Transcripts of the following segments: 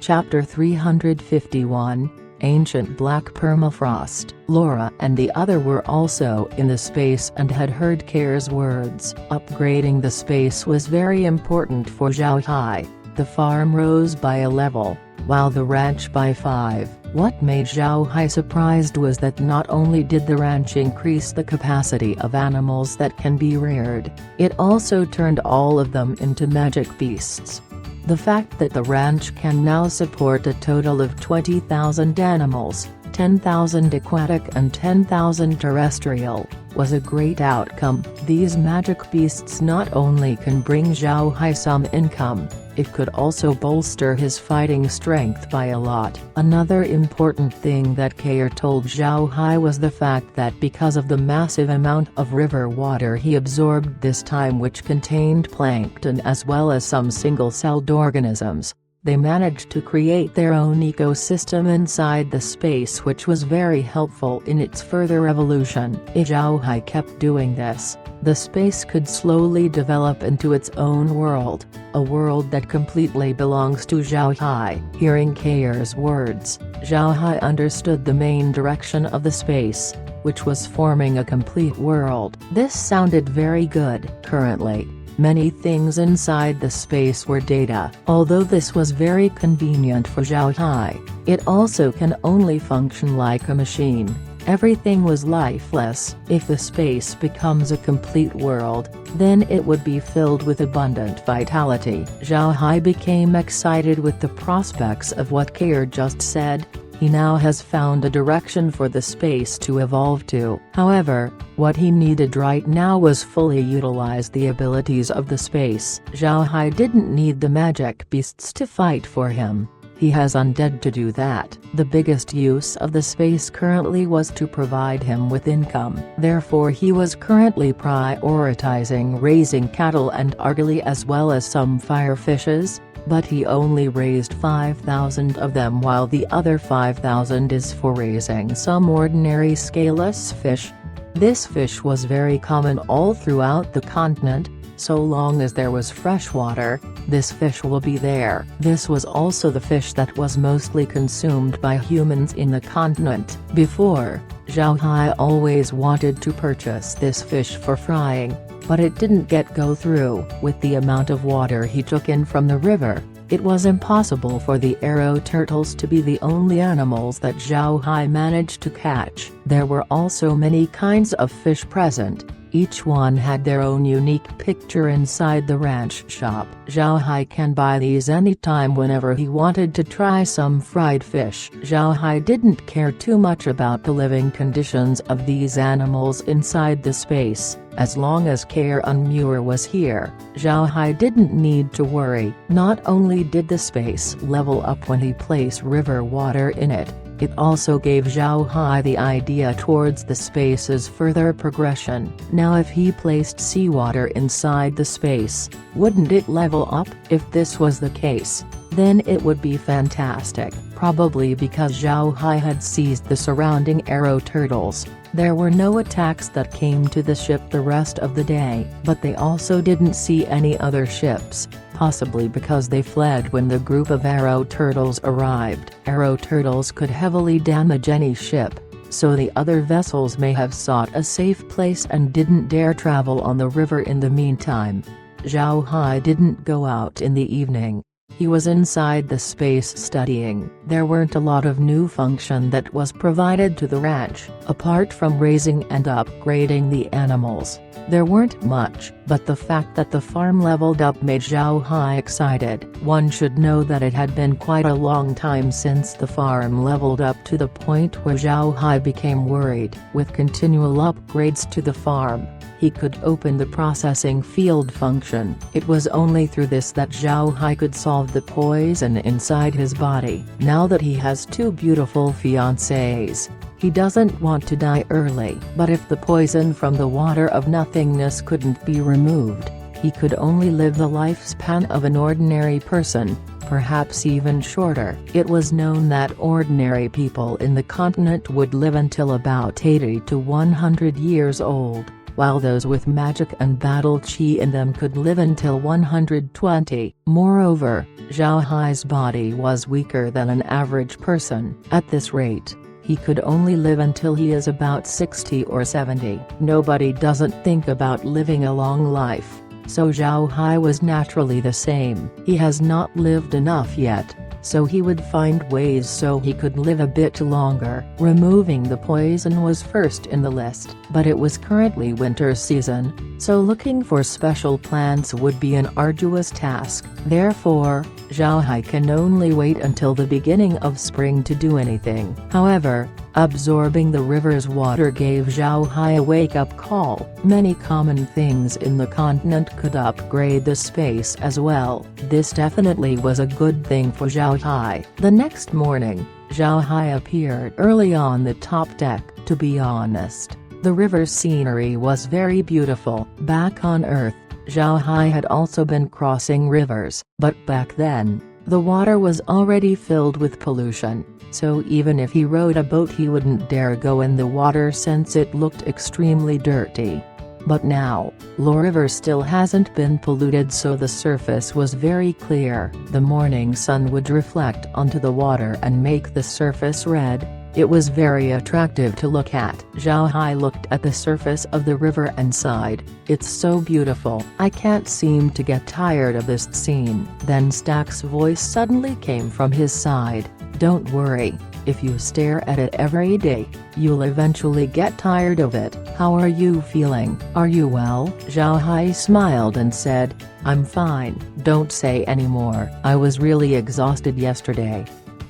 Chapter 351, Ancient Black Permafrost. Laura and the other were also in the space and had heard Kair's words. Upgrading the space was very important for Zhao Hai. The farm rose by a level, while the ranch by 5. What made Zhao Hai surprised was that not only did the ranch increase the capacity of animals that can be reared, it also turned all of them into magic beasts. The fact that the ranch can now support a total of 20,000 animals, 10,000 aquatic and 10,000 terrestrial, was a great outcome. These magic beasts not only can bring Zhao Hai some income, it could also bolster his fighting strength by a lot. Another important thing that Kair told Zhao Hai was the fact that because of the massive amount of river water he absorbed this time, which contained plankton as well as some single-celled organisms, they managed to create their own ecosystem inside the space, which was very helpful in its further evolution. If Zhao Hai kept doing this, the space could slowly develop into its own world, a world that completely belongs to Zhao Hai. Hearing Kair's words, Zhao Hai understood the main direction of the space, which was forming a complete world. This sounded very good. Currently, many things inside the space were data. Although this was very convenient for Zhao Hai, it also can only function like a machine. Everything was lifeless. If the space becomes a complete world, then it would be filled with abundant vitality. Zhao Hai became excited with the prospects of what Kair just said. He now has found a direction for the space to evolve to. However, what he needed right now was fully utilize the abilities of the space. Zhao Hai didn't need the magic beasts to fight for him. He has undead to do that. The biggest use of the space currently was to provide him with income. Therefore he was currently prioritizing raising cattle and argali as well as some firefishes, but he only raised 5,000 of them, while the other 5,000 is for raising some ordinary scaleless fish. This fish was very common all throughout the continent. So long as there was fresh water, this fish will be there. This was also the fish that was mostly consumed by humans in the continent. Before, Zhao Hai always wanted to purchase this fish for frying, but it didn't go through. With the amount of water he took in from the river, it was impossible for the arrow turtles to be the only animals that Zhao Hai managed to catch. There were also many kinds of fish present. Each one had their own unique picture inside the ranch shop. Zhao Hai can buy these anytime whenever he wanted to try some fried fish. Zhao Hai didn't care too much about the living conditions of these animals inside the space. As long as Kair and Muir was here, Zhao Hai didn't need to worry. Not only did the space level up when he placed river water in it, it also gave Zhao Hai the idea towards the space's further progression. Now if he placed seawater inside the space, wouldn't it level up? If this was the case, then it would be fantastic. Probably because Zhao Hai had seized the surrounding arrow turtles, there were no attacks that came to the ship the rest of the day. But they also didn't see any other ships, possibly because they fled when the group of arrow turtles arrived. Arrow turtles could heavily damage any ship, so the other vessels may have sought a safe place and didn't dare travel on the river in the meantime. Zhao Hai didn't go out in the evening. He was inside the space studying. There weren't a lot of new function that was provided to the ranch. Apart from raising and upgrading the animals, there weren't much, but the fact that the farm leveled up made Zhao Hai excited. One should know that it had been quite a long time since the farm leveled up to the point where Zhao Hai became worried. With continual upgrades to the farm, he could open the processing field function. It was only through this that Zhao Hai could solve the poison inside his body. Now that he has two beautiful fiancées, he doesn't want to die early. But if the poison from the water of nothingness couldn't be removed, he could only live the lifespan of an ordinary person, perhaps even shorter. It was known that ordinary people in the continent would live until about 80 to 100 years old. while those with magic and battle chi in them could live until 120. Moreover, Zhao Hai's body was weaker than an average person. At this rate, he could only live until he is about 60 or 70. Nobody doesn't think about living a long life, so Zhao Hai was naturally the same. He has not lived enough yet, so he would find ways so he could live a bit longer. Removing the poison was first in the list, but it was currently winter season, so looking for special plants would be an arduous task. Therefore, Zhao Hai can only wait until the beginning of spring to do anything. However, absorbing the river's water gave Zhao Hai a wake-up call. Many common things in the continent could upgrade the space as well. This definitely was a good thing for Zhao Hai. The next morning, Zhao Hai appeared early on the top deck. To be honest, the river's scenery was very beautiful. Back on Earth, Zhao Hai had also been crossing rivers, but back then, the water was already filled with pollution, so even if he rowed a boat he wouldn't dare go in the water since it looked extremely dirty. But now, the river still hasn't been polluted, so the surface was very clear. The morning sun would reflect onto the water and make the surface red. It was very attractive to look at. Zhao Hai looked at the surface of the river and sighed, "It's so beautiful. I can't seem to get tired of this scene." Then Stack's voice suddenly came from his side, "Don't worry, if you stare at it every day, you'll eventually get tired of it. How are you feeling? Are you well?" Zhao Hai smiled and said, "I'm fine. Don't say any more. I was really exhausted yesterday."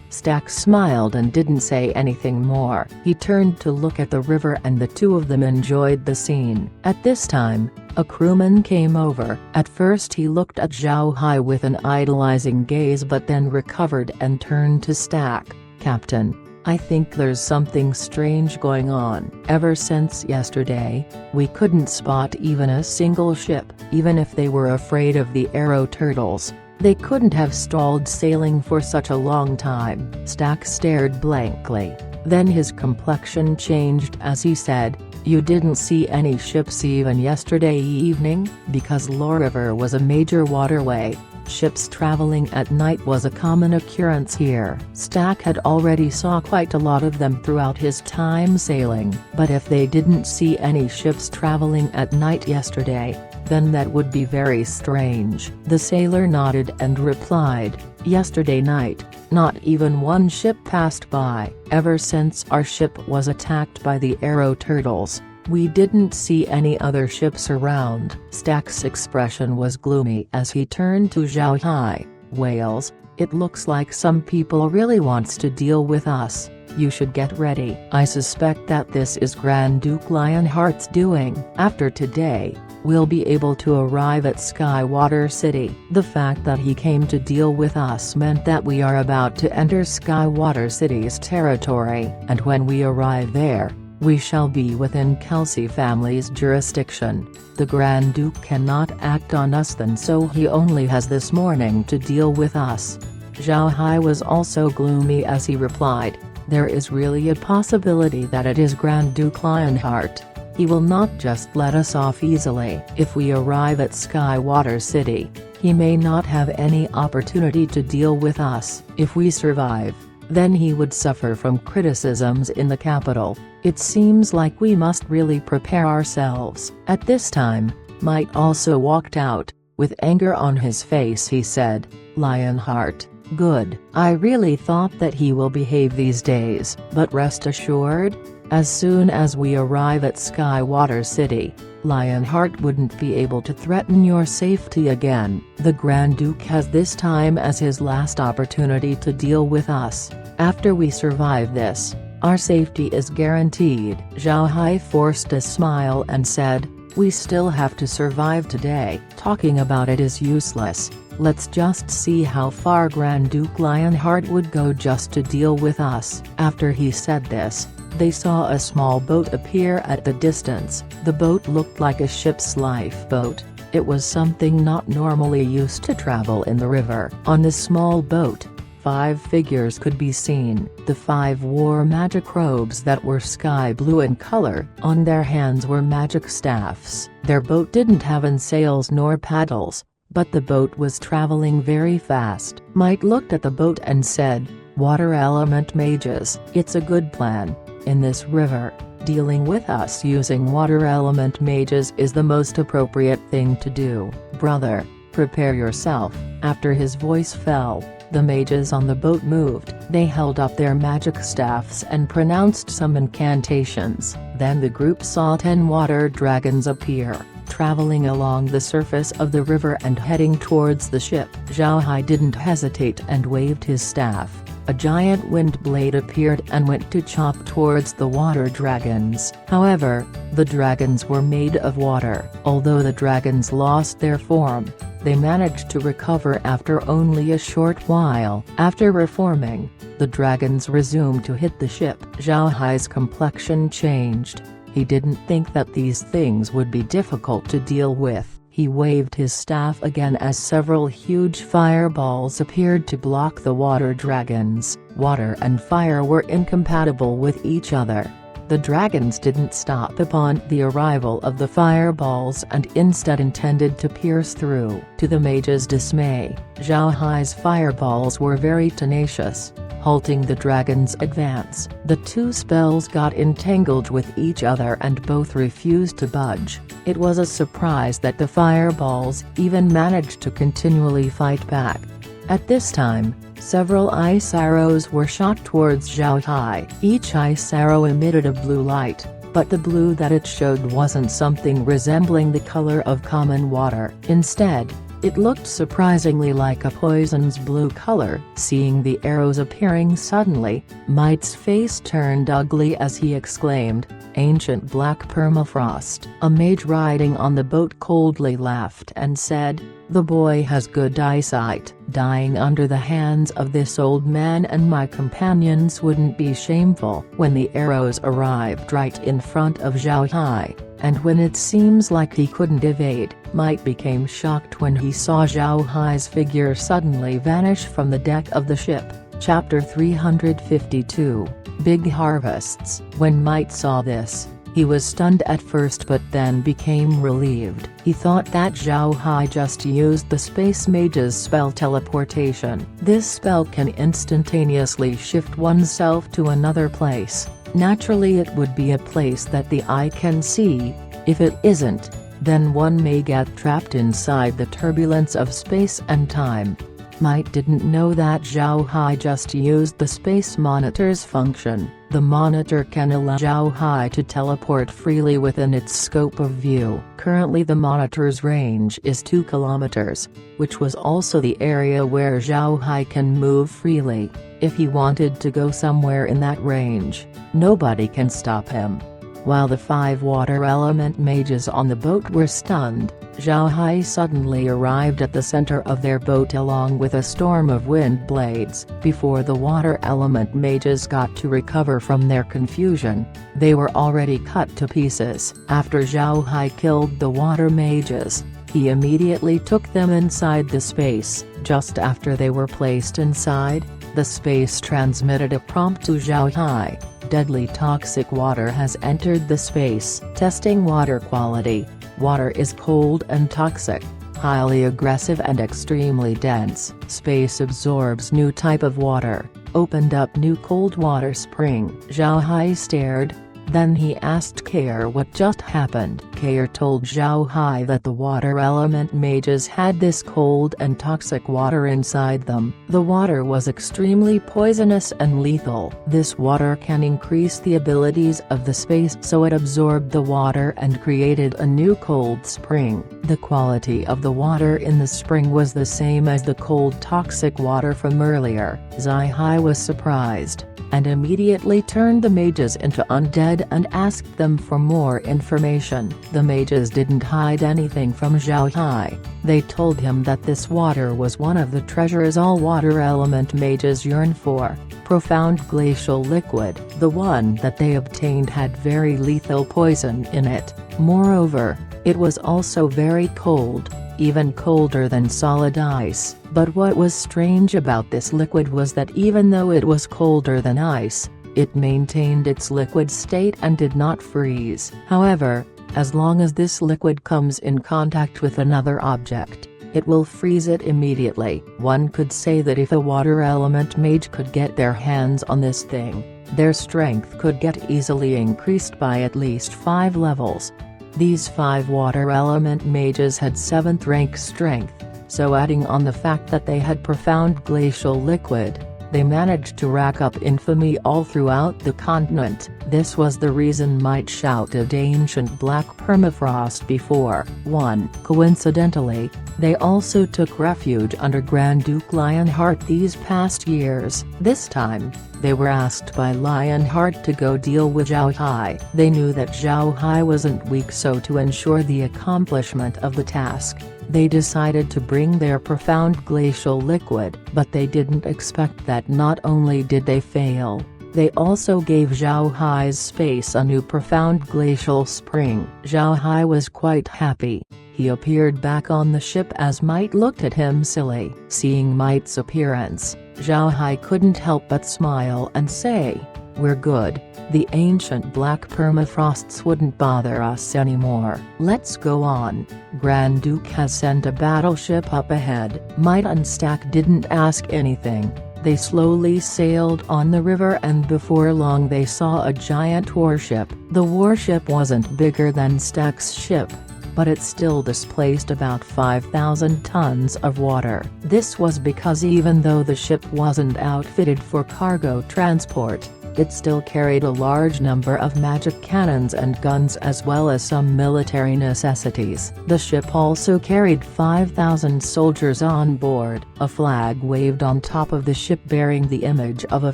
Stack smiled and didn't say anything more. He turned to look at the river and the two of them enjoyed the scene. At this time, a crewman came over. At first he looked at Zhao Hai with an idolizing gaze but then recovered and turned to Stack. "Captain, I think there's something strange going on. Ever since yesterday, we couldn't spot even a single ship. Even if they were afraid of the arrow turtles, they couldn't have stalled sailing for such a long time." Stack stared blankly, then his complexion changed as he said, "You didn't see any ships even yesterday evening?" Because Lore River was a major waterway, ships traveling at night was a common occurrence here. Stack had already saw quite a lot of them throughout his time sailing. But if they didn't see any ships traveling at night yesterday, then that would be very strange. The sailor nodded and replied, "Yesterday night, not even one ship passed by. Ever since our ship was attacked by the arrow turtles, we didn't see any other ships around." Stack's expression was gloomy as he turned to Zhao Hai. "Whales, it looks like some people really wants to deal with us. You should get ready. I suspect that this is Grand Duke Lionheart's doing. After today, we'll be able to arrive at Skywater City." The fact that he came to deal with us meant that we are about to enter Skywater City's territory, and when we arrive there, we shall be within Kelsey family's jurisdiction. The Grand Duke cannot act on us then, so he only has this morning to deal with us. Zhao Hai was also gloomy as he replied, "There is really a possibility that it is Grand Duke Lionheart. He will not just let us off easily. If we arrive at Skywater City, he may not have any opportunity to deal with us. If we survive, then he would suffer from criticisms in the capital. It seems like we must really prepare ourselves." At this time, Might also walked out. With anger on his face he said, "Lionheart, good. I really thought that he will behave these days. But rest assured, as soon as we arrive at Skywater City, Lionheart wouldn't be able to threaten your safety again. The Grand Duke has this time as his last opportunity to deal with us. After we survive this, our safety is guaranteed." Zhao Hai forced a smile and said, "We still have to survive today. Talking about it is useless. Let's just see how far Grand Duke Lionheart would go just to deal with us." After he said this, they saw a small boat appear at the distance. The boat looked like a ship's lifeboat. It was something not normally used to travel in the river. On the small boat, 5 figures could be seen. The 5 wore magic robes that were sky blue in color. On their hands were magic staffs. Their boat didn't have any sails nor paddles, but the boat was traveling very fast. Might looked at the boat and said, "Water element mages, it's a good plan. In this river, dealing with us using water element mages is the most appropriate thing to do. Brother, prepare yourself." After his voice fell, the mages on the boat moved. They held up their magic staffs and pronounced some incantations. Then the group saw 10 water dragons appear, traveling along the surface of the river and heading towards the ship. Zhao Hai didn't hesitate and waved his staff. A giant wind blade appeared and went to chop towards the water dragons. However, the dragons were made of water. Although the dragons lost their form, they managed to recover after only a short while. After reforming, the dragons resumed to hit the ship. Zhao Hai's complexion changed. He didn't think that these things would be difficult to deal with. He waved his staff again as several huge fireballs appeared to block the water dragons. Water and fire were incompatible with each other. The dragons didn't stop upon the arrival of the fireballs and instead intended to pierce through. To the mage's dismay, Zhao Hai's fireballs were very tenacious, halting the dragon's advance. The 2 spells got entangled with each other and both refused to budge. It was a surprise that the fireballs even managed to continually fight back. At this time, several ice arrows were shot towards Zhao Hai. Each ice arrow emitted a blue light, but the blue that it showed wasn't something resembling the color of common water. Instead, it looked surprisingly like a poison's blue color. Seeing the arrows appearing suddenly, Might's face turned ugly as he exclaimed, "Ancient black permafrost." A mage riding on the boat coldly laughed and said, "The boy has good eyesight. Dying under the hands of this old man and my companions wouldn't be shameful." When the arrows arrived right in front of Zhao Hai, and when it seems like he couldn't evade, Might became shocked when he saw Zhao Hai's figure suddenly vanish from the deck of the ship. Chapter 352, Big Harvests. When Might saw this, he was stunned at first but then became relieved. He thought that Zhao Hai just used the space mage's spell teleportation. This spell can instantaneously shift oneself to another place. Naturally it would be a place that the eye can see. If it isn't, then one may get trapped inside the turbulence of space and time. Might didn't know that Zhao Hai just used the space monitor's function. The monitor can allow Zhao Hai to teleport freely within its scope of view. Currently the monitor's range is 2 kilometers, which was also the area where Zhao Hai can move freely. If he wanted to go somewhere in that range, nobody can stop him. While the 5 water element mages on the boat were stunned, Zhao Hai suddenly arrived at the center of their boat along with a storm of wind blades. Before the water element mages got to recover from their confusion, they were already cut to pieces. After Zhao Hai killed the water mages, he immediately took them inside the space. Just after they were placed inside, the space transmitted a prompt to Zhao Hai. Deadly toxic water has entered the space. Testing water quality. Water is cold and toxic, highly aggressive and extremely dense. Space absorbs new type of water. Opened up new cold water spring. Zhao Hai stared. Then he asked Kair what just happened. Kair told Zhao Hai that the water element mages had this cold and toxic water inside them. The water was extremely poisonous and lethal. This water can increase the abilities of the space, so it absorbed the water and created a new cold spring. The quality of the water in the spring was the same as the cold toxic water from earlier. Zhao Hai was surprised, and immediately turned the mages into undead and asked them for more information. The mages didn't hide anything from Zhao Hai. They told him that this water was one of the treasures all water element mages yearn for. Profound glacial liquid. The one that they obtained had very lethal poison in it. Moreover, it was also very cold. even colder than solid ice. But what was strange about this liquid was that even though it was colder than ice, it maintained its liquid state and did not freeze. However, as long as this liquid comes in contact with another object, it will freeze it immediately. One could say that if a water element mage could get their hands on this thing, their strength could get easily increased by at least 5 levels. These 5 water element mages had 7th rank strength, so adding on the fact that they had profound glacial liquid, they managed to rack up infamy all throughout the continent. This was the reason might shouted ancient black permafrost before. 1. Coincidentally, they also took refuge under Grand Duke Lionheart these past years. This time, they were asked by Lionheart to go deal with Zhao Hai. They knew that Zhao Hai wasn't weak, so to ensure the accomplishment of the task, they decided to bring their profound glacial liquid. But they didn't expect that not only did they fail, they also gave Zhao Hai's space a new profound glacial spring. Zhao Hai was quite happy. He appeared back on the ship as Might looked at him silly. Seeing Might's appearance, Zhao Hai couldn't help but smile and say, "We're good. The ancient black permafrosts wouldn't bother us anymore. Let's go on. Grand Duke has sent a battleship up ahead." Might and Stack didn't ask anything. They slowly sailed on the river, and before long they saw a giant warship. The warship wasn't bigger than Stack's ship, but it still displaced about 5,000 tons of water. This was because even though the ship wasn't outfitted for cargo transport, it still carried a large number of magic cannons and guns as well as some military necessities. The ship also carried 5,000 soldiers on board. A flag waved on top of the ship bearing the image of a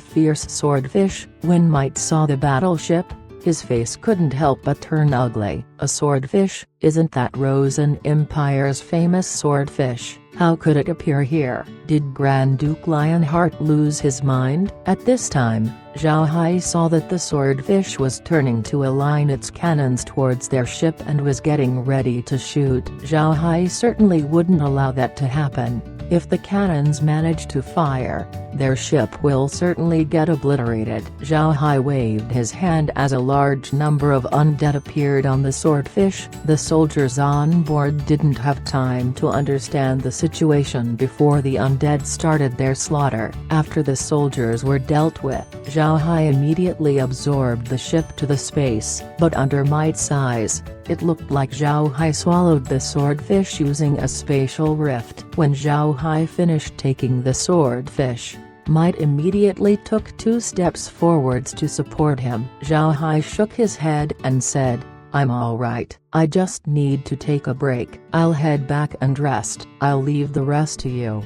fierce swordfish. When Might saw the battleship, his face couldn't help but turn ugly. A swordfish? Isn't that Rosen Empire's famous swordfish? How could it appear here? Did Grand Duke Lionheart lose his mind? At this time, Zhao Hai saw that the swordfish was turning to align its cannons towards their ship and was getting ready to shoot. Zhao Hai certainly wouldn't allow that to happen. If the cannons manage to fire, their ship will certainly get obliterated. Zhao Hai waved his hand as a large number of undead appeared on the swordfish. The soldiers on board didn't have time to understand the situation before the undead started their slaughter. After the soldiers were dealt with, Zhao Hai immediately absorbed the ship to the space, but under Might's eyes, it looked like Zhao Hai swallowed the swordfish using a spatial rift. When Zhao Hai finished taking the swordfish, Might immediately took 2 steps forwards to support him. Zhao Hai shook his head and said, "I'm alright. I just need to take a break. I'll head back and rest. I'll leave the rest to you."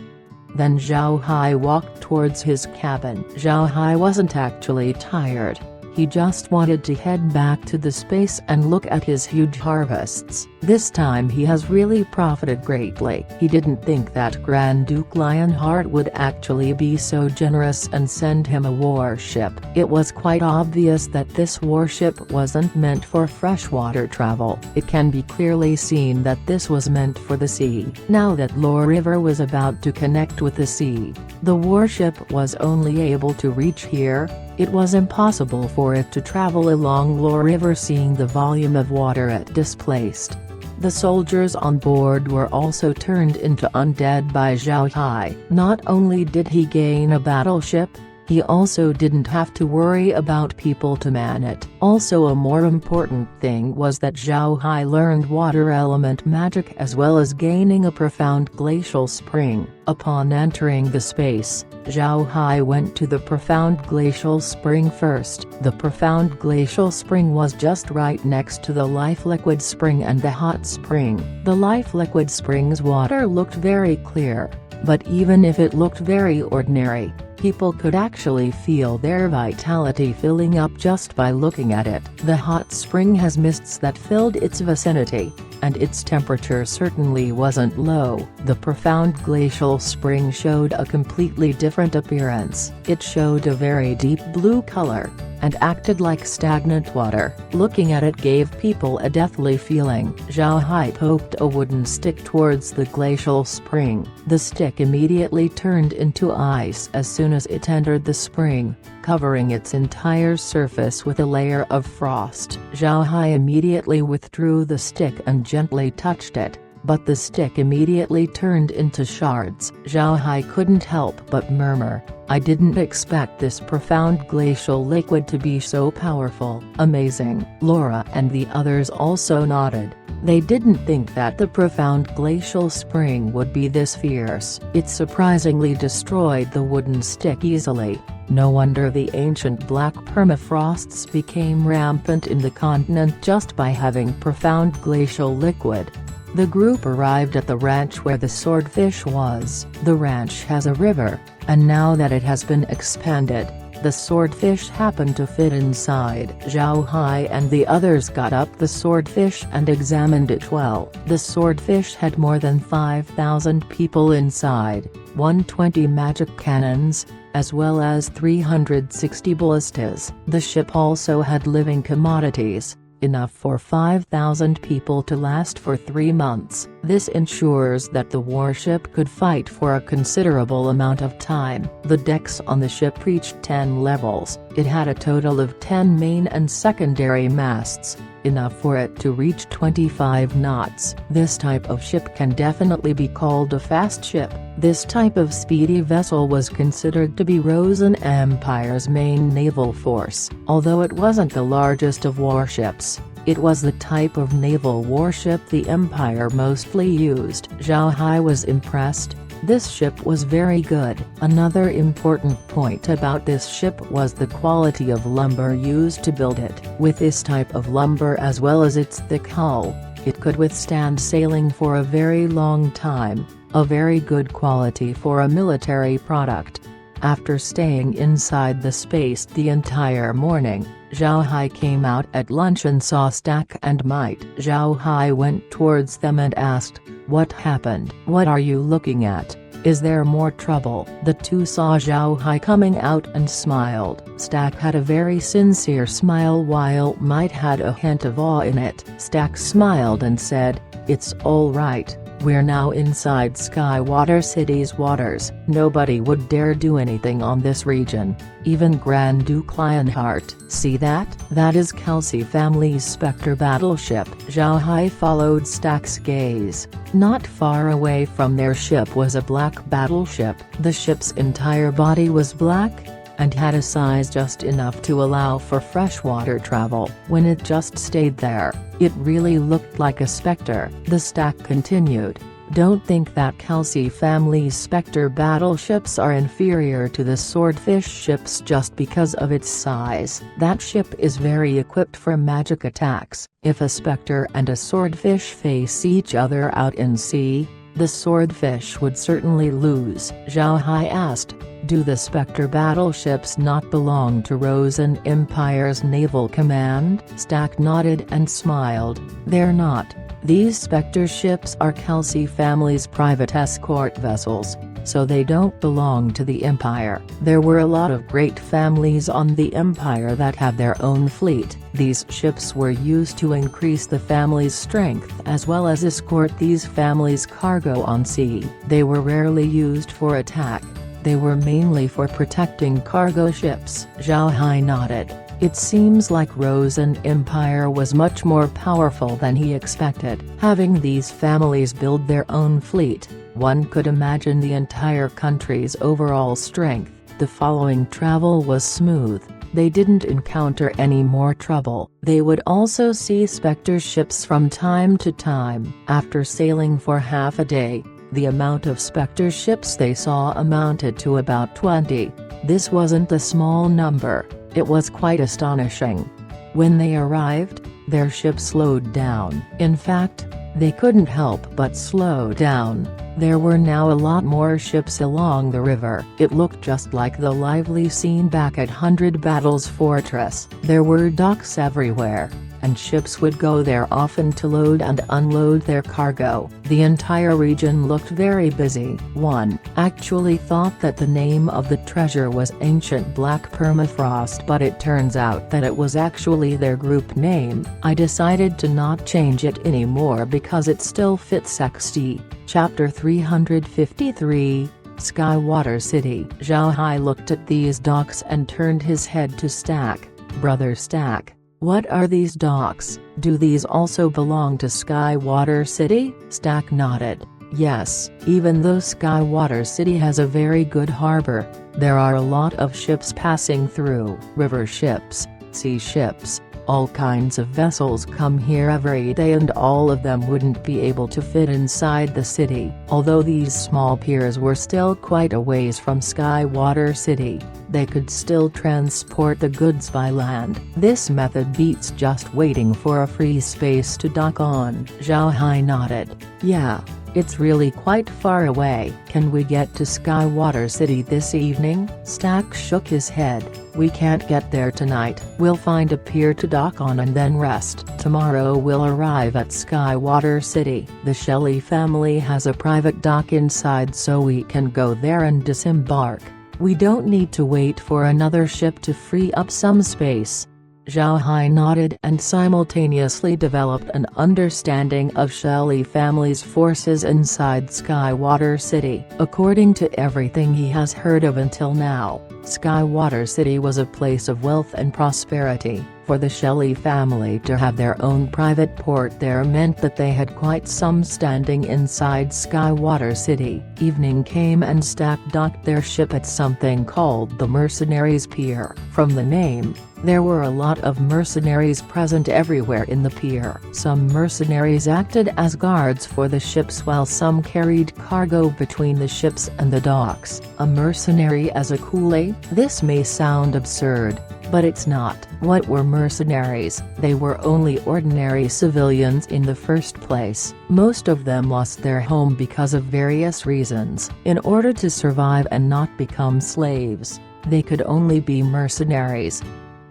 Then Zhao Hai walked towards his cabin. Zhao Hai wasn't actually tired. He just wanted to head back to the space and look at his huge harvests. This time he has really profited greatly. He didn't think that Grand Duke Lionheart would actually be so generous and send him a warship. It was quite obvious that this warship wasn't meant for freshwater travel. It can be clearly seen that this was meant for the sea. Now that Lore River was about to connect with the sea, the warship was only able to reach here. It was impossible for it to travel along Lore River, seeing the volume of water it displaced. The soldiers on board were also turned into undead by Zhao Hai. Not only did he gain a battleship, he also didn't have to worry about people to man it. Also, a more important thing was that Zhao Hai learned water element magic as well as gaining a profound glacial spring. Upon entering the space, Zhao Hai went to the profound glacial spring first. The profound glacial spring was just right next to the life liquid spring and the hot spring. The life liquid spring's water looked very clear, but even if it looked very ordinary, people could actually feel their vitality filling up just by looking at it. The hot spring has mists that filled its vicinity, and its temperature certainly wasn't low. The profound glacial spring showed a completely different appearance. It showed a very deep blue color, and acted like stagnant water. Looking at it gave people a deathly feeling. Zhao Hai poked a wooden stick towards the glacial spring. The stick immediately turned into ice as soon as it entered the spring, covering its entire surface with a layer of frost. Zhao Hai immediately withdrew the stick and gently touched it, but the stick immediately turned into shards. Zhao Hai couldn't help but murmur, "I didn't expect this profound glacial liquid to be so powerful." Amazing. Laura and the others also nodded. They didn't think that the profound glacial spring would be this fierce. It surprisingly destroyed the wooden stick easily. No wonder the ancient black permafrosts became rampant in the continent just by having profound glacial liquid. The group arrived at the ranch where the swordfish was. The ranch has a river, and now that it has been expanded, the swordfish happened to fit inside. Zhao Hai and the others got up the swordfish and examined it well. The swordfish had more than 5,000 people inside, 120 magic cannons, as well as 360 ballistas. The ship also had living commodities, enough for 5,000 people to last for 3 months. This ensures that the warship could fight for a considerable amount of time. The decks on the ship reached 10 levels. It had a total of 10 main and secondary masts, enough for it to reach 25 knots. This type of ship can definitely be called a fast ship. This type of speedy vessel was considered to be Rosen Empire's main naval force. Although it wasn't the largest of warships, it was the type of naval warship the Empire mostly used. Zhao Hai was impressed. This ship was very good. Another important point about this ship was the quality of lumber used to build it. With this type of lumber as well as its thick hull, it could withstand sailing for a very long time, a very good quality for a military product. After staying inside the space the entire morning, Zhao Hai came out at lunch and saw Stack and Might. Zhao Hai went towards them and asked, "What happened? What are you looking at? Is there more trouble?" The two saw Zhao Hai coming out and smiled. Stack had a very sincere smile while Might had a hint of awe in it. Stack smiled and said, "It's all right. We're now inside Skywater City's waters. Nobody would dare do anything on this region, even Grand Duke Lionheart." "See that? That is Kelsey family's Spectre battleship." Zhao Hai followed Stack's gaze. Not far away from their ship was a black battleship. The ship's entire body was black, and had a size just enough to allow for freshwater travel. When it just stayed there, it really looked like a Spectre. The Stack continued, "Don't think that Kelsey family's Spectre battleships are inferior to the Swordfish ships just because of its size. That ship is very equipped for magic attacks. If a Spectre and a Swordfish face each other out in sea, the Swordfish would certainly lose." Zhao Hai asked, "Do the Spectre battleships not belong to Rosen Empire's naval command?" Stack nodded and smiled. "They're not. These Spectre ships are Kelsey family's private escort vessels, so they don't belong to the Empire. There were a lot of great families on the Empire that have their own fleet. These ships were used to increase the family's strength as well as escort these families' cargo on sea. They were rarely used for attack. They were mainly for protecting cargo ships." Zhao Hai nodded. It seems like Rosen Empire was much more powerful than he expected. Having these families build their own fleet, one could imagine the entire country's overall strength. The following travel was smooth. They didn't encounter any more trouble. They would also see Spectre ships from time to time. After sailing for half a day, the amount of Spectre ships they saw amounted to about 20. This wasn't a small number, it was quite astonishing. When they arrived, their ship slowed down. In fact, they couldn't help but slow down. There were now a lot more ships along the river. It looked just like the lively scene back at 100 Battles Fortress. There were docks everywhere, and ships would go there often to load and unload their cargo. The entire region looked very busy. One actually thought that the name of the treasure was Ancient Black Permafrost, but it turns out that it was actually their group name. I decided to not change it anymore because it still fits XD. Chapter 353, Skywater City. Zhao Hai looked at these docks and turned his head to Stack. Brother Stack, what are these docks? Do these also belong to Skywater City? Stack nodded. Yes, even though Skywater City has a very good harbor, there are a lot of ships passing through. River ships, sea ships, all kinds of vessels come here every day, and all of them wouldn't be able to fit inside the city. Although these small piers were still quite a ways from Skywater City, they could still transport the goods by land. This method beats just waiting for a free space to dock on. Zhao Hai nodded. Yeah, it's really quite far away. Can we get to Skywater City this evening? Stack shook his head. We can't get there tonight. We'll find a pier to dock on and then rest. Tomorrow we'll arrive at Skywater City. The Shelley family has a private dock inside, so we can go there and disembark. We don't need to wait for another ship to free up some space. Zhao Hai nodded and simultaneously developed an understanding of Shelley family's forces inside Skywater City. According to everything he has heard of until now, Skywater City was a place of wealth and prosperity. For the Shelley family to have their own private port there meant that they had quite some standing inside Skywater City. Evening came and Stack docked their ship at something called the Mercenaries Pier. From the name, there were a lot of mercenaries present everywhere in the pier. Some mercenaries acted as guards for the ships while some carried cargo between the ships and the docks. A mercenary as a coolie? This may sound absurd, but it's not. What were mercenaries? They were only ordinary civilians in the first place. Most of them lost their home because of various reasons. In order to survive and not become slaves, they could only be mercenaries.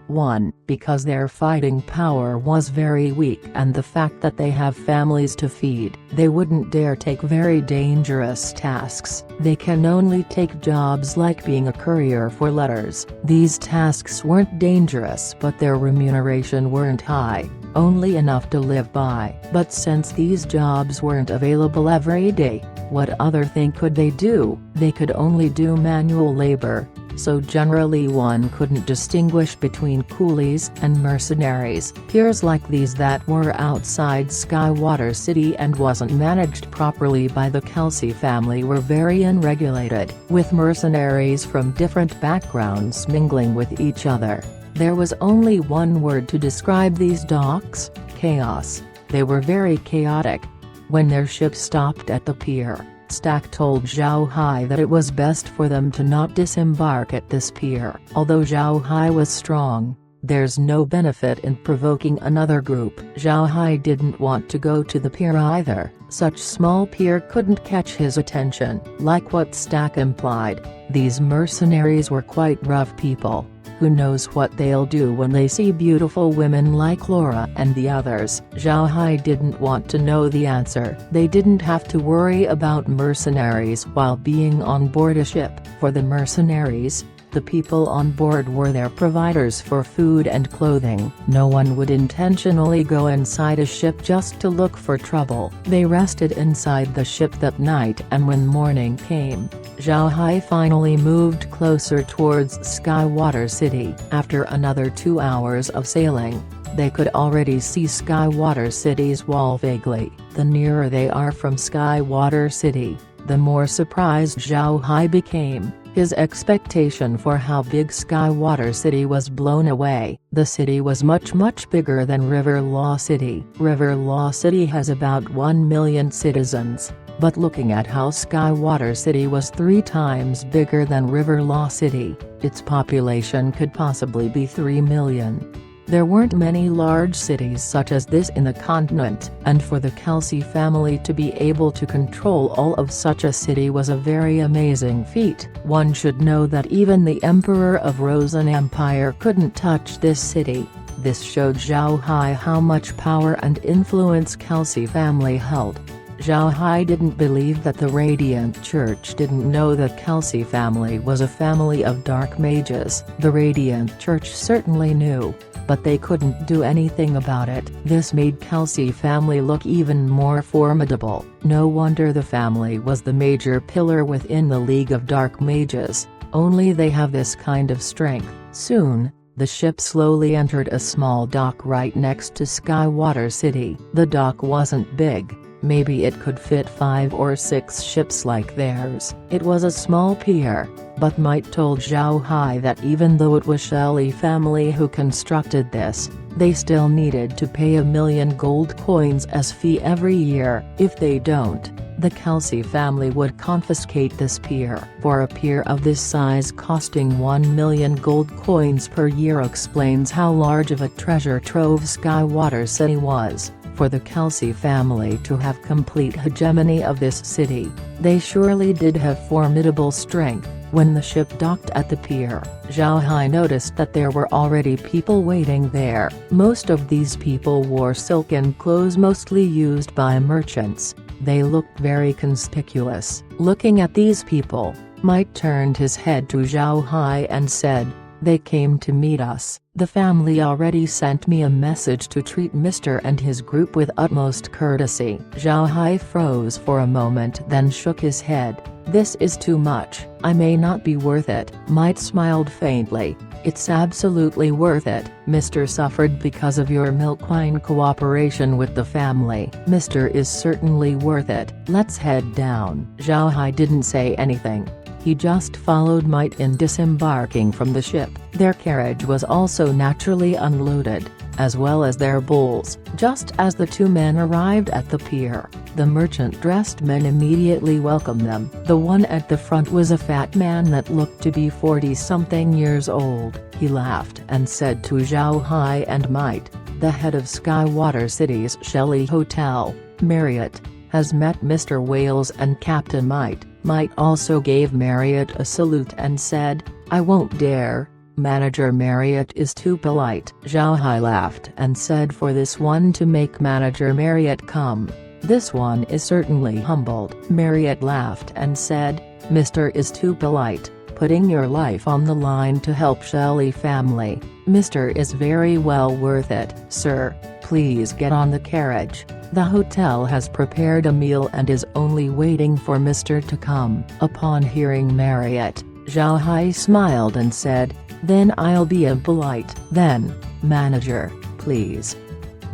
1. Because their fighting power was very weak and the fact that they have families to feed. They wouldn't dare take very dangerous tasks. They can only take jobs like being a courier for letters. These tasks weren't dangerous, but their remuneration weren't high, only enough to live by. But since these jobs weren't available every day, what other thing could they do? They could only do manual labor. So generally one couldn't distinguish between coolies and mercenaries. Piers like these that were outside Skywater City and wasn't managed properly by the Kelsey family were very unregulated, with mercenaries from different backgrounds mingling with each other. There was only one word to describe these docks: chaos. They were very chaotic. When their ship stopped at the pier, Stack told Zhao Hai that it was best for them to not disembark at this pier. Although Zhao Hai was strong, there's no benefit in provoking another group. Zhao Hai didn't want to go to the pier either. Such small pier couldn't catch his attention. Like what Stack implied, these mercenaries were quite rough people. Who knows what they'll do when they see beautiful women like Laura and the others? Zhao Hai didn't want to know the answer. They didn't have to worry about mercenaries while being on board a ship. For the mercenaries, the people on board were their providers for food and clothing. No one would intentionally go inside a ship just to look for trouble. They rested inside the ship that night, and when morning came, Zhao Hai finally moved closer towards Skywater City. After another 2 hours of sailing, they could already see Skywater City's wall vaguely. The nearer they are from Skywater City, the more surprised Zhao Hai became. His expectation for how big Skywater City was blown away. The city was much bigger than River Law City. River Law City has about 1 million citizens, but looking at how Skywater City was 3 times bigger than River Law City, its population could possibly be 3 million. There weren't many large cities such as this in the continent, and for the Kelsey family to be able to control all of such a city was a very amazing feat. One should know that even the Emperor of Rosen Empire couldn't touch this city. This showed Zhao Hai how much power and influence Kelsey family held. Zhao Hai didn't believe that the Radiant Church didn't know that Kelsey family was a family of dark mages. The Radiant Church certainly knew, but they couldn't do anything about it. This made Kelsey family look even more formidable. No wonder the family was the major pillar within the League of Dark Mages. Only they have this kind of strength. Soon, the ship slowly entered a small dock right next to Skywater City. The dock wasn't big. Maybe it could fit 5 or 6 ships like theirs. It was a small pier, but Might told Zhao Hai that even though it was Shelley family who constructed this, they still needed to pay 1 million gold coins as fee every year. If they don't, the Kelsey family would confiscate this pier. For a pier of this size costing 1 million gold coins per year explains how large of a treasure trove Skywater City was. For the Kelsey family to have complete hegemony of this city, they surely did have formidable strength. When the ship docked at the pier, Zhao Hai noticed that there were already people waiting there. Most of these people wore silken clothes mostly used by merchants. They looked very conspicuous. Looking at these people, Mike turned his head to Zhao Hai and said, "They came to meet us. The family already sent me a message to treat Mr. and his group with utmost courtesy." Zhao Hai froze for a moment, then shook his head. "This is too much. I may not be worth it." Might smiled faintly. "It's absolutely worth it. Mr. suffered because of your milk-wine cooperation with the family. Mr. is certainly worth it. Let's head down." Zhao Hai didn't say anything. He just followed Might in disembarking from the ship. Their carriage was also naturally unloaded, as well as their bowls. Just as the two men arrived at the pier, the merchant-dressed men immediately welcomed them. The one at the front was a fat man that looked to be 40-something years old. He laughed and said to Zhao Hai and Might, "The head of Skywater City's Shelley Hotel, Marriott, has met Mr. Wales and Captain Might." Might also gave Marriott a salute and said, "I won't dare. Manager Marriott is too polite." Zhao Hai laughed and said, "For this one to make Manager Marriott come, this one is certainly humbled." Marriott laughed and said, "Mr. is too polite, putting your life on the line to help Shelley family. Mr. is very well worth it." "Sir, please get on the carriage. The hotel has prepared a meal and is only waiting for Mr. to come." Upon hearing Marriott, Zhao Hai smiled and said, "Then I'll be impolite." "Then, manager, please."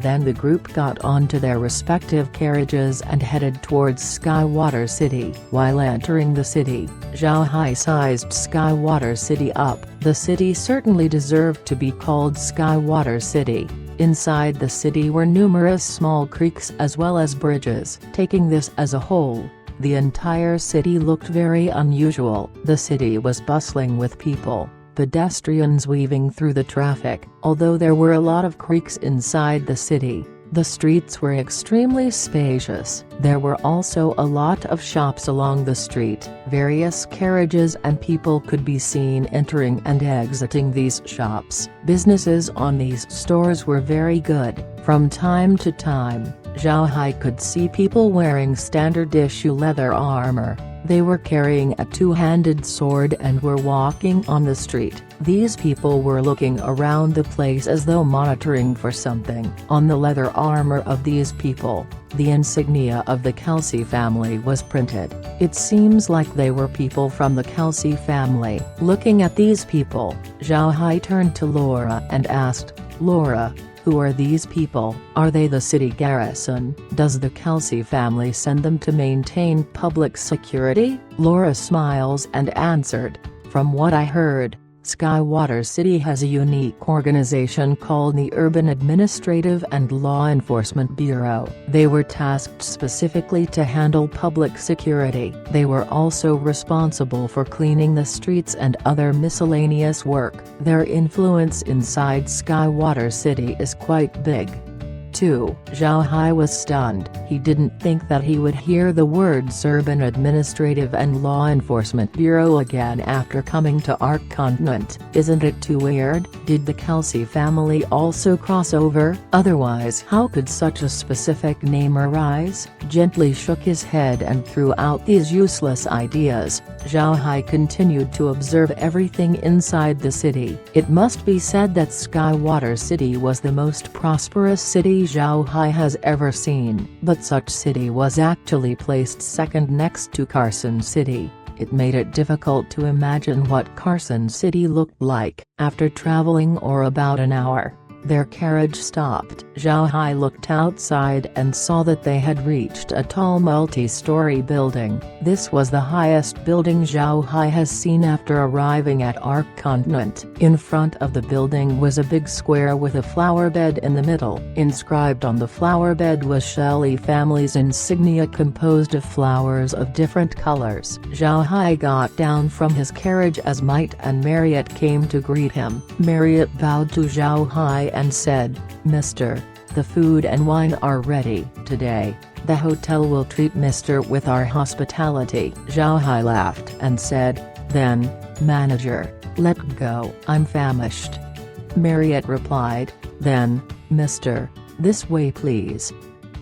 Then the group got onto their respective carriages and headed towards Skywater City. While entering the city, Zhao Hai sized Skywater City up. The city certainly deserved to be called Skywater City. Inside the city were numerous small creeks as well as bridges. Taking this as a whole, the entire city looked very unusual. The city was bustling with people, pedestrians weaving through the traffic. Although there were a lot of creeks inside the city, the streets were extremely spacious. There were also a lot of shops along the street. Various carriages and people could be seen entering and exiting these shops. Businesses on these stores were very good. From time to time, Zhao Hai could see people wearing standard issue leather armor. They were carrying a two-handed sword and were walking on the street. These people were looking around the place as though monitoring for something. On the leather armor of these people, the insignia of the Kelsey family was printed. It seems like they were people from the Kelsey family. Looking at these people, Zhao Hai turned to Laura and asked, "Laura, who are these people? Are they the city garrison? Does the Kelsey family send them to maintain public security?" Laura smiles and answered, "From what I heard, Skywater City has a unique organization called the Urban Administrative and Law Enforcement Bureau. They were tasked specifically to handle public security. They were also responsible for cleaning the streets and other miscellaneous work. Their influence inside Skywater City is quite big." 2. Zhao Hai was stunned. He didn't think that he would hear the words Urban Administrative and Law Enforcement Bureau again after coming to Arc Continent. Isn't it too weird? Did the Kelsey family also cross over? Otherwise, how could such a specific name arise? Gently shook his head and threw out these useless ideas. Zhao Hai continued to observe everything inside the city. It must be said that Skywater City was the most prosperous city Zhao Hai has ever seen, but such city was actually placed second next to Carson City. It made it difficult to imagine what Carson City looked like. After traveling for about an hour, their carriage stopped. Zhao Hai looked outside and saw that they had reached a tall multi-story building. This was the highest building Zhao Hai has seen after arriving at Arc Continent. In front of the building was a big square with a flower bed in the middle. Inscribed on the flower bed was Shelley family's insignia composed of flowers of different colors. Zhao Hai got down from his carriage as Might and Marriott came to greet him. Marriott bowed to Zhao Hai and said, "Mr. the food and wine are ready. Today, the hotel will treat Mr. with our hospitality." Zhao Hai laughed and said, "Then, manager, let go. I'm famished." Marriott replied, "Then, Mr. this way please."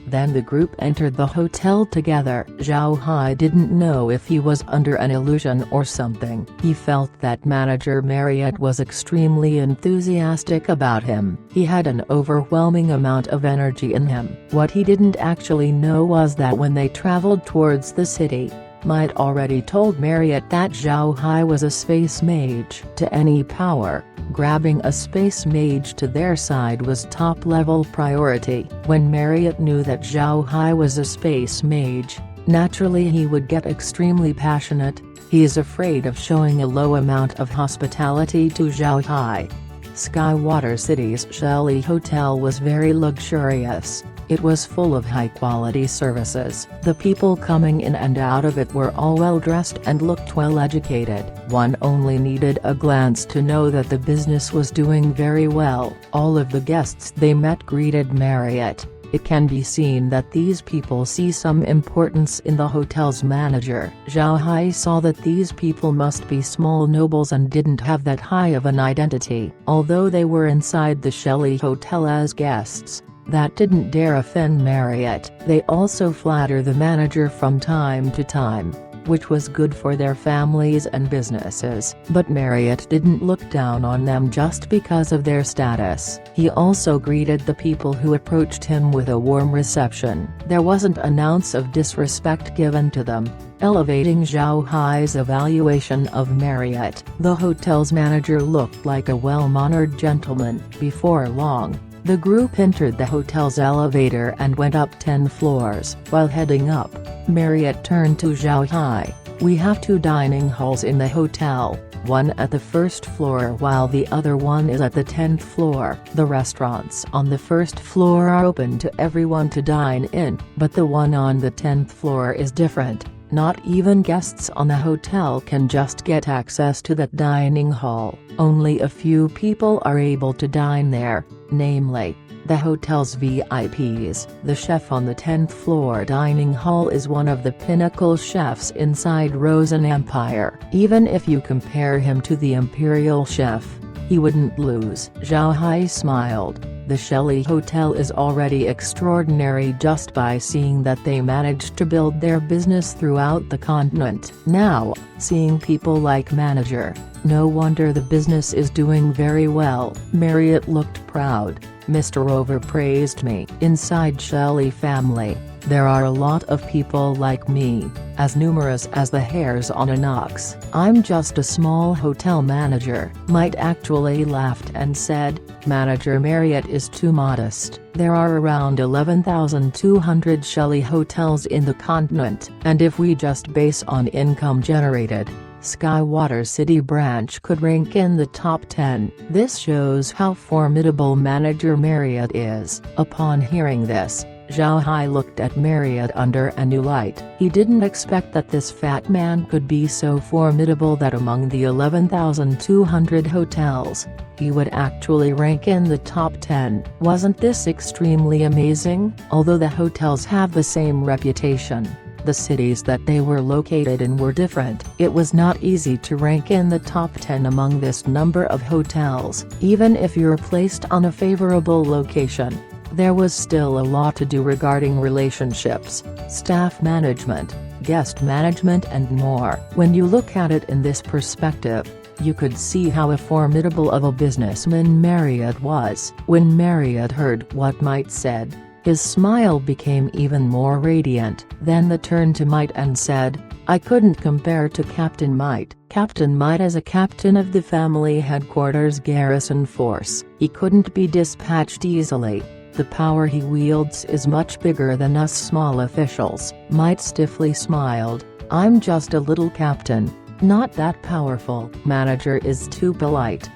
Then the group entered the hotel together. Zhao Hai didn't know if he was under an illusion or something. He felt that manager Marriott was extremely enthusiastic about him. He had an overwhelming amount of energy in him. What he didn't actually know was that when they traveled towards the city, Might already told Marriott that Zhao Hai was a space mage. To any power, grabbing a space mage to their side was top-level priority. When Marriott knew that Zhao Hai was a space mage, naturally he would get extremely passionate. He is afraid of showing a low amount of hospitality to Zhao Hai. Skywater City's Shelley Hotel was very luxurious. It was full of high-quality services. The people coming in and out of it were all well-dressed and looked well-educated. One only needed a glance to know that the business was doing very well. All of the guests they met greeted Marriott. It can be seen that these people see some importance in the hotel's manager. Zhao Hai saw that these people must be small nobles and didn't have that high of an identity. Although they were inside the Shelley Hotel as guests, that didn't dare offend Marriott. They also flatter the manager from time to time, which was good for their families and businesses. But Marriott didn't look down on them just because of their status. He also greeted the people who approached him with a warm reception. There wasn't an ounce of disrespect given to them, elevating Zhao Hai's evaluation of Marriott. The hotel's manager looked like a well-mannered gentleman. Before long, the group entered the hotel's elevator and went up 10 floors. While heading up, Marriott turned to Zhao Hai, "We have 2 dining halls in the hotel, one at the first floor while the other one is at the 10th floor. The restaurants on the first floor are open to everyone to dine in, but the one on the 10th floor is different. Not even guests on the hotel can just get access to that dining hall. Only a few people are able to dine there, namely, the hotel's VIPs. The chef on the 10th floor dining hall is one of the pinnacle chefs inside Rosen Empire. Even if you compare him to the imperial chef, he wouldn't lose." Zhao Hai smiled. The Shelley Hotel is already extraordinary just by seeing that they managed to build their business throughout the continent. Now, seeing people like manager, no wonder the business is doing very well. Marriott looked proud. "Mr. overpraised me. Inside Shelley family, there are a lot of people like me, as numerous as the hairs on an ox. I'm just a small hotel manager." Might actually laughed and said, "Manager Marriott is too modest. There are around 11,200 Shelley hotels in the continent, and if we just base on income generated, Skywater City branch could rank in the top 10. This shows how formidable manager Marriott is." Upon hearing this, Zhao Hai looked at Marriott under a new light. He didn't expect that this fat man could be so formidable that among the 11,200 hotels, he would actually rank in the top 10. Wasn't this extremely amazing? Although the hotels have the same reputation, the cities that they were located in were different. It was not easy to rank in the top 10 among this number of hotels. Even if you're placed on a favorable location, there was still a lot to do regarding relationships, staff management, guest management and more. When you look at it in this perspective, you could see how formidable of a businessman Marriott was. When Marriott heard what Might said, his smile became even more radiant. Then he turned to Might and said, "I couldn't compare to Captain Might." Captain Might is a captain of the family headquarters garrison force. He couldn't be dispatched easily. The power he wields is much bigger than us small officials. Might stiffly smiled. "I'm just a little captain, not that powerful." Manager is too polite.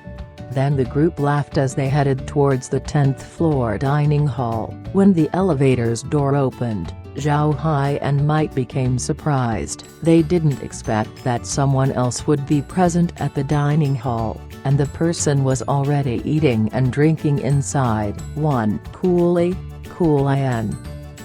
Then the group laughed as they headed towards the 10th floor dining hall. When the elevator's door opened, Zhao Hai and Might became surprised. They didn't expect that someone else would be present at the dining hall, and the person was already eating and drinking inside. 1. Kulian,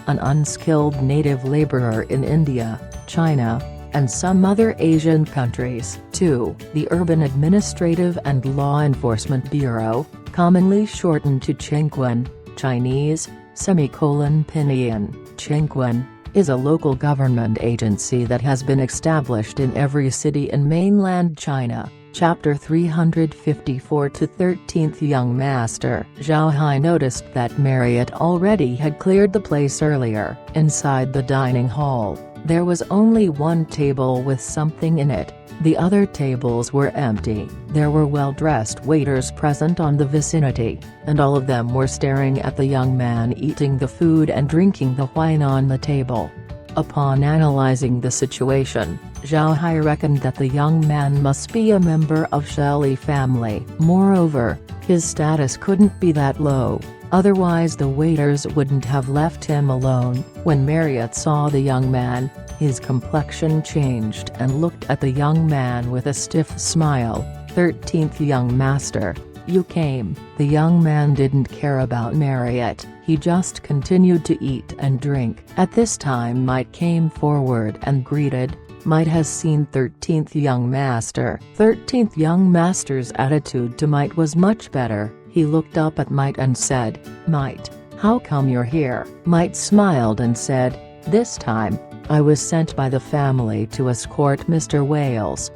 an unskilled native laborer in India, China, and some other Asian countries. 2. The Urban Administrative and Law Enforcement Bureau, commonly shortened to Chengquan, Chinese, Pinyin. Chengquan is a local government agency that has been established in every city in mainland China. Chapter 354 to 13th Young Master. Zhao Hai noticed that Marriott already had cleared the place earlier. Inside the dining hall, there was only one table with something in it. The other tables were empty. There were well-dressed waiters present on the vicinity, and all of them were staring at the young man eating the food and drinking the wine on the table. Upon analyzing the situation, Zhao Hai reckoned that the young man must be a member of Shelley family. Moreover, his status couldn't be that low, otherwise the waiters wouldn't have left him alone. When Marriott saw the young man, his complexion changed and looked at the young man with a stiff smile. 13th Young Master, you came. The young man didn't care about Marriott, he just continued to eat and drink. At this time Might came forward and greeted. Might has seen 13th Young Master. 13th Young Master's attitude to Might was much better. He looked up at Might and said, "Might, how come you're here?" Might smiled and said, "This time, I was sent by the family to escort Mr. Wales."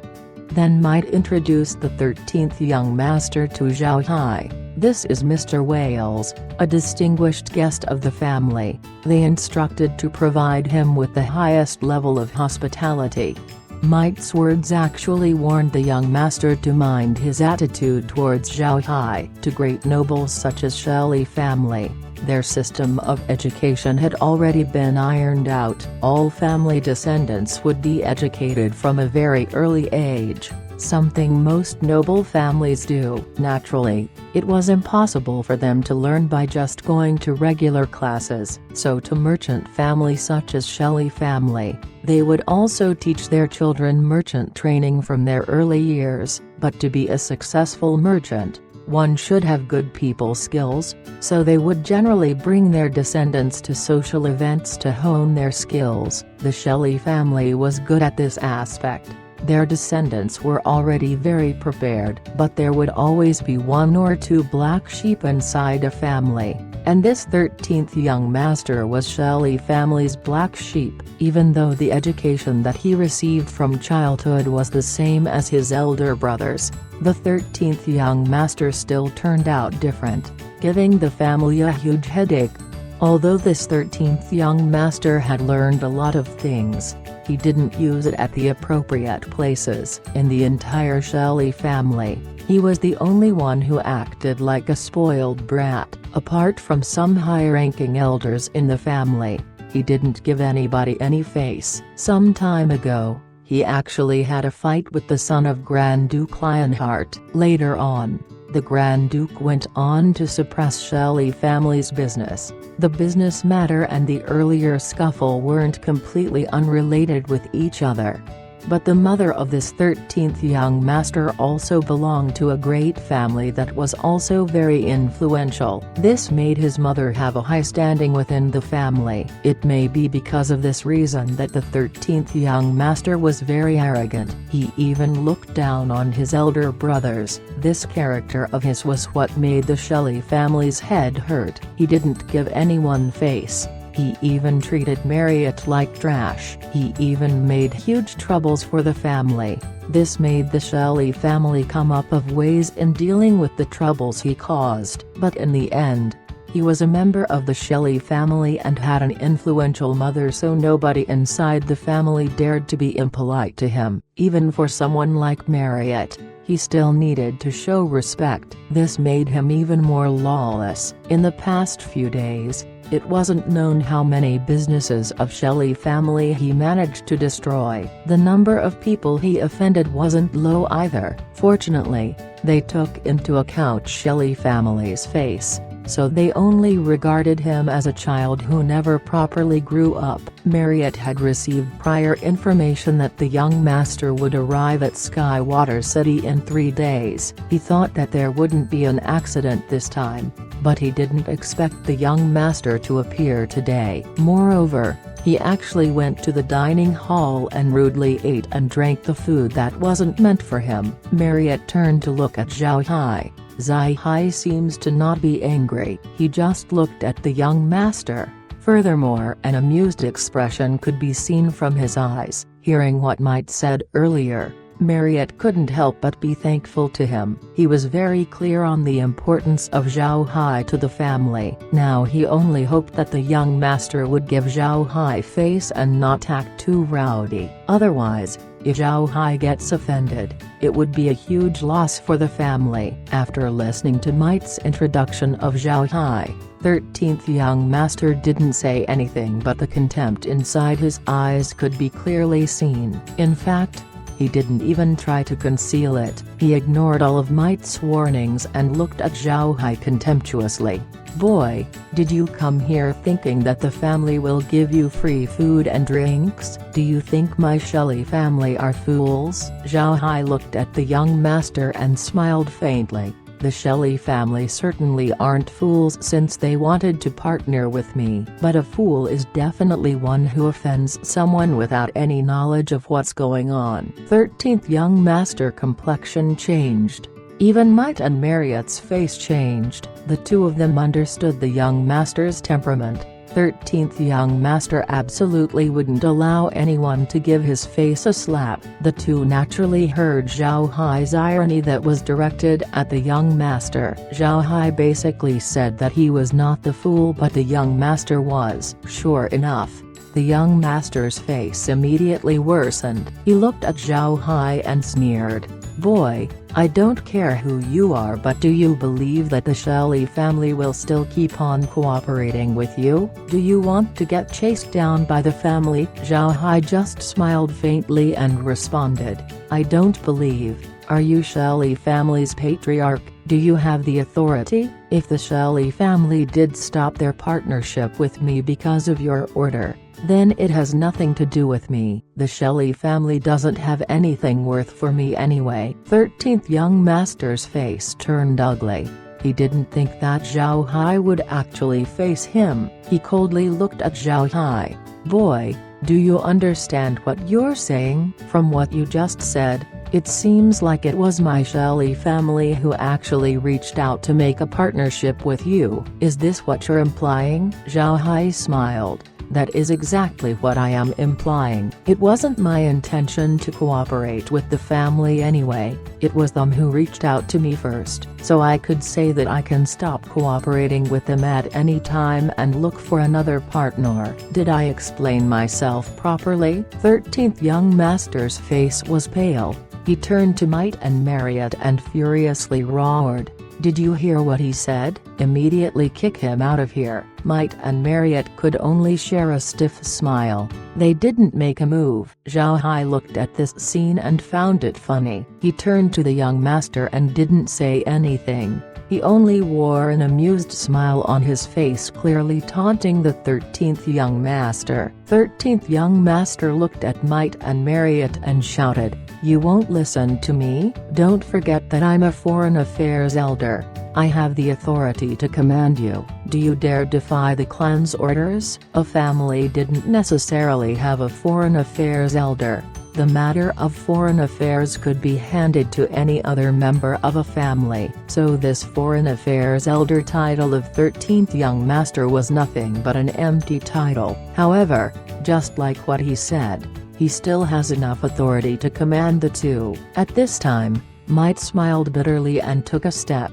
Then Might introduced the 13th Young Master to Zhao Hai. "This is Mr. Wales, a distinguished guest of the family." They instructed to provide him with the highest level of hospitality. Might's words actually warned the young master to mind his attitude towards Zhao Hai. To great nobles such as Shelley family, their system of education had already been ironed out. All family descendants would be educated from a very early age, something most noble families do. Naturally, it was impossible for them to learn by just going to regular classes. So to merchant families such as Shelley family, they would also teach their children merchant training from their early years. But to be a successful merchant, one should have good people skills, so they would generally bring their descendants to social events to hone their skills. The Shelley family was good at this aspect. Their descendants were already very prepared. But there would always be one or two black sheep inside a family, and this 13th Young Master was Shelley family's black sheep. Even though the education that he received from childhood was the same as his elder brothers, the 13th Young Master still turned out different, giving the family a huge headache. Although this 13th Young Master had learned a lot of things, he didn't use it at the appropriate places. In the entire Shelley family, he was the only one who acted like a spoiled brat. Apart from some high-ranking elders in the family, he didn't give anybody any face. Some time ago, he actually had a fight with the son of Grand Duke Lionheart. Later on, The Grand Duke went on to suppress Shelley family's business. The business matter and the earlier scuffle weren't completely unrelated with each other. But the mother of this 13th young master also belonged to a great family that was also very influential. This made his mother have a high standing within the family. It may be because of this reason that the 13th young master was very arrogant. He even looked down on his elder brothers. This character of his was what made the Shelley family's head hurt. He didn't give anyone face. He even treated Marriott like trash. He even made huge troubles for the family. This made the Shelley family come up of ways in dealing with the troubles he caused. But in the end, he was a member of the Shelley family and had an influential mother, so nobody inside the family dared to be impolite to him. Even for someone like Marriott, he still needed to show respect. This made him even more lawless. In the past few days, it wasn't known how many businesses of Shelley family he managed to destroy. The number of people he offended wasn't low either. Fortunately, they took into account Shelley family's face, so they only regarded him as a child who never properly grew up. Marriott had received prior information that the young master would arrive at Skywater City in 3 days. He thought that there wouldn't be an accident this time, but he didn't expect the young master to appear today. Moreover, he actually went to the dining hall and rudely ate and drank the food that wasn't meant for him. Marriott turned to look at Zhao Hai. Zhao Hai seems to not be angry. He just looked at the young master. Furthermore, an amused expression could be seen from his eyes. Hearing what Might said earlier, Marriott couldn't help but be thankful to him. He was very clear on the importance of Zhao Hai to the family. Now he only hoped that the young master would give Zhao Hai face and not act too rowdy. Otherwise, if Zhao Hai gets offended, it would be a huge loss for the family. After listening to Might's introduction of Zhao Hai, 13th young master didn't say anything, but the contempt inside his eyes could be clearly seen. In fact, he didn't even try to conceal it. He ignored all of Might's warnings and looked at Zhao Hai contemptuously. "Boy, did you come here thinking that the family will give you free food and drinks? Do you think my Shelley family are fools?" Zhao Hai looked at the young master and smiled faintly. "The Shelley family certainly aren't fools since they wanted to partner with me. But a fool is definitely one who offends someone without any knowledge of what's going on." 13th young master complexion changed. Even Might and Marriott's face changed. The two of them understood the young master's temperament. 13th young master absolutely wouldn't allow anyone to give his face a slap. The two naturally heard Zhao Hai's irony that was directed at the young master. Zhao Hai basically said that he was not the fool but the young master was. Sure enough, the young master's face immediately worsened. He looked at Zhao Hai and sneered. "Boy, I don't care who you are, but do you believe that the Shelley family will still keep on cooperating with you? Do you want to get chased down by the family?" Zhao Hai just smiled faintly and responded, "I don't believe. Are you Shelley family's patriarch? Do you have the authority? If the Shelley family did stop their partnership with me because of your order, then it has nothing to do with me. The Shelley family doesn't have anything worth for me anyway." 13th young master's face turned ugly. He didn't think that Zhao Hai would actually face him. He coldly looked at Zhao Hai. "Boy, do you understand what you're saying? From what you just said, it seems like it was my Shelley family who actually reached out to make a partnership with you. Is this what you're implying?" Zhao Hai smiled. "That is exactly what I am implying. It wasn't my intention to cooperate with the family anyway. It was them who reached out to me first, so I could say that I can stop cooperating with them at any time and look for another partner. Did I explain myself properly?" 13th young master's face was pale. He turned to Might and Marriott and furiously roared, Did you hear what he said? Immediately kick him out of here." Might and Marriott could only share a stiff smile. They didn't make a move. Zhao Hai looked at this scene and found it funny. He turned to the young master and didn't say anything. He only wore an amused smile on his face, clearly taunting the 13th young master. 13th young master looked at Might and Marriott and shouted, "You won't listen to me? Don't forget that I'm a foreign affairs elder. I have the authority to command you. Do you dare defy the clan's orders?" A family didn't necessarily have a foreign affairs elder. The matter of foreign affairs could be handed to any other member of a family. So this foreign affairs elder title of 13th young master was nothing but an empty title. However, just like what he said, he still has enough authority to command the two. At this time, Might smiled bitterly and took a step.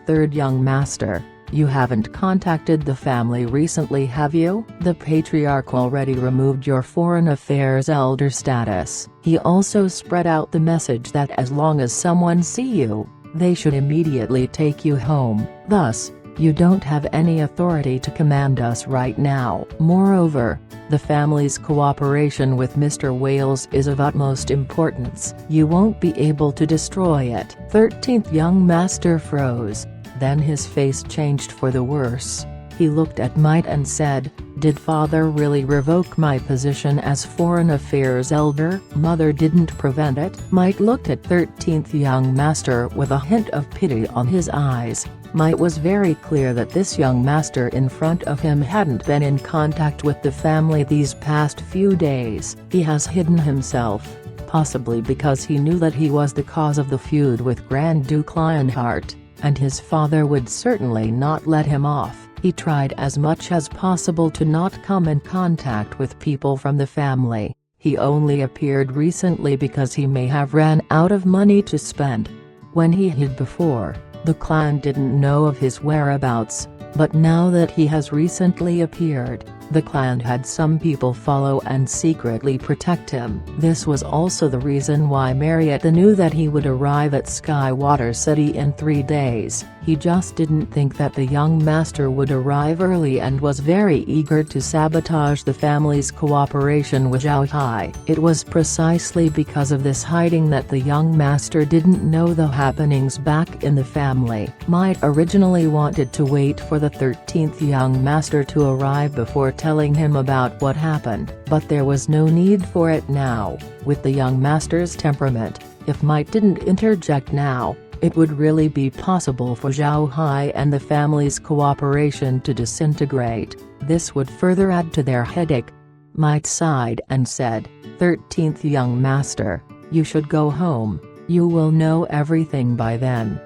"Third young master, you haven't contacted the family recently, have you? The patriarch already removed your foreign affairs elder status." He also spread out the message that as long as someone see you, they should immediately take you home. Thus, you don't have any authority to command us right now. Moreover, the family's cooperation with Mr. Wales is of utmost importance. You won't be able to destroy it. 13th young master froze. Then his face changed for the worse. He looked at Might and said, "Did father really revoke my position as foreign affairs elder? Mother didn't prevent it?" Might looked at 13th young master with a hint of pity on his eyes. Might was very clear that this young master in front of him hadn't been in contact with the family these past few days. He has hidden himself, possibly because he knew that he was the cause of the feud with Grand Duke Lionheart, and his father would certainly not let him off. He tried as much as possible to not come in contact with people from the family. He only appeared recently because he may have ran out of money to spend. When he hid before, the clan didn't know of his whereabouts, but now that he has recently appeared, the clan had some people follow and secretly protect him. This was also the reason why Marriott knew that he would arrive at Skywater City in 3 days. He just didn't think that the young master would arrive early and was very eager to sabotage the family's cooperation with Zhao Hai. It was precisely because of this hiding that the young master didn't know the happenings back in the family. Might originally wanted to wait for the 13th young master to arrive before telling him about what happened, but there was no need for it now. With the young master's temperament, if Might didn't interject now, it would really be possible for Zhao Hai and the family's cooperation to disintegrate. This would further add to their headache. Might sighed and said, "13th young master, you should go home, you will know everything by then."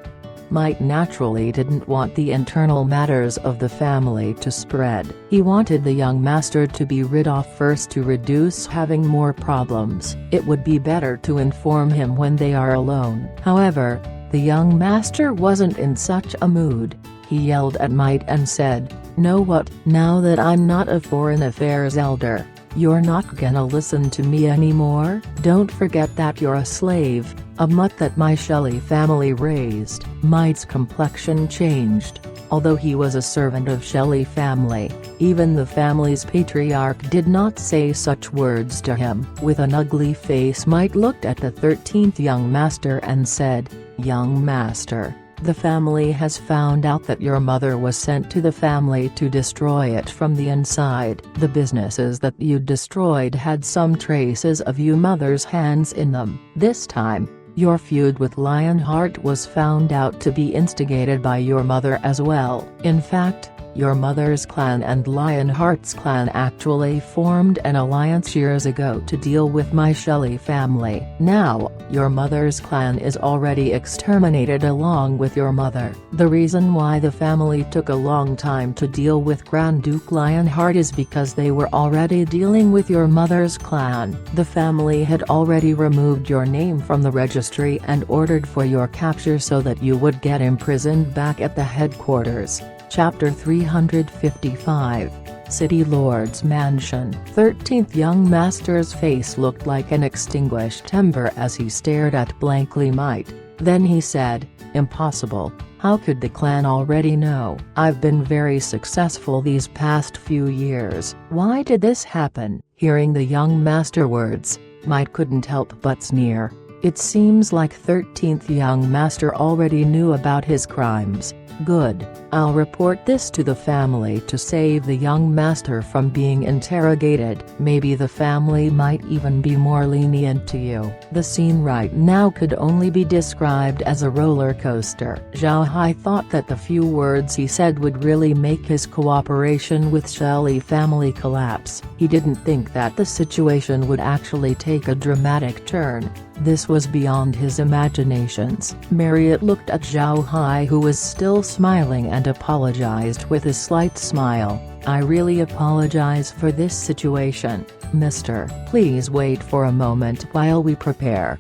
Might naturally didn't want the internal matters of the family to spread. He wanted the young master to be rid of first to reduce having more problems. It would be better to inform him when they are alone. However, the young master wasn't in such a mood. He yelled at Might and said, "Know what? Now that I'm not a foreign affairs elder, you're not gonna listen to me anymore? Don't forget that you're a slave, a mutt that my Shelley family raised." Might's complexion changed. Although he was a servant of Shelley family, even the family's patriarch did not say such words to him. With an ugly face, Might looked at the 13th young master and said, "Young master, the family has found out that your mother was sent to the family to destroy it from the inside. The businesses that you destroyed had some traces of your mother's hands in them. This time, your feud with Lionheart was found out to be instigated by your mother as well. In fact, your mother's clan and Lionheart's clan actually formed an alliance years ago to deal with my Shelley family. Now, your mother's clan is already exterminated along with your mother. The reason why the family took a long time to deal with Grand Duke Lionheart is because they were already dealing with your mother's clan. The family had already removed your name from the registry and ordered for your capture so that you would get imprisoned back at the headquarters." Chapter 355, City Lord's Mansion. 13th young master's face looked like an extinguished ember as he stared at blankly Might. Then he said, "Impossible. How could the clan already know? I've been very successful these past few years. Why did this happen? Hearing the young master words, Might couldn't help but sneer. It seems like 13th young master already knew about his crimes. Good, I'll report this to the family to save the young master from being interrogated. Maybe the family might even be more lenient to you. The scene right now could only be described as a roller coaster. Zhao Hai thought that the few words he said would really make his cooperation with Shelley family collapse. He didn't think that the situation would actually take a dramatic turn. This was beyond his imaginations. Marriott looked at Zhao Hai, who was still smiling, and apologized with a slight smile. I really apologize for this situation, mister. Please wait for a moment while we prepare.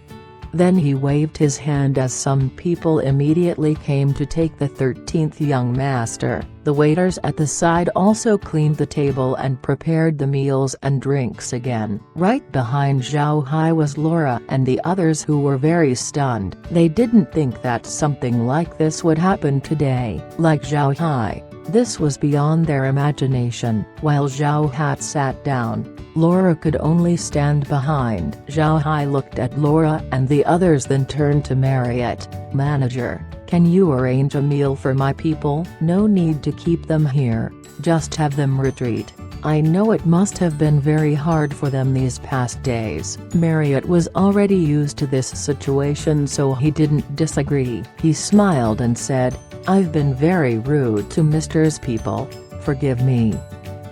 Then he waved his hand as some people immediately came to take the 13th young master. The waiters at the side also cleaned the table and prepared the meals and drinks again. Right behind Zhao Hai was Laura and the others, who were very stunned. They didn't think that something like this would happen today. Like Zhao Hai, this was beyond their imagination. While Zhao Hai sat down, Laura could only stand behind. Zhao Hai looked at Laura and the others, then turned to Marriott. Manager, can you arrange a meal for my people? No need to keep them here, just have them retreat. I know it must have been very hard for them these past days. Marriott was already used to this situation, so he didn't disagree. He smiled and said, I've been very rude to Mr.'s people, forgive me.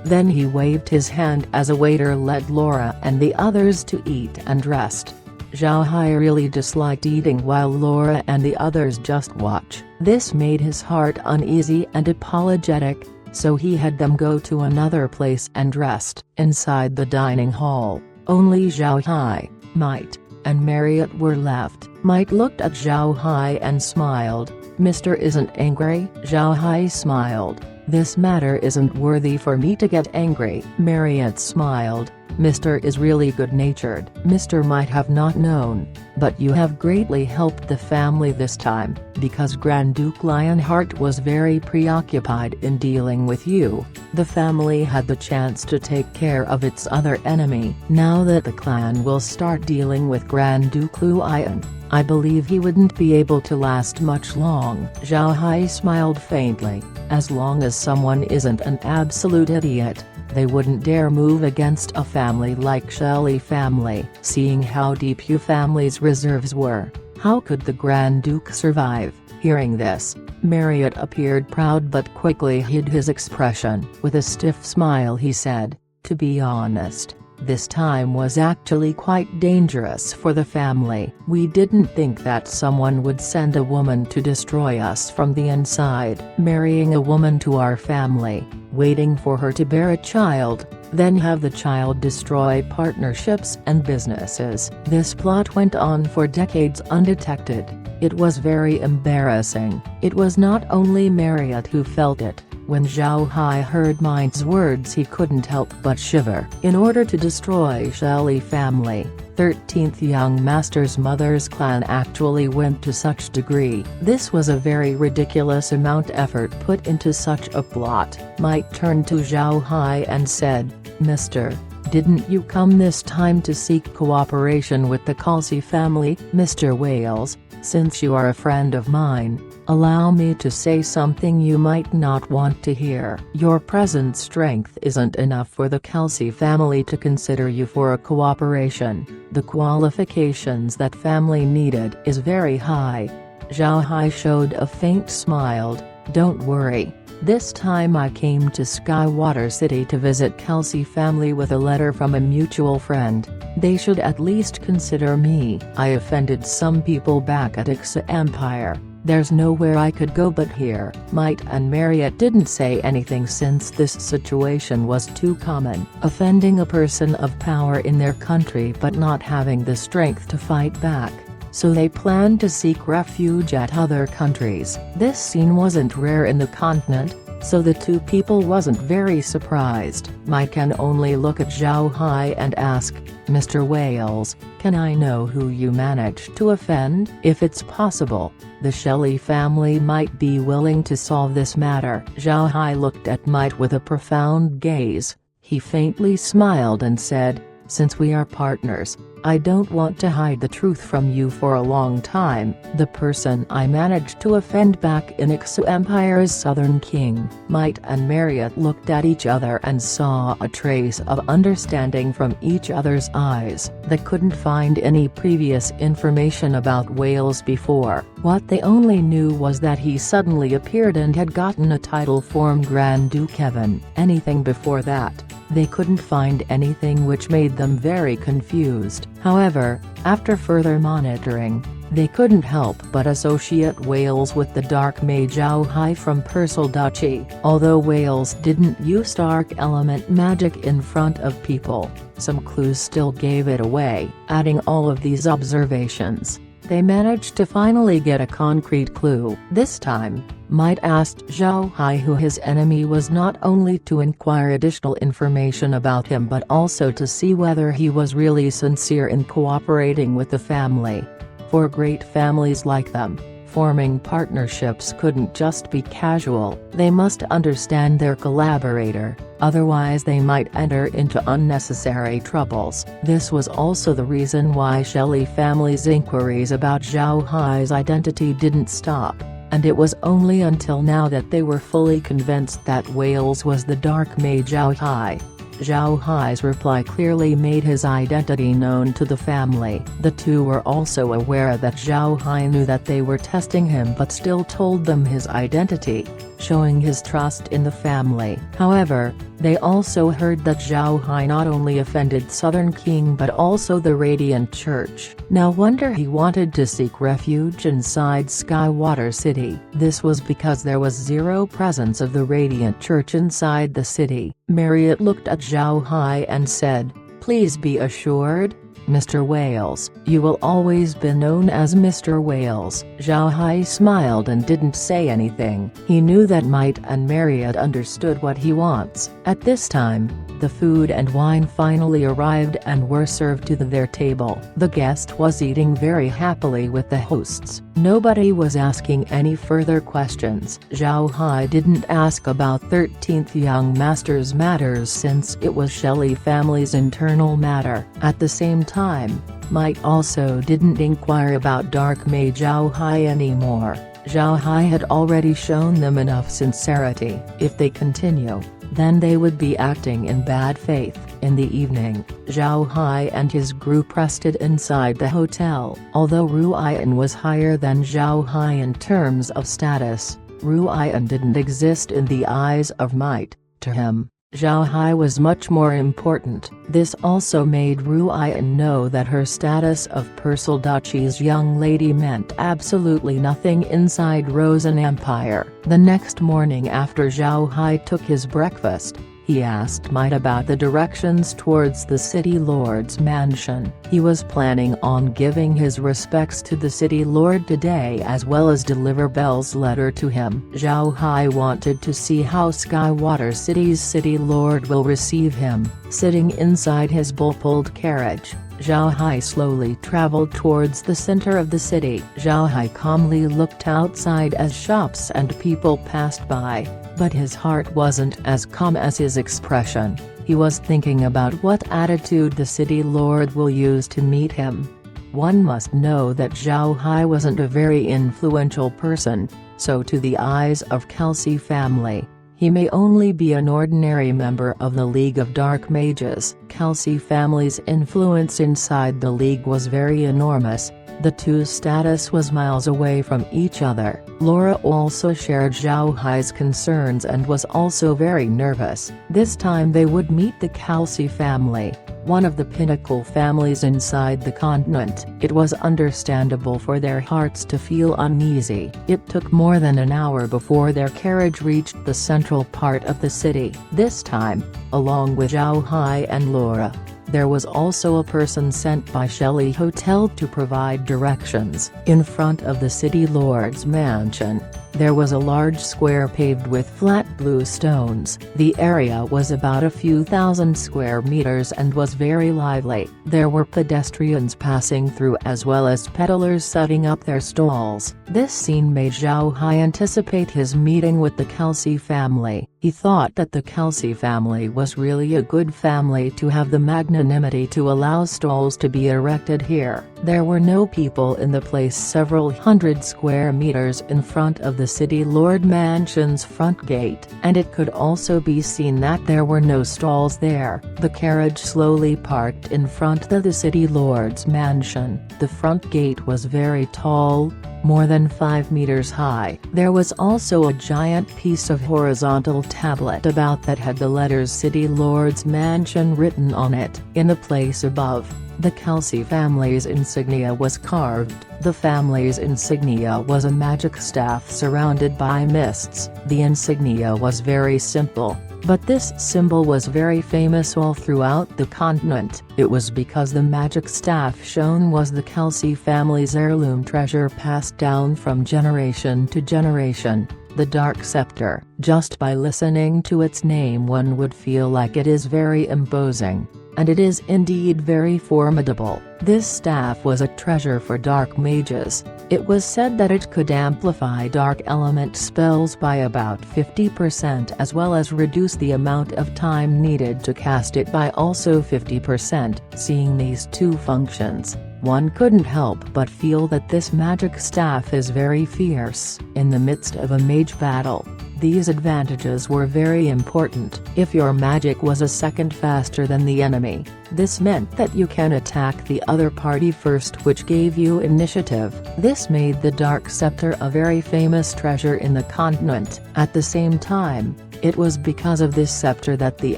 Then he waved his hand as a waiter led Laura and the others to eat and rest. Zhao Hai really disliked eating while Laura and the others just watch. This made his heart uneasy and apologetic, so he had them go to another place and rest. Inside the dining hall, only Zhao Hai, Might, and Marriott were left. Might looked at Zhao Hai and smiled. Mister isn't angry? Zhao Hai smiled. This matter isn't worthy for me to get angry. Marriott smiled. Mr. is really good-natured. Mr. might have not known, but you have greatly helped the family this time, because Grand Duke Lionheart was very preoccupied in dealing with you. The family had the chance to take care of its other enemy. Now that the clan will start dealing with Grand Duke Luoyan, I believe he wouldn't be able to last much long. Zhao Hai smiled faintly. As long as someone isn't an absolute idiot, they wouldn't dare move against a family like Shelley family. Seeing how deep Yu family's reserves were, how could the Grand Duke survive? Hearing this, Marriott appeared proud but quickly hid his expression. With a stiff smile he said, to be honest, this time was actually quite dangerous for the family. We didn't think that someone would send a woman to destroy us from the inside. Marrying a woman to our family, waiting for her to bear a child, then have the child destroy partnerships and businesses. This plot went on for decades undetected. It was very embarrassing. It was not only Marriott who felt it. When Zhao Hai heard Mind's words, he couldn't help but shiver. In order to destroy Shelley family, 13th young master's mother's clan actually went to such degree. This was a very ridiculous amount effort put into such a plot. Might turned to Zhao Hai and said, Mister, didn't you come this time to seek cooperation with the Khalsi family? Mr. Wales, since you are a friend of mine, allow me to say something you might not want to hear. Your present strength isn't enough for the Khalsi family to consider you for a cooperation. The qualifications that family needed is very high. Zhao Hai showed a faint smile. Don't worry. This time I came to Skywater City to visit Khalsi family with a letter from a mutual friend. They should at least consider me. I offended some people back at Ixa Empire. There's nowhere I could go but here. Might and Marriott didn't say anything since this situation was too common. Offending a person of power in their country but not having the strength to fight back. So they planned to seek refuge at other countries. This scene wasn't rare in the continent. so the two people wasn't very surprised. Mike can only look at Zhao Hai and ask, "Mr. Wales, can I know who you managed to offend? If it's possible, the Shelley family might be willing to solve this matter." Zhao Hai looked at Mike with a profound gaze. He faintly smiled and said, "Since we are partners, I don't want to hide the truth from you for a long time. The person I managed to offend back in Ixu Empire's Southern King." Mike and Marriott looked at each other and saw a trace of understanding from each other's eyes. They couldn't find any previous information about Wales before. What they only knew was that he suddenly appeared and had gotten a title from Grand Duke Kevin. Anything before that, they couldn't find anything, which made them very confused. However, after further monitoring, they couldn't help but associate Wales with the dark mage Zhao Hai from Persil Duchy. Although Wales didn't use dark element magic in front of people, some clues still gave it away. Adding all of these observations, they managed to finally get a concrete clue. This time, Mike asked Zhao Hai who his enemy was, not only to inquire additional information about him but also to see whether he was really sincere in cooperating with the family. For great families like them, forming partnerships couldn't just be casual. They must understand their collaborator, otherwise they might enter into unnecessary troubles. This was also the reason why Shelley family's inquiries about Zhao Hai's identity didn't stop, and it was only until now that they were fully convinced that Wales was the dark mage Zhao Hai. Zhao Hai's reply clearly made his identity known to the family. The two were also aware that Zhao Hai knew that they were testing him but still told them his identity, showing his trust in the family. However, they also heard that Zhao Hai not only offended Southern King but also the Radiant Church. No wonder he wanted to seek refuge inside Skywater City. This was because there was zero presence of the Radiant Church inside the city. Marriott looked at Zhao Hai and said, "Please be assured, Mr. Wales, you will always be known as Mr. Wales." Zhao Hai smiled and didn't say anything. He knew that Mike and Marriott understood what he wants. At this time, the food and wine finally arrived and were served to their table. The guest was eating very happily with the hosts. Nobody was asking any further questions. Zhao Hai didn't ask about 13th Young Master's matters since it was Shelley family's internal matter. At the same time, Mike also didn't inquire about dark mage Zhao Hai anymore. Zhao Hai had already shown them enough sincerity. If they continue, then they would be acting in bad faith. In the evening, Zhao Hai and his group rested inside the hotel. Although Ruian was higher than Zhao Hai in terms of status, Ruian didn't exist in the eyes of Mike. To him, Zhao Hai was much more important. This also made Ruian know that her status of Persil Duchy's young lady meant absolutely nothing inside Rosen Empire. The next morning after Zhao Hai took his breakfast, he asked Mike about the directions towards the city lord's mansion. He was planning on giving his respects to the city lord today as well as deliver Belle's letter to him. Zhao Hai wanted to see how Skywater City's city lord will receive him. Sitting inside his bull-pulled carriage, Zhao Hai slowly traveled towards the center of the city. Zhao Hai calmly looked outside as shops and people passed by, but his heart wasn't as calm as his expression. He was thinking about what attitude the city lord will use to meet him. One must know that Zhao Hai wasn't a very influential person, so to the eyes of Kelsey family, he may only be an ordinary member of the League of Dark Mages. Kelsey family's influence inside the League was very enormous. The two's status was miles away from each other. Laura also shared Zhao Hai's concerns and was also very nervous. This time they would meet the Kelsey family, one of the pinnacle families inside the continent. It was understandable for their hearts to feel uneasy. It took more than an hour before their carriage reached the central part of the city. This time, along with Zhao Hai and Laura, there was also a person sent by Shelley Hotel to provide directions. In front of the city lord's mansion, There was a large square paved with flat blue stones. The area was about a few thousand square meters and was very lively. There were pedestrians passing through as well as peddlers setting up their stalls. This scene made Zhao Hai anticipate his meeting with the Kelsey family. He thought that the Kelsey family was really a good family to have the magnanimity to allow stalls to be erected here. There were no people in the place several hundred square meters in front of the City Lord Mansion's front gate, and it could also be seen that there were no stalls there. The carriage slowly parked in front of the City Lord's mansion. The front gate was very tall, more than 5 meters high. There was also a giant piece of horizontal tablet about that had the letters City Lord's Mansion written on it. In the place above, the Kelsey family's insignia was carved. The family's insignia was a magic staff surrounded by mists. The insignia was very simple, but this symbol was very famous all throughout the continent. It was because the magic staff shown was the Kelsey family's heirloom treasure passed down from generation to generation. The Dark Scepter. Just by listening to its name one would feel like it is very imposing. And it is indeed very formidable. This staff was a treasure for dark mages. It was said that it could amplify dark element spells by about 50% as well as reduce the amount of time needed to cast it by also 50%. Seeing these two functions, one couldn't help but feel that this magic staff is very fierce. In the midst of a mage battle, these advantages were very important. If your magic was a second faster than the enemy, this meant that you can attack the other party first, which gave you initiative. This made the Dark Scepter a very famous treasure in the continent. At the same time, it was because of this scepter that the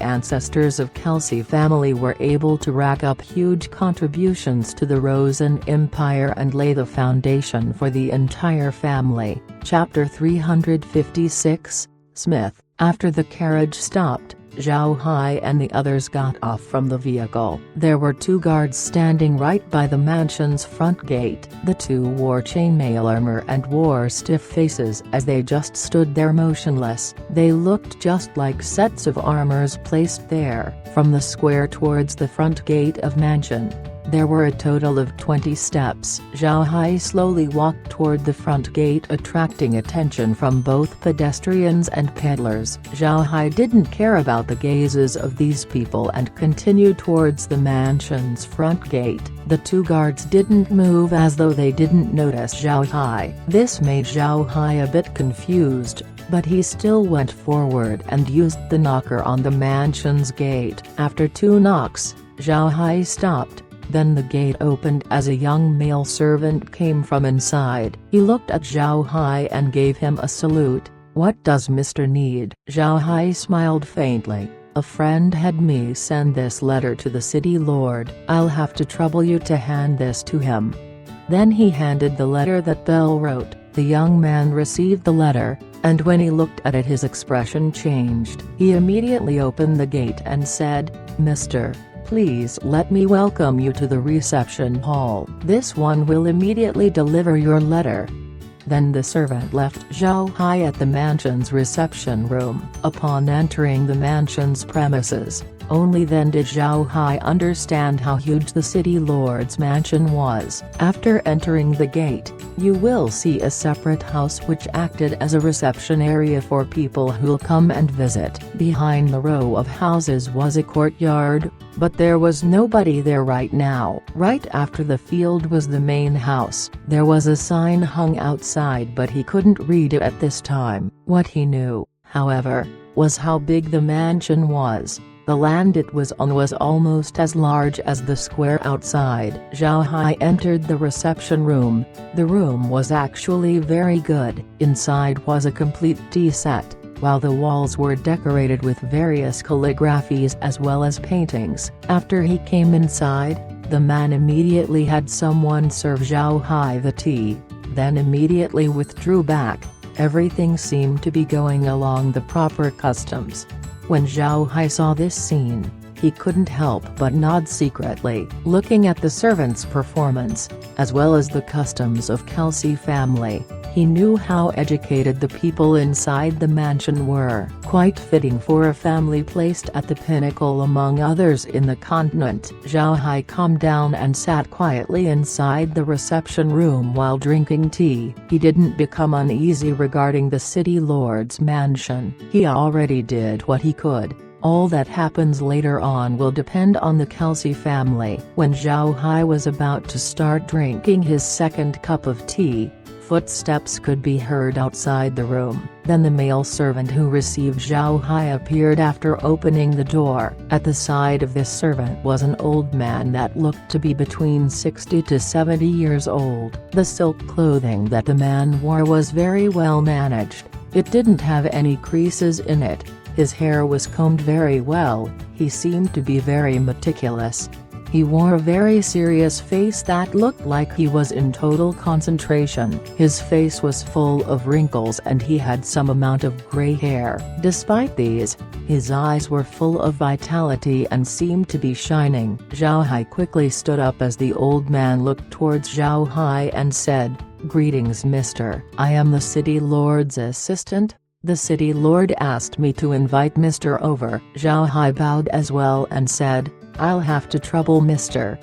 ancestors of Kelsey family were able to rack up huge contributions to the Rosen Empire and lay the foundation for the entire family. Chapter 356, Smith. After the carriage stopped, Zhao Hai and the others got off from the vehicle. There were 2 guards standing right by the mansion's front gate. The 2 wore chainmail armor and wore stiff faces as they just stood there motionless. They looked just like sets of armors placed there. From the square towards the front gate of mansion, there were a total of 20 steps. Zhao Hai slowly walked toward the front gate, attracting attention from both pedestrians and peddlers. Zhao Hai didn't care about the gazes of these people and continued towards the mansion's front gate. The 2 guards didn't move as though they didn't notice Zhao Hai. This made Zhao Hai a bit confused, but he still went forward and used the knocker on the mansion's gate. After 2 knocks, Zhao Hai stopped. Then the gate opened as a young male servant came from inside. He looked at Zhao Hai and gave him a salute. "What does Mr. need?" Zhao Hai smiled faintly. "A friend had me send this letter to the city lord. I'll have to trouble you to hand this to him." Then he handed the letter that Bell wrote. The young man received the letter, and when he looked at it his expression changed. He immediately opened the gate and said, "Mr. Please let me welcome you to the reception hall. This one will immediately deliver your letter." Then the servant left Zhao Hai at the mansion's reception room. Upon entering the mansion's premises, only then did Zhao Hai understand how huge the city lord's mansion was. After entering the gate, you will see a separate house which acted as a reception area for people who'll come and visit. Behind the row of houses was a courtyard, but there was nobody there right now. Right after the field was the main house. There was a sign hung outside, but he couldn't read it at this time. What he knew, however, was how big the mansion was. The land it was on was almost as large as the square outside. Zhao Hai entered the reception room. The room was actually very good. Inside was a complete tea set, while the walls were decorated with various calligraphies as well as paintings. After he came inside, the man immediately had someone serve Zhao Hai the tea, then immediately withdrew back. Everything seemed to be going along the proper customs. When Zhao Hai saw this scene, he couldn't help but nod secretly. Looking at the servant's performance, as well as the customs of Kelsey family, He knew how educated the people inside the mansion were, quite fitting for a family placed at the pinnacle among others in the continent. Zhao Hai calmed down and sat quietly inside the reception room while drinking tea. He didn't become uneasy regarding the city lord's mansion. He already did what he could. All that happens later on will depend on the Kelsey family. When Zhao Hai was about to start drinking his second cup of tea, footsteps could be heard outside the room. Then the male servant who received Zhao Hai appeared after opening the door. At the side of this servant was an old man that looked to be between 60 to 70 years old. The silk clothing that the man wore was very well managed. It didn't have any creases in it. His hair was combed very well. He seemed to be very meticulous. He wore a very serious face that looked like he was in total concentration. His face was full of wrinkles and he had some amount of gray hair. Despite these, his eyes were full of vitality and seemed to be shining. Zhao Hai quickly stood up as the old man looked towards Zhao Hai and said, "Greetings, mister. I am the city lord's assistant. The city lord asked me to invite Mr. over." Zhao Hai bowed as well and said, "I'll have to trouble Mr."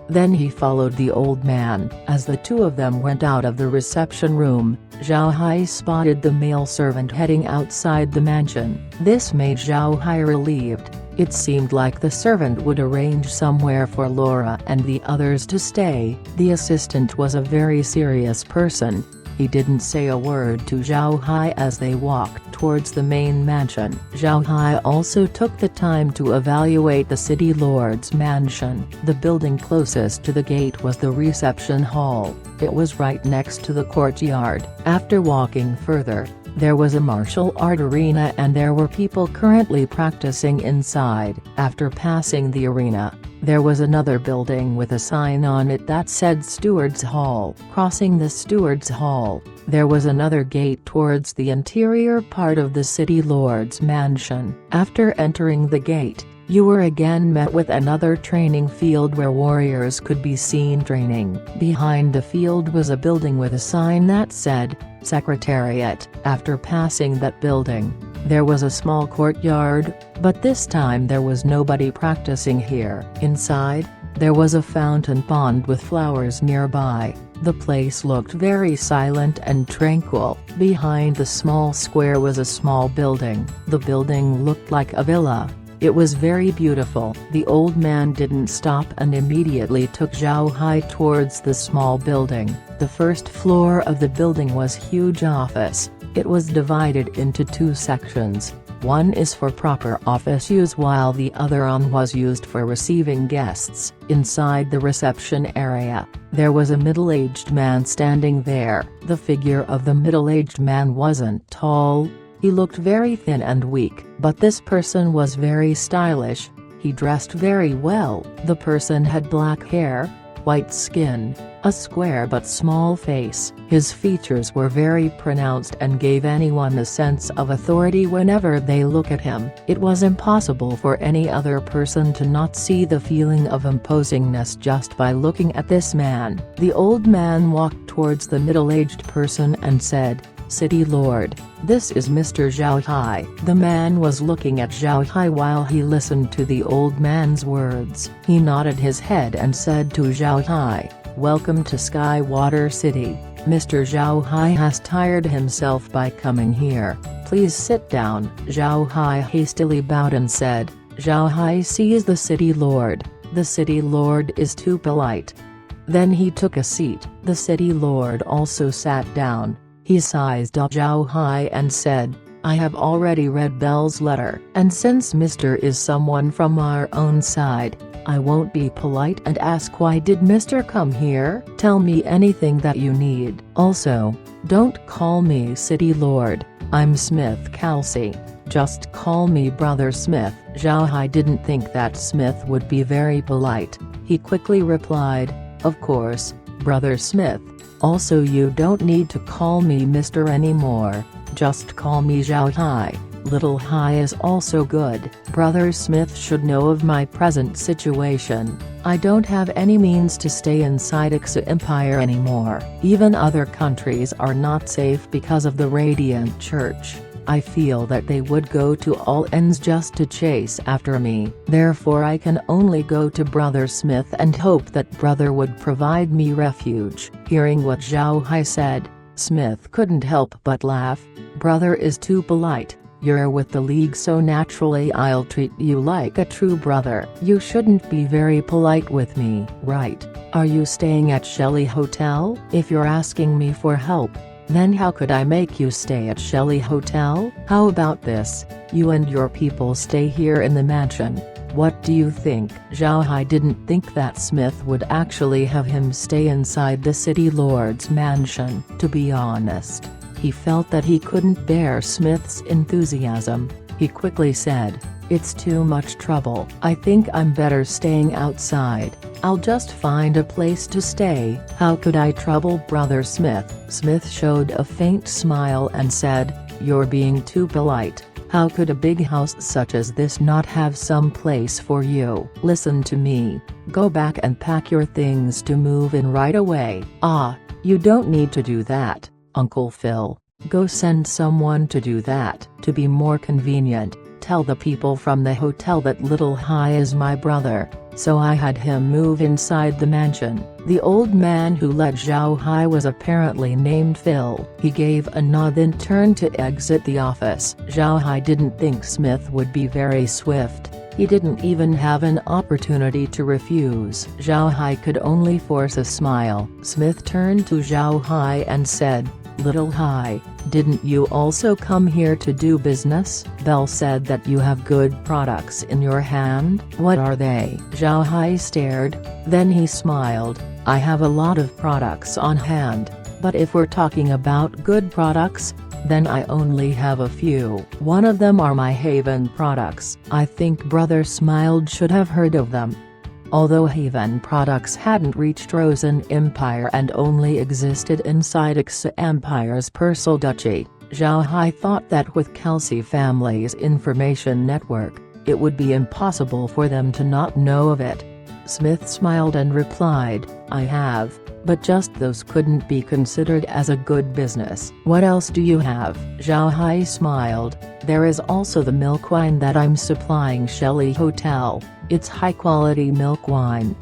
Then he followed the old man. As the two of them went out of the reception room, Zhao Hai spotted the male servant heading outside the mansion. This made Zhao Hai relieved. It seemed like the servant would arrange somewhere for Laura and the others to stay. The assistant was a very serious person. He didn't say a word to Zhao Hai as they walked towards the main mansion. Zhao Hai also took the time to evaluate the city lord's mansion. The building closest to the gate was the reception hall. It was right next to the courtyard. After walking further, there was a martial art arena and there were people currently practicing inside. After passing the arena, there was another building with a sign on it that said Steward's Hall. Crossing the Steward's Hall, there was another gate towards the interior part of the city lord's mansion. After entering the gate, you were again met with another training field where warriors could be seen training. Behind the field was a building with a sign that said, Secretariat. After passing that building, there was a small courtyard, but this time there was nobody practicing here. Inside, there was a fountain pond with flowers nearby. The place looked very silent and tranquil. Behind the small square was a small building. The building looked like a villa. It was very beautiful. The old man didn't stop and immediately took Zhao Hai towards the small building. The first floor of the building was huge office. It was divided into two sections. One is for proper office use while the other one was used for receiving guests. Inside the reception area, there was a middle-aged man standing there. The figure of the middle-aged man wasn't tall. He looked very thin and weak, but this person was very stylish. He dressed very well. The person had black hair, white skin, a square but small face. His features were very pronounced and gave anyone a sense of authority whenever they look at him. It was impossible for any other person to not see the feeling of imposingness just by looking at this man. The old man walked towards the middle-aged person and said, "City Lord, this is Mr. Zhao Hai." The man was looking at Zhao Hai while he listened to the old man's words. He nodded his head and said to Zhao Hai, "Welcome to Skywater City. Mr. Zhao Hai has tired himself by coming here. Please sit down." Zhao Hai hastily bowed and said, "Zhao Hai sees the city lord. The city lord is too polite." Then he took a seat. The city lord also sat down. He sized up Zhao Hai and said, "I have already read Belle's letter, and since Mr. is someone from our own side, I won't be polite and ask why did Mr. come here. Tell me anything that you need. Also, don't call me City Lord, I'm Smith Kelsey. Just call me Brother Smith." Zhao Hai didn't think that Smith would be very polite. He quickly replied, "Of course, Brother Smith. Also you don't need to call me Mr. anymore, just call me Zhao Hai." Little Hai is also good. Brother Smith should know of my present situation. I don't have any means to stay inside Ixa Empire anymore. Even other countries are not safe because of the Radiant Church. I feel that they would go to all ends just to chase after me. Therefore I can only go to Brother Smith and hope that brother would provide me refuge. Hearing what Zhao Hai said, Smith couldn't help but laugh. Brother is too polite. You're with the League, so naturally I'll treat you like a true brother. You shouldn't be very polite with me, right? Are you staying at Shelley Hotel? If you're asking me for help, then how could I make you stay at Shelley Hotel? How about this? You and your people stay here in the mansion. What do you think? Zhao Hai didn't think that Smith would actually have him stay inside the city lord's mansion. To be honest, he felt that he couldn't bear Smith's enthusiasm. He quickly said, "It's too much trouble. I think I'm better staying outside. I'll just find a place to stay." How could I trouble Brother Smith? Smith showed a faint smile and said, "You're being too polite. How could a big house such as this not have some place for you? Listen to me. Go back and pack your things to move in right away." "Ah, you don't need to do that, Uncle Phil. Go send someone to do that. To be more convenient, tell the people from the hotel that Little Hai is my brother, so I had him move inside the mansion." The old man who led Zhao Hai was apparently named Phil. He gave a nod then turned to exit the office. Zhao Hai didn't think Smith would be very swift. He didn't even have an opportunity to refuse. Zhao Hai could only force a smile. Smith turned to Zhao Hai and said, "Little Hai, didn't you also come here to do business? Bell said that you have good products in your hand. What are they?" Zhao Hai stared, then he smiled. "I have a lot of products on hand, but if we're talking about good products, then I only have a few. One of them are my Haven products." I think Brother Smiled should have heard of them. Although Haven products hadn't reached Rosen Empire and only existed inside Ixa Empire's Persal Duchy, Zhao Hai thought that with Kelsey family's information network, it would be impossible for them to not know of it. Smith smiled and replied, "I have, but just those couldn't be considered as a good business." "What else do you have?" Zhao Hai smiled. "There is also the milk wine that I'm supplying Shelley Hotel. It's high-quality milk wine."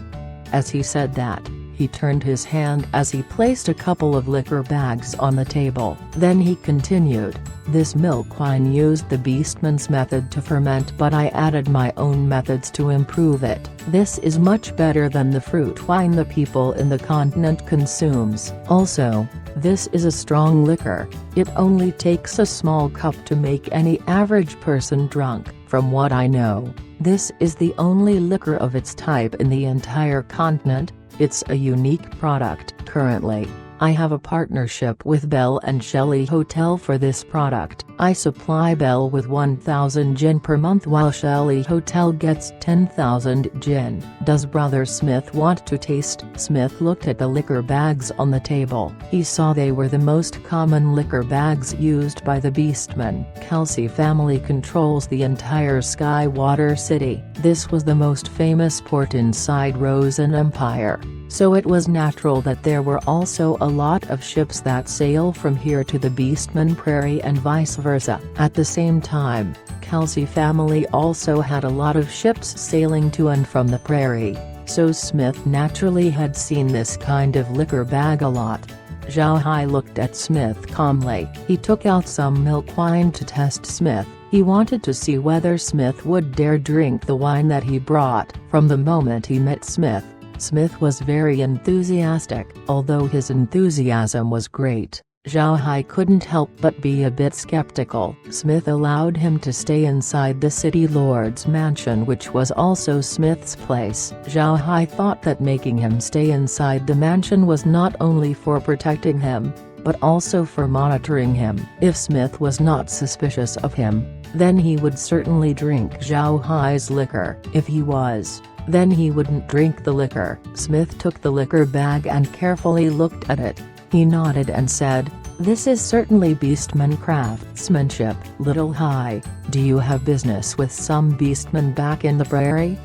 As he said that, he turned his hand as he placed a couple of liquor bags on the table. Then he continued, "This milk wine used the Beastman's method to ferment, but I added my own methods to improve it. This is much better than the fruit wine the people in the continent consumes. Also, this is a strong liquor. It only takes a small cup to make any average person drunk. From what I know, this is the only liquor of its type in the entire continent. It's a unique product. Currently, I have a partnership with Bell and Shelley Hotel for this product. I supply Bell with 1,000 jin per month while Shelley Hotel gets 10,000 jin. Does Brother Smith want to taste?" Smith looked at the liquor bags on the table. He saw they were the most common liquor bags used by the Beastmen. Kelsey family controls the entire Skywater City. This was the most famous port inside Rosen Empire, so it was natural that there were also a lot of ships that sail from here to the Beastman Prairie and vice versa. At the same time, Kelsey family also had a lot of ships sailing to and from the prairie, so Smith naturally had seen this kind of liquor bag a lot. Zhao Hai looked at Smith calmly. He took out some milk wine to test Smith. He wanted to see whether Smith would dare drink the wine that he brought. From the moment he met Smith, Smith was very enthusiastic. Although his enthusiasm was great, Zhao Hai couldn't help but be a bit skeptical. Smith allowed him to stay inside the city lord's mansion, which was also Smith's place. Zhao Hai thought that making him stay inside the mansion was not only for protecting him, but also for monitoring him. If Smith was not suspicious of him, then he would certainly drink Zhao Hai's liquor. If he was, then he wouldn't drink the liquor. Smith took the liquor bag and carefully looked at it. He nodded and said, This is certainly beastman craftsmanship. Little Hai, do you have business with some beastman back in the prairie?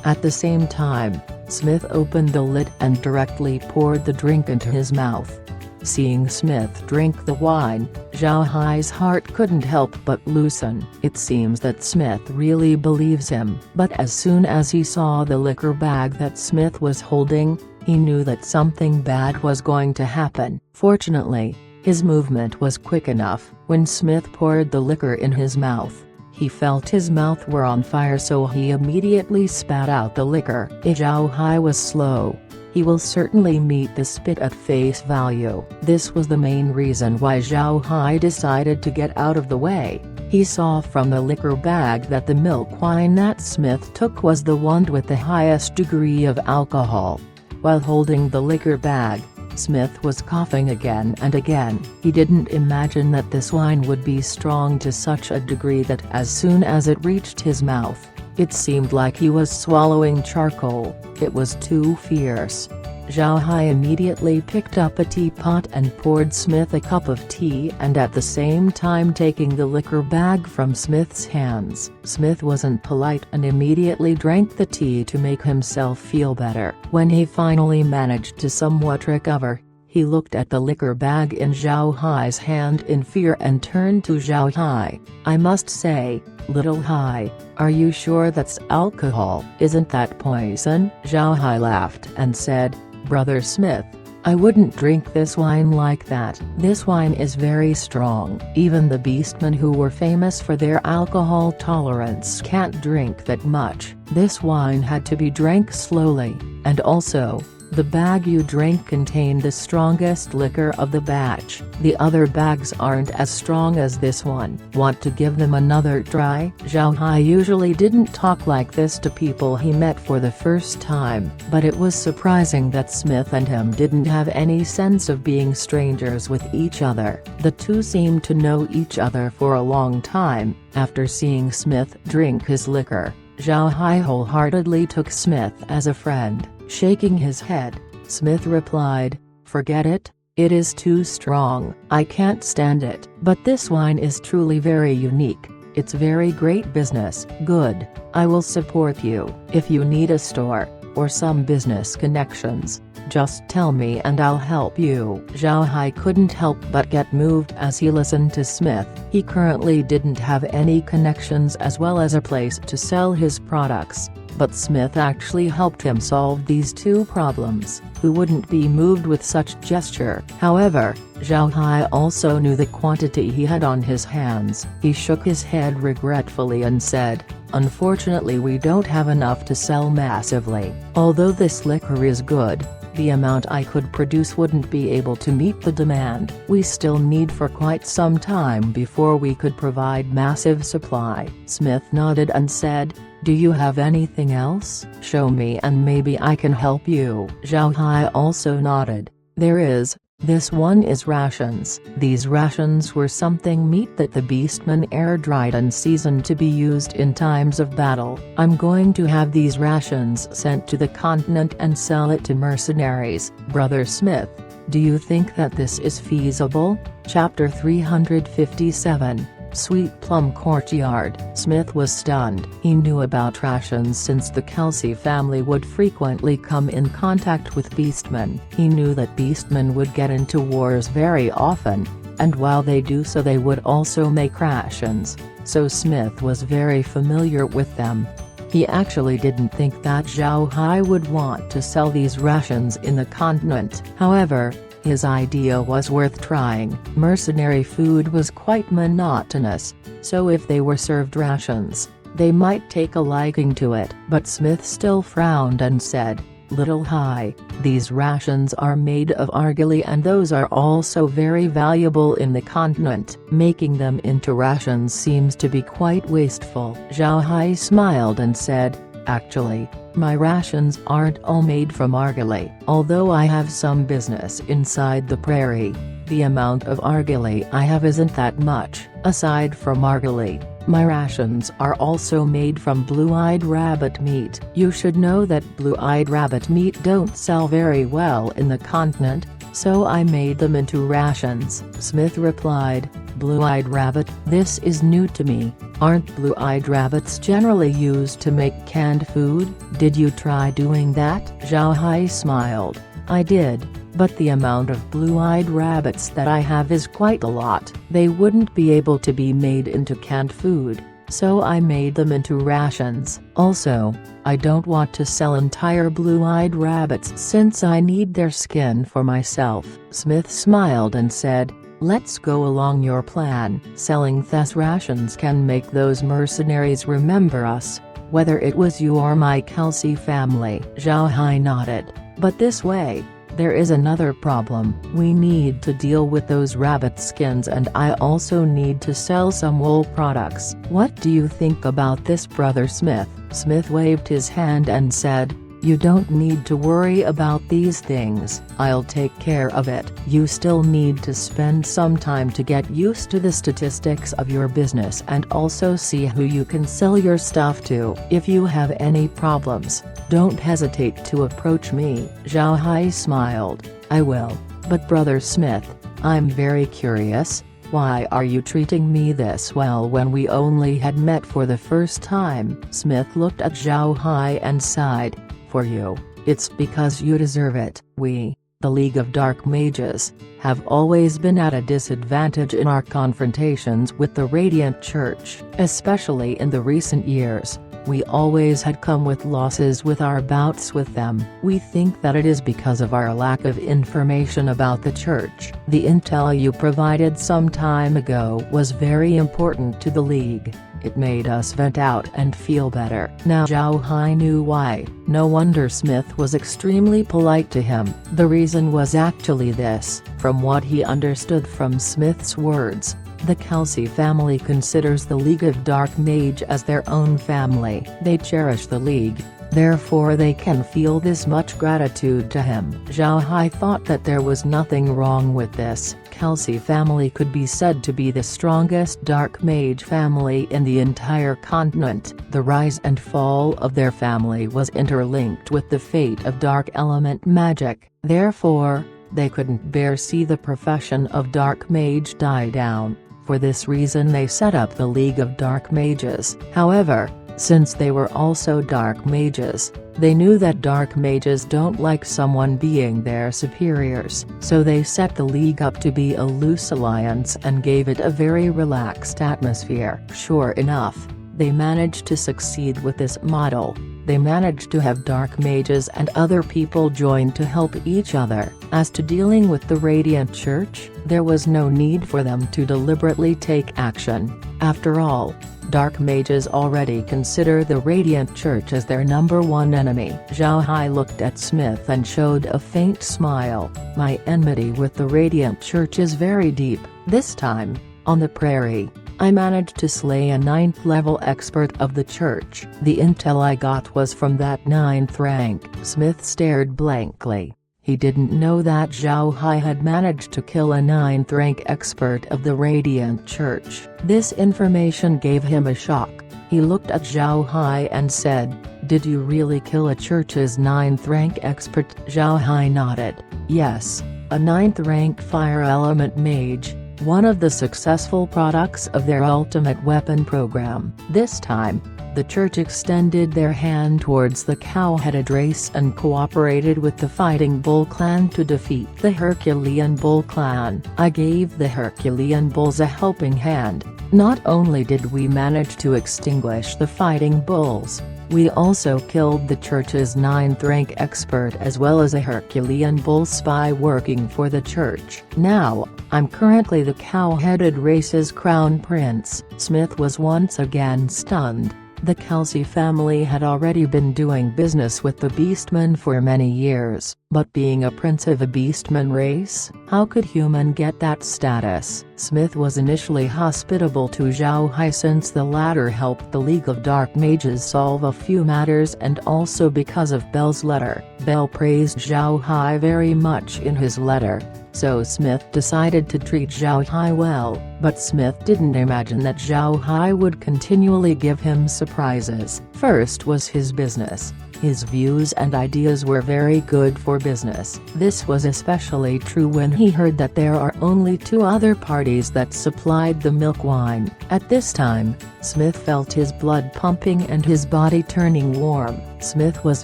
At the same time, Smith opened the lid and directly poured the drink into his mouth. Seeing Smith drink the wine, Zhao Hai's heart couldn't help but loosen. It seems that Smith really believes him. But as soon as he saw the liquor bag that Smith was holding, he knew that something bad was going to happen. Fortunately, his movement was quick enough. When Smith poured the liquor in his mouth, he felt his mouth were on fire, so he immediately spat out the liquor. Zhao Hai was slow. He will certainly meet the spit at face value. This was the main reason why Zhao Hai decided to get out of the way. He saw from the liquor bag that the milk wine that Smith took was the one with the highest degree of alcohol. While holding the liquor bag, Smith was coughing again and again. He didn't imagine that this wine would be strong to such a degree that as soon as it reached his mouth, it seemed like he was swallowing charcoal. It was too fierce. Zhao Hai immediately picked up a teapot and poured Smith a cup of tea, and at the same time taking the liquor bag from Smith's hands. Smith wasn't polite and immediately drank the tea to make himself feel better. When he finally managed to somewhat recover, he looked at the liquor bag in Zhao Hai's hand in fear and turned to Zhao Hai. "I must say, Little Hai, are you sure that's alcohol? Isn't that poison?" Zhao Hai laughed and said, "Brother Smith, I wouldn't drink this wine like that. This wine is very strong. Even the beastmen who were famous for their alcohol tolerance can't drink that much. This wine had to be drank slowly, and also, the bag you drank contained the strongest liquor of the batch. The other bags aren't as strong as this one. Want to give them another try?" Zhao Hai usually didn't talk like this to people he met for the first time, but it was surprising that Smith and him didn't have any sense of being strangers with each other. The two seemed to know each other for a long time. After seeing Smith drink his liquor, Zhao Hai wholeheartedly took Smith as a friend. Shaking his head, Smith replied, "Forget it, it is too strong. I can't stand it. But this wine is truly very unique. It's very great business." "Good, I will support you. If you need a store, or some business connections, just tell me and I'll help you." Zhao Hai couldn't help but get moved as he listened to Smith. He currently didn't have any connections as well as a place to sell his products. But Smith actually helped him solve these two problems. Who wouldn't be moved with such gesture? However, Zhao Hai also knew the quantity he had on his hands. He shook his head regretfully and said, "Unfortunately, we don't have enough to sell massively. Although this liquor is good, the amount I could produce wouldn't be able to meet the demand. We still need for quite some time before we could provide massive supply." Smith nodded and said, "Do you have anything else? Show me and maybe I can help you." Zhao Hai also nodded. "There is. This one is rations." These rations were something meat that the beastmen air-dried and seasoned to be used in times of battle. "I'm going to have these rations sent to the continent and sell it to mercenaries. Brother Smith, do you think that this is feasible?" Chapter 357. Sweet Plum Courtyard. Smith was stunned. He knew about rations since the Kelsey family would frequently come in contact with beastmen. He knew that beastmen would get into wars very often, and while they do so they would also make rations, so Smith was very familiar with them. He actually didn't think that Zhao Hai would want to sell these rations in the continent. However, his idea was worth trying. Mercenary food was quite monotonous, so if they were served rations, they might take a liking to it. But Smith still frowned and said, "Little Hai, these rations are made of argilly and those are also very valuable in the continent. Making them into rations seems to be quite wasteful." Zhao Hai smiled and said, "Actually, my rations aren't all made from argilly. Although I have some business inside the prairie, the amount of argilly I have isn't that much. Aside from argilly, my rations are also made from blue-eyed rabbit meat. You should know that blue-eyed rabbit meat don't sell very well in the continent, so I made them into rations," Smith replied. "Blue-eyed rabbit, this is new to me. Aren't blue-eyed rabbits generally used to make canned food? Did you try doing that?" Zhao Hai smiled. "I did, but the amount of blue-eyed rabbits that I have is quite a lot. They wouldn't be able to be made into canned food, so I made them into rations. Also, I don't want to sell entire blue-eyed rabbits since I need their skin for myself." Smith smiled and said, "Let's go along your plan. Selling these rations can make those mercenaries remember us, whether it was you or my Kelsey family." Zhao Hai nodded. "But this way, there is another problem. We need to deal with those rabbit skins, and I also need to sell some wool products. What do you think about this, Brother Smith?" Smith waved his hand and said, "You don't need to worry about these things. I'll take care of it. You still need to spend some time to get used to the statistics of your business and also see who you can sell your stuff to. If you have any problems, don't hesitate to approach me." Zhao Hai smiled. "I will, but Brother Smith, I'm very curious. Why are you treating me this well when we only had met for the first time?" Smith looked at Zhao Hai and sighed. "For you, it's because you deserve it. We, the League of Dark Mages, have always been at a disadvantage in our confrontations with the Radiant Church, especially in the recent years. We always had come with losses with our bouts with them. We think that it is because of our lack of information about the church. The intel you provided some time ago was very important to the League. It made us vent out and feel better." Now Zhao Hai knew why. No wonder Smith was extremely polite to him. The reason was actually this: from what he understood from Smith's words, the Kelsey family considers the League of Dark Mage as their own family. They cherish the League, therefore they can feel this much gratitude to him. Zhao Hai thought that there was nothing wrong with this. Kelsey family could be said to be the strongest dark mage family in the entire continent. The rise and fall of their family was interlinked with the fate of dark element magic, therefore, they couldn't bear see the profession of dark mage die down. For this reason they set up the League of Dark Mages. However, since they were also dark mages, they knew that dark mages don't like someone being their superiors, so they set the League up to be a loose alliance and gave it a very relaxed atmosphere. Sure enough, they managed to succeed with this model. They managed to have dark mages and other people join to help each other. As to dealing with the Radiant Church, there was no need for them to deliberately take action. After all, dark mages already consider the Radiant Church as their #1 enemy. Zhao Hai looked at Smith and showed a faint smile. "My enmity with the Radiant Church is very deep. This time, on the prairie, I managed to slay a 9th level expert of the church. The intel I got was from that 9th rank." Smith stared blankly. He didn't know that Zhao Hai had managed to kill a 9th rank expert of the Radiant Church. This information gave him a shock. He looked at Zhao Hai and said, "Did you really kill a church's 9th rank expert?" Zhao Hai nodded. "Yes, a 9th rank fire element mage, one of the successful products of their ultimate weapon program. This time, the church extended their hand towards the cow-headed race and cooperated with the Fighting Bull clan to defeat the Herculean Bull clan. I gave the Herculean Bulls a helping hand. Not only did we manage to extinguish the Fighting Bulls, we also killed the church's 9th rank expert as well as a Herculean Bull spy working for the church. Now, I'm currently the cow-headed race's crown prince." Smith was once again stunned. The Kelsey family had already been doing business with the Beastmen for many years, but being a prince of a Beastman race, how could human get that status? Smith was initially hospitable to Zhao Hai since the latter helped the League of Dark Mages solve a few matters and also because of Bell's letter. Bell praised Zhao Hai very much in his letter, so Smith decided to treat Zhao Hai well, but Smith didn't imagine that Zhao Hai would continually give him surprises. First was his business. His views and ideas were very good for business. This was especially true when he heard that there are only two other parties that supplied the milk wine. At this time, Smith felt his blood pumping and his body turning warm. Smith was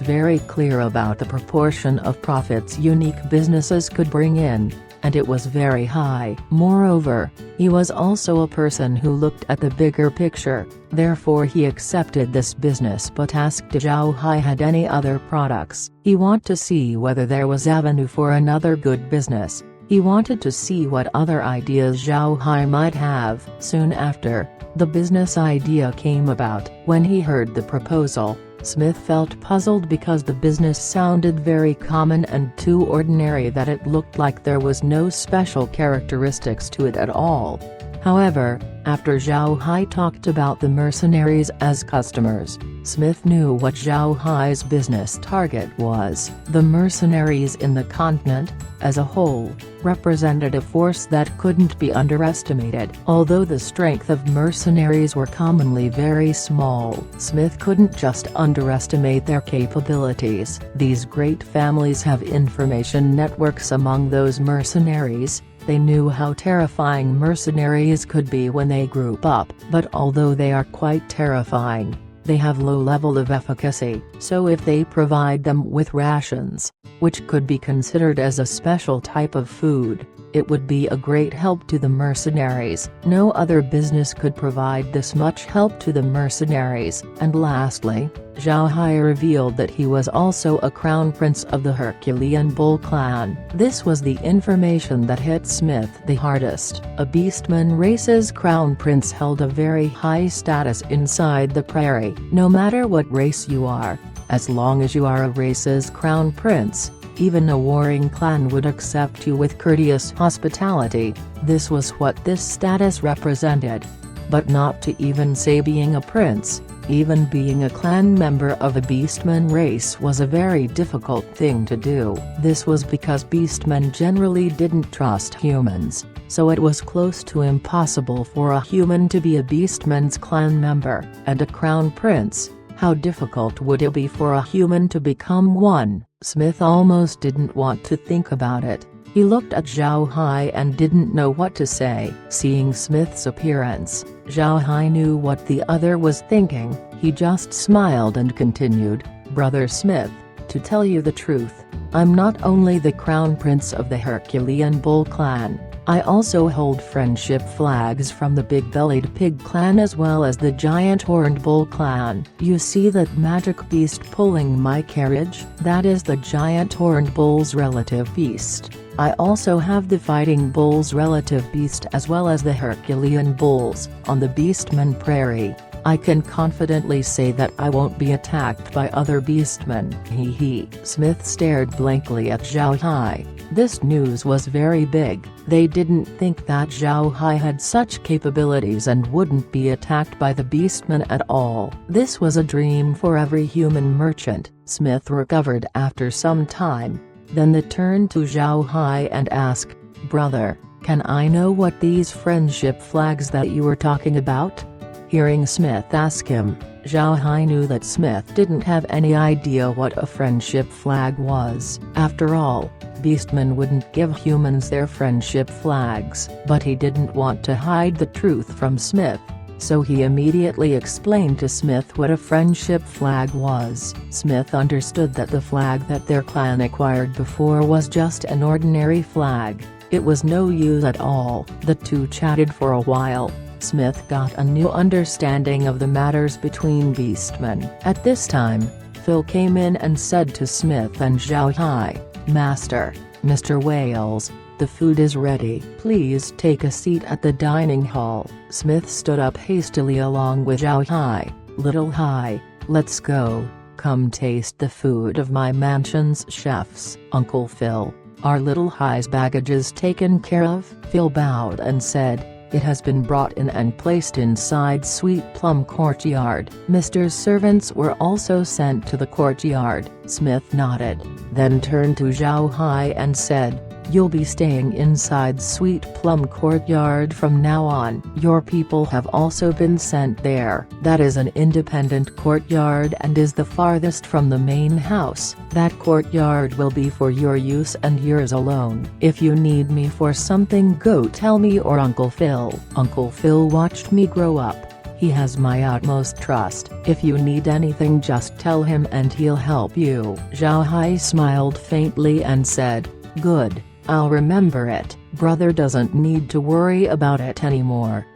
very clear about the proportion of profits unique businesses could bring in, and it was very high. Moreover, he was also a person who looked at the bigger picture, therefore he accepted this business but asked if Zhao Hai had any other products. He wanted to see whether there was avenue for another good business. He wanted to see what other ideas Zhao Hai might have. Soon after, the business idea came about. When he heard the proposal, Smith felt puzzled because the business sounded very common and too ordinary that it looked like there was no special characteristics to it at all. However, after Zhao Hai talked about the mercenaries as customers, Smith knew what Zhao Hai's business target was. The mercenaries in the continent, as a whole, represented a force that couldn't be underestimated. Although the strength of mercenaries were commonly very small, Smith couldn't just underestimate their capabilities. These great families have information networks among those mercenaries. They knew how terrifying mercenaries could be when they grew up. But although they are quite terrifying, they have low level of efficacy. So if they provide them with rations, which could be considered as a special type of food, it would be a great help to the mercenaries. No other business could provide this much help to the mercenaries. And lastly, Zhao Hai revealed that he was also a crown prince of the Herculean Bull clan. This was the information that hit Smith the hardest. A beastman race's crown prince held a very high status inside the prairie. No matter what race you are, as long as you are a race's crown prince, even a warring clan would accept you with courteous hospitality. This was what this status represented. But not to even say being a prince, even being a clan member of a beastman race was a very difficult thing to do. This was because beastmen generally didn't trust humans, so it was close to impossible for a human to be a beastman's clan member. And a crown prince, how difficult would it be for a human to become one? Smith almost didn't want to think about it. He looked at Zhao Hai and didn't know what to say. Seeing Smith's appearance, Zhao Hai knew what the other was thinking. He just smiled and continued, "Brother Smith, to tell you the truth, I'm not only the crown prince of the Herculean Bull clan, I also hold friendship flags from the Big-Bellied Pig clan as well as the Giant Horned Bull clan. You see that magic beast pulling my carriage? That is the Giant Horned Bull's relative beast. I also have the Fighting Bull's relative beast as well as the Herculean Bulls. On the Beastman Prairie, I can confidently say that I won't be attacked by other beastmen." He. Smith stared blankly at Zhao Hai. This news was very big. They didn't think that Zhao Hai had such capabilities and wouldn't be attacked by the beastmen at all. This was a dream for every human merchant. Smith recovered after some time. Then they turned to Zhao Hai and asked, "Brother, can I know what these friendship flags that you were talking about?" Hearing Smith ask him, Zhao Hai knew that Smith didn't have any idea what a friendship flag was. After all, beastmen wouldn't give humans their friendship flags. But he didn't want to hide the truth from Smith, so he immediately explained to Smith what a friendship flag was. Smith understood that the flag that their clan acquired before was just an ordinary flag. It was no use at all. The two chatted for a while. Smith got a new understanding of the matters between beastmen. At this time, Phil came in and said to Smith and Zhao Hai, "Master, Mr. Wales, the food is ready. Please take a seat at the dining hall." Smith stood up hastily along with Zhao Hai. "Little Hai, let's go. Come taste the food of my mansion's chefs." "Uncle Phil, are Little Hai's baggages taken care of?" Phil bowed and said, "It has been brought in and placed inside Sweet Plum Courtyard." Mr.'s servants were also sent to the courtyard. Smith nodded, then turned to Zhao Hai and said, You'll be staying inside Sweet Plum Courtyard from now on. Your people have also been sent there. That is an independent courtyard and is the farthest from the main house. That courtyard will be for your use and yours alone. If you need me for something, go tell me or Uncle Phil. Uncle Phil watched me grow up. He has my utmost trust. If you need anything, just tell him and he'll help you. Zhao Hai smiled faintly and said, "Good, I'll remember it." Brother doesn't need to worry about it anymore.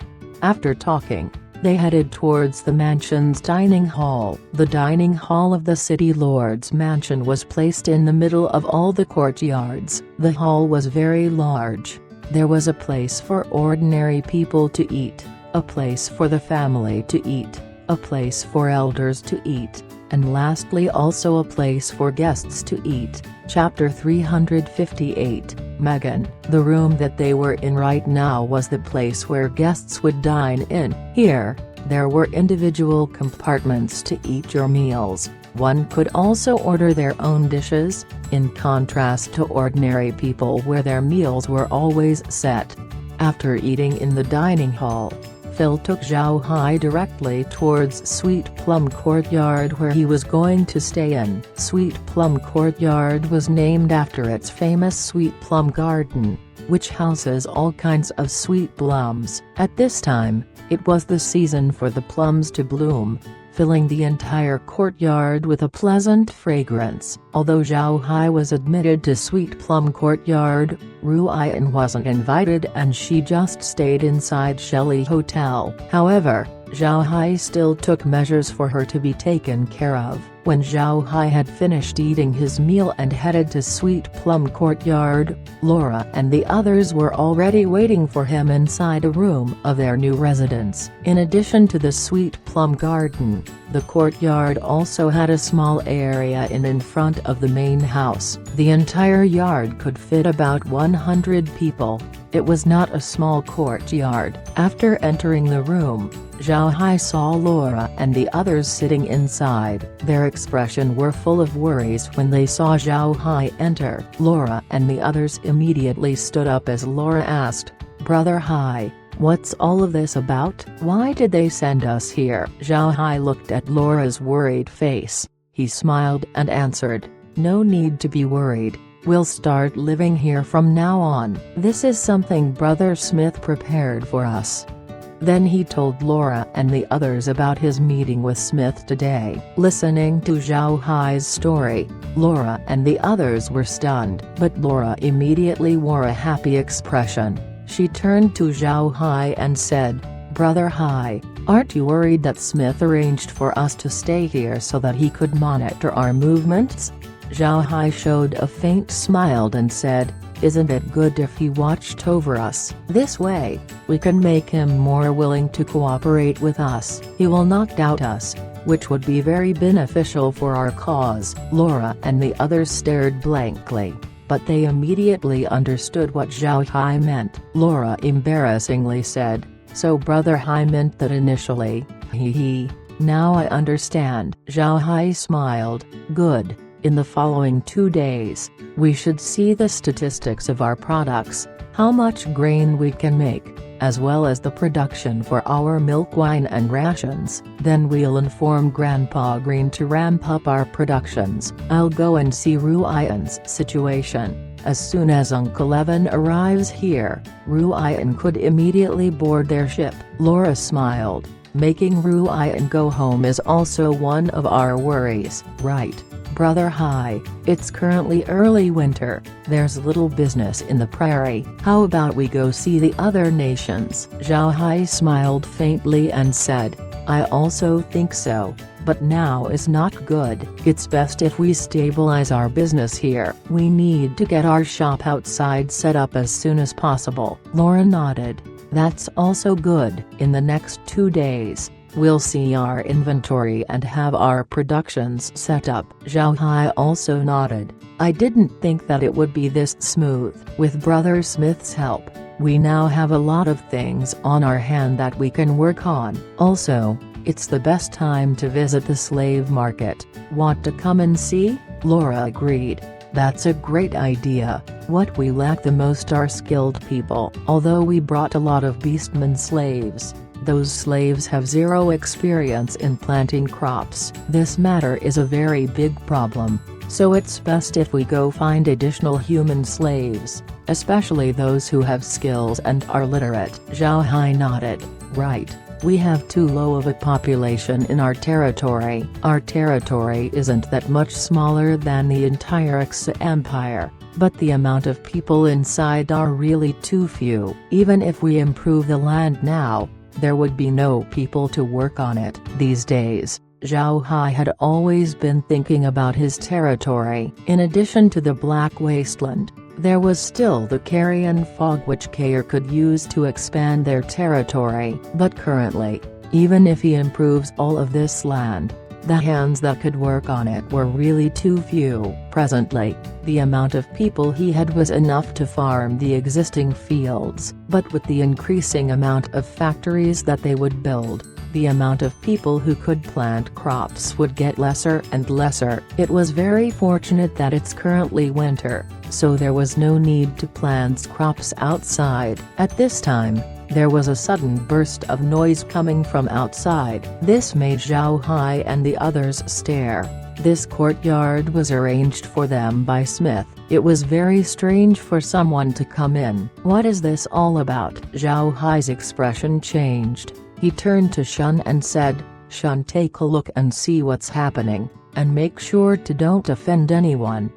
After talking, they headed towards the mansion's dining hall. The dining hall of the city lord's mansion was placed in the middle of all the courtyards. The hall was very large. There was a place for ordinary people to eat, a place for the family to eat, a place for elders to eat, and lastly also a place for guests to eat. Chapter 358, Megan. The room that they were in right now was the place where guests would dine in. Here, there were individual compartments to eat your meals. One could also order their own dishes, in contrast to ordinary people where their meals were always set. After eating in the dining hall, Phil took Zhao Hai directly towards Sweet Plum Courtyard where he was going to stay in. Sweet Plum Courtyard was named after its famous Sweet Plum Garden, which houses all kinds of sweet plums. At this time, it was the season for the plums to bloom, filling the entire courtyard with a pleasant fragrance. Although Zhao Hai was admitted to Sweet Plum Courtyard, Ruian wasn't invited and she just stayed inside Shelley Hotel. However, Zhao Hai still took measures for her to be taken care of. When Zhao Hai had finished eating his meal and headed to Sweet Plum Courtyard, Laura and the others were already waiting for him inside a room of their new residence. In addition to the Sweet Plum Garden, the courtyard also had a small area in front of the main house. The entire yard could fit about 100 people. It was not a small courtyard. After entering the room, Zhao Hai saw Laura and the others sitting inside. Their expression were full of worries when they saw Zhao Hai enter. Laura and the others immediately stood up as Laura asked, "Brother Hai, what's all of this about? Why did they send us here?" Zhao Hai looked at Laura's worried face. He smiled and answered, "No need to be worried. We'll start living here from now on. This is something Brother Smith prepared for us." Then he told Laura and the others about his meeting with Smith today. Listening to Zhao Hai's story, Laura and the others were stunned. But Laura immediately wore a happy expression. She turned to Zhao Hai and said, "Brother Hai, aren't you worried that Smith arranged for us to stay here so that he could monitor our movements?" Zhao Hai showed a faint smile and said, "Isn't it good if he watched over us? This way, we can make him more willing to cooperate with us. He will not doubt us, which would be very beneficial for our cause." Laura and the others stared blankly, but they immediately understood what Zhao Hai meant. Laura embarrassingly said, "So Brother Hai meant that initially, he. Now I understand." Zhao Hai smiled, "Good. In the following 2 days, we should see the statistics of our products, how much grain we can make, as well as the production for our milk, wine and rations. Then we'll inform Grandpa Green to ramp up our productions. I'll go and see Ruian's situation. As soon as Uncle Evan arrives here, Ruian could immediately board their ship." Laura smiled. "Making Ruian go home is also one of our worries." "Right, Brother Hai, it's currently early winter, there's little business in the prairie. How about we go see the other nations?" Zhao Hai smiled faintly and said, "I also think so, but now is not good. It's best if we stabilize our business here. We need to get our shop outside set up as soon as possible." Laura nodded. "That's also good. In the next 2 days, we'll see our inventory and have our productions set up." Zhao Hai also nodded. "I didn't think that it would be this smooth. With Brother Smith's help, we now have a lot of things on our hand that we can work on. Also, it's the best time to visit the slave market. Want to come and see?" Laura agreed. That's a great idea. What we lack the most are skilled people. Although we brought a lot of beastmen slaves, those slaves have zero experience in planting crops. This matter is a very big problem, so it's best if we go find additional human slaves, especially those who have skills and are literate. Zhao Hai nodded. Right. We have too low of a population in our territory. Our territory isn't that much smaller than the entire Xa Empire, but the amount of people inside are really too few. Even if we improve the land now, there would be no people to work on it. These days, Zhao Hai had always been thinking about his territory. In addition to the Black Wasteland, there was still the Carrion Fog which Kair could use to expand their territory. But currently, even if he improves all of this land, the hands that could work on it were really too few. Presently, the amount of people he had was enough to farm the existing fields, but with the increasing amount of factories that they would build, the amount of people who could plant crops would get lesser and lesser. It was very fortunate that it's currently winter, so there was no need to plant crops outside. At this time, there was a sudden burst of noise coming from outside. This made Zhao Hai and the others stare. This courtyard was arranged for them by Smith. It was very strange for someone to come in. What is this all about? Zhao Hai's expression changed. He turned to Shun and said, "Shun, take a look and see what's happening, and make sure to don't offend anyone."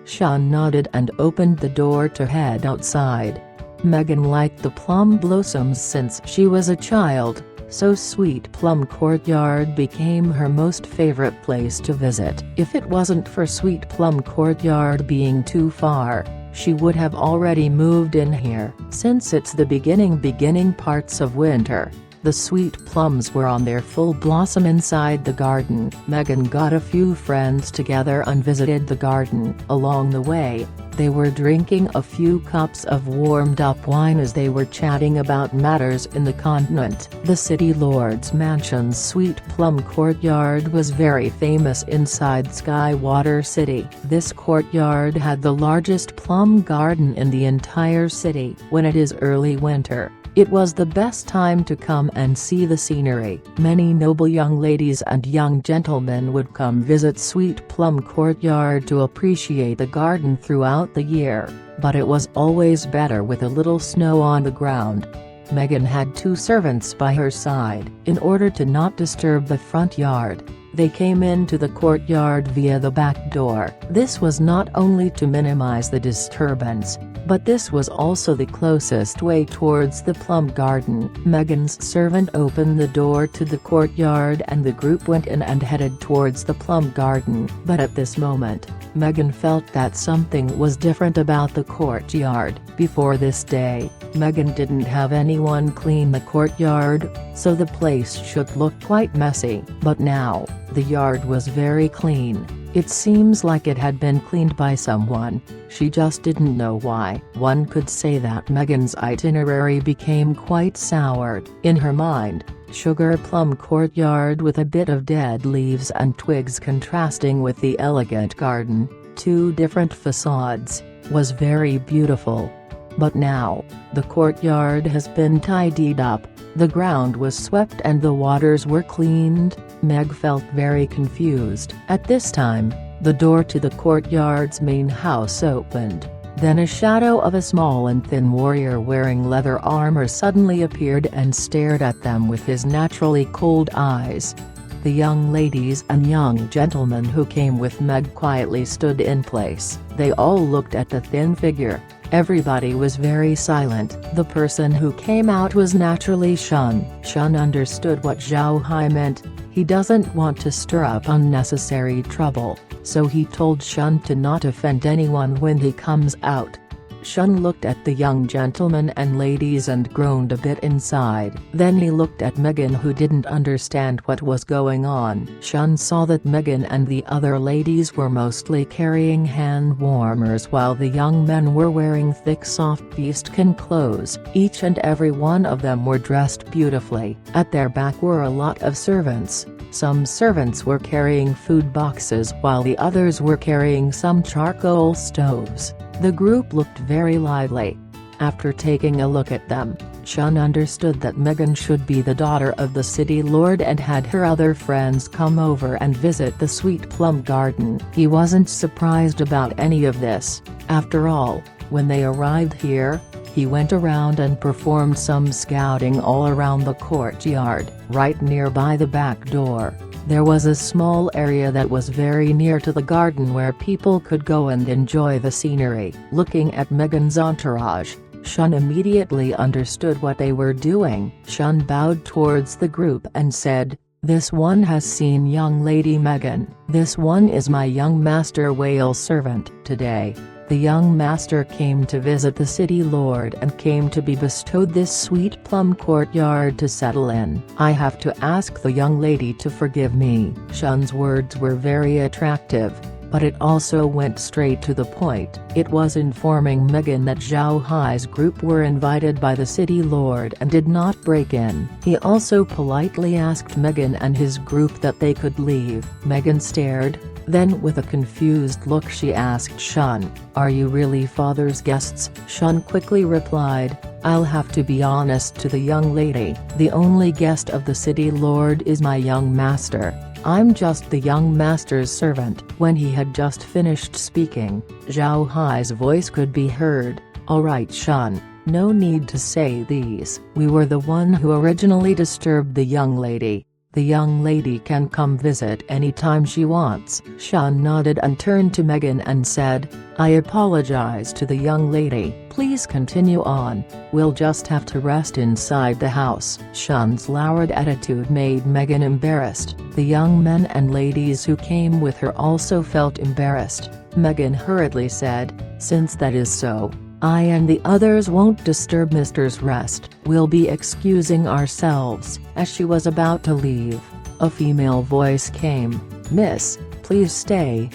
Shun nodded and opened the door to head outside. Megan liked the plum blossoms since she was a child, so Sweet Plum Courtyard became her most favorite place to visit. If it wasn't for Sweet Plum Courtyard being too far, she would have already moved in here. Since it's the beginning parts of winter, the sweet plums were on their full blossom inside the garden. Megan got a few friends together and visited the garden. Along the way, they were drinking a few cups of warmed-up wine as they were chatting about matters in the continent. The city lord's mansion's Sweet Plum Courtyard was very famous inside Skywater City. This courtyard had the largest plum garden in the entire city. When it is early winter, it was the best time to come and see the scenery. Many noble young ladies and young gentlemen would come visit Sweet Plum Courtyard to appreciate the garden throughout the year, but it was always better with a little snow on the ground. Megan had 2 servants by her side. In order to not disturb the front yard, they came into the courtyard via the back door. This was not only to minimize the disturbance, but this was also the closest way towards the plum garden. Megan's servant opened the door to the courtyard and the group went in and headed towards the plum garden. But at this moment, Megan felt that something was different about the courtyard. Before this day, Megan didn't have anyone clean the courtyard, so the place should look quite messy. But now, the yard was very clean. It seems like it had been cleaned by someone, she just didn't know why. One could say that Megan's itinerary became quite soured. In her mind, Sugar Plum Courtyard with a bit of dead leaves and twigs contrasting with the elegant garden, 2 different facades, was very beautiful. But now, the courtyard has been tidied up, the ground was swept and the waters were cleaned. Meg felt very confused. At this time, the door to the courtyard's main house opened. Then a shadow of a small and thin warrior wearing leather armor suddenly appeared and stared at them with his naturally cold eyes. The young ladies and young gentlemen who came with Meg quietly stood in place. They all looked at the thin figure. Everybody was very silent. The person who came out was naturally Shun. Shun understood what Zhao Hai meant. He doesn't want to stir up unnecessary trouble, so he told Shun to not offend anyone when he comes out. Shun looked at the young gentlemen and ladies and groaned a bit inside. Then he looked at Megan, who didn't understand what was going on. Shun saw that Megan and the other ladies were mostly carrying hand warmers, while the young men were wearing thick soft bearskin clothes. Each and every one of them were dressed beautifully. At their back were a lot of servants. Some servants were carrying food boxes while the others were carrying some charcoal stoves. The group looked very lively. After taking a look at them, Shun understood that Megan should be the daughter of the city lord and had her other friends come over and visit the sweet plum garden. He wasn't surprised about any of this. After all, when they arrived here, he went around and performed some scouting all around the courtyard. Right nearby the back door, there was a small area that was very near to the garden where people could go and enjoy the scenery. Looking at Megan's entourage, Shun immediately understood what they were doing. Shun bowed towards the group and said, "This one has seen young lady Megan. This one is my young master whale servant." Today, the young master came to visit the city lord and came to be bestowed this sweet plum courtyard to settle in. "I have to ask the young lady to forgive me." Shun's words were very attractive, but it also went straight to the point. It was informing Megan that Zhao Hai's group were invited by the city lord and did not break in. He also politely asked Megan and his group that they could leave. Megan stared. Then with a confused look she asked Shun, "Are you really father's guests?" Shun quickly replied, "I'll have to be honest to the young lady. The only guest of the city lord is my young master. I'm just the young master's servant." When he had just finished speaking, Zhao Hai's voice could be heard. "All right, Shun, no need to say these. We were the one who originally disturbed the young lady. The young lady can come visit anytime she wants." Shun nodded and turned to Megan and said, "I apologize to the young lady. Please continue on. We'll just have to rest inside the house." Shun's lowered attitude made Megan embarrassed. The young men and ladies who came with her also felt embarrassed. Megan hurriedly said, "Since that is so, I and the others won't disturb Mr.'s rest. We'll be excusing ourselves." As she was about to leave, a female voice came, "Miss, please stay."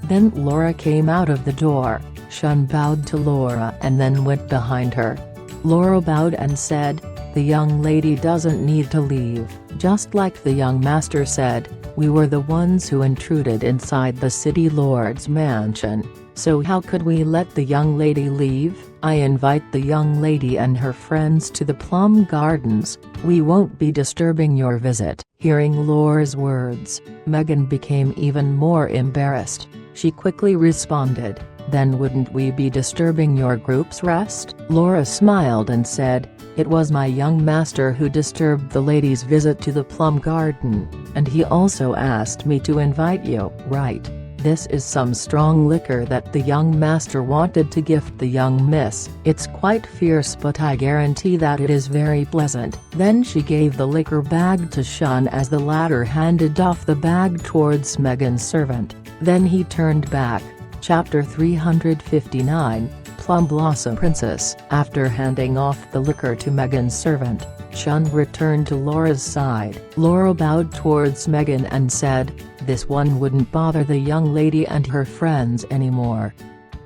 Then Laura came out of the door. Shun bowed to Laura and then went behind her. Laura bowed and said, "The young lady doesn't need to leave." Just like the young master said, we were the ones who intruded inside the city lord's mansion. So how could we let the young lady leave? I invite the young lady and her friends to the plum gardens. We won't be disturbing your visit. Hearing Laura's words, Megan became even more embarrassed. She quickly responded, "Then wouldn't we be disturbing your group's rest?" Laura smiled and said, "It was my young master who disturbed the lady's visit to the plum garden, and he also asked me to invite you." "Right. This is some strong liquor that the young master wanted to gift the young miss. It's quite fierce, but I guarantee that it is very pleasant." Then she gave the liquor bag to Shun as the latter handed off the bag towards Megan's servant. Then he turned back. Chapter 359, Plum Blossom Princess. After handing off the liquor to Megan's servant, Shun returned to Laura's side. Laura bowed towards Megan and said, "This one wouldn't bother the young lady and her friends anymore."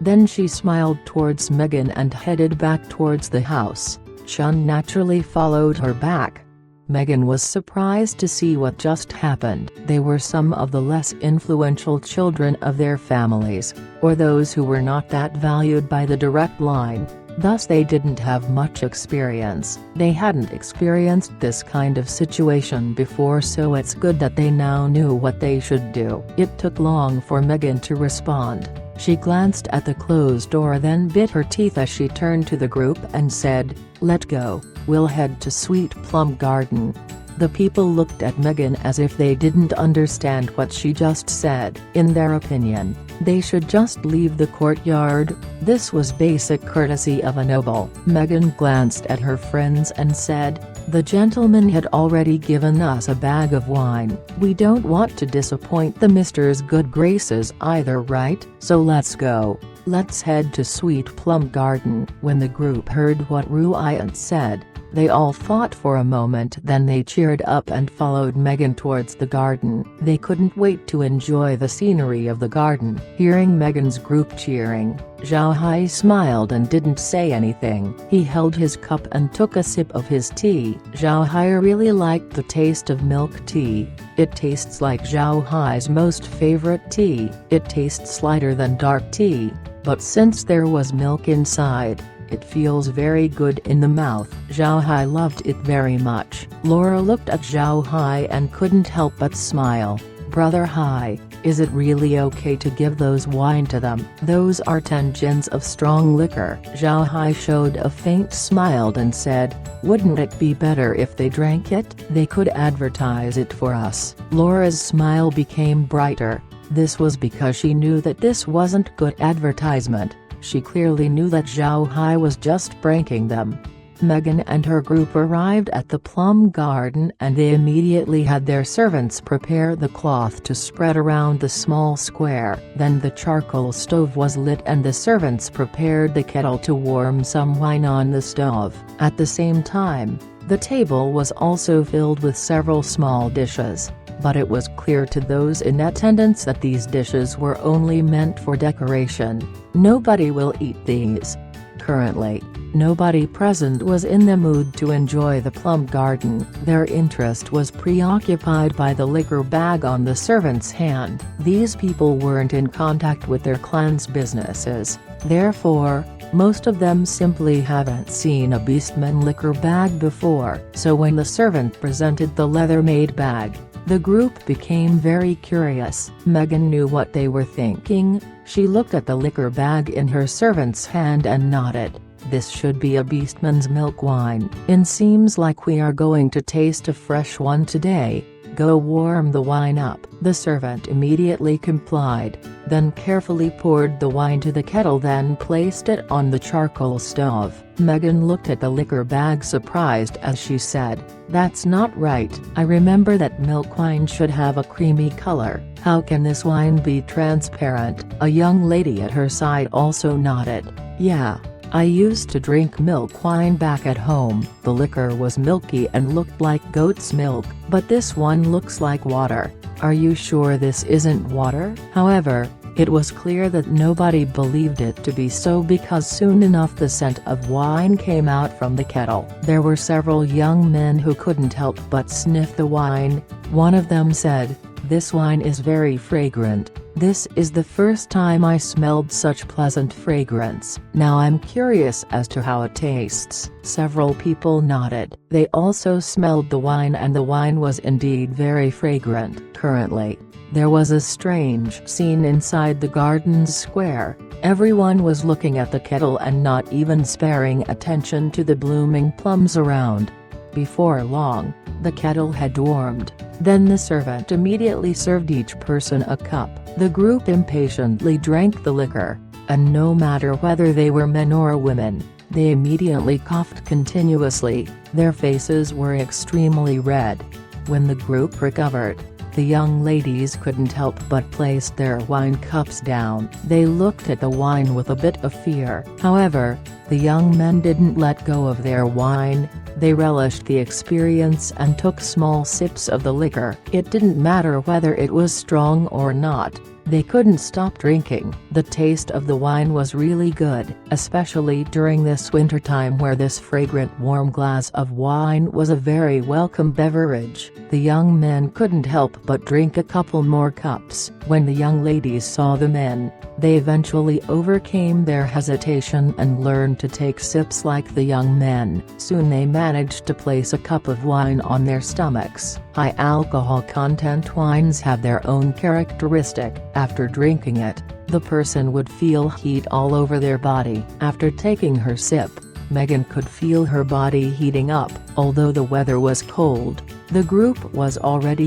Then she smiled towards Megan and headed back towards the house. Shun naturally followed her back. Megan was surprised to see what just happened. They were some of the less influential children of their families, or those who were not that valued by the direct line. Thus they didn't have much experience. They hadn't experienced this kind of situation before, so it's good that they now knew what they should do. It took long for Megan to respond. She glanced at the closed door, then bit her teeth as she turned to the group and said, "Let go, we'll head to Sweet Plum Garden." The people looked at Megan as if they didn't understand what she just said. In their opinion, they should just leave the courtyard. This was basic courtesy of a noble. Megan glanced at her friends and said, "The gentleman had already given us a bag of wine. We don't want to disappoint the mister's good graces either, right? So let's go." Let's head to Sweet Plum Garden." When the group heard what Ruyan said, they all thought for a moment, then they cheered up and followed Megan towards the garden. They couldn't wait to enjoy the scenery of the garden. Hearing Megan's group cheering, Zhao Hai smiled and didn't say anything. He held his cup and took a sip of his tea. Zhao Hai really liked the taste of milk tea. It tastes like Zhao Hai's most favorite tea. It tastes lighter than dark tea, but since there was milk inside, it feels very good in the mouth. Zhao Hai loved it very much. Laura looked at Zhao Hai and couldn't help but smile. "Brother Hai, is it really okay to give those wine to them? Those are 10 gins of strong liquor." Zhao Hai showed a faint smile and said, "Wouldn't it be better if they drank it? They could advertise it for us." Laura's smile became brighter. This was because she knew that this wasn't good advertisement. She clearly knew that Zhao Hai was just pranking them. Megan and her group arrived at the plum garden and they immediately had their servants prepare the cloth to spread around the small square. Then the charcoal stove was lit and the servants prepared the kettle to warm some wine on the stove. At the same time, the table was also filled with several small dishes, but it was clear to those in attendance that these dishes were only meant for decoration. Nobody will eat these. Currently, nobody present was in the mood to enjoy the plum garden. Their interest was preoccupied by the liquor bag on the servant's hand. These people weren't in contact with their clan's businesses, therefore, most of them simply haven't seen a beastman liquor bag before. So when the servant presented the leather-made bag, the group became very curious. Megan knew what they were thinking. She looked at the liquor bag in her servant's hand and nodded. "This should be a beastman's milk wine. It seems like we are going to taste a fresh one today. Go warm the wine up." The servant immediately complied, then carefully poured the wine to the kettle, then placed it on the charcoal stove. Megan looked at the liquor bag surprised as she said, "That's not right. I remember that milk wine should have a creamy color. How can this wine be transparent?" A young lady at her side also nodded. "Yeah, I used to drink milk wine back at home. The liquor was milky and looked like goat's milk, but this one looks like water. Are you sure this isn't water?" However, it was clear that nobody believed it to be so because soon enough the scent of wine came out from the kettle. There were several young men who couldn't help but sniff the wine. One of them said, "This wine is very fragrant. This is the first time I smelled such pleasant fragrance. Now I'm curious as to how it tastes." Several people nodded. They also smelled the wine and the wine was indeed very fragrant. Currently, there was a strange scene inside the garden's square. Everyone was looking at the kettle and not even sparing attention to the blooming plums around. Before long, the kettle had warmed. Then the servant immediately served each person a cup. The group impatiently drank the liquor, and no matter whether they were men or women, they immediately coughed continuously. Their faces were extremely red. When the group recovered, the young ladies couldn't help but place their wine cups down. They looked at the wine with a bit of fear. However, the young men didn't let go of their wine. They relished the experience and took small sips of the liquor. It didn't matter whether it was strong or not. They couldn't stop drinking. The taste of the wine was really good, especially during this wintertime where this fragrant warm glass of wine was a very welcome beverage. The young men couldn't help but drink a couple more cups. When the young ladies saw the men, they eventually overcame their hesitation and learned to take sips like the young men. Soon they managed to place a cup of wine on their stomachs. High alcohol content wines have their own characteristic. After drinking it, the person would feel heat all over their body. After taking her sip, Megan could feel her body heating up. Although the weather was cold, the group was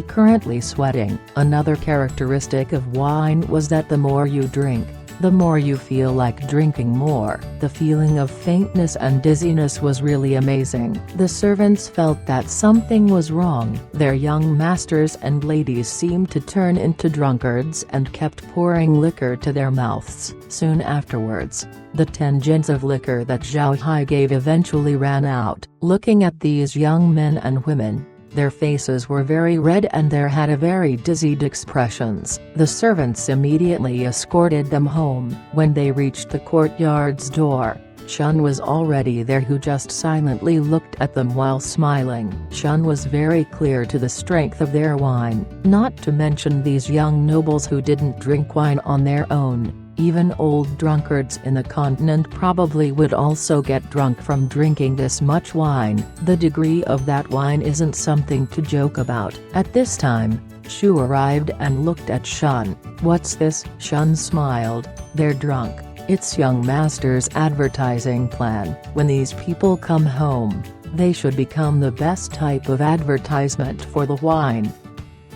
currently sweating. Another characteristic of wine was that the more you drink, The more you feel like drinking more. The feeling of faintness and dizziness was really amazing. The servants felt that something was wrong. Their young masters and ladies seemed to turn into drunkards and kept pouring liquor to their mouths. Soon afterwards, the 10 gins of liquor that Zhao Hai gave eventually ran out. Looking at these young men and women, their faces were very red and they had a very dizzied expressions. The servants immediately escorted them home. When they reached the courtyard's door, Shun was already there, who just silently looked at them while smiling. Shun was very clear to the strength of their wine, not to mention these young nobles who didn't drink wine on their own. Even old drunkards in the continent probably would also get drunk from drinking this much wine. The degree of that wine isn't something to joke about. At this time, Shu arrived and looked at Shun. "What's this?" Shun smiled. "They're drunk. It's young master's advertising plan. When these people come home, they should become the best type of advertisement for the wine."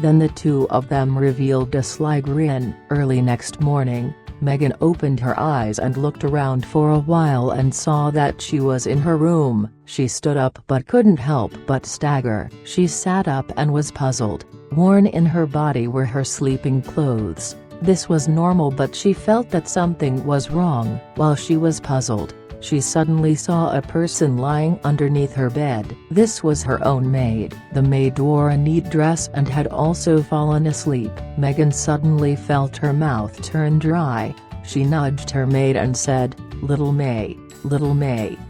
Then the two of them revealed a sly grin. Early next morning, Megan opened her eyes and looked around for a while and saw that she was in her room. She stood up but couldn't help but stagger. She sat up and was puzzled. Worn in her body were her sleeping clothes. This was normal, but she felt that something was wrong. While she was puzzled, she suddenly saw a person lying underneath her bed. This was her own maid. The maid wore a neat dress and had also fallen asleep. Megan suddenly felt her mouth turn dry. She nudged her maid and said, "Little May,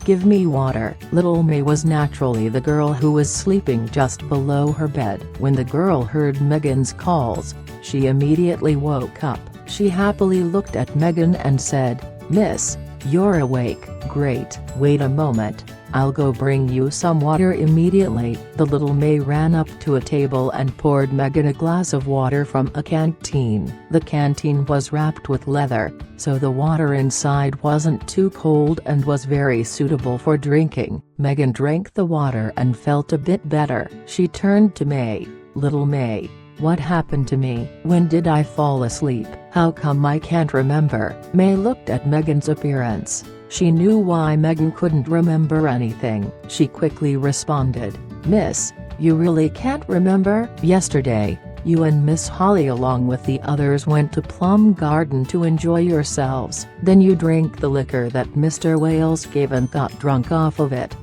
give me water." Little May was naturally the girl who was sleeping just below her bed. When the girl heard Megan's calls, she immediately woke up. She happily looked at Megan and said, "Miss, you're awake. Great. Wait a moment, I'll go bring you some water immediately." The little May ran up to a table and poured Megan a glass of water from a canteen. The canteen was wrapped with leather, so the water inside wasn't too cold and was very suitable for drinking. Megan drank the water and felt a bit better. She turned to May. "Little May, what happened to me? When did I fall asleep? How come I can't remember?" May looked at Megan's appearance. She knew why Megan couldn't remember anything. She quickly responded, "Miss, you really can't remember? Yesterday, you and Miss Holly along with the others went to Plum Garden to enjoy yourselves. Then you drank the liquor that Mr. Wales gave and got drunk off of it.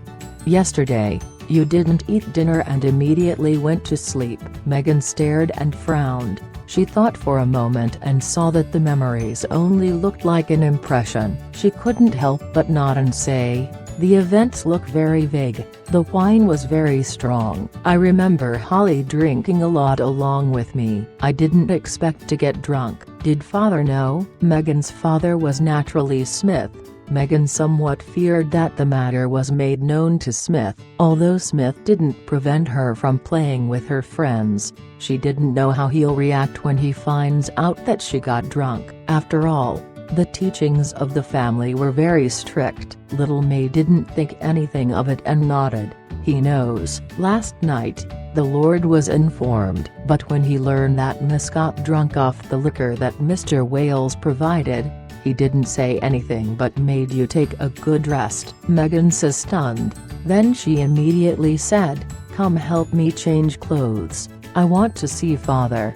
Yesterday, you didn't eat dinner and immediately went to sleep." Megan stared and frowned. She thought for a moment and saw that the memories only looked like an impression. She couldn't help but nod and say, "The events look very vague. The wine was very strong. I remember Holly drinking a lot along with me. I didn't expect to get drunk." Did father know? Megan's father was naturally Smith. Megan somewhat feared that the matter was made known to Smith. Although Smith didn't prevent her from playing with her friends, she didn't know how he'll react when he finds out that she got drunk. After all, the teachings of the family were very strict. Little May didn't think anything of it and nodded. "He knows. Last night, the Lord was informed, but when he learned that Miss got drunk off the liquor that Mr. Wales provided, he didn't say anything but made you take a good rest." Megan was stunned. Then she immediately said, "Come help me change clothes. I want to see father."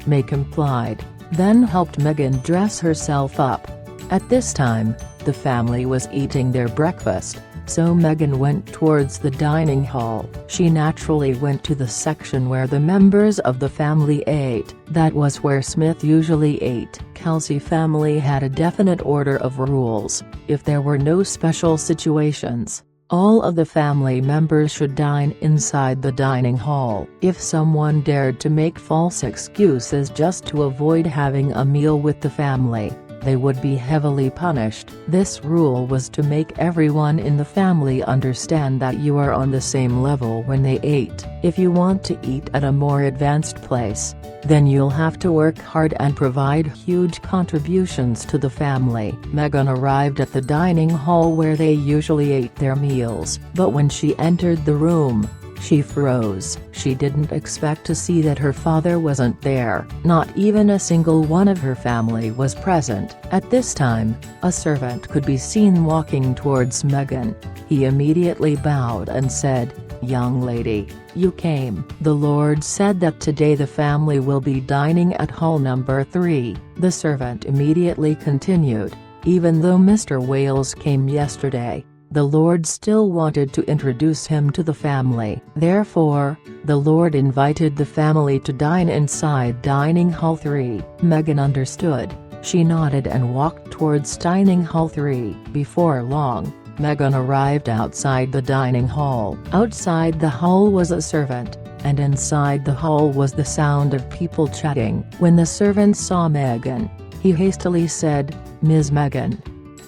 May complied, then helped Megan dress herself up. At this time, the family was eating their breakfast, so Megan went towards the dining hall. She naturally went to the section where the members of the family ate. That was where Smith usually ate. Kelsey family had a definite order of rules. If there were no special situations, all of the family members should dine inside the dining hall. If someone dared to make false excuses just to avoid having a meal with the family, they would be heavily punished. This rule was to make everyone in the family understand that you are on the same level when they ate. If you want to eat at a more advanced place, then you'll have to work hard and provide huge contributions to the family. Megan arrived at the dining hall where they usually ate their meals, but when she entered the room, She froze. She didn't expect to see that her father wasn't there. Not even a single one of her family was present. At this time, a servant could be seen walking towards Meghan. He immediately bowed and said, "Young lady, you came." The Lord said that today the family will be dining at hall number 3. The servant immediately continued, "Even though Mr. Wales came yesterday, the Lord still wanted to introduce him to the family. Therefore, the Lord invited the family to dine inside dining hall 3. Meghan understood. She nodded and walked towards dining hall 3. Before long, Meghan arrived outside the dining hall. Outside the hall was a servant, and inside the hall was the sound of people chatting. When the servant saw Meghan, he hastily said, "Ms. Meghan."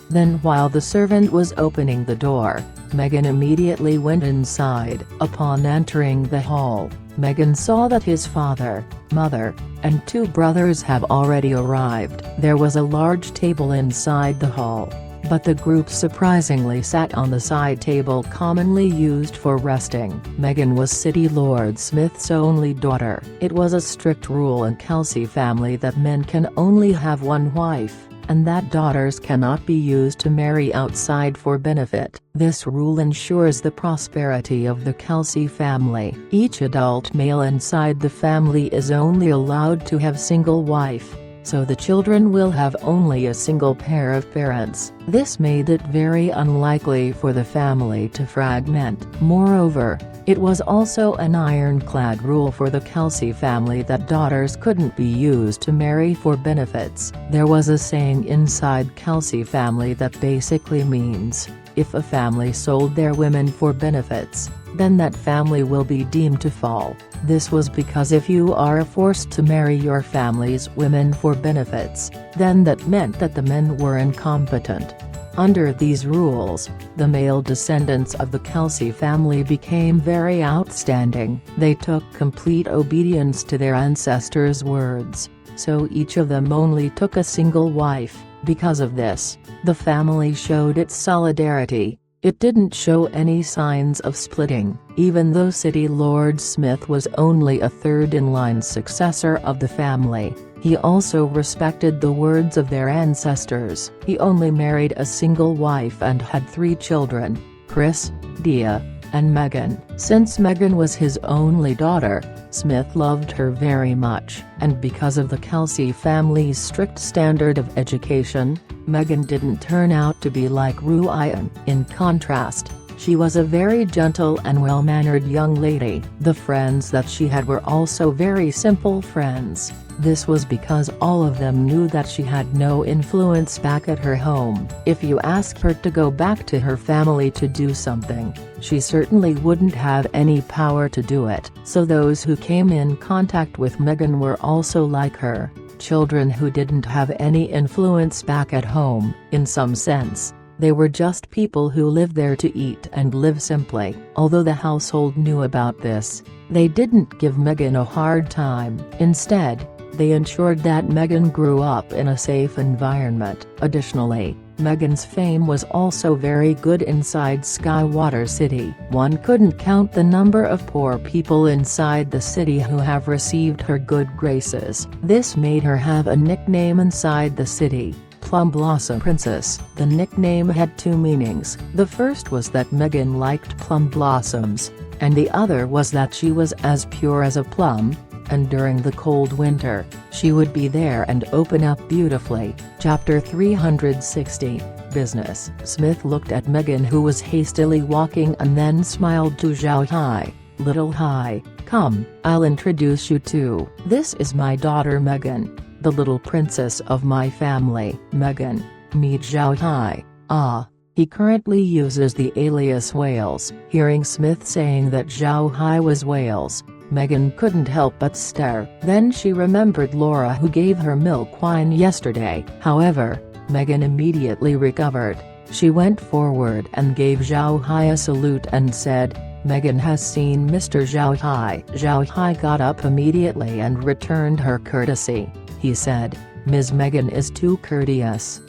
Then while the servant was opening the door, Meghan immediately went inside. Upon entering the hall, Meghan saw that his father, mother, and 2 brothers have already arrived. There was a large table inside the hall, but the group surprisingly sat on the side table commonly used for resting. Meghan was City Lord Smith's only daughter. It was a strict rule in Kelsey family that men can only have one wife, and that daughters cannot be used to marry outside for benefit. This rule ensures the prosperity of the Kelsey family. Each adult male inside the family is only allowed to have single wife, so the children will have only a single pair of parents. This made it very unlikely for the family to fragment. Moreover, it was also an ironclad rule for the Kelsey family that daughters couldn't be used to marry for benefits. There was a saying inside Kelsey family that basically means, if a family sold their women for benefits, then that family will be deemed to fall. This was because if you are forced to marry your family's women for benefits, then that meant that the men were incompetent. Under these rules, the male descendants of the Kelsey family became very outstanding. They took complete obedience to their ancestors' words, so each of them only took a single wife. Because of this, the family showed its solidarity. It didn't show any signs of splitting. Even though City Lord Smith was only a third-in-line successor of the family, he also respected the words of their ancestors. He only married a single wife and had 3 children, Chris, Dia, and Meghan. Since Meghan was his only daughter, Smith loved her very much, and because of the Kelsey family's strict standard of education, Meghan didn't turn out to be like Ruyan. In contrast, she was a very gentle and well-mannered young lady. The friends that she had were also very simple friends. This was because all of them knew that she had no influence back at her home. If you asked her to go back to her family to do something, she certainly wouldn't have any power to do it. So those who came in contact with Meghan were also like her, children who didn't have any influence back at home. In some sense, they were just people who lived there to eat and live simply. Although the household knew about this, they didn't give Meghan a hard time. Instead, they ensured that Meghan grew up in a safe environment. Additionally, Meghan's fame was also very good inside Skywater City. One couldn't count the number of poor people inside the city who have received her good graces. This made her have a nickname inside the city, Plum Blossom Princess. The nickname had 2 meanings. The first was that Meghan liked plum blossoms, and the other was that she was as pure as a plum, and during the cold winter, she would be there and open up beautifully. Chapter 360, Business. Smith looked at Meghan, who was hastily walking, and then smiled to Zhao Hai. "Little Hai, come, I'll introduce you to. This is my daughter Meghan, the little princess of my family." "Meghan, meet Zhao Hai." "Ah." He currently uses the alias Wales. Hearing Smith saying that Zhao Hai was Wales, Meghan couldn't help but stare. Then she remembered Laura, who gave her milk wine yesterday. However, Meghan immediately recovered. She went forward and gave Zhao Hai a salute and said, "Meghan has seen Mr. Zhao Hai." Zhao Hai got up immediately and returned her courtesy. He said, "Ms. Meghan is too courteous."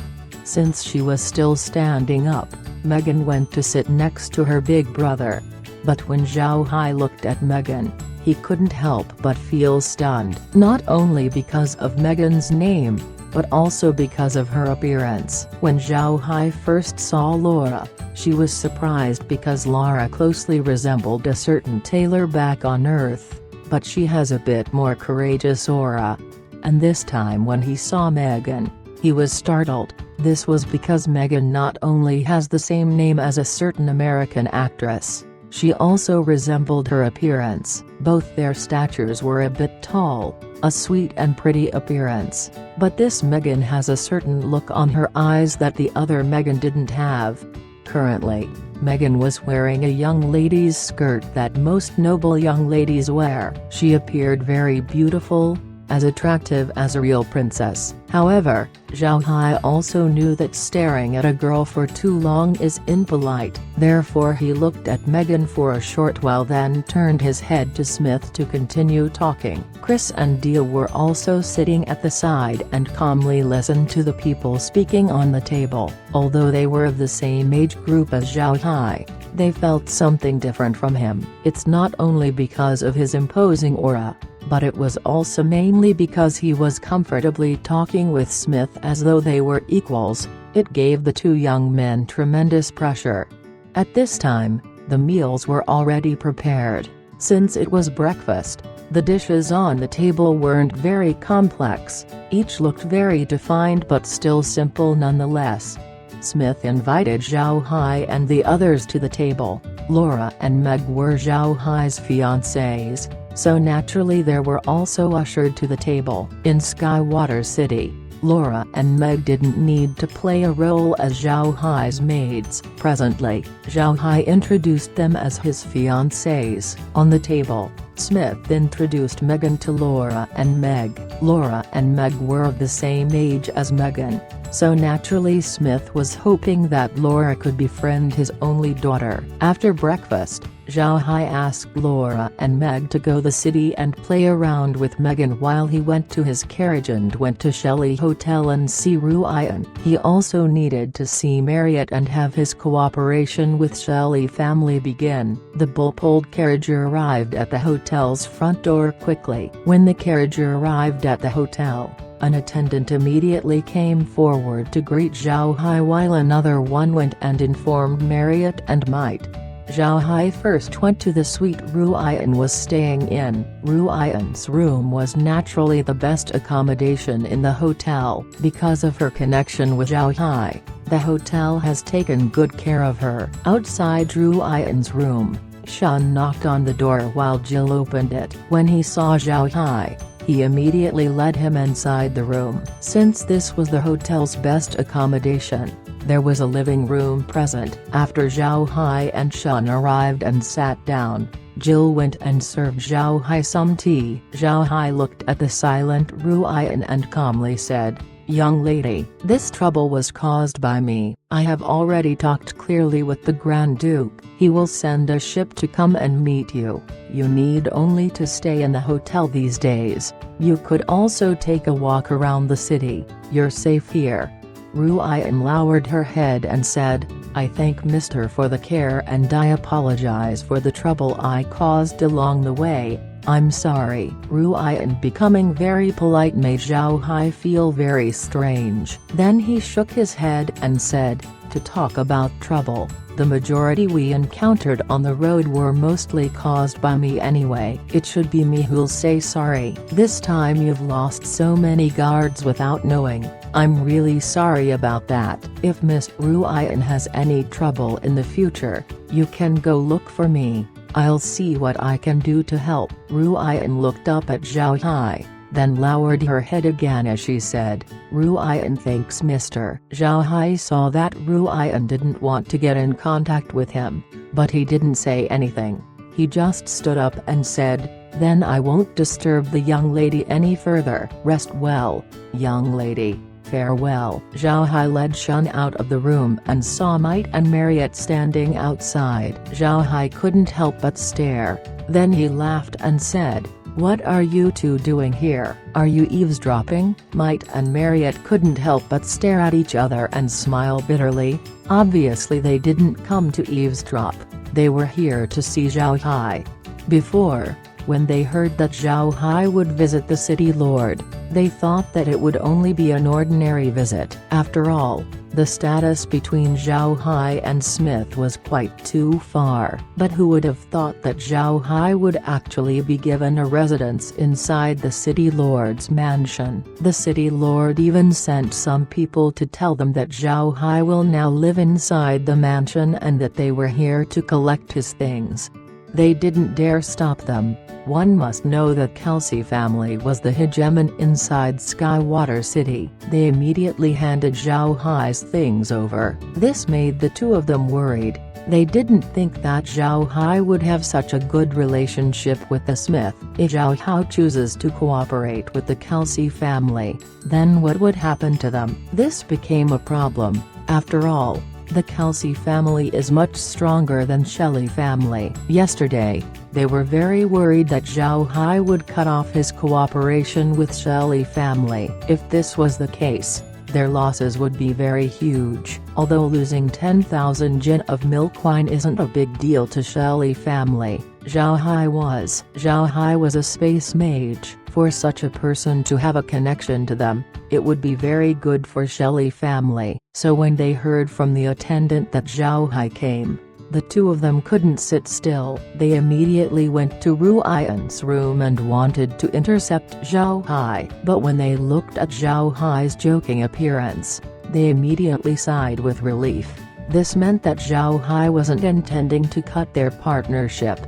Since she was still standing up, Meghan went to sit next to her big brother. But when Zhao Hai looked at Megan, he couldn't help but feel stunned. Not only because of Megan's name, but also because of her appearance. When Zhao Hai first saw Laura, she was surprised because Laura closely resembled a certain tailor back on Earth, but she has a bit more courageous aura. And this time when he saw Megan, he was startled. This was because Megan not only has the same name as a certain American actress, she also resembled her appearance. Both their statures were a bit tall, a sweet and pretty appearance, but this Megan has a certain look on her eyes that the other Megan didn't have. Currently, Megan was wearing a young lady's skirt that most noble young ladies wear. She appeared very beautiful, as attractive as a real princess. However, Zhao Hai also knew that staring at a girl for too long is impolite. Therefore he looked at Megan for a short while, then turned his head to Smith to continue talking. Chris and Dia were also sitting at the side and calmly listened to the people speaking on the table. Although they were of the same age group as Zhao Hai, they felt something different from him. It's not only because of his imposing aura, but it was also mainly because he was comfortably talking with Smith as though they were equals. It gave the two young men tremendous pressure. At this time, the meals were already prepared. Since it was breakfast, the dishes on the table weren't very complex, each looked very defined but still simple nonetheless. Smith invited Zhao Hai and the others to the table. Laura and Meg were Zhao Hai's fiancées, so naturally they were also ushered to the table. In Skywater City, Laura and Meg didn't need to play a role as Zhao Hai's maids. Presently, Zhao Hai introduced them as his fiancées. On the table, Smith introduced Megan to Laura and Meg. Laura and Meg were of the same age as Megan, so naturally Smith was hoping that Laura could befriend his only daughter. After breakfast, Zhao Hai asked Laura and Meg to go the city and play around with Megan while he went to his carriage and went to Shelley Hotel and see Ruian. He also needed to see Marriott and have his cooperation with Shelley family begin. The bull-pulled carriage arrived at the hotel's front door quickly. When the carriage arrived at the hotel, an attendant immediately came forward to greet Zhao Hai while another one went and informed Marriott and Might. Zhao Hai first went to the suite Ruian was staying in. Ruian's room was naturally the best accommodation in the hotel. Because of her connection with Zhao Hai, the hotel has taken good care of her. Outside Ruian's room, Shun knocked on the door while Jill opened it. When he saw Zhao Hai, he immediately led him inside the room. Since this was the hotel's best accommodation, there was a living room present. After Zhao Hai and Shun arrived and sat down, Jill went and served Zhao Hai some tea. Zhao Hai looked at the silent Ruian and calmly said, "Young lady, this trouble was caused by me. I have already talked clearly with the Grand Duke. He will send a ship to come and meet you. You need only to stay in the hotel these days. You could also take a walk around the city. You're safe here." Ruian lowered her head and said, "I thank Mr. for the care and I apologize for the trouble I caused along the way. I'm sorry." Ruian becoming very polite made Zhao Hai feel very strange. Then he shook his head and said, "To talk about trouble, the majority we encountered on the road were mostly caused by me anyway. It should be me who'll say sorry. This time you've lost so many guards without knowing. I'm really sorry about that. If Miss Ruian has any trouble in the future, you can go look for me. I'll see what I can do to help." Ruian looked up at Zhao Hai, then lowered her head again as she said, "Ruian thanks Mr." Zhao Hai saw that Ruian didn't want to get in contact with him, but he didn't say anything. He just stood up and said, "Then I won't disturb the young lady any further. Rest well, young lady. Farewell." Zhao Hai led Shun out of the room and saw Might and Marriott standing outside. Zhao Hai couldn't help but stare. Then he laughed and said, "What are you two doing here? Are you eavesdropping?" Might and Marriott couldn't help but stare at each other and smile bitterly. Obviously they didn't come to eavesdrop. They were here to see Zhao Hai. Before, when they heard that Zhao Hai would visit the city lord, they thought that it would only be an ordinary visit. After all, the status between Zhao Hai and Smith was quite too far. But who would have thought that Zhao Hai would actually be given a residence inside the city lord's mansion? The city lord even sent some people to tell them that Zhao Hai will now live inside the mansion and that they were here to collect his things. They didn't dare stop them. One must know that Kelsey family was the hegemon inside Skywater City. They immediately handed Zhao Hai's things over. This made the two of them worried. They didn't think that Zhao Hai would have such a good relationship with the Smith. If Zhao Hai chooses to cooperate with the Kelsey family, then what would happen to them? This became a problem. After all, the Kelsey family is much stronger than Shelley family. Yesterday, they were very worried that Zhao Hai would cut off his cooperation with Shelley family. If this was the case, their losses would be very huge. Although losing 10,000 gin of milk wine isn't a big deal to Shelley family, Zhao Hai was a space mage. For such a person to have a connection to them, it would be very good for Shelley family. So when they heard from the attendant that Zhao Hai came, the two of them couldn't sit still. They immediately went to Ru Ian's room and wanted to intercept Zhao Hai. But when they looked at Zhao Hai's joking appearance, they immediately sighed with relief. This meant that Zhao Hai wasn't intending to cut their partnership.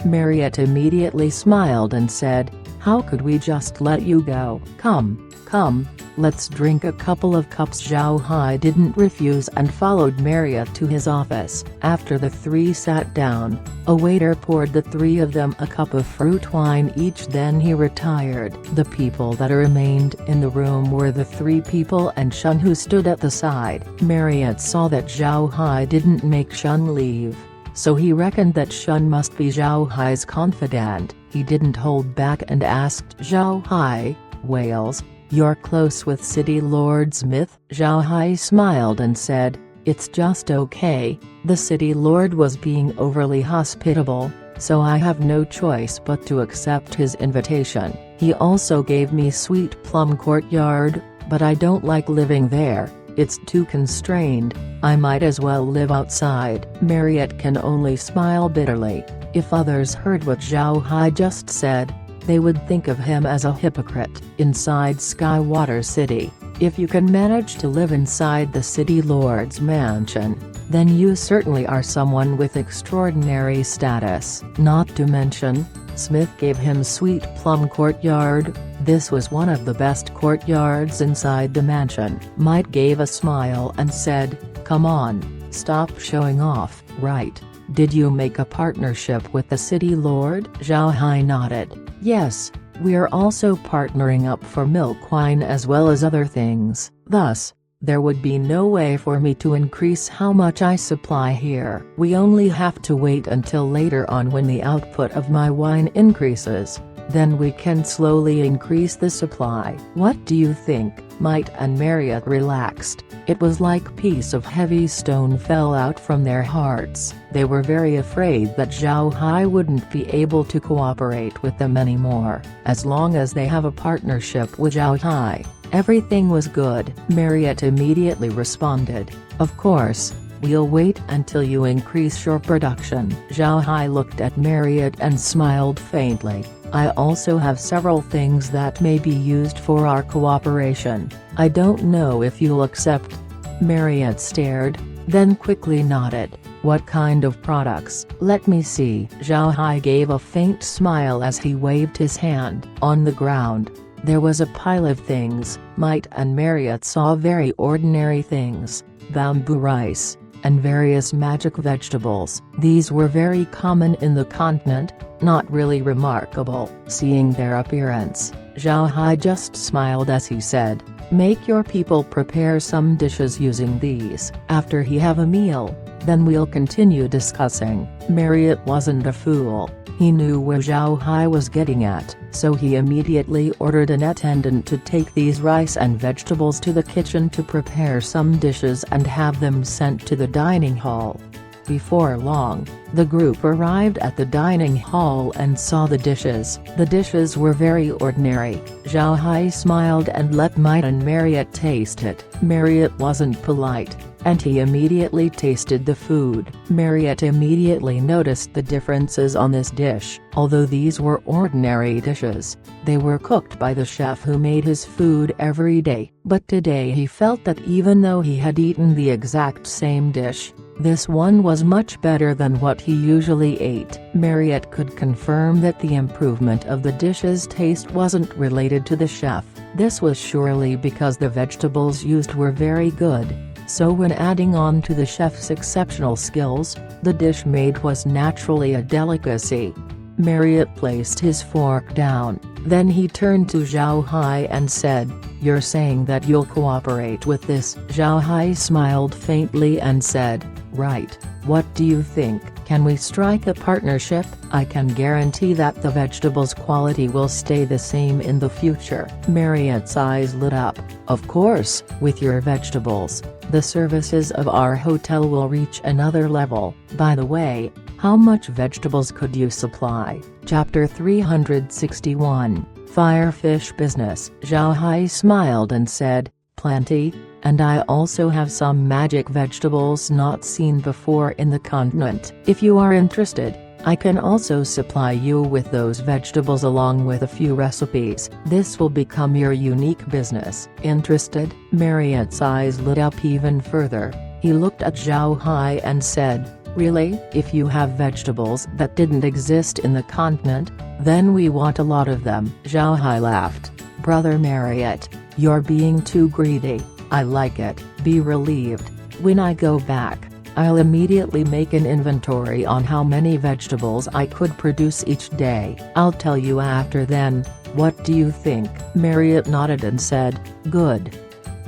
Marriott immediately smiled and said, "How could we just let you go? Come, let's drink a couple of cups." Zhao Hai didn't refuse and followed Marriott to his office. After the three sat down, a waiter poured the three of them a cup of fruit wine each, then he retired. The people that remained in the room were the three people and Shun, who stood at the side. Marriott saw that Zhao Hai didn't make Shun leave, so he reckoned that Shun must be Zhao Hai's confidant. He didn't hold back and asked Zhao Hai, "Wales, you're close with City Lord Smith?" Zhao Hai smiled and said, "It's just okay. The City Lord was being overly hospitable, so I have no choice but to accept his invitation. He also gave me Sweet Plum Courtyard, but I don't like living there. It's too constrained. I might as well live outside." Marriott can only smile bitterly. If others heard what Zhao Hai just said, they would think of him as a hypocrite. Inside Skywater City, if you can manage to live inside the city lord's mansion, then you certainly are someone with extraordinary status. Not to mention, Smith gave him Sweet Plum Courtyard. This was one of the best courtyards inside the mansion. Might gave a smile and said, "Come on, stop showing off." "Right. Did you make a partnership with the city lord?" Zhao Hai nodded. "Yes, we're also partnering up for milk wine as well as other things. Thus, there would be no way for me to increase how much I supply here. We only have to wait until later on when the output of my wine increases. Then we can slowly increase the supply." "What do you think?" Might and Marriott relaxed. It was like a piece of heavy stone fell out from their hearts. They were very afraid that Zhao Hai wouldn't be able to cooperate with them anymore. As long as they have a partnership with Zhao Hai, everything was good. Marriott immediately responded, "Of course, we'll wait until you increase your production." Zhao Hai looked at Marriott and smiled faintly. "I also have several things that may be used for our cooperation. I don't know if you'll accept." Marriott stared, then quickly nodded. "What kind of products?" "Let me see." Zhao Hai gave a faint smile as he waved his hand. On the ground, there was a pile of things. Might and Marriott saw very ordinary things: bamboo rice, and various magic vegetables. These were very common in the continent, not really remarkable. Seeing their appearance, Zhao Hai just smiled as he said, "Make your people prepare some dishes using these. After he have a meal, then we'll continue discussing." Marriott wasn't a fool. He knew where Zhao Hai was getting at, so he immediately ordered an attendant to take these rice and vegetables to the kitchen to prepare some dishes and have them sent to the dining hall. Before long, the group arrived at the dining hall and saw the dishes. The dishes were very ordinary. Zhao Hai smiled and let Marriott taste it. Marriott wasn't polite, and he immediately tasted the food. Marriott immediately noticed the differences on this dish. Although these were ordinary dishes, they were cooked by the chef who made his food every day. But today he felt that even though he had eaten the exact same dish, this one was much better than what he usually ate. Marriott could confirm that the improvement of the dish's taste wasn't related to the chef. This was surely because the vegetables used were very good. So when adding on to the chef's exceptional skills, the dish made was naturally a delicacy. Marriott placed his fork down, then he turned to Zhao Hai and said, "You're saying that you'll cooperate with this?" Zhao Hai smiled faintly and said, "Right, what do you think? Can we strike a partnership? I can guarantee that the vegetables' quality will stay the same in the future." Marriott's eyes lit up. "Of course, with your vegetables, the services of our hotel will reach another level. By the way, how much vegetables could you supply?" Chapter 361, Firefish Business. Zhao Hai smiled and said, "Plenty, and I also have some magic vegetables not seen before in the continent. If you are interested, I can also supply you with those vegetables along with a few recipes. This will become your unique business." Interested? Marriott's eyes lit up even further. He looked at Zhao Hai and said, "Really? If you have vegetables that didn't exist in the continent, then we want a lot of them." Zhao Hai laughed. "Brother Marriott, you're being too greedy. I like it. Be relieved. When I go back, I'll immediately make an inventory on how many vegetables I could produce each day. I'll tell you after then. What do you think?" Marriott nodded and said, "Good.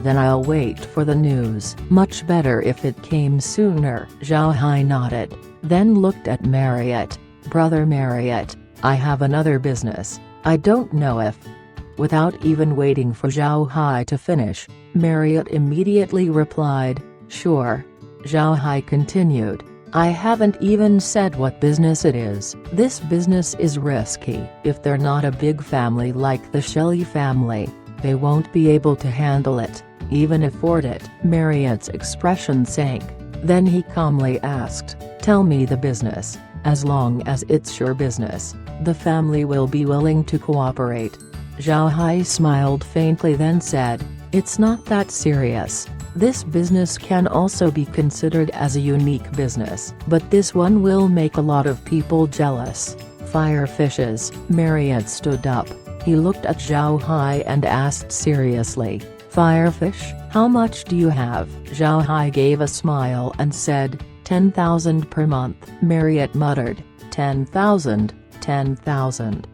Then I'll wait for the news." "Much better if it came sooner." Zhao Hai nodded, then looked at Marriott. "Brother Marriott, I have another business. I don't know if—" Without even waiting for Zhao Hai to finish, Marriott immediately replied, "Sure." Zhao Hai continued, "I haven't even said what business it is. This business is risky. If they're not a big family like the Shelley family, they won't be able to handle it, even afford it." Marriott's expression sank. Then he calmly asked, "Tell me the business. As long as it's your business, the family will be willing to cooperate." Zhao Hai smiled faintly then said, "It's not that serious. This business can also be considered as a unique business, but this one will make a lot of people jealous." "Firefishes." Marriott stood up. He looked at Zhao Hai and asked seriously, "Firefish? How much do you have?" Zhao Hai gave a smile and said, 10,000 per month. Marriott muttered, 10,000, 10,000.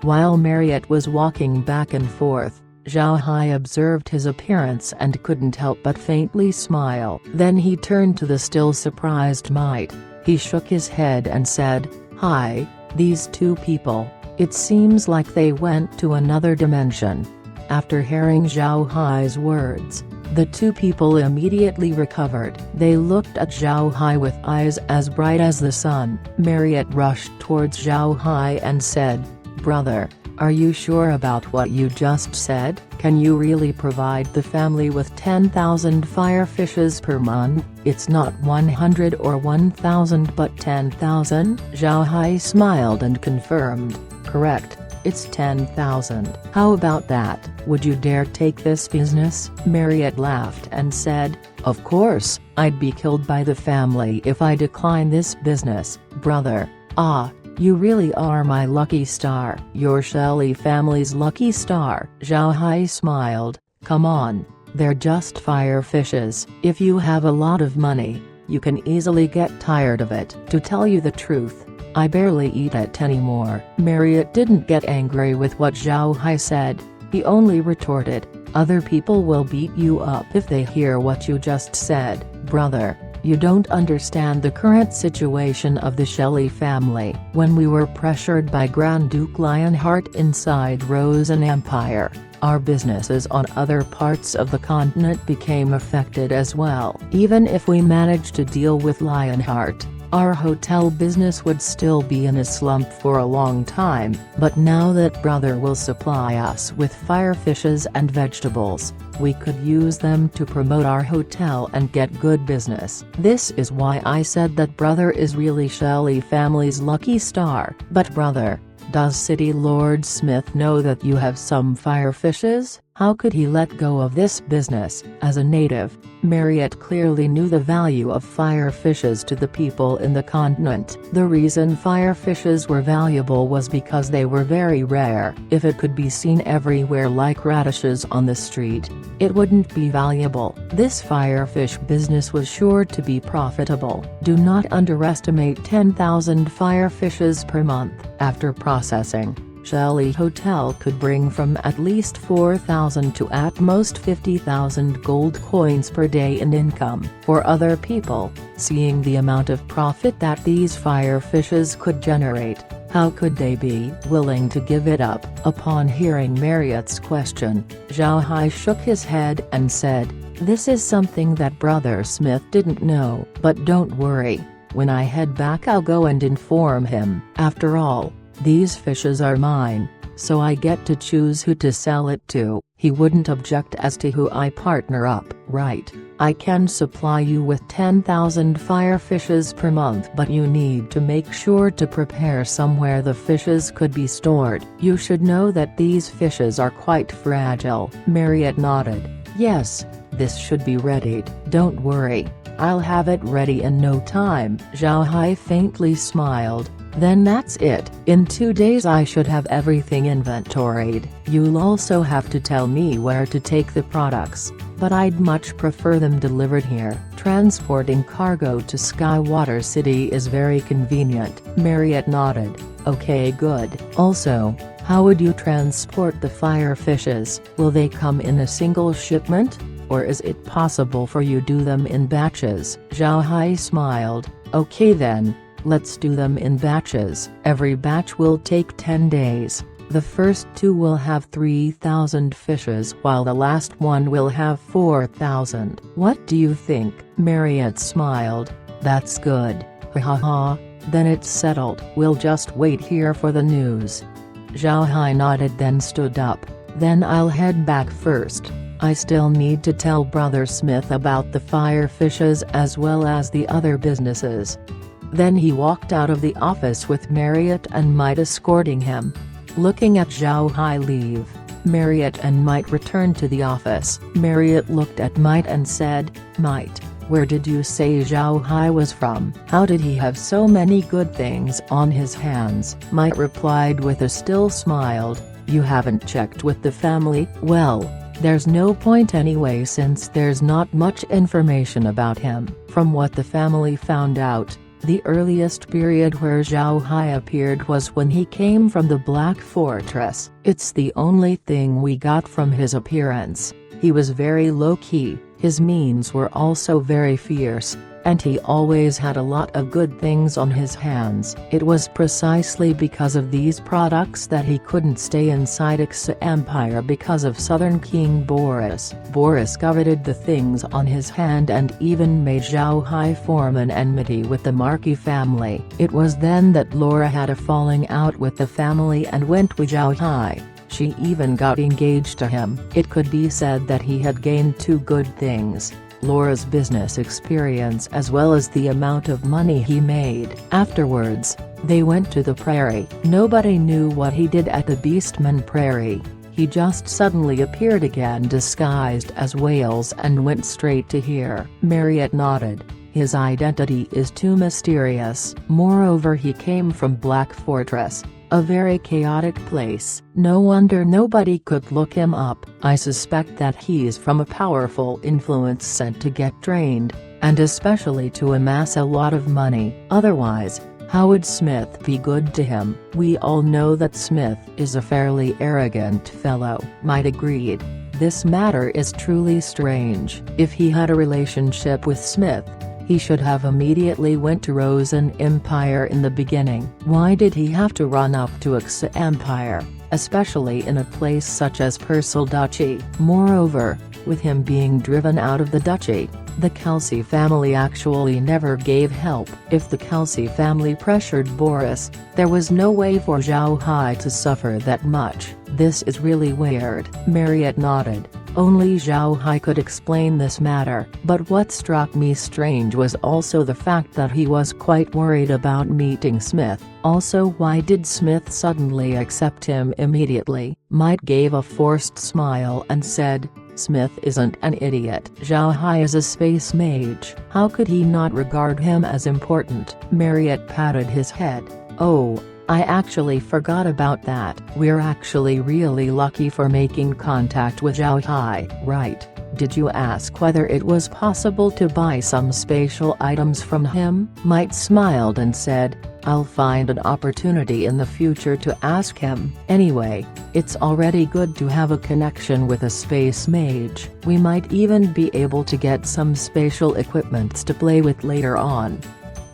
While Marriott was walking back and forth, Zhao Hai observed his appearance and couldn't help but faintly smile. Then he turned to the still surprised Might. He shook his head and said, "Hi, these two people, it seems like they went to another dimension." After hearing Zhao Hai's words, the two people immediately recovered. They looked at Zhao Hai with eyes as bright as the sun. Marriott rushed towards Zhao Hai and said, "Brother, are you sure about what you just said? Can you really provide the family with 10,000 firefishes per month? It's not 100 or 1,000 but 10,000? Zhao Hai smiled and confirmed, "Correct, it's 10,000. How about that? Would you dare take this business?" Marriott laughed and said, "Of course, I'd be killed by the family if I decline this business, brother." "Ah, you really are my lucky star." "Your Shelley family's lucky star." Zhao Hai smiled. "Come on, they're just firefishes. If you have a lot of money, you can easily get tired of it. To tell you the truth, I barely eat it anymore." Marriott didn't get angry with what Zhao Hai said. He only retorted, "Other people will beat you up if they hear what you just said, brother. You don't understand the current situation of the Shelley family. When we were pressured by Grand Duke Lionheart inside Rosen Empire, our businesses on other parts of the continent became affected as well. Even if we managed to deal with Lionheart, our hotel business would still be in a slump for a long time, but now that brother will supply us with fire fishes and vegetables, we could use them to promote our hotel and get good business. This is why I said that brother is really Shelley family's lucky star. But brother, does City Lord Smith know that you have some fire fishes? How could he let go of this business? As a native, Marriott clearly knew the value of fire fishes to the people in the continent. The reason fire fishes were valuable was because they were very rare. If it could be seen everywhere like radishes on the street, it wouldn't be valuable. This firefish business was sure to be profitable. Do not underestimate 10,000 fire fishes per month. After processing, Shelley Hotel could bring from at least 4,000 to at most 50,000 gold coins per day in income. For other people, seeing the amount of profit that these fire fishes could generate, how could they be willing to give it up? Upon hearing Marriott's question, Zhao Hai shook his head and said, "This is something that Brother Smith didn't know. But don't worry, when I head back I'll go and inform him. After all, these fishes are mine, so I get to choose who to sell it to." He wouldn't object as to who I partner up. "Right, I can supply you with 10,000 fire fishes per month, but you need to make sure to prepare somewhere the fishes could be stored. You should know that these fishes are quite fragile." Marriott nodded. "Yes, this should be readied. Don't worry, I'll have it ready in no time." Zhao Hai faintly smiled. "Then that's it. In 2 days I should have everything inventoried. You'll also have to tell me where to take the products, but I'd much prefer them delivered here. Transporting cargo to Skywater City is very convenient." Marriott nodded. "Okay, good. Also, how would you transport the fire fishes? Will they come in a single shipment, or is it possible for you to do them in batches?" Zhao Hai smiled. "Okay then. Let's do them in batches. Every batch will take 10 days. The first 2 will have 3,000 fishes while the last one will have 4,000. What do you think?" Marriott smiled. "That's good. Ha ha ha. Then it's settled. We'll just wait here for the news." Zhao Hai nodded, then stood up. "Then I'll head back first. I still need to tell Brother Smith about the fire fishes as well as the other businesses." Then he walked out of the office with Marriott and Might escorting him. Looking at Zhao Hai leave, Marriott and Might returned to the office. Marriott looked at Might and said, "Might, where did you say Zhao Hai was from? How did he have so many good things on his hands?" Might replied with a still smile, "You haven't checked with the family?" "Well, there's no point anyway since there's not much information about him. From what the family found out, the earliest period where Zhao Hai appeared was when he came from the Black Fortress. It's the only thing we got from his appearance. He was very low-key, his means were also very fierce, and he always had a lot of good things on his hands. It was precisely because of these products that he couldn't stay inside Xa Empire because of Southern King Boris. Boris coveted the things on his hand and even made Zhao Hai form an enmity with the Marquis family. It was then that Laura had a falling out with the family and went with Zhao Hai. She even got engaged to him. It could be said that he had gained 2 good things: Laura's business experience as well as the amount of money he made. Afterwards, they went to the prairie. Nobody knew what he did at the Beastman Prairie. He just suddenly appeared again disguised as whales and went straight to here. Marriott nodded. His identity is too mysterious. Moreover, he came from Black Fortress, a very chaotic place. No wonder nobody could look him up. I suspect that he's from a powerful influence sent to get trained, and especially to amass a lot of money. Otherwise, how would Smith be good to him? We all know that Smith is a fairly arrogant fellow. Might agreed. This matter is truly strange. If he had a relationship with Smith, he should have immediately went to Rosen Empire in the beginning. Why did he have to run up to Xa Empire, especially in a place such as Purcell Duchy? Moreover, with him being driven out of the duchy, The Kelsey family actually never gave help. If the Kelsey family pressured Boris, there was no way for Zhao Hai to suffer that much. This is really weird. Marriott nodded. Only Zhao Hai could explain this matter. But what struck me strange was also the fact that he was quite worried about meeting Smith. Also, why did Smith suddenly accept him immediately? Mike gave a forced smile and said, "Smith isn't an idiot. Zhao Hai is a space mage. How could he not regard him as important?" Marriott patted his head. "Oh, I actually forgot about that. We're actually really lucky for making contact with Zhao Hai." "Right. Did you ask whether it was possible to buy some spatial items from him?" Mike smiled and said, "I'll find an opportunity in the future to ask him. Anyway, it's already good to have a connection with a space mage. We might even be able to get some spatial equipments to play with later on."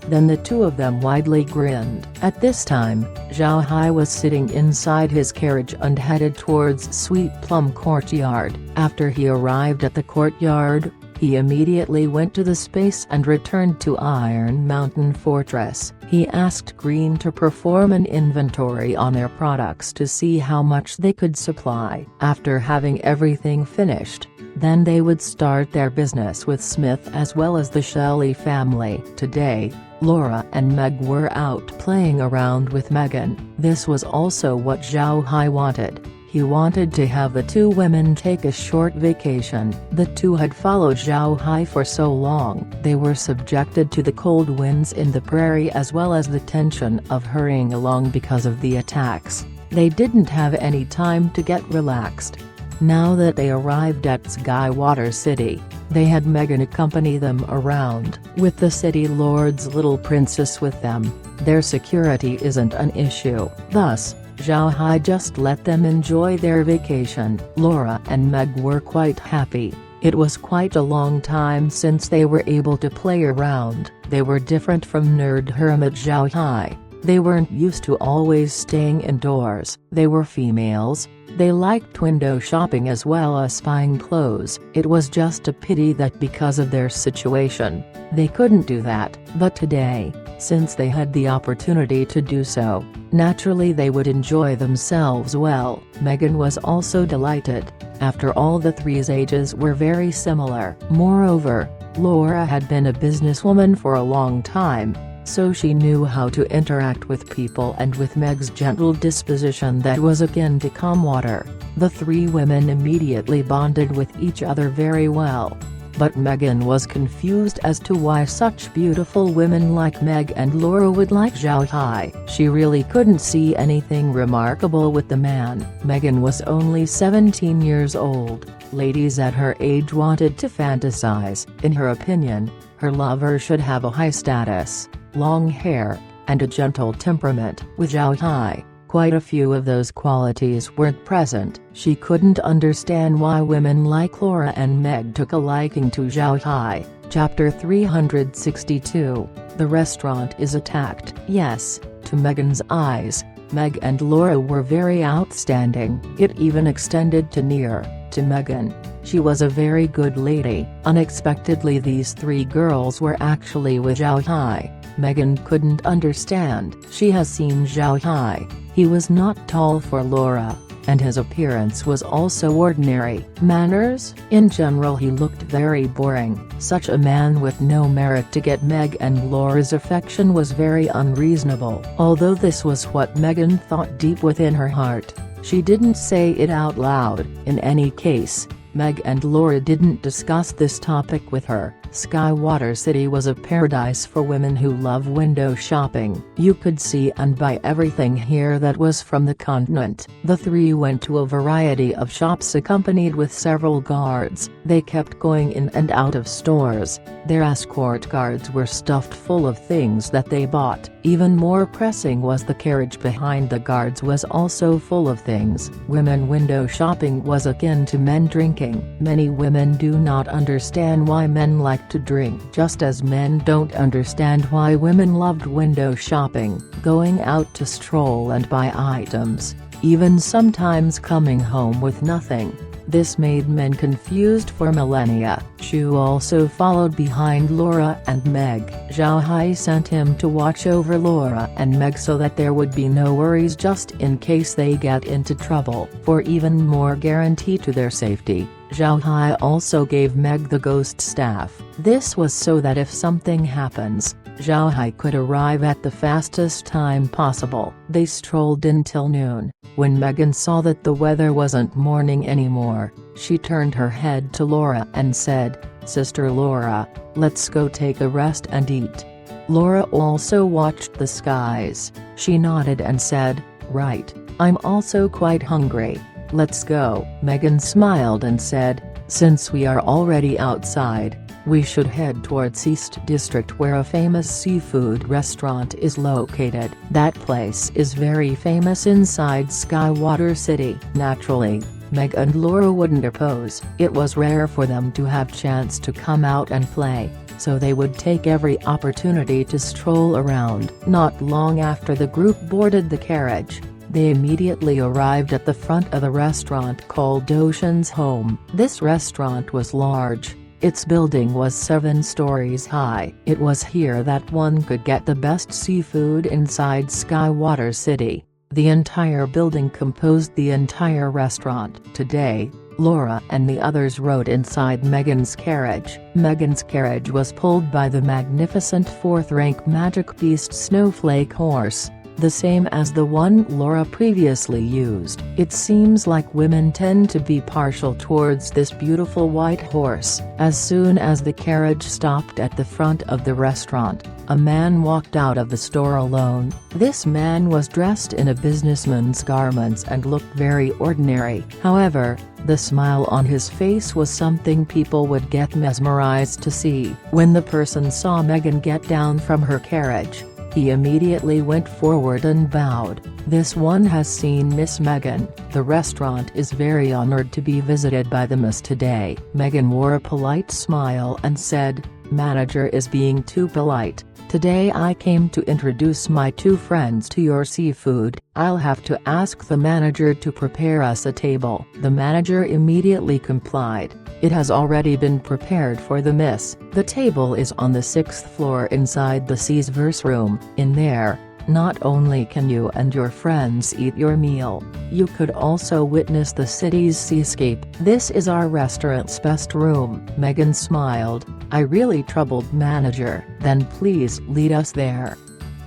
Then the two of them widely grinned. At this time, Zhao Hai was sitting inside his carriage and headed towards Sweet Plum Courtyard. After he arrived at the courtyard, he immediately went to the space and returned to Iron Mountain Fortress. He asked Green to perform an inventory on their products to see how much they could supply. After having everything finished, then they would start their business with Smith as well as the Shelley family. Today, Laura and Meg were out playing around with Megan. This was also what Zhao Hai wanted. He wanted to have the two women take a short vacation. The two had followed Zhao Hai for so long. They were subjected to the cold winds in the prairie as well as the tension of hurrying along because of the attacks. They didn't have any time to get relaxed. Now that they arrived at Skywater City, they had Megan accompany them around. With the city lord's little princess with them, their security isn't an issue. Thus, Zhao Hai just let them enjoy their vacation. Laura and Meg were quite happy. It was quite a long time since they were able to play around. They were different from nerd hermit Zhao Hai. They weren't used to always staying indoors. They were females. They liked window shopping as well as buying clothes. It was just a pity that because of their situation, they couldn't do that. But today, since they had the opportunity to do so, naturally they would enjoy themselves well. Megan was also delighted. After all, the three's ages were very similar. Moreover, Laura had been a businesswoman for a long time, so she knew how to interact with people, and with Meg's gentle disposition that was akin to calm water, the three women immediately bonded with each other very well. But Megan was confused as to why such beautiful women like Meg and Laura would like Zhao Hai. She really couldn't see anything remarkable with the man. Megan was only 17 years old. Ladies at her age wanted to fantasize. In her opinion, her lover should have a high status, long hair, and a gentle temperament. With Zhao Hai, quite a few of those qualities weren't present. She couldn't understand why women like Laura and Meg took a liking to Zhao Hai. Chapter 362, The restaurant is attacked. Yes, to Megan's eyes, Meg and Laura were very outstanding. It even extended to near, to Megan. She was a very good lady. Unexpectedly, these three girls were actually with Zhao Hai. Megan couldn't understand. She has seen Zhao Hai. He was not tall for Laura, and his appearance was also ordinary. Manners? In general, he looked very boring. Such a man with no merit to get Meg and Laura's affection was very unreasonable. Although this was what Megan thought deep within her heart, she didn't say it out loud. In any case, Meg and Laura didn't discuss this topic with her. Skywater City was a paradise for women who love window shopping. You could see and buy everything here that was from the continent. The three went to a variety of shops accompanied with several guards. They kept going in and out of stores. Their escort guards were stuffed full of things that they bought. Even more pressing was the carriage behind the guards was also full of things. Women window shopping was akin to men drinking. Many women do not understand why men like to drink, just as men don't understand why women loved window shopping, going out to stroll and buy items, even sometimes coming home with nothing. This made men confused for millennia. Shu also followed behind Laura and Meg. Zhao Hai sent him to watch over Laura and Meg so that there would be no worries just in case they get into trouble. For even more guarantee to their safety, Zhao Hai also gave Meg the ghost staff. This was so that if something happens, Zhao Hai could arrive at the fastest time possible. They strolled until noon. When Megan saw that the weather wasn't morning anymore, she turned her head to Laura and said, "Sister Laura, let's go take a rest and eat." Laura also watched the skies. She nodded and said, "Right, I'm also quite hungry. Let's go." Megan smiled and said, "Since we are already outside, we should head towards East District where a famous seafood restaurant is located. That place is very famous inside Skywater City." Naturally, Meg and Laura wouldn't oppose. It was rare for them to have chance to come out and play, so they would take every opportunity to stroll around. Not long after the group boarded the carriage, they immediately arrived at the front of a restaurant called Ocean's Home. This restaurant was large. Its building was 7 stories high. It was here that one could get the best seafood inside Skywater City. The entire building composed the entire restaurant. Today, Laura and the others rode inside Megan's carriage. Megan's carriage was pulled by the magnificent 4th-rank Magic Beast Snowflake horse, the same as the one Laura previously used. It seems like women tend to be partial towards this beautiful white horse. As soon as the carriage stopped at the front of the restaurant, a man walked out of the store alone. This man was dressed in a businessman's garments and looked very ordinary. However, the smile on his face was something people would get mesmerized to see. When the person saw Megan get down from her carriage, he immediately went forward and bowed. "This one has seen Miss Megan. The restaurant is very honored to be visited by the Miss today." Megan wore a polite smile and said, "Manager is being too polite. Today I came to introduce my 2 friends to your seafood. I'll have to ask the manager to prepare us a table." The manager immediately complied. "It has already been prepared for the Miss. The table is on the 6th floor inside the Seaverse room. In there, not only can you and your friends eat your meal, you could also witness the city's seascape. This is our restaurant's best room." Megan smiled. "I really troubled manager. Then please lead us there."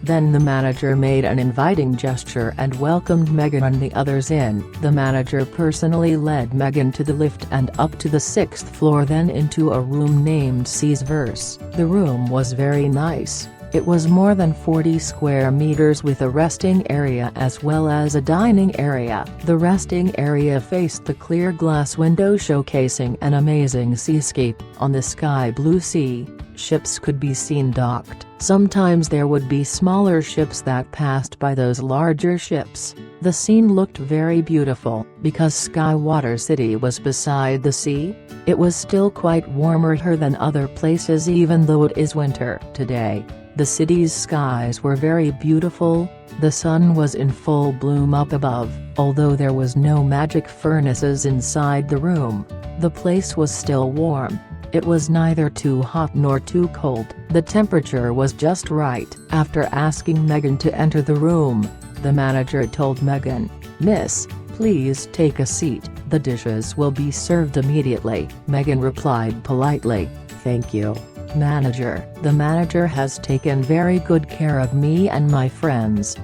Then the manager made an inviting gesture and welcomed Megan and the others in. The manager personally led Megan to the lift and up to the 6th floor, then into a room named Seaverse. The room was very nice. It was more than 40 square meters with a resting area as well as a dining area. The resting area faced the clear glass window showcasing an amazing seascape. On the sky blue sea, ships could be seen docked. Sometimes there would be smaller ships that passed by those larger ships. The scene looked very beautiful. Because Skywater City was beside the sea, it was still quite warmer here than other places even though it is winter. Today, the city's skies were very beautiful. The sun was in full bloom up above. Although there was no magic furnaces inside the room, the place was still warm. It was neither too hot nor too cold. The temperature was just right. After asking Megan to enter the room, the manager told Megan, "Miss, please take a seat. The dishes will be served immediately." Megan replied politely, "Thank you, manager. The manager has taken very good care of me and my friends."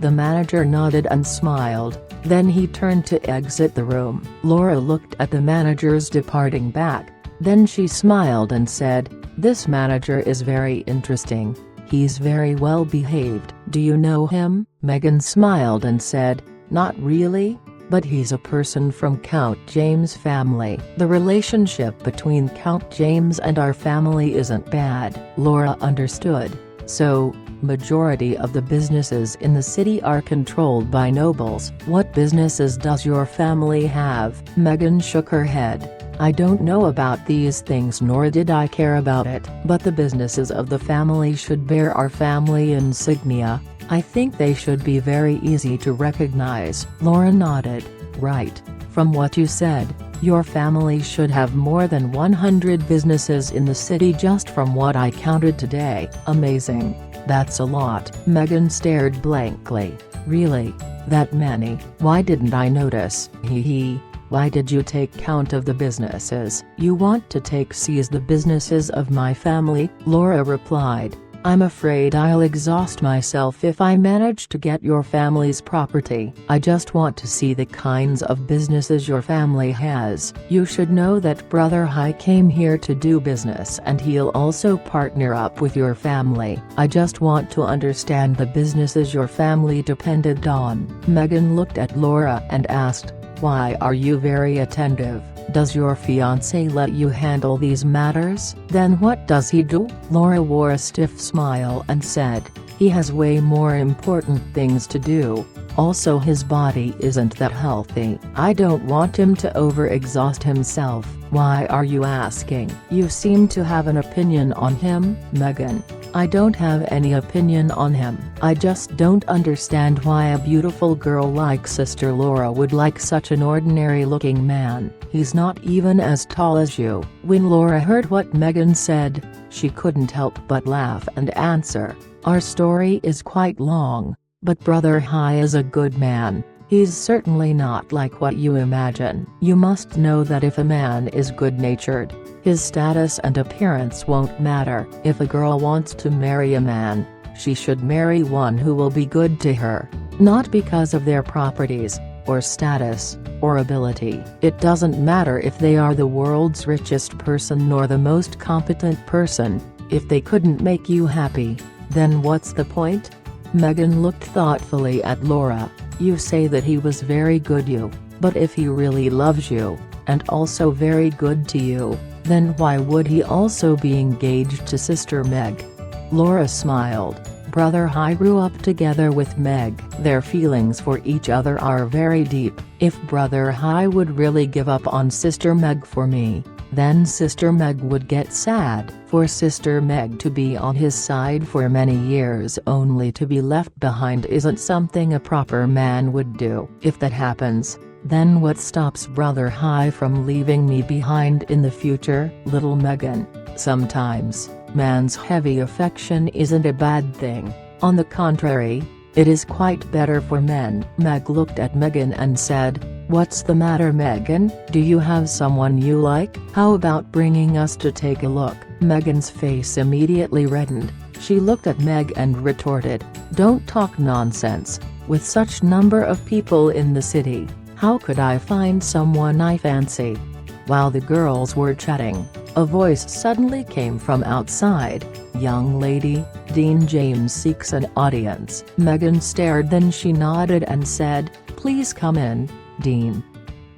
The manager nodded and smiled. Then he turned to exit the room. Laura looked at the manager's departing back. Then she smiled and said, "This manager is very interesting. He's very well behaved. Do you know him?" Megan smiled and said, "Not really, but he's a person from Count James' family. The relationship between Count James and our family isn't bad." Laura understood. "So, majority of the businesses in the city are controlled by nobles. What businesses does your family have?" Megan shook her head. "I don't know about these things nor did I care about it, but the businesses of the family should bear our family insignia. I think they should be very easy to recognize." Laura nodded. "Right, from what you said, Your family should have more than 100 businesses in the city just from what I counted today." "Amazing. That's a lot." Meghan stared blankly. "Really? That many? Why didn't I notice?" Hee. "Why did you take count of the businesses?" "You want to seize the businesses of my family," Laura replied. "I'm afraid I'll exhaust myself if I manage to get your family's property. I just want to see the kinds of businesses your family has. You should know that Brother Hai came here to do business and he'll also partner up with your family. I just want to understand the businesses your family depended on." Meghan looked at Laura and asked, "Why are you very attentive? Does your fiancé let you handle these matters?" "Then what does he do?" Laura wore a stiff smile and said, "He has way more important things to do. Also his body isn't that healthy. I don't want him to overexhaust himself." "Why are you asking?" "You seem to have an opinion on him, Meghan." "I don't have any opinion on him. I just don't understand why a beautiful girl like Sister Laura would like such an ordinary-looking man. He's not even as tall as you." When Laura heard what Meghan said, she couldn't help but laugh and answer, "Our story is quite long, but Brother Hai is a good man. He's certainly not like what you imagine. You must know that if a man is good-natured, his status and appearance won't matter. If a girl wants to marry a man, she should marry one who will be good to her, not because of their properties, or status, or ability. It doesn't matter if they are the world's richest person or the most competent person. If they couldn't make you happy, then what's the point?" Meghan looked thoughtfully at Laura. "You say that he was very good you, but if he really loves you, and also very good to you, then why would he also be engaged to Sister Meg?" Laura smiled. "Brother Hai grew up together with Meg. Their feelings for each other are very deep. If Brother Hai would really give up on Sister Meg for me, then Sister Meg would get sad. For Sister Meg to be on his side for many years only to be left behind isn't something a proper man would do. If that happens, then what stops Brother Hai from leaving me behind in the future?" Little Meghan, sometimes, man's heavy affection isn't a bad thing. On the contrary, it is quite better for men. Meg looked at Meghan and said, "What's the matter, Meghan? Do you have someone you like? How about bringing us to take a look?" Meghan's face immediately reddened. She looked at Meg and retorted, "Don't talk nonsense. With such number of people in the city, how could I find someone I fancy?" While the girls were chatting, a voice suddenly came from outside. "Young lady, Dean James seeks an audience." Meghan stared, then she nodded and said, "Please come in, Dean."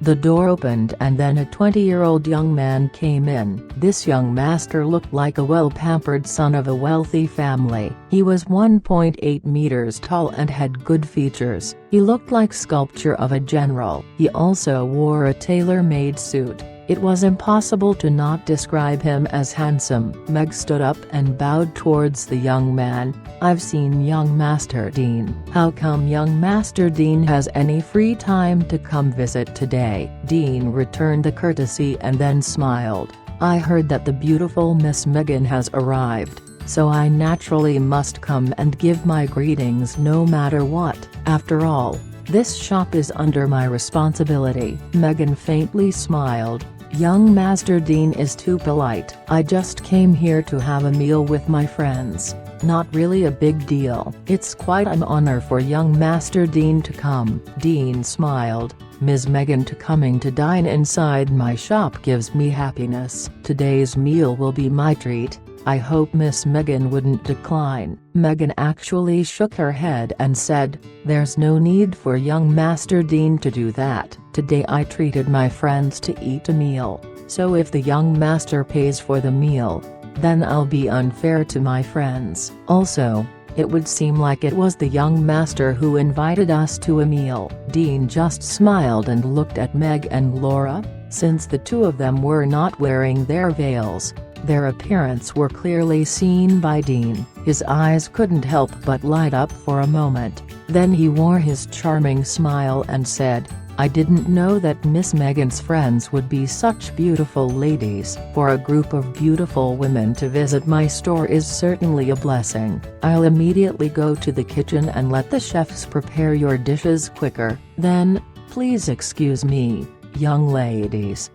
The door opened and then a 20-year-old young man came in. This young master looked like a well-pampered son of a wealthy family. He was 1.8 meters tall and had good features. He looked like sculpture of a general. He also wore a tailor-made suit. It was impossible to not describe him as handsome. Meg stood up and bowed towards the young man. "I've seen young Master Dean. How come young Master Dean has any free time to come visit today?" Dean returned the courtesy and then smiled. "I heard that the beautiful Miss Meghan has arrived, so I naturally must come and give my greetings no matter what. After all, this shop is under my responsibility." Meghan faintly smiled. "Young Master Dean is too polite. I just came here to have a meal with my friends. Not really a big deal." "It's quite an honor for young Master Dean to come." Dean smiled. "Ms. Meghan coming to dine inside my shop gives me happiness. Today's meal will be my treat. I hope Miss Meghan wouldn't decline." Meghan actually shook her head and said, "There's no need for young Master Dean to do that. Today I treated my friends to eat a meal, so if the young master pays for the meal, then I'll be unfair to my friends. Also, it would seem like it was the young master who invited us to a meal." Dean just smiled and looked at Meg and Laura. Since the two of them were not wearing their veils, their appearance were clearly seen by Dean. His eyes couldn't help but light up for a moment. Then he wore his charming smile and said, I didn't know that Miss Megan's friends would be such beautiful ladies. For a group of beautiful women to visit my store is certainly a blessing. I'll immediately go to the kitchen and let the chefs prepare your dishes quicker. Then, please excuse me, young ladies."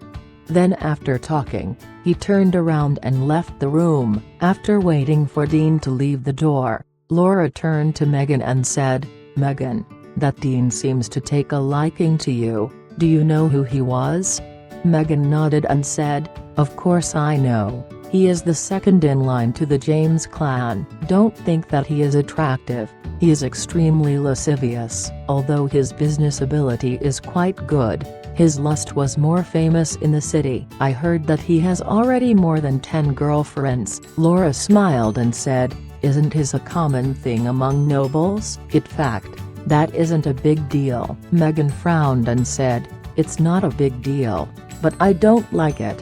Then after talking, he turned around and left the room. After waiting for Dean to leave the door, Laura turned to Megan and said, "Megan, that Dean seems to take a liking to you. Do you know who he was?" Megan nodded and said, "Of course I know. He is the second in line to the James clan. Don't think that he is attractive. He is extremely lascivious. Although his business ability is quite good, his lust was more famous in the city. I heard that he has already more than 10 girlfriends." Laura smiled and said, "Isn't his a common thing among nobles? In fact, that isn't a big deal." Megan frowned and said, "It's not a big deal, but I don't like it."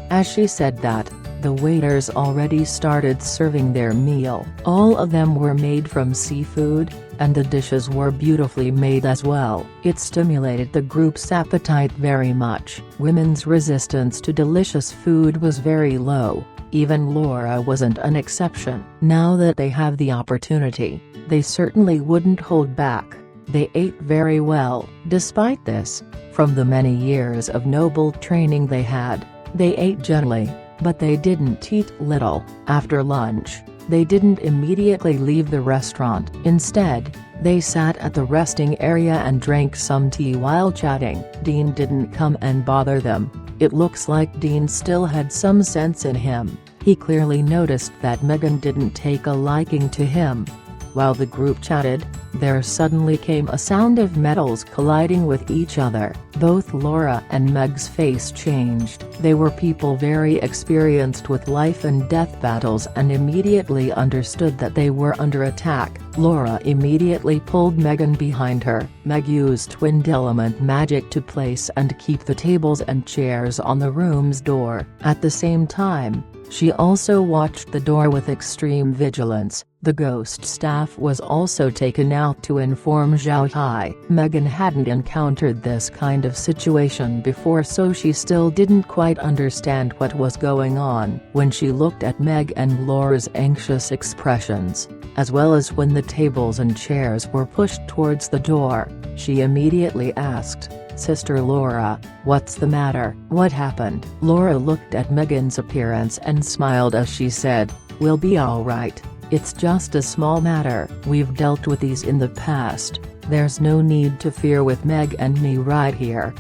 As she said that, the waiters already started serving their meal. All of them were made from seafood, and the dishes were beautifully made as well. It stimulated the group's appetite very much. Women's resistance to delicious food was very low. Even Laura wasn't an exception. Now that they have the opportunity, they certainly wouldn't hold back. They ate very well. Despite this, from the many years of noble training they had, they ate gently, but they didn't eat little. After lunch, they didn't immediately leave the restaurant. Instead, they sat at the resting area and drank some tea while chatting. Dean didn't come and bother them. It looks like Dean still had some sense in him. He clearly noticed that Megan didn't take a liking to him. While the group chatted, there suddenly came a sound of metals colliding with each other. Both Laura and Meg's face changed. They were people very experienced with life and death battles and immediately understood that they were under attack. Laura immediately pulled Megan behind her. Meg used Twin Element magic to place and keep the tables and chairs on the room's door. At the same time, she also watched the door with extreme vigilance. The ghost staff was also taken out to inform Zhao Hai. Megan hadn't encountered this kind of situation before, so she still didn't quite understand what was going on. When she looked at Meg and Laura's anxious expressions, as well as when the tables and chairs were pushed towards the door, she immediately asked, "Sister Laura, what's the matter? What happened?" Laura looked at Megan's appearance and smiled as she said, "We'll be alright. It's just a small matter. We've dealt with these in the past. There's no need to fear with Meg and me right here."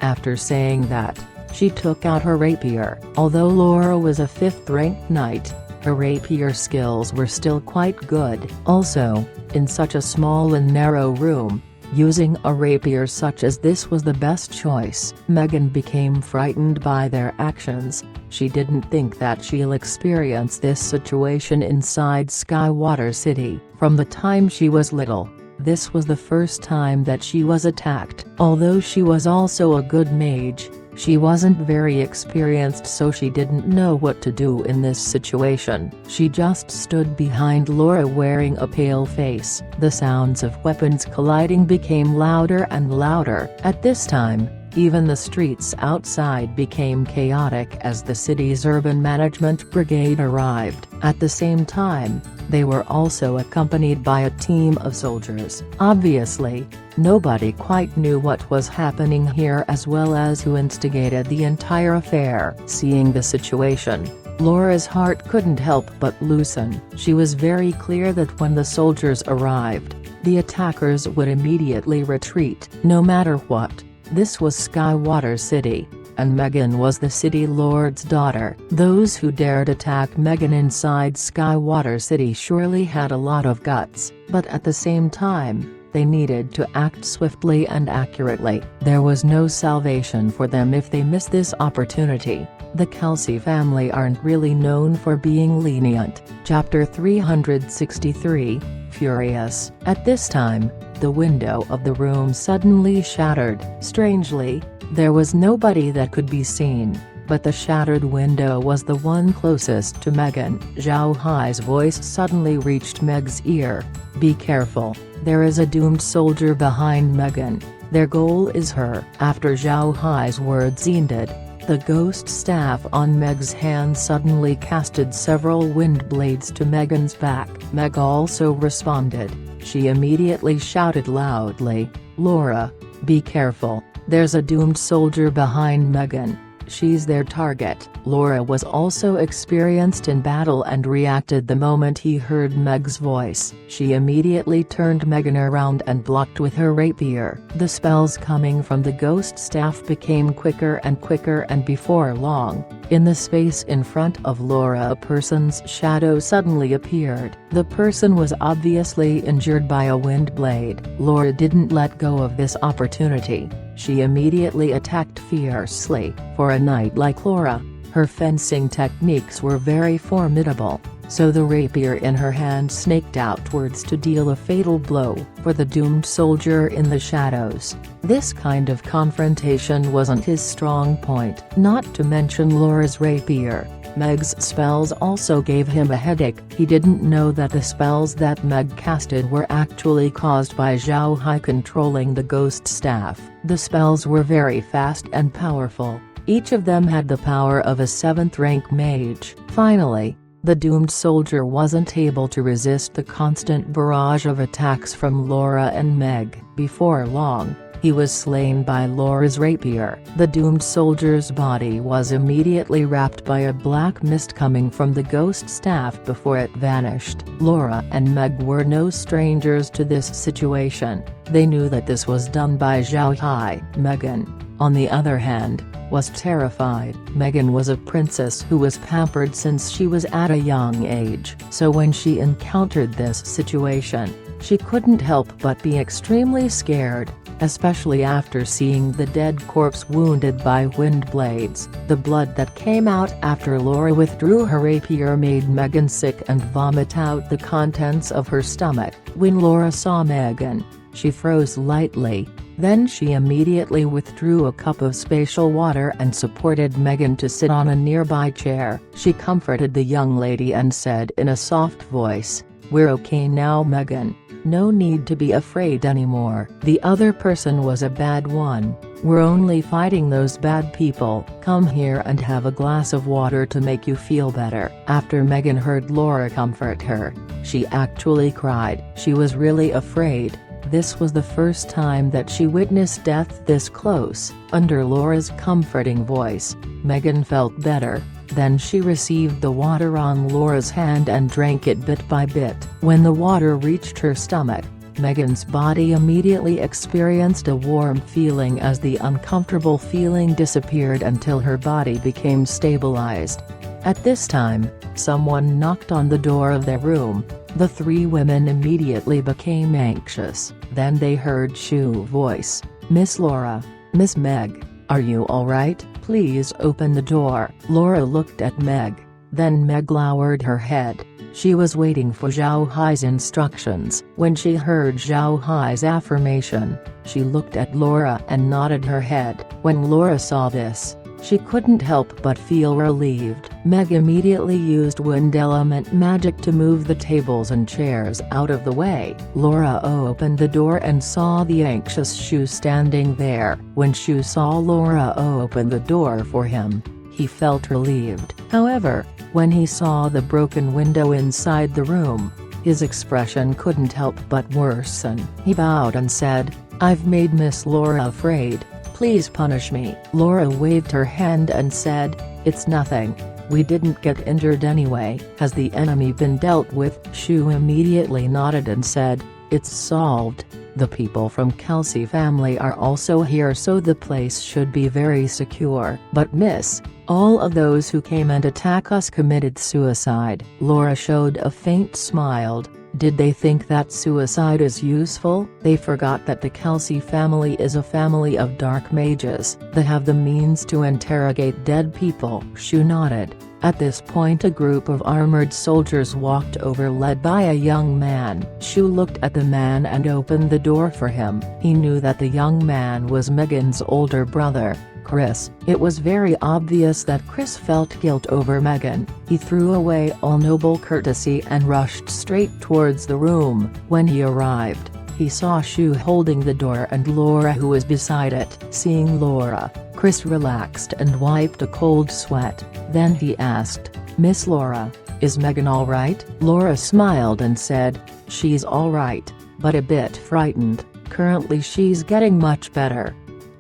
After saying that, she took out her rapier. Although Laura was a 5th-ranked knight, her rapier skills were still quite good. Also, in such a small and narrow room, using a rapier such as this was the best choice. Megan became frightened by their actions. She didn't think that she'll experience this situation inside Skywater City. From the time she was little, this was the first time that she was attacked. Although she was also a good mage, she wasn't very experienced, so she didn't know what to do in this situation. She just stood behind Laura wearing a pale face. The sounds of weapons colliding became louder and louder. At this time, even the streets outside became chaotic as the city's urban management brigade arrived. At the same time, they were also accompanied by a team of soldiers. Obviously, nobody quite knew what was happening here as well as who instigated the entire affair. Seeing the situation, Laura's heart couldn't help but loosen. She was very clear that when the soldiers arrived, the attackers would immediately retreat, no matter what. This was Skywater City, and Megan was the city lord's daughter. Those who dared attack Megan inside Skywater City surely had a lot of guts, but at the same time, they needed to act swiftly and accurately. There was no salvation for them if they missed this opportunity. The Kelsey family aren't really known for being lenient. Chapter 363, Furious. At this time, the window of the room suddenly shattered. Strangely, there was nobody that could be seen, but the shattered window was the one closest to Megan. Zhao Hai's voice suddenly reached Meg's ear. "Be careful, there is a doomed soldier behind Megan." Their goal is her. After Zhao Hai's words ended, the ghost staff on Meg's hand suddenly casted several wind blades to Megan's back. Meg also responded. She immediately shouted loudly, "Laura, be careful, there's a doomed soldier behind Megan. She's their target." Laura was also experienced in battle and reacted the moment he heard Meg's voice. She immediately turned Megan around and blocked with her rapier. The spells coming from the ghost staff became quicker and quicker, and before long, in the space in front of Laura a person's shadow suddenly appeared. The person was obviously injured by a wind blade. Laura didn't let go of this opportunity. She immediately attacked fiercely. For a knight like Laura, her fencing techniques were very formidable, so the rapier in her hand snaked outwards to deal a fatal blow for the doomed soldier in the shadows. This kind of confrontation wasn't his strong point. Not to mention Laura's rapier, Meg's spells also gave him a headache. He didn't know that the spells that Meg casted were actually caused by Zhao Hai controlling the ghost staff. The spells were very fast and powerful. Each of them had the power of a 7th-rank mage. Finally, the doomed soldier wasn't able to resist the constant barrage of attacks from Laura and Meg. Before long, he was slain by Laura's rapier. The doomed soldier's body was immediately wrapped by a black mist coming from the ghost staff before it vanished. Laura and Meg were no strangers to this situation. They knew that this was done by Zhao Hai. Megan, on the other hand, was terrified. Megan was a princess who was pampered since she was at a young age, so when she encountered this situation, she couldn't help but be extremely scared, especially after seeing the dead corpse wounded by wind blades. The blood that came out after Laura withdrew her rapier made Megan sick and vomit out the contents of her stomach. When Laura saw Megan, she froze lightly. Then she immediately withdrew a cup of spatial water and supported Megan to sit on a nearby chair. She comforted the young lady and said in a soft voice, "We're okay now, Megan. No need to be afraid anymore. The other person was a bad one. We're only fighting those bad people. Come here and have a glass of water to make you feel better." After Megan heard Laura comfort her, she actually cried. She was really afraid. This was the first time that she witnessed death this close. Under Laura's comforting voice, Megan felt better. Then she received the water on Laura's hand and drank it bit by bit. When the water reached her stomach, Megan's body immediately experienced a warm feeling as the uncomfortable feeling disappeared until her body became stabilized. At this time, someone knocked on the door of their room. The three women immediately became anxious. Then they heard Shu's voice, "Miss Laura, Miss Meg, are you alright? Please open the door." Laura looked at Meg. Then Meg lowered her head. She was waiting for Zhao Hai's instructions. When she heard Zhao Hai's affirmation, she looked at Laura and nodded her head. When Laura saw this, she couldn't help but feel relieved. Meg immediately used wind element magic to move the tables and chairs out of the way. Laura opened the door and saw the anxious Shu standing there. When Shu saw Laura open the door for him, he felt relieved. However, when he saw the broken window inside the room, his expression couldn't help but worsen. He bowed and said, "I've made Miss Laura afraid. Please punish me." Laura waved her hand and said, "It's nothing. We didn't get injured anyway." "Has the enemy been dealt with?" Shu immediately nodded and said, "It's solved. The people from Kelsey family are also here, so the place should be very secure." "But miss, all of those who came and attacked us committed suicide." Laura showed a faint smile. Did they think that suicide is useful? They forgot that the Kelsey family is a family of dark mages that have the means to interrogate dead people. Shu nodded. At this point a group of armored soldiers walked over led by a young man. Shu looked at the man and opened the door for him. He knew that the young man was Megan's older brother, Chris. It was very obvious that Chris felt guilt over Megan. He threw away all noble courtesy and rushed straight towards the room. When he arrived, He saw Shu holding the door and Laura who was beside it. Seeing Laura, Chris relaxed and wiped a cold sweat. Then he asked, "Miss Laura, is Megan alright?" Laura smiled and said, "She's alright, but a bit frightened. Currently she's getting much better."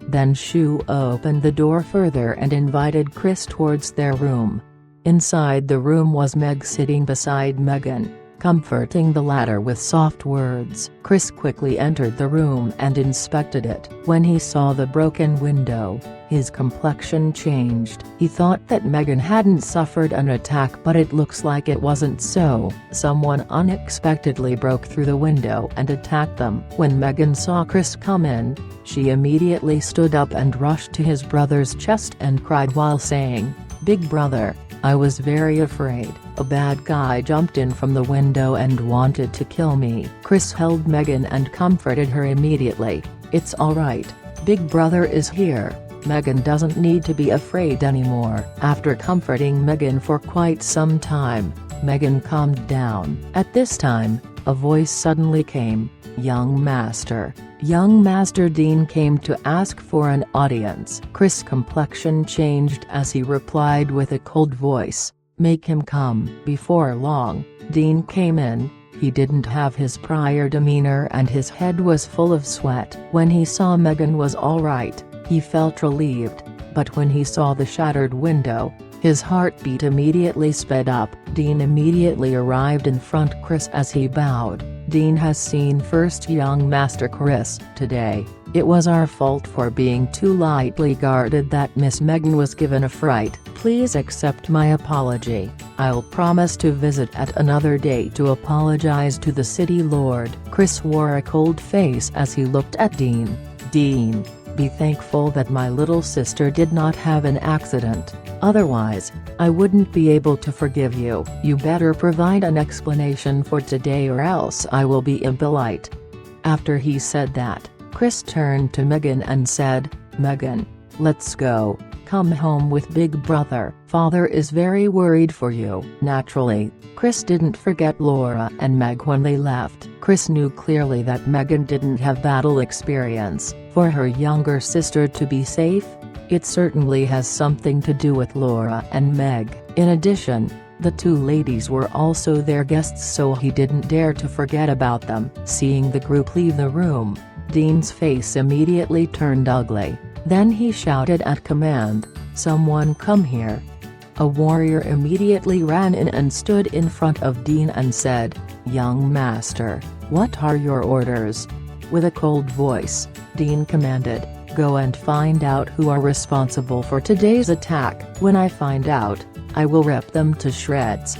Then Shu opened the door further and invited Chris towards their room. Inside the room was Meg sitting beside Megan, comforting the latter with soft words. Chris quickly entered the room and inspected it. When he saw the broken window, his complexion changed. He thought that Megan hadn't suffered an attack, but it looks like it wasn't so. Someone unexpectedly broke through the window and attacked them. When Megan saw Chris come in, she immediately stood up and rushed to his brother's chest and cried while saying, "Big brother, I was very afraid. A bad guy jumped in from the window and wanted to kill me." Chris held Megan and comforted her immediately. "It's alright, Big brother is here. Megan doesn't need to be afraid anymore." After comforting Megan for quite some time, Megan calmed down. At this time, a voice suddenly came, "Young Master." Young Master Dean came to ask for an audience. Chris' complexion changed as he replied with a cold voice, "Make him come." Before long, Dean came in. He didn't have his prior demeanor and his head was full of sweat. When he saw Megan was alright, he felt relieved, but when he saw the shattered window, his heartbeat immediately sped up. Dean immediately arrived in front of Chris as he bowed. "Dean has seen first young Master Chris. Today, it was our fault for being too lightly guarded that Miss Megan was given a fright. Please accept my apology. I'll promise to visit at another day to apologize to the city lord." Chris wore a cold face as he looked at Dean. "Dean, be thankful that my little sister did not have an accident. Otherwise, I wouldn't be able to forgive you. You better provide an explanation for today or else I will be impolite." After he said that, Chris turned to Megan and said, "Megan, let's go. Come home with Big brother. Father is very worried for you." Naturally, Chris didn't forget Laura and Meg when they left. Chris knew clearly that Megan didn't have battle experience. For her younger sister to be safe, it certainly has something to do with Laura and Meg. In addition, the two ladies were also their guests, so he didn't dare to forget about them. Seeing the group leave the room, Dean's face immediately turned ugly. Then he shouted at command, "Someone come here." A warrior immediately ran in and stood in front of Dean and said, "Young Master, what are your orders?" With a cold voice, Dean commanded, "Go and find out who are responsible for today's attack. When I find out, I will rip them to shreds."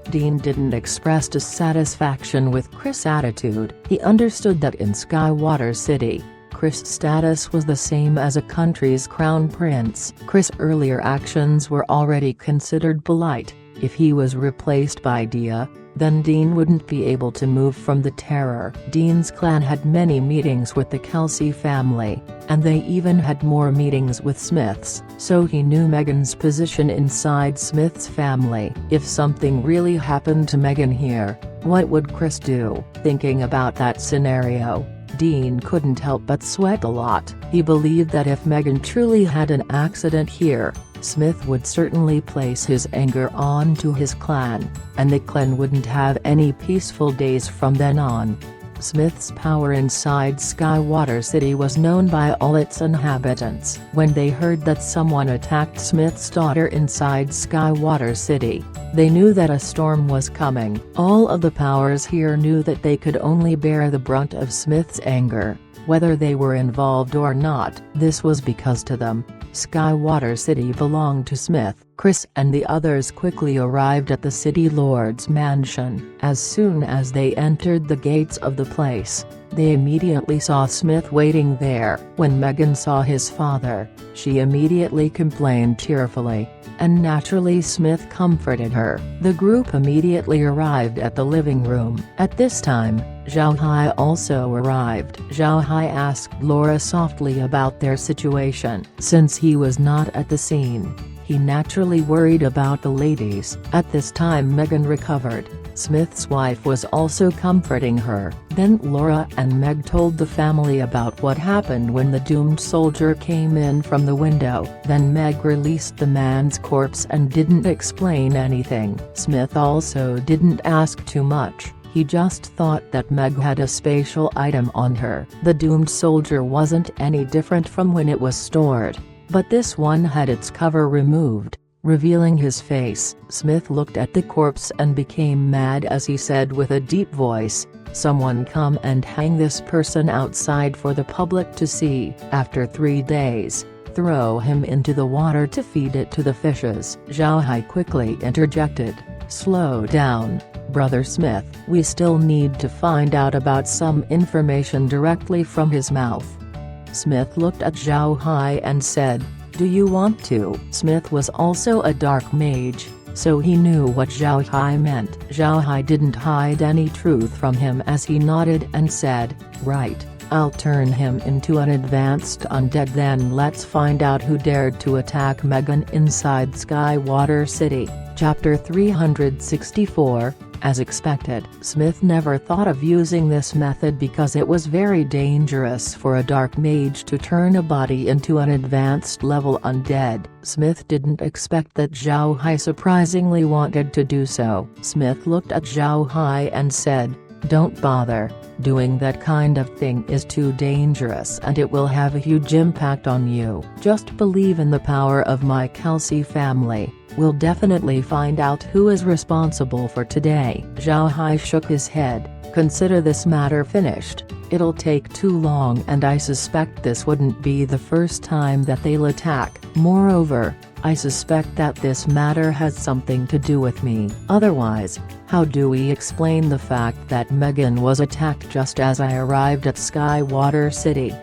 Dean didn't express dissatisfaction with Chris' attitude. He understood that in Skywater City, Chris' status was the same as a country's crown prince. Chris' earlier actions were already considered polite. If he was replaced by Dia, then Dean wouldn't be able to move from the Terror. Dean's clan had many meetings with the Kelsey family, and they even had more meetings with Smiths, so he knew Megan's position inside Smith's family. If something really happened to Megan here, what would Chris do? Thinking about that scenario, Dean couldn't help but sweat a lot. He believed that if Megan truly had an accident here, Smith would certainly place his anger onto his clan, and the clan wouldn't have any peaceful days from then on. Smith's power inside Skywater City was known by all its inhabitants. When they heard that someone attacked Smith's daughter inside Skywater City, they knew that a storm was coming. All of the powers here knew that they could only bear the brunt of Smith's anger, whether they were involved or not. This was because to them, Skywater City belonged to Smith. Chris and the others quickly arrived at the city lord's mansion. As soon as they entered the gates of the place, they immediately saw Smith waiting there. When Megan saw his father, she immediately complained tearfully, and naturally Smith comforted her. The group immediately arrived at the living room. At this time, Zhao Hai also arrived. Zhao Hai asked Laura softly about their situation. Since he was not at the scene, he naturally worried about the ladies. At this time Megan recovered, Smith's wife was also comforting her. Then Laura and Meg told the family about what happened when the doomed soldier came in from the window. Then Meg released the man's corpse and didn't explain anything. Smith also didn't ask too much. He just thought that Meg had a special item on her. The doomed soldier wasn't any different from when it was stored, but this one had its cover removed, revealing his face. Smith looked at the corpse and became mad as he said with a deep voice, "Someone come and hang this person outside for the public to see. After 3 days, throw him into the water to feed it to the fishes." Zhao Hai quickly interjected, "Slow down, Brother Smith. We still need to find out about some information directly from his mouth." Smith looked at Zhao Hai and said, "Do you want to?" Smith was also a dark mage, so he knew what Zhao Hai meant. Zhao Hai didn't hide any truth from him as he nodded and said, "Right, I'll turn him into an advanced undead, then let's find out who dared to attack Megan inside Skywater City." Chapter 364, As expected, Smith never thought of using this method because it was very dangerous for a dark mage to turn a body into an advanced level undead. Smith didn't expect that Zhao Hai surprisingly wanted to do so. Smith looked at Zhao Hai and said, "Don't bother, doing that kind of thing is too dangerous and it will have a huge impact on you. Just believe in the power of my Kelsey family. We'll definitely find out who is responsible for today." Zhao Hai shook his head. "Consider this matter finished. It'll take too long and I suspect this wouldn't be the first time that they'll attack. Moreover, I suspect that this matter has something to do with me. Otherwise, how do we explain the fact that Megan was attacked just as I arrived at Skywater City?"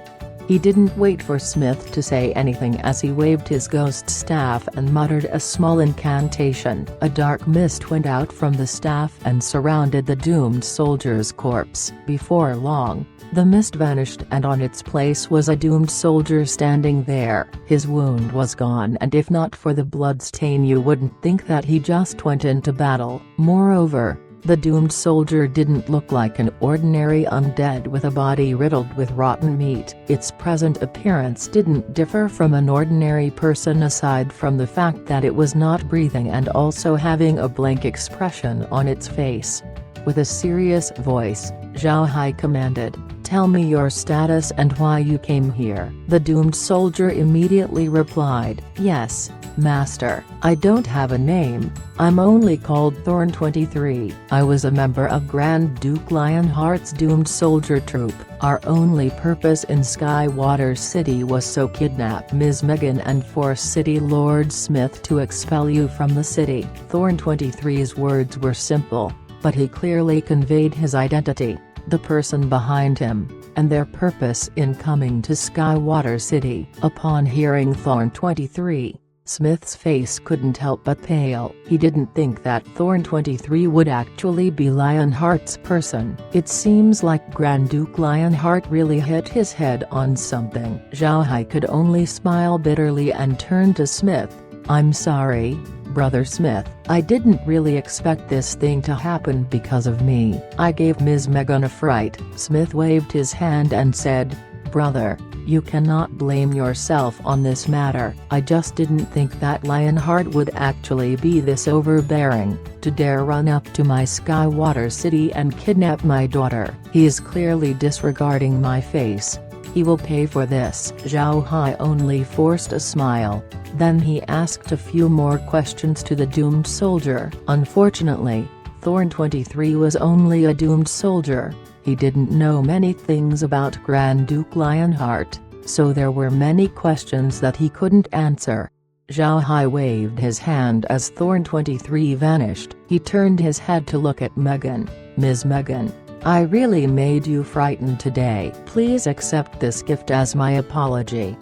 He didn't wait for Smith to say anything as he waved his ghost staff and muttered a small incantation. A dark mist went out from the staff and surrounded the doomed soldier's corpse. Before long, the mist vanished and on its place was a doomed soldier standing there. His wound was gone, and if not for the blood stain you wouldn't think that he just went into battle. Moreover, the doomed soldier didn't look like an ordinary undead with a body riddled with rotten meat. Its present appearance didn't differ from an ordinary person aside from the fact that it was not breathing and also having a blank expression on its face. With a serious voice, Zhao Hai commanded, "Tell me your status and why you came here." The doomed soldier immediately replied, "Yes, Master, I don't have a name, I'm only called Thorn 23. I was a member of Grand Duke Lionheart's doomed soldier troop. Our only purpose in Skywater City was so kidnap Ms. Megan and force City Lord Smith to expel you from the city." Thorn 23's words were simple, but he clearly conveyed his identity, the person behind him, and their purpose in coming to Skywater City. Upon hearing Thorn 23, Smith's face couldn't help but pale. He didn't think that Thorn 23 would actually be Lionheart's person. It seems like Grand Duke Lionheart really hit his head on something. Zhao Hai could only smile bitterly and turn to Smith. "I'm sorry, Brother Smith. I didn't really expect this thing to happen because of me. I gave Ms. Megan a fright." Smith waved his hand and said, "Brother, you cannot blame yourself on this matter. I just didn't think that Lionheart would actually be this overbearing, to dare run up to my Skywater City and kidnap my daughter. He is clearly disregarding my face. He will pay for this." Zhao Hai only forced a smile, then he asked a few more questions to the doomed soldier. Unfortunately, Thorn 23 was only a doomed soldier. He didn't know many things about Grand Duke Lionheart, so there were many questions that he couldn't answer. Zhao Hai waved his hand as Thorn 23 vanished. He turned his head to look at Megan. "Ms. Megan, I really made you frightened today. Please accept this gift as my apology,"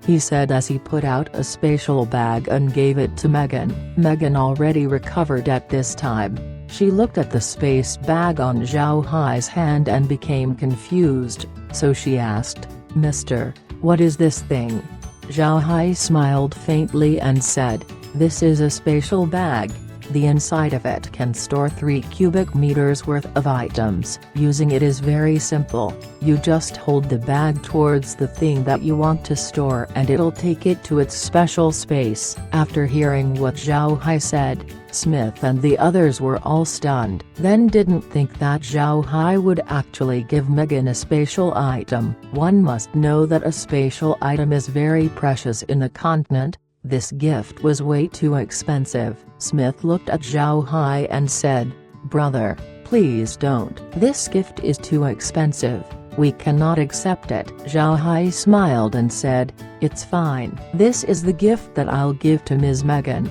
he said as he put out a special bag and gave it to Megan. Megan already recovered at this time. She looked at the space bag on Zhao Hai's hand and became confused, so she asked, "Mister, what is this thing?" Zhao Hai smiled faintly and said, "This is a spatial bag. The inside of it can store 3 cubic meters worth of items. Using it is very simple. You just hold the bag towards the thing that you want to store and it'll take it to its special space. After hearing what Zhao Hai said, Smith and the others were all stunned. Then didn't think that Zhao Hai would actually give Megan a spatial item. One must know that a spatial item is very precious in the continent. This gift was way too expensive. Smith looked at Zhao Hai and said, "Brother, please don't. This gift is too expensive. We cannot accept it." Zhao Hai smiled and said, "It's fine. This is the gift that I'll give to Ms. Megan."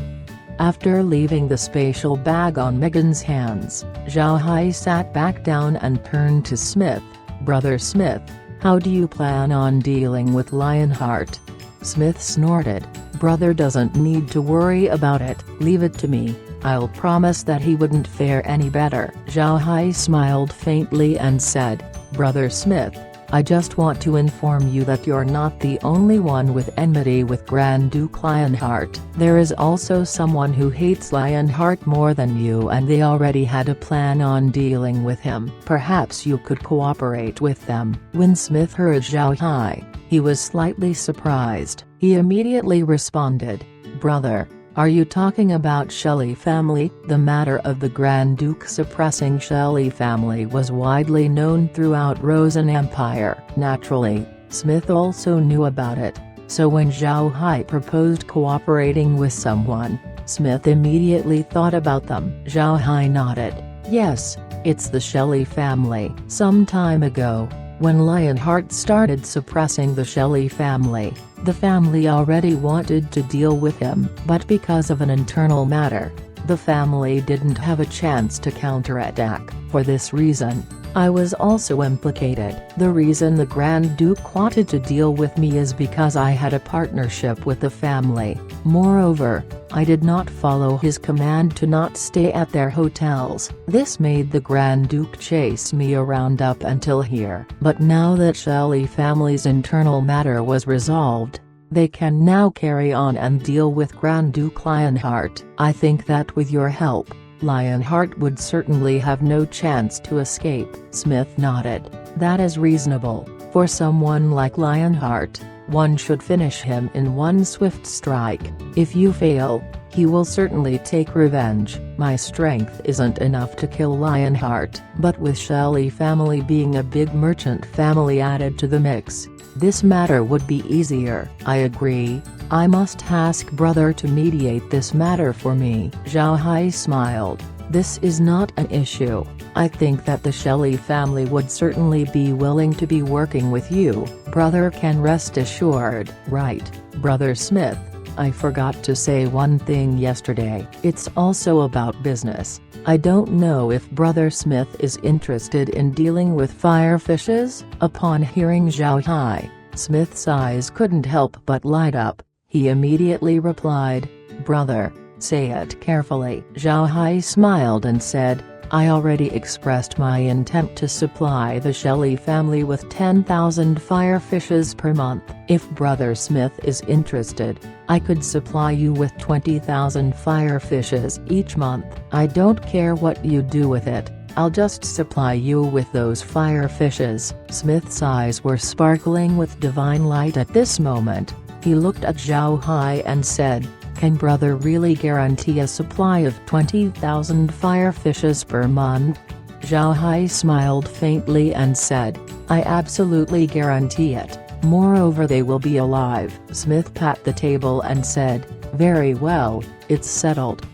After leaving the spatial bag on Megan's hands, Zhao Hai sat back down and turned to Smith. "Brother Smith, how do you plan on dealing with Lionheart?" Smith snorted. "Brother doesn't need to worry about it. Leave it to me. I'll promise that he wouldn't fare any better." Zhao Hai smiled faintly and said, "Brother Smith, I just want to inform you that you're not the only one with enmity with Grand Duke Lionheart. There is also someone who hates Lionheart more than you and they already had a plan on dealing with him. Perhaps you could cooperate with them." When Smith heard Zhao Hai, he was slightly surprised. He immediately responded, "Brother, are you talking about Shelley family?" The matter of the Grand Duke suppressing Shelley family was widely known throughout Rosen Empire. Naturally, Smith also knew about it, so when Zhao Hai proposed cooperating with someone, Smith immediately thought about them. Zhao Hai nodded. "Yes, it's the Shelley family." Some time ago, when Lionheart started suppressing the Shelley family, the family already wanted to deal with him, but because of an internal matter, the family didn't have a chance to counterattack. For this reason, I was also implicated. The reason the Grand Duke wanted to deal with me is because I had a partnership with the family. Moreover, I did not follow his command to not stay at their hotels. This made the Grand Duke chase me around up until here. But now that Shelley family's internal matter was resolved, they can now carry on and deal with Grand Duke Lionheart. I think that with your help, Lionheart would certainly have no chance to escape." Smith nodded. "That is reasonable. For someone like Lionheart, one should finish him in one swift strike. If you fail, he will certainly take revenge. My strength isn't enough to kill Lionheart, but with Shelley family being a big merchant family added to the mix, this matter would be easier." "I agree. I must ask brother to mediate this matter for me." Zhao Hai smiled. "This is not an issue. I think that the Shelley family would certainly be willing to be working with you. Brother can rest assured." "Right, Brother Smith. I forgot to say one thing yesterday. It's also about business. I don't know if Brother Smith is interested in dealing with firefishes." Upon hearing Zhao Hai, Smith's eyes couldn't help but light up. He immediately replied, "Brother, say it carefully." Zhao Hai smiled and said, "I already expressed my intent to supply the Shelley family with 10,000 firefishes per month. If Brother Smith is interested, I could supply you with 20,000 firefishes each month. I don't care what you do with it, I'll just supply you with those firefishes." Smith's eyes were sparkling with divine light at this moment. He looked at Zhao Hai and said, "Can brother really guarantee a supply of 20,000 firefishes per month?" Zhao Hai smiled faintly and said, "I absolutely guarantee it. Moreover, they will be alive." Smith pat the table and said, "Very well, it's settled.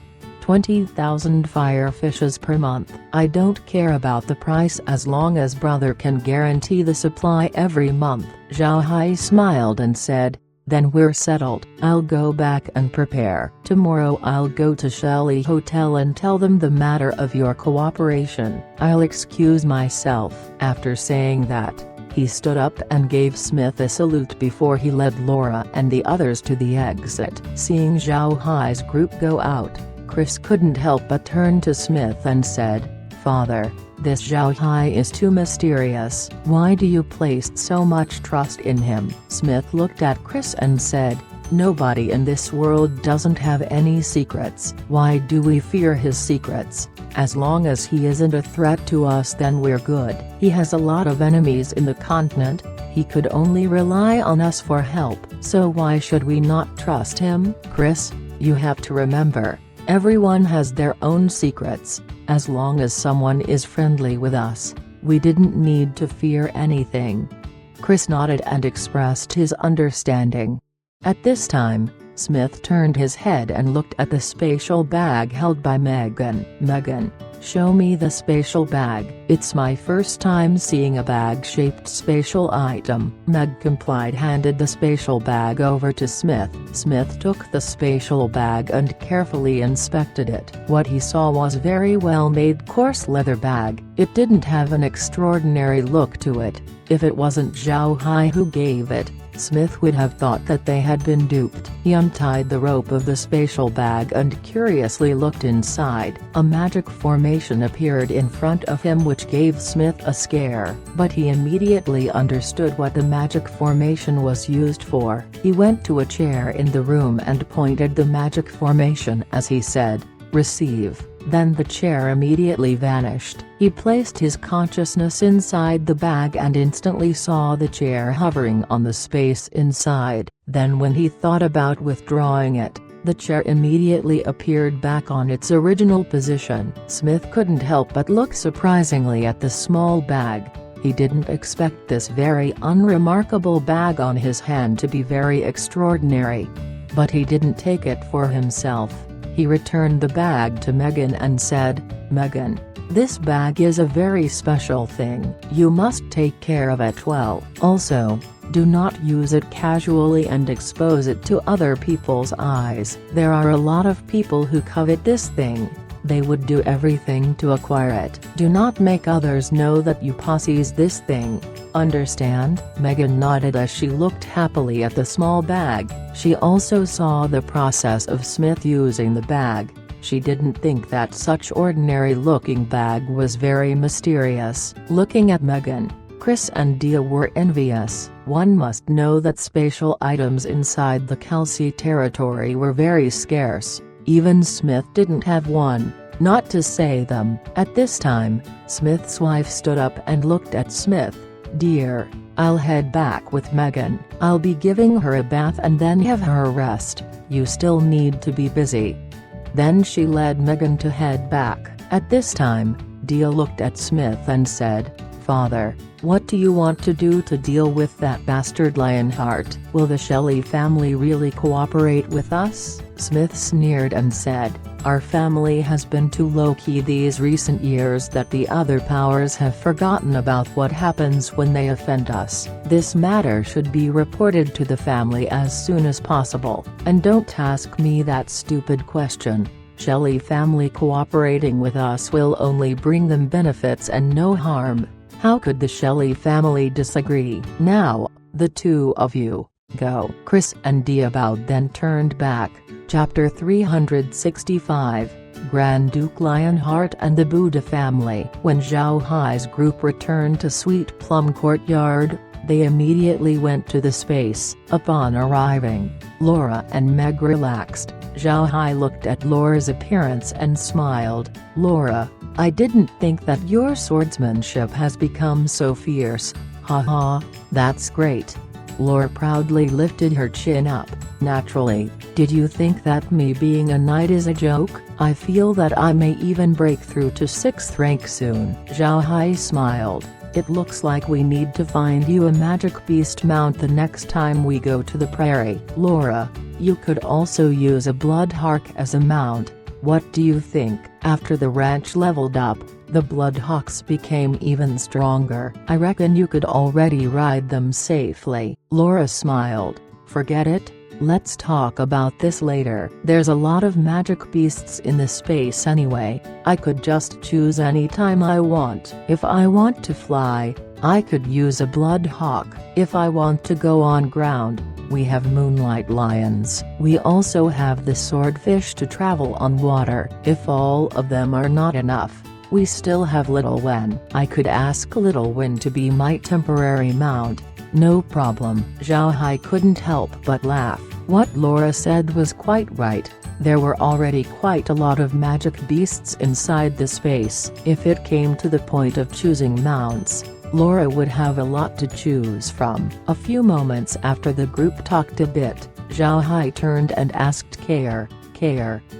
20,000 firefishes per month. I don't care about the price as long as brother can guarantee the supply every month." Zhao Hai smiled and said, "Then we're settled. I'll go back and prepare. Tomorrow I'll go to Shelley Hotel and tell them the matter of your cooperation. I'll excuse myself." After saying that, he stood up and gave Smith a salute before he led Laura and the others to the exit. Seeing Zhao Hai's group go out, Chris couldn't help but turn to Smith and said, "Father, this Zhao Hai is too mysterious. Why do you place so much trust in him?" Smith looked at Chris and said, Nobody in this world doesn't have any secrets. Why do we fear his secrets? As long as he isn't a threat to us, then we're good. He has a lot of enemies in the continent. He could only rely on us for help. So why should we not trust him? Chris, you have to remember, everyone has their own secrets. As long as someone is friendly with us, we didn't need to fear anything. Chris nodded and expressed his understanding. At this time, Smith turned his head and looked at the spatial bag held by Megan. Megan, show me the spatial bag. It's my first time seeing a bag-shaped spatial item. Meg complied, handed the spatial bag over to Smith. Smith took the spatial bag and carefully inspected it. What he saw was a very well-made coarse leather bag. It didn't have an extraordinary look to it. If it wasn't Zhao Hai who gave it, Smith would have thought that they had been duped. He untied the rope of the spatial bag and curiously looked inside. A magic formation appeared in front of him which gave Smith a scare, but he immediately understood what the magic formation was used for. He went to a chair in the room and pointed the magic formation as he said, "Receive." Then the chair immediately vanished. He placed his consciousness inside the bag and instantly saw the chair hovering on the space inside. Then when he thought about withdrawing it, the chair immediately appeared back on its original position. Smith couldn't help but look surprisingly at the small bag. He didn't expect this very unremarkable bag on his hand to be very extraordinary. But he didn't take it for himself. He returned the bag to Megan and said, "Megan, this bag is a very special thing. You must take care of it well. Also, do not use it casually and expose it to other people's eyes. There are a lot of people who covet this thing. They would do everything to acquire it. Do not make others know that you possess this thing. Understand?" Megan nodded as she looked happily at the small bag. She also saw the process of Smith using the bag. She didn't think that such ordinary-looking bag was very mysterious. Looking at Megan, Chris and Dia were envious. One must know that spatial items inside the Kelsey territory were very scarce. Even Smith didn't have one, not to say them. At this time, Smith's wife stood up and looked at Smith. "Dear, I'll head back with Megan. I'll be giving her a bath and then have her rest. You still need to be busy." Then she led Megan to head back. At this time, Dia looked at Smith and said, "Father, what do you want to do to deal with that bastard Lionheart? Will the Shelley family really cooperate with us?" Smith sneered and said, "Our family has been too low-key these recent years that the other powers have forgotten about what happens when they offend us. This matter should be reported to the family as soon as possible. And don't ask me that stupid question. Shelley family cooperating with us will only bring them benefits and no harm. How could the Shelley family disagree? Now, the two of you, go." Chris and Dia bowed then turned back. Chapter 365, Grand Duke Lionheart and the Buddha family. When Zhao Hai's group returned to Sweet Plum Courtyard, they immediately went to the space. Upon arriving, Laura and Meg relaxed. Zhao Hai looked at Laura's appearance and smiled. "Laura, I didn't think that your swordsmanship has become so fierce. Haha, that's great." Laura proudly lifted her chin up. "Naturally, did you think that me being a knight is a joke? I feel that I may even break through to 6th rank soon." Zhao Hai smiled. "It looks like we need to find you a magic beast mount the next time we go to the prairie." "Laura, you could also use a blood hawk as a mount. What do you think?" After the ranch leveled up, the Bloodhawks became even stronger. "I reckon you could already ride them safely." Laura smiled. "Forget it, let's talk about this later. There's a lot of magic beasts in the space anyway. I could just choose any time I want. If I want to fly, I could use a Bloodhawk. If I want to go on ground, we have moonlight lions. We also have the swordfish to travel on water. If all of them are not enough, we still have Little Wen. I could ask Little Wen to be my temporary mount. No problem." Zhao Hai couldn't help but laugh. What Laura said was quite right. There were already quite a lot of magic beasts inside the space. If it came to the point of choosing mounts, Laura would have a lot to choose from. A few moments after the group talked a bit, Zhao Hai turned and asked Kair,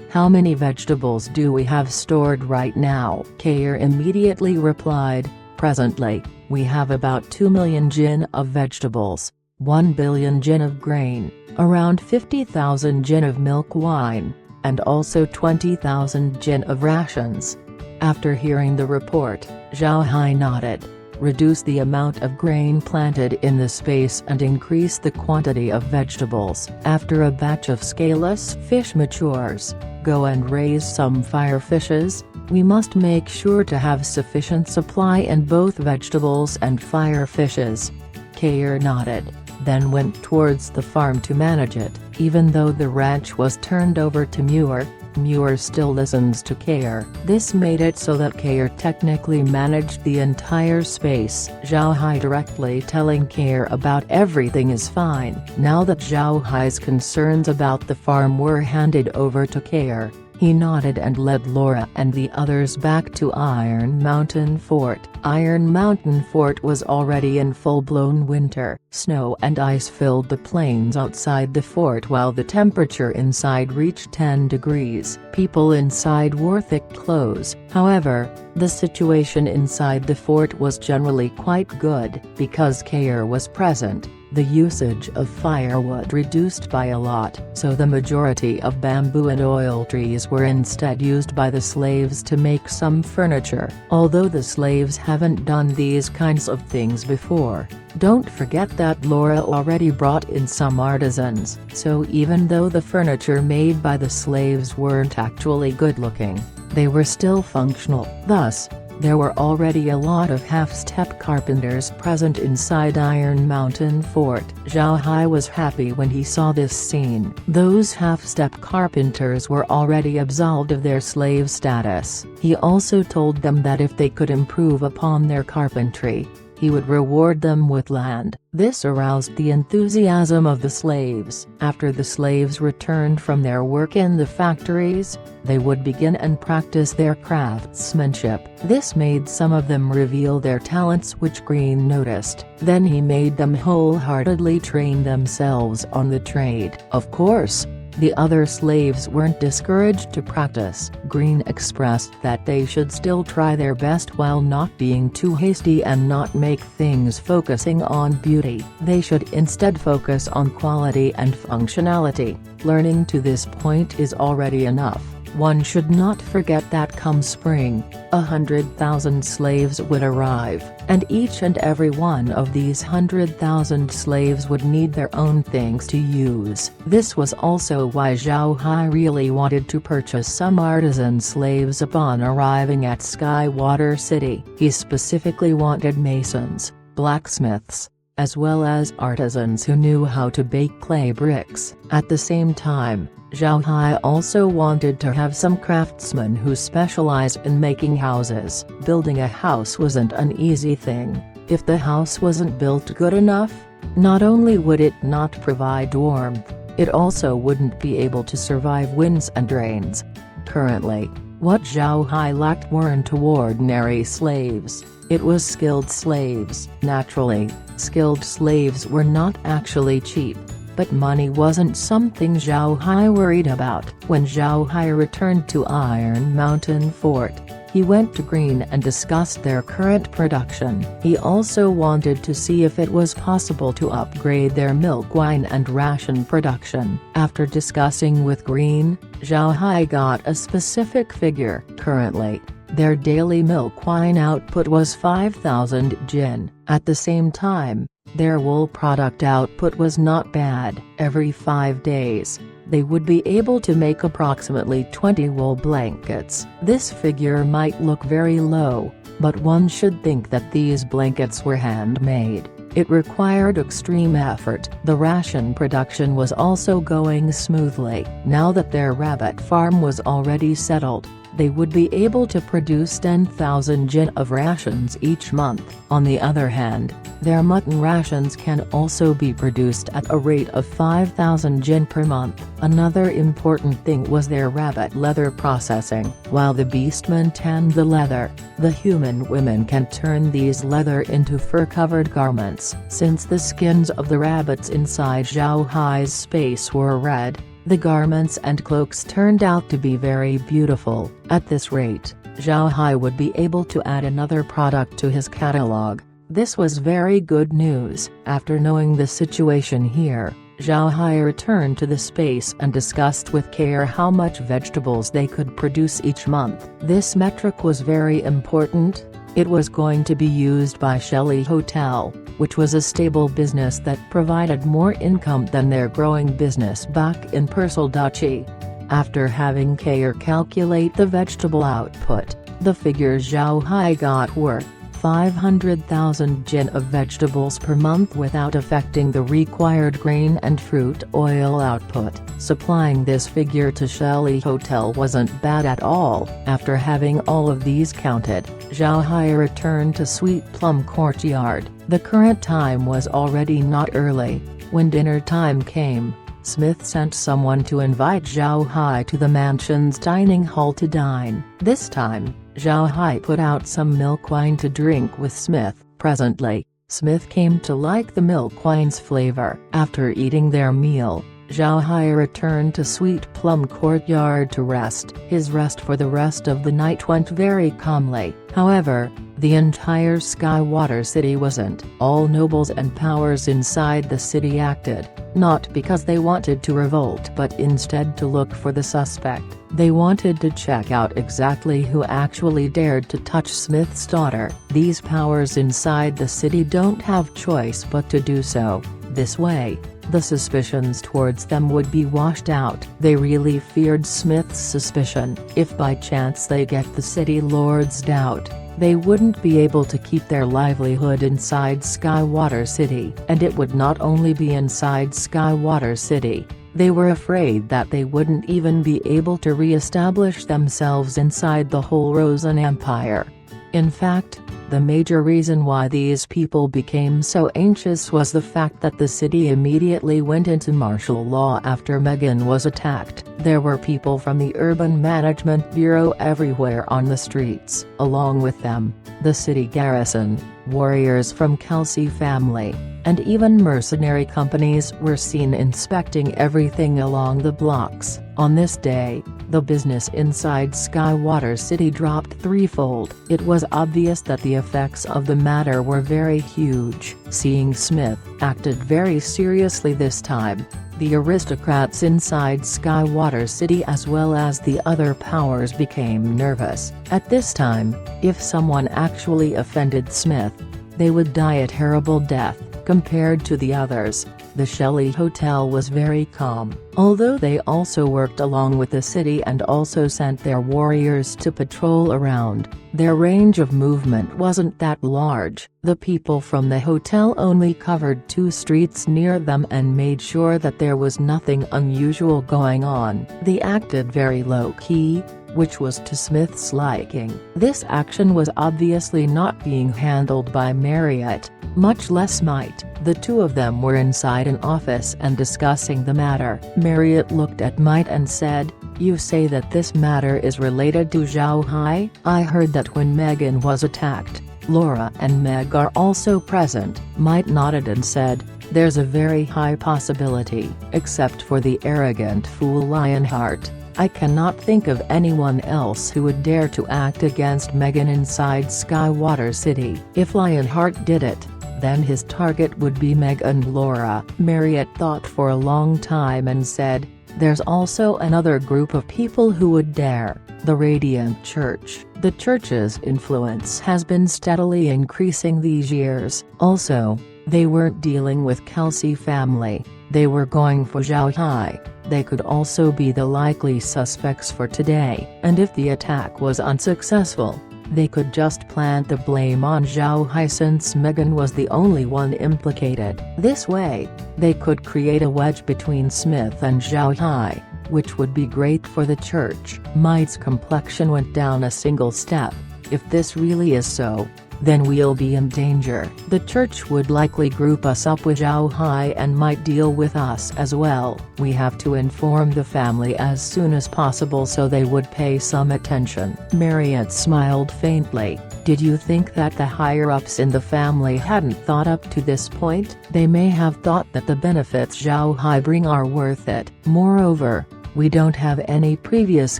how many vegetables do we have stored right now? Kair immediately replied, presently, we have about 2 million jin of vegetables, 1 billion jin of grain, around 50,000 jin of milk wine, and also 20,000 jin of rations. After hearing the report, Zhao Hai nodded. Reduce the amount of grain planted in the space and increase the quantity of vegetables. After a batch of scaleless fish matures, go and raise some fire fishes. We must make sure to have sufficient supply in both vegetables and fire fishes. Kair nodded, then went towards the farm to manage it. Even though the ranch was turned over to Muir still listens to Kair. This made it so that Kair technically managed the entire space. Zhao Hai directly telling Kair about everything is fine. Now that Zhao Hai's concerns about the farm were handed over to Kair, he nodded and led Laura and the others back to Iron Mountain Fort. Iron Mountain Fort was already in full-blown winter. Snow and ice filled the plains outside the fort while the temperature inside reached 10 degrees. People inside wore thick clothes. However, the situation inside the fort was generally quite good. Because Kair was present, the usage of firewood reduced by a lot, so the majority of bamboo and oil trees were instead used by the slaves to make some furniture. Although the slaves haven't done these kinds of things before, don't forget that Laura already brought in some artisans, so even though the furniture made by the slaves weren't actually good-looking, they were still functional. Thus, there were already a lot of half-step carpenters present inside Iron Mountain Fort. Zhao Hai was happy when he saw this scene. Those half-step carpenters were already absolved of their slave status. He also told them that if they could improve upon their carpentry, he would reward them with land. This aroused the enthusiasm of the slaves. After the slaves returned from their work in the factories, they would begin and practice their craftsmanship. This made some of them reveal their talents, which Green noticed. Then he made them wholeheartedly train themselves on the trade. Of course, the other slaves weren't discouraged to practice. Green expressed that they should still try their best while not being too hasty and not make things focusing on beauty. They should instead focus on quality and functionality. Learning to this point is already enough. One should not forget that come spring, 100,000 slaves would arrive, and each and every one of these 100,000 slaves would need their own things to use. This was also why Zhao Hai really wanted to purchase some artisan slaves upon arriving at Skywater City. He specifically wanted masons, blacksmiths, as well as artisans who knew how to bake clay bricks. At the same time, Zhao Hai also wanted to have some craftsmen who specialized in making houses. Building a house wasn't an easy thing. If the house wasn't built good enough, not only would it not provide warmth, it also wouldn't be able to survive winds and rains. Currently, what Zhao Hai lacked weren't ordinary slaves, it was skilled slaves. Naturally, skilled slaves were not actually cheap. But money wasn't something Zhao Hai worried about. When Zhao Hai returned to Iron Mountain Fort, he went to Green and discussed their current production. He also wanted to see if it was possible to upgrade their milk wine and ration production. After discussing with Green, Zhao Hai got a specific figure. Currently, their daily milk wine output was 5,000 jin. At the same time, their wool product output was not bad. Every 5 days, they would be able to make approximately 20 wool blankets. This figure might look very low, but one should think that these blankets were handmade. It required extreme effort. The ration production was also going smoothly. Now that their rabbit farm was already settled, they would be able to produce 10,000 jin of rations each month. On the other hand, their mutton rations can also be produced at a rate of 5,000 jin per month. Another important thing was their rabbit leather processing. While the beastmen tanned the leather, the human women can turn these leather into fur-covered garments. Since the skins of the rabbits inside Zhao Hai's space were red, the garments and cloaks turned out to be very beautiful. At this rate, Zhao Hai would be able to add another product to his catalog. This was very good news. After knowing the situation here, Zhao Hai returned to the space and discussed with care how much vegetables they could produce each month. This metric was very important. It was going to be used by Shelley Hotel, which was a stable business that provided more income than their growing business back in Persaldachi. After having Care calculate the vegetable output, the figures Zhao Hai got were 500,000 jin of vegetables per month without affecting the required grain and fruit oil output. Supplying this figure to Shelley Hotel wasn't bad at all. After having all of these counted, Zhao Hai returned to Sweet Plum Courtyard. The current time was already not early. When dinner time came, Smith sent someone to invite Zhao Hai to the mansion's dining hall to dine. This time, Zhao Hai put out some milk wine to drink with Smith. Presently, Smith came to like the milk wine's flavor. After eating their meal, Zhao Hai returned to Sweet Plum Courtyard to rest. His rest for the rest of the night went very calmly. However, the entire Skywater City wasn't. All nobles and powers inside the city acted, not because they wanted to revolt but instead to look for the suspect. They wanted to check out exactly who actually dared to touch Smith's daughter. These powers inside the city don't have choice but to do so. This way, the suspicions towards them would be washed out. They really feared Smith's suspicion. If by chance they get the city lord's doubt, they wouldn't be able to keep their livelihood inside Skywater City. And it would not only be inside Skywater City, they were afraid that they wouldn't even be able to re-establish themselves inside the whole Rosen Empire. In fact, the major reason why these people became so anxious was the fact that the city immediately went into martial law after Megan was attacked. There were people from the Urban Management Bureau everywhere on the streets. Along with them, the city garrison, warriors from Kelsey family, and even mercenary companies were seen inspecting everything along the blocks. On this day, the business inside Skywater City dropped threefold. It was obvious that the effects of the matter were very huge. Seeing Smith acted very seriously this time, the aristocrats inside Skywater City as well as the other powers became nervous. At this time, if someone actually offended Smith, they would die a terrible death. Compared to the others, the Shelley Hotel was very calm. Although they also worked along with the city and also sent their warriors to patrol around, their range of movement wasn't that large. The people from the hotel only covered 2 streets near them and made sure that there was nothing unusual going on. They acted very low-key, which was to Smith's liking. This action was obviously not being handled by Marriott, much less Might. The two of them were inside an office and discussing the matter. Marriott looked at Might and said, "You say that this matter is related to Zhao Hai? I heard that when Megan was attacked, Laura and Meg are also present." Might nodded and said, "There's a very high possibility. Except for the arrogant fool Lionheart, I cannot think of anyone else who would dare to act against Megan inside Skywater City. If Lionheart did it, then his target would be Meg and Laura." Marriott thought for a long time and said, "There's also another group of people who would dare, the Radiant Church. The church's influence has been steadily increasing these years. Also, they weren't dealing with Kelsey family, they were going for Zhao Hai. They could also be the likely suspects for today. And if the attack was unsuccessful, they could just plant the blame on Zhao Hai since Megan was the only one implicated. This way, they could create a wedge between Smith and Zhao Hai, which would be great for the church. Mite's complexion went down a single step. If this really is so, then we'll be in danger. The church would likely group us up with Zhao Hai and might deal with us as well. We have to inform the family as soon as possible so they would pay some attention. Marriott smiled faintly. Did you think that the higher-ups in the family hadn't thought up to this point? They may have thought that the benefits Zhao Hai bring are worth it. Moreover, we don't have any previous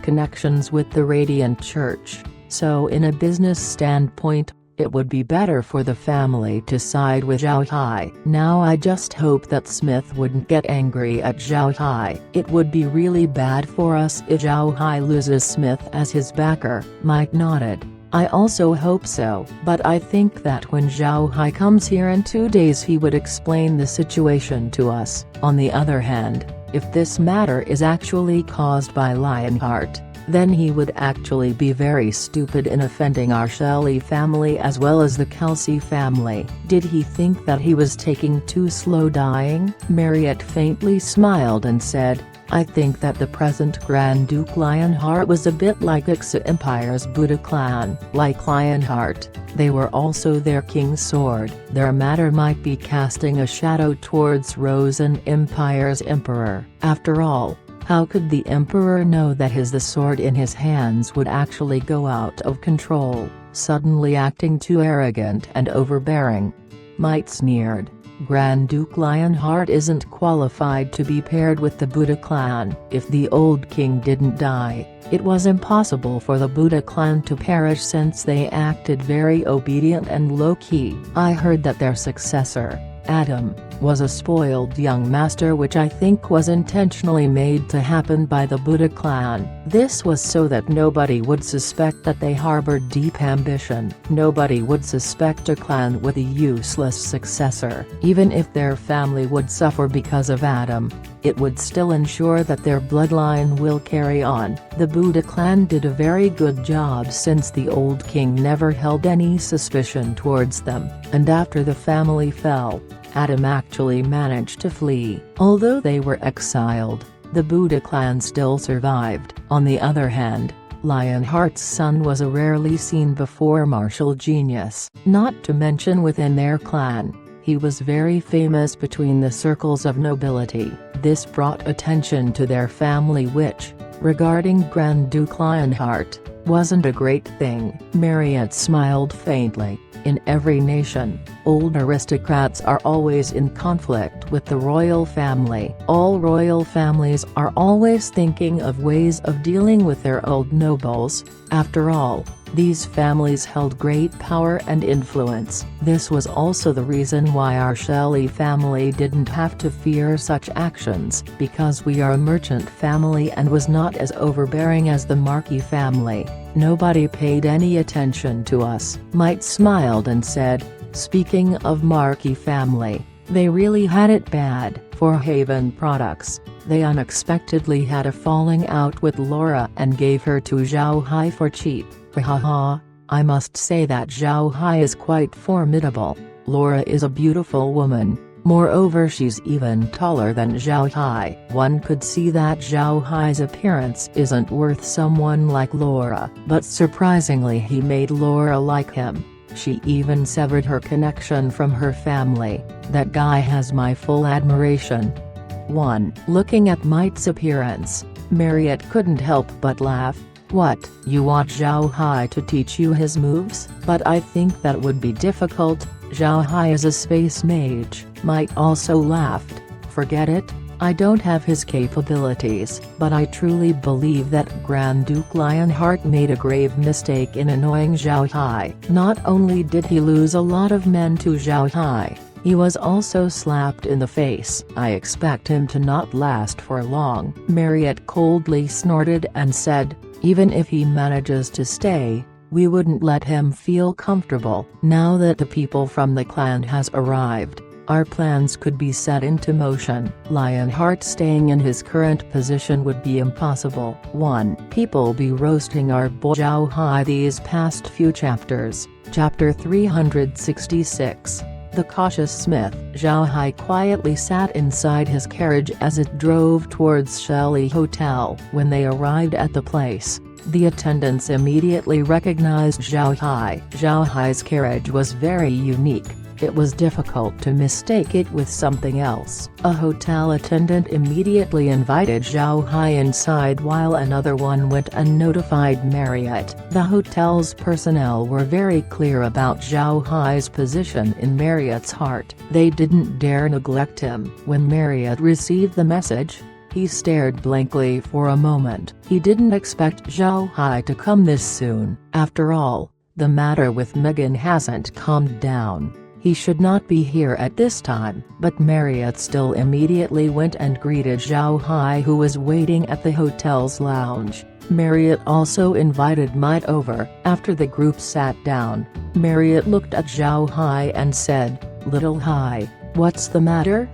connections with the Radiant Church, so in a business standpoint, it would be better for the family to side with Zhao Hai. Now I just hope that Smith wouldn't get angry at Zhao Hai. It would be really bad for us if Zhao Hai loses Smith as his backer. Mike nodded. I also hope so. But I think that when Zhao Hai comes here in 2 days he would explain the situation to us. On the other hand, if this matter is actually caused by Lionheart, then he would actually be very stupid in offending our Shelley family as well as the Kelsey family. Did he think that he was taking too slow dying? Marriott faintly smiled and said, I think that the present Grand Duke Lionheart was a bit like Ixa Empire's Buddha clan. Like Lionheart, they were also their king's sword. Their matter might be casting a shadow towards Rosen Empire's emperor. After all, how could the emperor know that the sword in his hands would actually go out of control, suddenly acting too arrogant and overbearing? Mite sneered. Grand Duke Lionheart isn't qualified to be paired with the Buddha clan. If the old king didn't die, it was impossible for the Buddha clan to perish since they acted very obedient and low-key. I heard that their successor, Adam, was a spoiled young master, which I think was intentionally made to happen by the Buddha clan. This was so that nobody would suspect that they harbored deep ambition. Nobody would suspect a clan with a useless successor. Even if their family would suffer because of Adam, it would still ensure that their bloodline will carry on. The Buddha clan did a very good job since the old king never held any suspicion towards them, and after the family fell, Adam actually managed to flee. Although they were exiled, the Buddha clan still survived. On the other hand, Lionheart's son was a rarely seen before martial genius. Not to mention within their clan, he was very famous between the circles of nobility. This brought attention to their family, which, regarding Grand Duke Lionheart, wasn't a great thing. Marriott smiled faintly. In every nation, old aristocrats are always in conflict with the royal family. All royal families are always thinking of ways of dealing with their old nobles. After all, these families held great power and influence. This was also the reason why our Shelley family didn't have to fear such actions, because we are a merchant family and was not as overbearing as the Marquis family. Nobody paid any attention to us. Mite smiled and said, speaking of Marquis family, they really had it bad. For Haven Products, they unexpectedly had a falling out with Laura and gave her to Zhao Hai for cheap. Haha, I must say that Zhao Hai is quite formidable. Laura is a beautiful woman. Moreover, she's even taller than Zhao Hai. One could see that Zhao Hai's appearance isn't worth someone like Laura, but surprisingly he made Laura like him. She even severed her connection from her family. That guy has my full admiration. 1. Looking at Mite's appearance, Marriott couldn't help but laugh. What, you want Zhao Hai to teach you his moves? But I think that would be difficult. Zhao Hai is a space mage. Mite also laughed. Forget it, I don't have his capabilities. But I truly believe that Grand Duke Lionheart made a grave mistake in annoying Zhao Hai. Not only did he lose a lot of men to Zhao Hai, he was also slapped in the face. I expect him to not last for long. Marriott coldly snorted and said, even if he manages to stay, we wouldn't let him feel comfortable. Now that the people from the clan has arrived, our plans could be set into motion. Lionheart staying in his current position would be impossible. 1. People be roasting our boy Zhao Hai these past few chapters. Chapter 366. The cautious Smith Zhao Hai quietly sat inside his carriage as it drove towards Shelley Hotel. When they arrived at the place, the attendants immediately recognized Zhao Hai. Zhao Hai's carriage was very unique. It was difficult to mistake it with something else. A hotel attendant immediately invited Zhao Hai inside while another one went and notified Marriott. The hotel's personnel were very clear about Zhao Hai's position in Marriott's heart. They didn't dare neglect him. When Marriott received the message, he stared blankly for a moment. He didn't expect Zhao Hai to come this soon. After all, the matter with Megan hasn't calmed down. He should not be here at this time. But Marriott still immediately went and greeted Zhao Hai, who was waiting at the hotel's lounge. Marriott also invited Might over. After the group sat down, Marriott looked at Zhao Hai and said, "Little Hai, what's the matter?"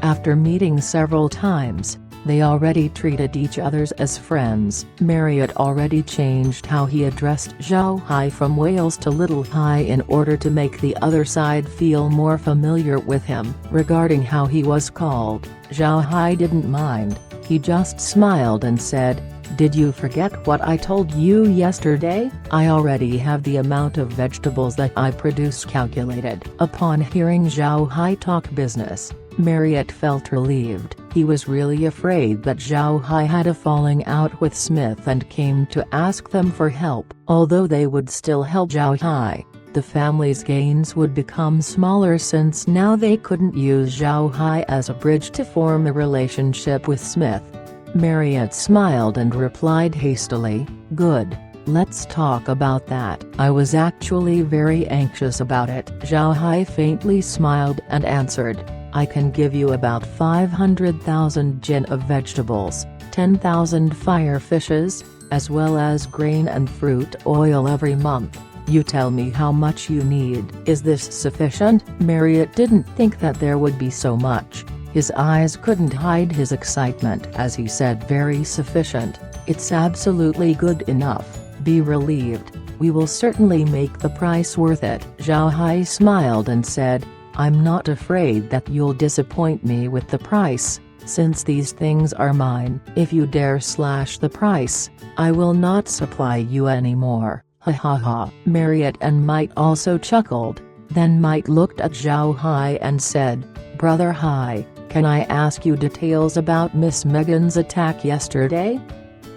After meeting several times, they already treated each other as friends. Marriott already changed how he addressed Zhao Hai from Wales to Little Hai in order to make the other side feel more familiar with him. Regarding how he was called, Zhao Hai didn't mind. He just smiled and said, "Did you forget what I told you yesterday? I already have the amount of vegetables that I produce calculated." Upon hearing Zhao Hai talk business, Marriott felt relieved. He was really afraid that Zhao Hai had a falling out with Smith and came to ask them for help. Although they would still help Zhao Hai, the family's gains would become smaller since now they couldn't use Zhao Hai as a bridge to form a relationship with Smith. Marriott smiled and replied hastily, "Good. Let's talk about that. I was actually very anxious about it." Zhao Hai faintly smiled and answered, "I can give you about 500,000 jin of vegetables, 10,000 fire fishes, as well as grain and fruit oil every month. You tell me how much you need." "Is this sufficient?" Marriott didn't think that there would be so much. His eyes couldn't hide his excitement as he said, "Very sufficient. It's absolutely good enough. Be relieved. We will certainly make the price worth it." Zhao Hai smiled and said, "I'm not afraid that you'll disappoint me with the price, since these things are mine. If you dare slash the price, I will not supply you anymore." Ha ha ha. Marriott and Might also chuckled. Then Might looked at Zhao Hai and said, "Brother Hai, can I ask you details about Miss Megan's attack yesterday?"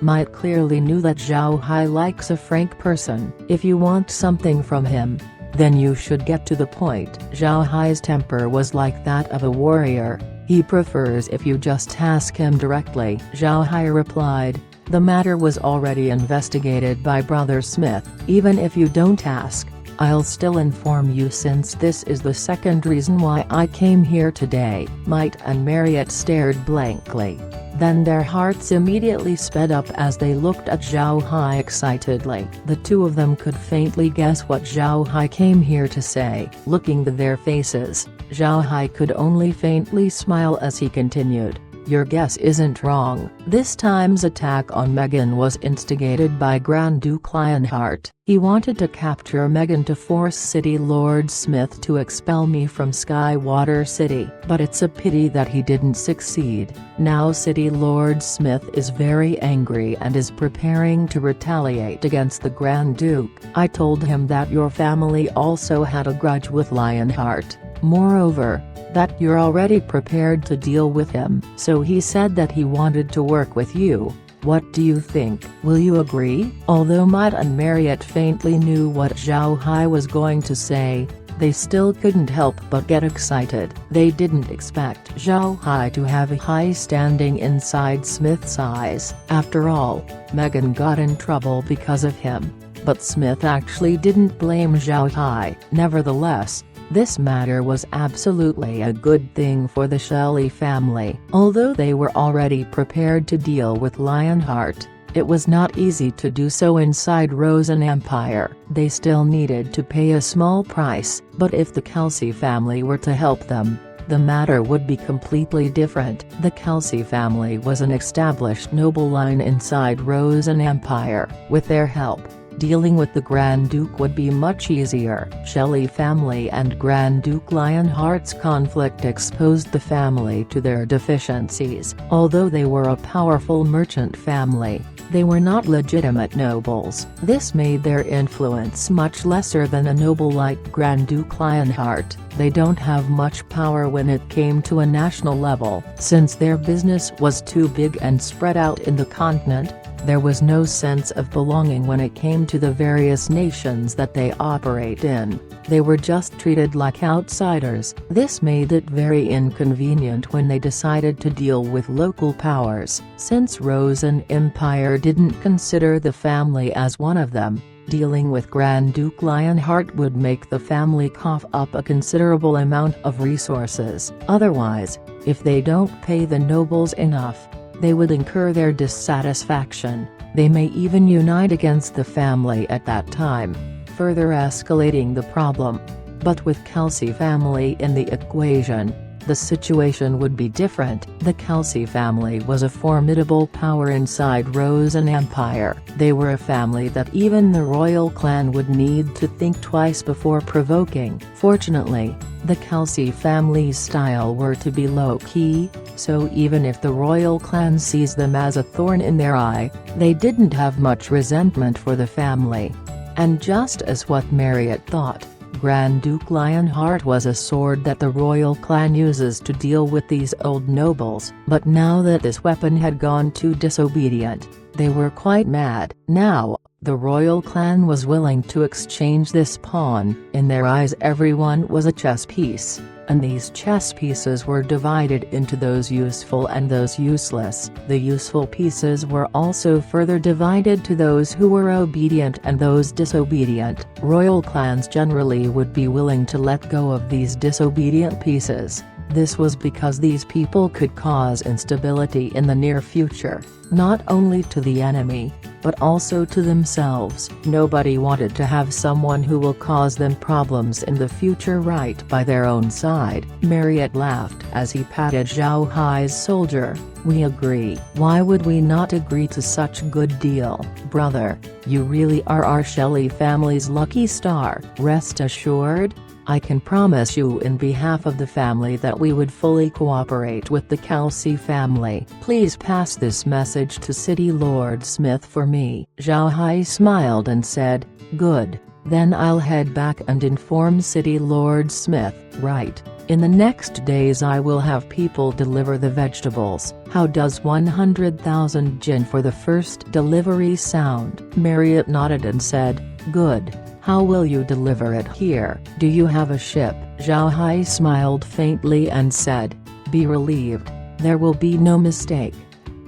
Might clearly knew that Zhao Hai likes a frank person. If you want something from him, then you should get to the point. Zhao Hai's temper was like that of a warrior. He prefers if you just ask him directly. Zhao Hai replied, "The matter was already investigated by Brother Smith. Even if you don't ask, I'll still inform you since this is the second reason why I came here today." Might and Marriott stared blankly. Then their hearts immediately sped up as they looked at Zhao Hai excitedly. The two of them could faintly guess what Zhao Hai came here to say. Looking at their faces, Zhao Hai could only faintly smile as he continued, "Your guess isn't wrong. This time's attack on Megan was instigated by Grand Duke Lionheart. He wanted to capture Megan to force City Lord Smith to expel me from Skywater City. But it's a pity that he didn't succeed. Now City Lord Smith is very angry and is preparing to retaliate against the Grand Duke. I told him that your family also had a grudge with Lionheart. Moreover, that you're already prepared to deal with him. So he said that he wanted to work with you. What do you think? Will you agree?" Although Might and Marriott faintly knew what Zhao Hai was going to say, they still couldn't help but get excited. They didn't expect Zhao Hai to have a high standing inside Smith's eyes. After all, Megan got in trouble because of him. But Smith actually didn't blame Zhao Hai. Nevertheless, this matter was absolutely a good thing for the Shelley family. Although they were already prepared to deal with Lionheart, it was not easy to do so inside Rosen Empire. They still needed to pay a small price, but if the Kelsey family were to help them, the matter would be completely different. The Kelsey family was an established noble line inside Rosen Empire. With their help, dealing with the Grand Duke would be much easier. Shelley family and Grand Duke Lionheart's conflict exposed the family to their deficiencies. Although they were a powerful merchant family, they were not legitimate nobles. This made their influence much lesser than a noble like Grand Duke Lionheart. They don't have much power when it came to a national level. Since their business was too big and spread out in the continent, there was no sense of belonging when it came to the various nations that they operate in. They were just treated like outsiders. This made it very inconvenient when they decided to deal with local powers. Since Rosen Empire didn't consider the family as one of them, dealing with Grand Duke Lionheart would make the family cough up a considerable amount of resources. Otherwise, if they don't pay the nobles enough, they would incur their dissatisfaction. They may even unite against the family at that time, further escalating the problem. But with Kelsey family in the equation, the situation would be different. The Kelsey family was a formidable power inside Rosen Empire. They were a family that even the royal clan would need to think twice before provoking. Fortunately, the Kelsey family's style were to be low-key, so even if the royal clan sees them as a thorn in their eye, they didn't have much resentment for the family. And just as what Marriott thought, Grand Duke Lionheart was a sword that the royal clan uses to deal with these old nobles. But now that this weapon had gone too disobedient, they were quite mad. Now, the royal clan was willing to exchange this pawn. In their eyes everyone was a chess piece, and these chess pieces were divided into those useful and those useless. The useful pieces were also further divided to those who were obedient and those disobedient. Royal clans generally would be willing to let go of these disobedient pieces. This was because these people could cause instability in the near future, not only to the enemy, but also to themselves. Nobody wanted to have someone who will cause them problems in the future right by their own side. Marriott laughed as he patted Zhao Hai's soldier. We agree. Why would we not agree to such a good deal? Brother, you really are our Shelley family's lucky star. Rest assured, I can promise you in behalf of the family that we would fully cooperate with the Kelsey family. Please pass this message to City Lord Smith for me. Zhao Hai smiled and said, good, then I'll head back and inform City Lord Smith. Right, in the next days I will have people deliver the vegetables. How does 100,000 jin for the first delivery sound? Marriott nodded and said, good. How will you deliver it here? Do you have a ship? Zhao Hai smiled faintly and said, be relieved, there will be no mistake.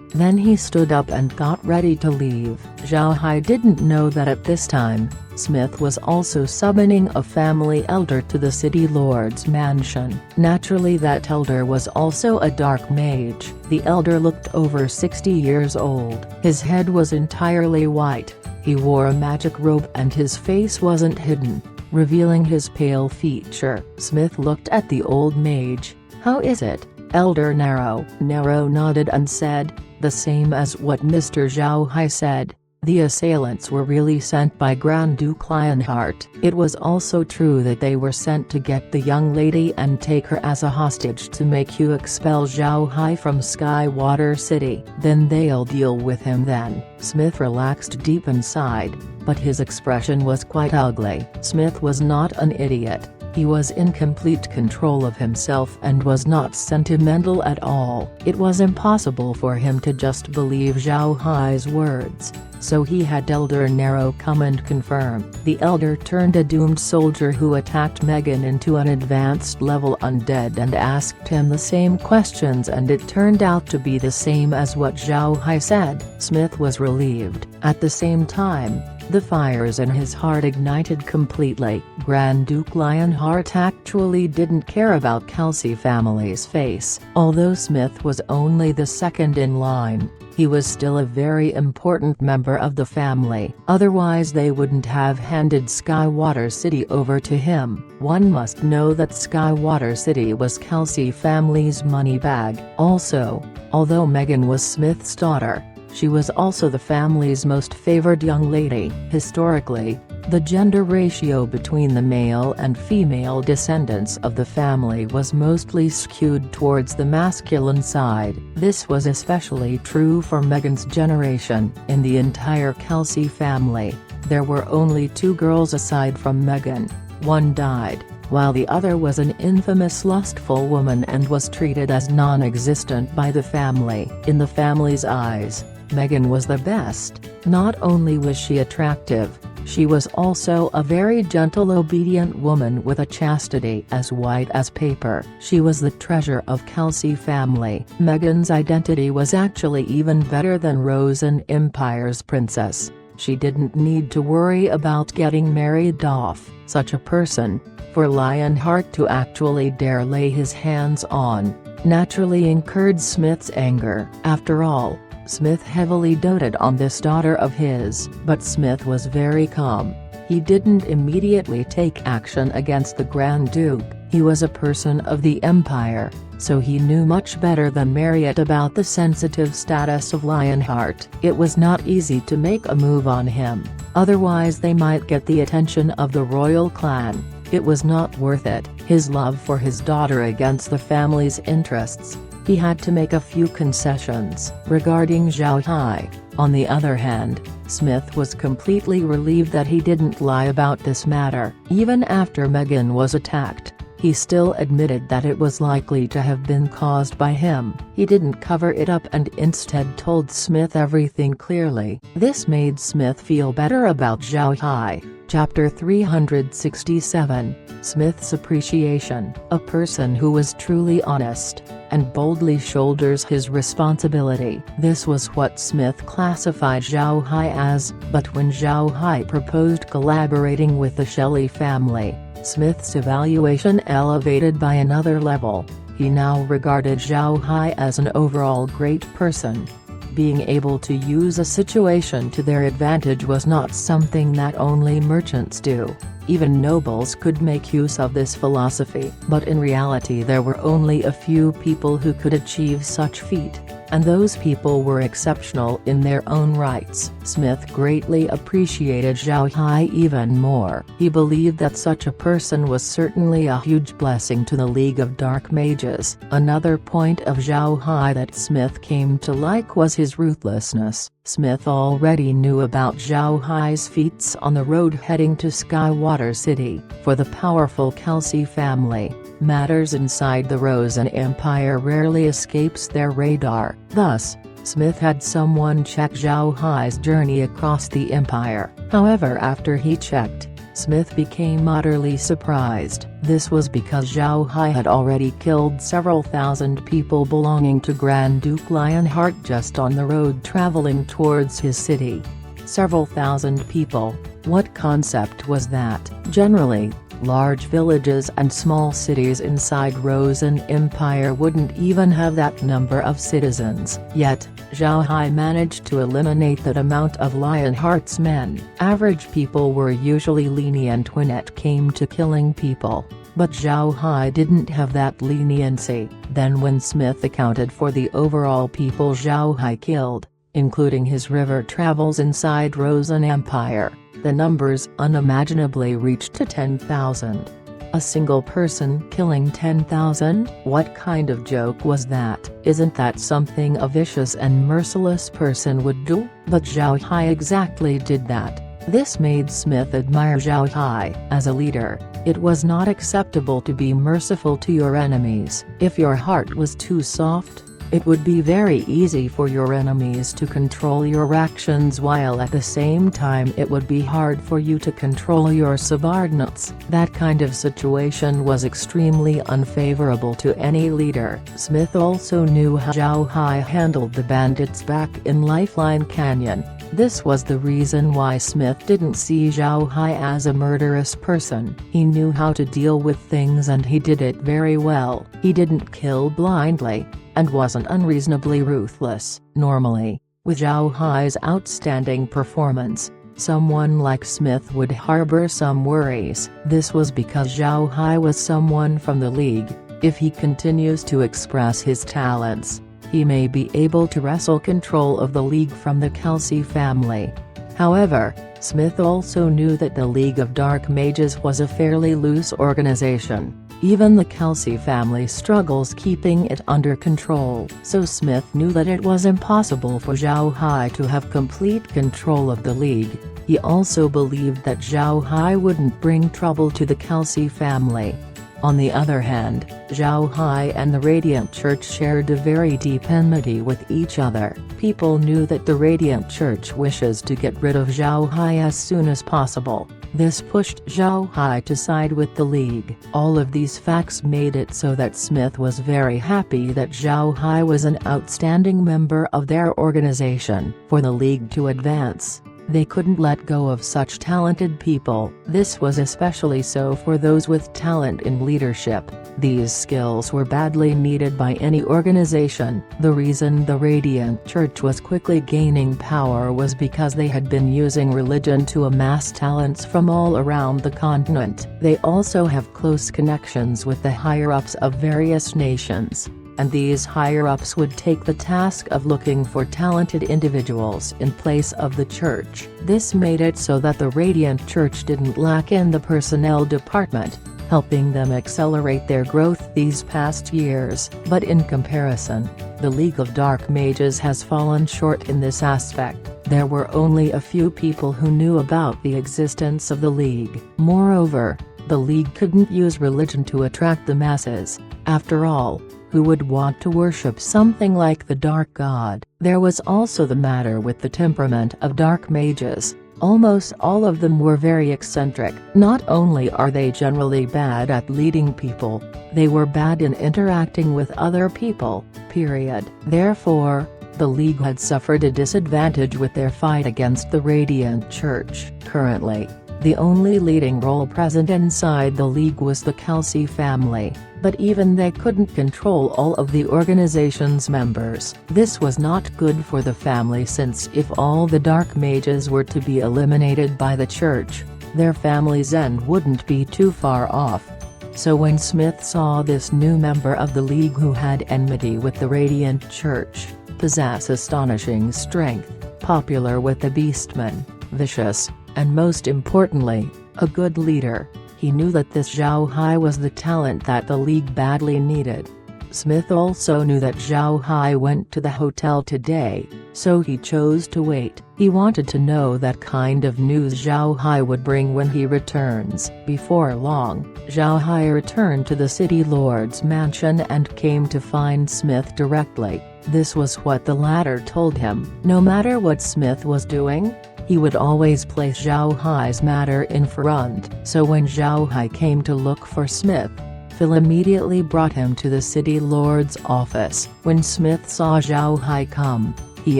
Then he stood up and got ready to leave. Zhao Hai didn't know that at this time, Smith was also summoning a family elder to the city lord's mansion. Naturally that elder was also a dark mage. The elder looked over 60 years old. His head was entirely white. He wore a magic robe and his face wasn't hidden, revealing his pale feature. Smith looked at the old mage. How is it, Elder Narrow? Narrow nodded and said, the same as what Mr. Zhao Hai said. The assailants were really sent by Grand Duke Lionheart. It was also true that they were sent to get the young lady and take her as a hostage to make you expel Zhao Hai from Skywater City. Then they'll deal with him then. Smith relaxed deep inside, but his expression was quite ugly. Smith was not an idiot. He was in complete control of himself and was not sentimental at all. It was impossible for him to just believe Zhao Hai's words, so he had Elder Narrow come and confirm. The elder turned a doomed soldier who attacked Megan into an advanced level undead and asked him the same questions, and it turned out to be the same as what Zhao Hai said. Smith was relieved. At the same time, the fires in his heart ignited completely. Grand Duke Lionheart actually didn't care about Kelsey family's face. Although Smith was only the second in line, he was still a very important member of the family. Otherwise they wouldn't have handed Skywater City over to him. One must know that Skywater City was Kelsey family's money bag. Also, although Megan was Smith's daughter, She was also the family's most favored young lady. Historically, the gender ratio between the male and female descendants of the family was mostly skewed towards the masculine side. This was especially true for Meghan's generation. In the entire Kelsey family, there were only 2 girls aside from Meghan. One died, while the other was an infamous lustful woman and was treated as non-existent by the family. In the family's eyes, Meghan was the best. Not only was she attractive, she was also a very gentle, obedient woman with a chastity as white as paper. She was the treasure of Kelsey family. Meghan's identity was actually even better than Roseanne Empire's princess. She didn't need to worry about getting married off. Such a person, for Lionheart to actually dare lay his hands on, naturally incurred Smith's anger. After all, Smith heavily doted on this daughter of his. But Smith was very calm. He didn't immediately take action against the Grand Duke. He was a person of the Empire, so he knew much better than Marriott about the sensitive status of Lionheart. It was not easy to make a move on him, otherwise they might get the attention of the royal clan. It was not worth it. His love for his daughter against the family's interests. He had to make a few concessions. Regarding Zhao Hai, on the other hand, Smith was completely relieved that he didn't lie about this matter. Even after Meghan was attacked, he still admitted that it was likely to have been caused by him. He didn't cover it up and instead told Smith everything clearly. This made Smith feel better about Zhao Hai. Chapter 367, Smith's Appreciation. A person who was truly honest, and boldly shoulders his responsibility. This was what Smith classified Zhao Hai as, but when Zhao Hai proposed collaborating with the Shelley family, Smith's evaluation elevated by another level. He now regarded Zhao Hai as an overall great person. Being able to use a situation to their advantage was not something that only merchants do. Even nobles could make use of this philosophy. But in reality there were only a few people who could achieve such feat, and those people were exceptional in their own rights. Smith greatly appreciated Zhao Hai even more. He believed that such a person was certainly a huge blessing to the League of Dark Mages. Another point of Zhao Hai that Smith came to like was his ruthlessness. Smith already knew about Zhao Hai's feats on the road heading to Skywater City. For the powerful Kelsey family, matters inside the Roseanne Empire rarely escapes their radar. Thus, Smith had someone check Zhao Hai's journey across the empire. However, after he checked, Smith became utterly surprised. This was because Zhao Hai had already killed several thousand people belonging to Grand Duke Lionheart just on the road traveling towards his city. Several thousand people, what concept was that? Generally, large villages and small cities inside Roseanne Empire wouldn't even have that number of citizens. Yet, Zhao Hai managed to eliminate that amount of Lionheart's men. Average people were usually lenient when it came to killing people, but Zhao Hai didn't have that leniency. Then when Smith accounted for the overall people Zhao Hai killed, including his river travels inside Roseanne Empire, the numbers unimaginably reached to 10,000. A single person killing 10,000? What kind of joke was that? Isn't that something a vicious and merciless person would do? But Zhao Hai exactly did that. This made Smith admire Zhao Hai. As a leader, it was not acceptable to be merciful to your enemies. If your heart was too soft, it would be very easy for your enemies to control your actions, while at the same time it would be hard for you to control your subordinates. That kind of situation was extremely unfavorable to any leader. Smith also knew how Zhao Hai handled the bandits back in Lifeline Canyon. This was the reason why Smith didn't see Zhao Hai as a murderous person. He knew how to deal with things and he did it very well. He didn't kill blindly, and wasn't unreasonably ruthless. Normally, with Zhao Hai's outstanding performance, someone like Smith would harbor some worries. This was because Zhao Hai was someone from the League. If he continues to express his talents, he may be able to wrestle control of the League from the Kelsey family. However, Smith also knew that the League of Dark Mages was a fairly loose organization. Even the Kelsey family struggles keeping it under control. So Smith knew that it was impossible for Zhao Hai to have complete control of the League. He also believed that Zhao Hai wouldn't bring trouble to the Kelsey family. On the other hand, Zhao Hai and the Radiant Church shared a very deep enmity with each other. People knew that the Radiant Church wishes to get rid of Zhao Hai as soon as possible. This pushed Zhao Hai to side with the League. All of these facts made it so that Smith was very happy that Zhao Hai was an outstanding member of their organization. For the League to advance, they couldn't let go of such talented people. This was especially so for those with talent in leadership. These skills were badly needed by any organization. The reason the Radiant Church was quickly gaining power was because they had been using religion to amass talents from all around the continent. They also have close connections with the higher-ups of various nations, and these higher-ups would take the task of looking for talented individuals in place of the church. This made it so that the Radiant Church didn't lack in the personnel department, helping them accelerate their growth these past years. But in comparison, the League of Dark Mages has fallen short in this aspect. There were only a few people who knew about the existence of the League. Moreover, the League couldn't use religion to attract the masses. After all, who would want to worship something like the Dark God? There was also the matter with the temperament of Dark Mages. Almost all of them were very eccentric. Not only are they generally bad at leading people, they were bad in interacting with other people, period. Therefore, the League had suffered a disadvantage with their fight against the Radiant Church. Currently, the only leading role present inside the League was the Kelsey family, but even they couldn't control all of the organization's members. This was not good for the family, since if all the Dark Mages were to be eliminated by the church, their family's end wouldn't be too far off. So when Smith saw this new member of the League who had enmity with the Radiant Church, possess astonishing strength, popular with the Beastmen, vicious, and most importantly, a good leader, he knew that this Zhao Hai was the talent that the League badly needed. Smith also knew that Zhao Hai went to the hotel today, so he chose to wait. He wanted to know that kind of news Zhao Hai would bring when he returns. Before long, Zhao Hai returned to the city lord's mansion and came to find Smith directly. This was what the latter told him. No matter what Smith was doing, he would always place Zhao Hai's matter in front. So when Zhao Hai came to look for Smith, Phil immediately brought him to the city lord's office. When Smith saw Zhao Hai come, he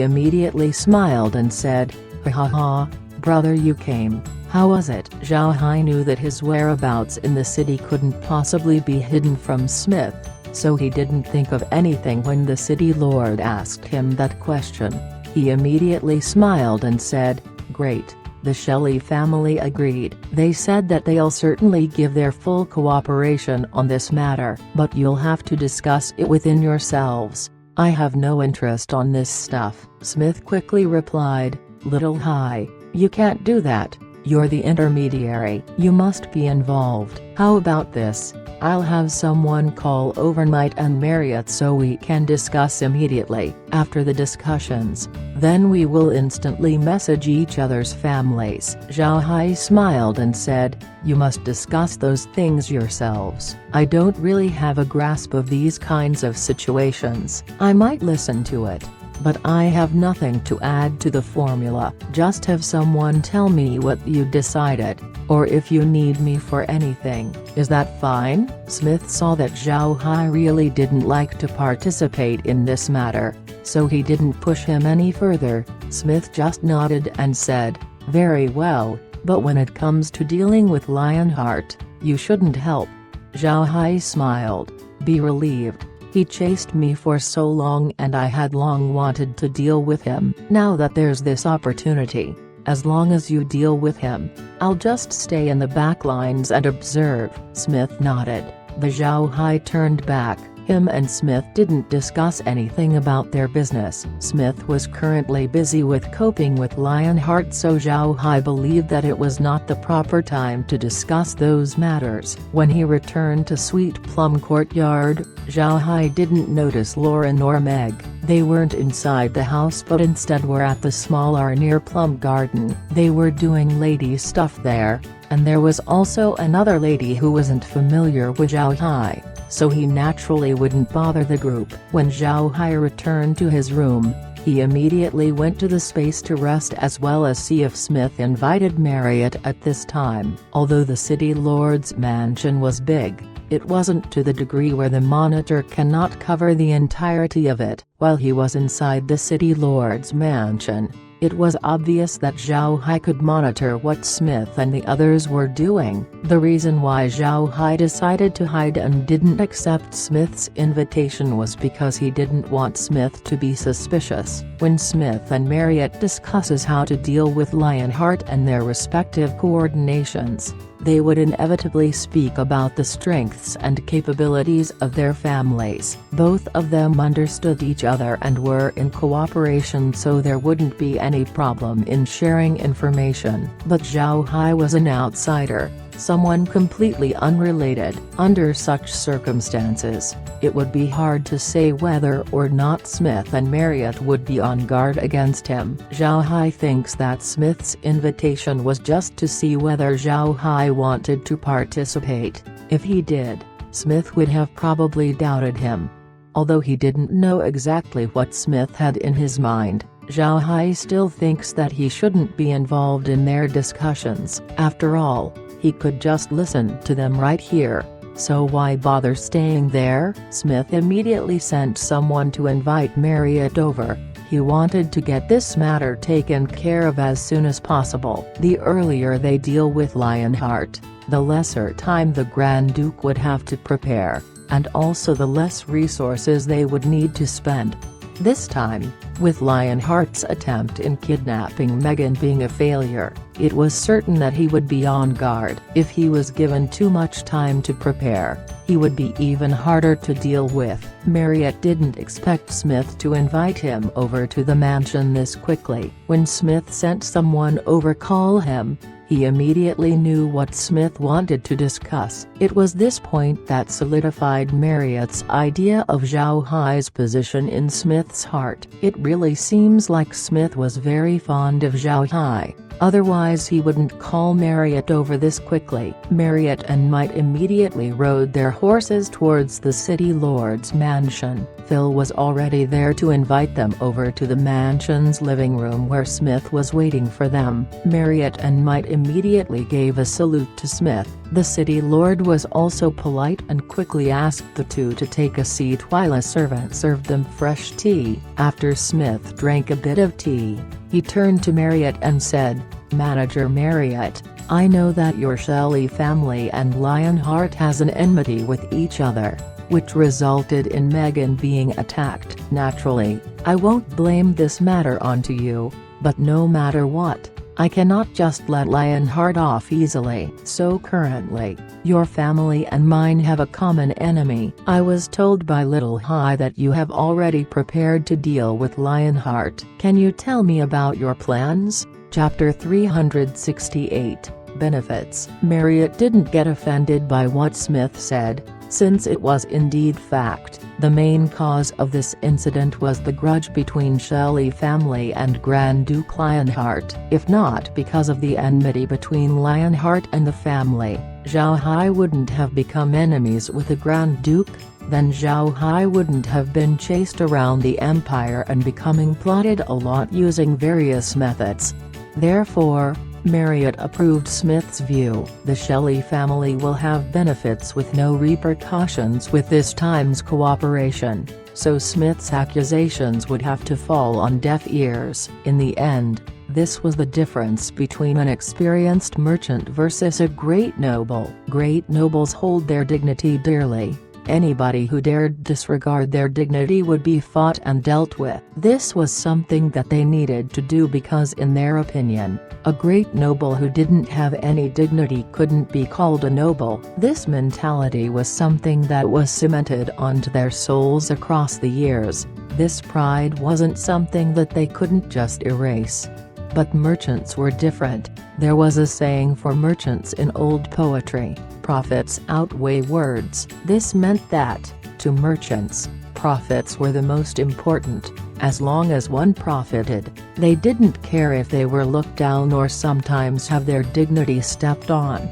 immediately smiled and said, "Ha ha ha, brother, you came. How was it?" Zhao Hai knew that his whereabouts in the city couldn't possibly be hidden from Smith, so he didn't think of anything when the city lord asked him that question. He immediately smiled and said, "Great." The Shelley family agreed. They said that they'll certainly give their full cooperation on this matter, but you'll have to discuss it within yourselves. I have no interest on this stuff. Smith quickly replied, "Little Hai, you can't do that. You're the intermediary. You must be involved. How about this? I'll have someone call overnight and Marriott so we can discuss immediately. After the discussions, then we will instantly message each other's families." Zhao Hai smiled and said, "You must discuss those things yourselves. I don't really have a grasp of these kinds of situations. I might listen to it, but I have nothing to add to the formula. Just have someone tell me what you decided, or if you need me for anything. Is that fine?" Smith saw that Zhao Hai really didn't like to participate in this matter, so he didn't push him any further. Smith just nodded and said, "Very well, but when it comes to dealing with Lionheart, you shouldn't help." Zhao Hai smiled, be relieved. He chased me for so long and I had long wanted to deal with him. Now that there's this opportunity, as long as you deal with him, I'll just stay in the back lines and observe. Smith nodded. The Zhao Hai turned back, Him and Smith didn't discuss anything about their business. Smith was currently busy with coping with Lionheart, so Zhao Hai believed that it was not the proper time to discuss those matters. When he returned to Sweet Plum Courtyard, Zhao Hai didn't notice Laura nor Meg. They weren't inside the house but instead were at the small bar near Plum Garden. They were doing lady stuff there, and there was also another lady who wasn't familiar with Zhao Hai, so he naturally wouldn't bother the group. When Zhao Hai returned to his room, he immediately went to the space to rest as well as see if Smith invited Marriott at this time. Although the City Lord's mansion was big, it wasn't to the degree where the monitor cannot cover the entirety of it. While he was inside the City Lord's mansion, it was obvious that Zhao Hai could monitor what Smith and the others were doing. The reason why Zhao Hai decided to hide and didn't accept Smith's invitation was because he didn't want Smith to be suspicious. When Smith and Marriott discusses how to deal with Lionheart and their respective coordinations, they would inevitably speak about the strengths and capabilities of their families. Both of them understood each other and were in cooperation, so there wouldn't be any problem in sharing information. But Zhao Hai was an outsider, someone completely unrelated. Under such circumstances, it would be hard to say whether or not Smith and Marriott would be on guard against him. Zhao Hai thinks that Smith's invitation was just to see whether Zhao Hai wanted to participate. If he did, Smith would have probably doubted him. Although he didn't know exactly what Smith had in his mind, Zhao Hai still thinks that he shouldn't be involved in their discussions. After all, he could just listen to them right here, so why bother staying there? Smith immediately sent someone to invite Marriott over. He wanted to get this matter taken care of as soon as possible. The earlier they deal with Lionheart, the lesser time the Grand Duke would have to prepare, and also the less resources they would need to spend. This time, with Lionheart's attempt in kidnapping Megan being a failure, it was certain that he would be on guard. If he was given too much time to prepare, he would be even harder to deal with. Marriott didn't expect Smith to invite him over to the mansion this quickly. When Smith sent someone over to call him, he immediately knew what Smith wanted to discuss. It was this point that solidified Marriott's idea of Zhao Hai's position in Smith's heart. It really seems like Smith was very fond of Zhao Hai, otherwise he wouldn't call Marriott over this quickly. Marriott and Might immediately rode their horses towards the City Lord's mansion. Phil was already there to invite them over to the mansion's living room where Smith was waiting for them. Marriott and Might immediately gave a salute to Smith. The City Lord was also polite and quickly asked the two to take a seat while a servant served them fresh tea. After Smith drank a bit of tea, he turned to Marriott and said, "Manager Marriott, I know that your Shelley family and Lionheart has an enmity with each other, which resulted in Megan being attacked. Naturally, I won't blame this matter onto you, but no matter what, I cannot just let Lionheart off easily. So currently, your family and mine have a common enemy. I was told by Little Hai that you have already prepared to deal with Lionheart. Can you tell me about your plans?" Chapter 368, Benefits. Marriott didn't get offended by what Smith said, since it was indeed fact. The main cause of this incident was the grudge between Shelley family and Grand Duke Lionheart. If not because of the enmity between Lionheart and the family, Zhao Hai wouldn't have become enemies with the Grand Duke, then Zhao Hai wouldn't have been chased around the empire and becoming plotted a lot using various methods. Therefore, Marriott approved Smith's view. The Shelley family will have benefits with no repercussions with this time's cooperation, so Smith's accusations would have to fall on deaf ears. In the end, this was the difference between an experienced merchant versus a great noble. Great nobles hold their dignity dearly, Anybody who dared disregard their dignity would be fought and dealt with. This was something that they needed to do because in their opinion, a great noble who didn't have any dignity couldn't be called a noble. This mentality was something that was cemented onto their souls across the years. This pride wasn't something that they couldn't just erase. But merchants were different. There was a saying for merchants in old poetry, "Profits outweigh words." This meant that, to merchants, profits were the most important. As long as one profited, they didn't care if they were looked down or sometimes have their dignity stepped on.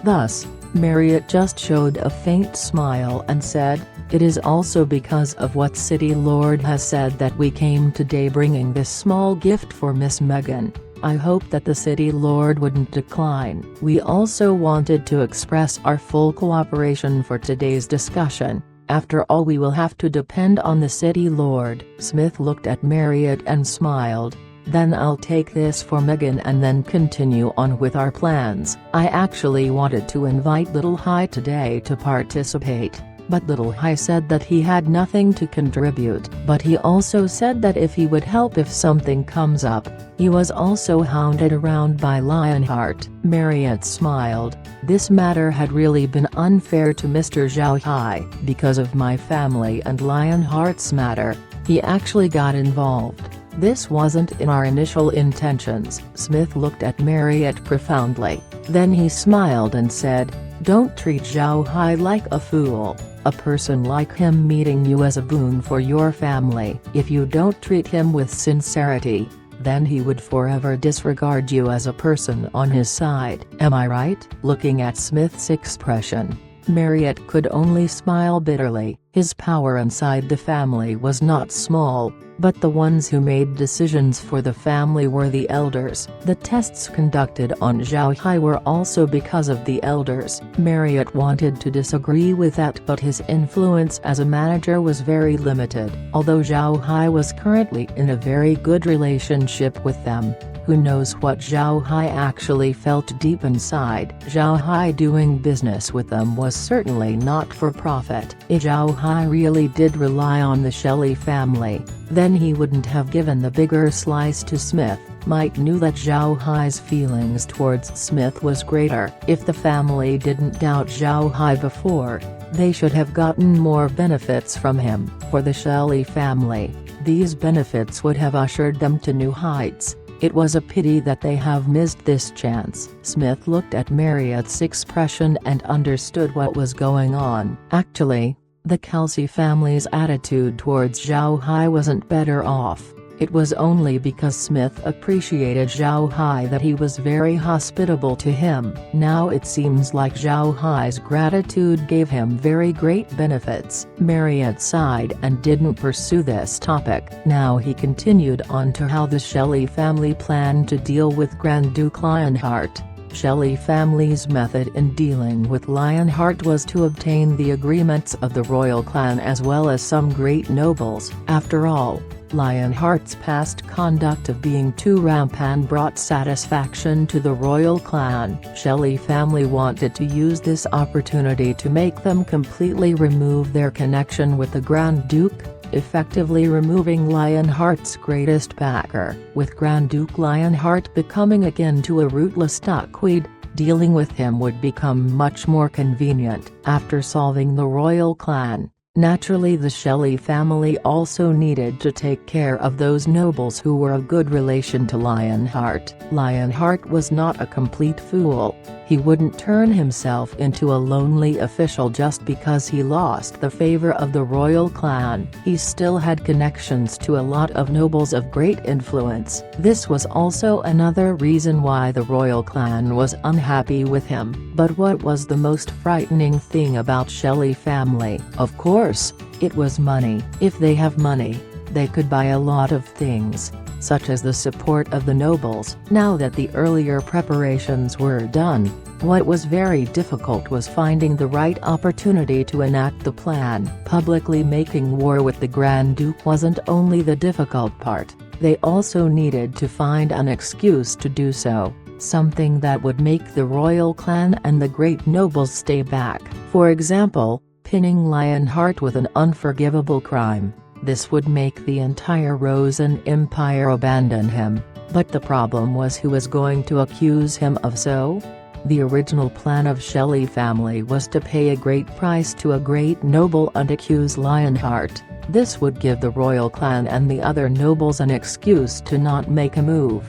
Thus, Marriott just showed a faint smile and said, "It is also because of what City Lord has said that we came today bringing this small gift for Miss Megan. I hope that the City Lord wouldn't decline." We also wanted to express our full cooperation for today's discussion. After all, we will have to depend on the City Lord. Smith looked at Marriott and smiled. "Then I'll take this for Megan and then continue on with our plans." I actually wanted to invite Little Hai today to participate, but Little Hai said that he had nothing to contribute. But he also said that if he would help if something comes up. He was also hounded around by Lionheart. Marriott smiled. "This matter had really been unfair to Mr. Zhao Hai. Because of my family and Lionheart's matter, he actually got involved. This wasn't in our initial intentions." Smith looked at Marriott profoundly. Then he smiled and said, "Don't treat Zhao Hai like a fool. A person like him meeting you as a boon for your family. If you don't treat him with sincerity, then he would forever disregard you as a person on his side. Am I right?" Looking at Smith's expression, Marriott could only smile bitterly. His power inside the family was not small, but the ones who made decisions for the family were the elders. The tests conducted on Zhao Hai were also because of the elders. Marriott wanted to disagree with that, but his influence as a manager was very limited. Although Zhao Hai was currently in a very good relationship with them, who knows what Zhao Hai actually felt deep inside. Zhao Hai doing business with them was certainly not for profit. If Zhao Hai really did rely on the Shelley family, then he wouldn't have given the bigger slice to Smith. Mike knew that Zhao Hai's feelings towards Smith was greater. If the family didn't doubt Zhao Hai before, they should have gotten more benefits from him. For the Shelley family, these benefits would have ushered them to new heights. It was a pity that they have missed this chance. Smith looked at Marriott's expression and understood what was going on. Actually, the Kelsey family's attitude towards Zhao Hai wasn't better off. It was only because Smith appreciated Zhao Hai that he was very hospitable to him. Now it seems like Zhao Hai's gratitude gave him very great benefits. Marriott sighed and didn't pursue this topic. Now he continued on to how the Shelley family planned to deal with Grand Duke Lionheart. Shelley family's method in dealing with Lionheart was to obtain the agreements of the royal clan as well as some great nobles. After all, Lionheart's past conduct of being too rampant brought satisfaction to the royal clan. Shelley family wanted to use this opportunity to make them completely remove their connection with the Grand Duke, effectively removing Lionheart's greatest backer. With Grand Duke Lionheart becoming akin to a rootless duckweed, dealing with him would become much more convenient. After solving the royal clan, naturally the Shelley family also needed to take care of those nobles who were a good relation to Lionheart. Lionheart was not a complete fool. He wouldn't turn himself into a lonely official just because he lost the favor of the royal clan. He still had connections to a lot of nobles of great influence. This was also another reason why the royal clan was unhappy with him. But what was the most frightening thing about Shelley family? Of course, it was money. If they have money, they could buy a lot of things, such as the support of the nobles. Now that the earlier preparations were done, what was very difficult was finding the right opportunity to enact the plan. Publicly making war with the Grand Duke wasn't only the difficult part, they also needed to find an excuse to do so, something that would make the royal clan and the great nobles stay back. For example, pinning Lionheart with an unforgivable crime. This would make the entire Rosen Empire abandon him, but the problem was who was going to accuse him of so? The original plan of Shelley family was to pay a great price to a great noble and accuse Lionheart. This would give the royal clan and the other nobles an excuse to not make a move.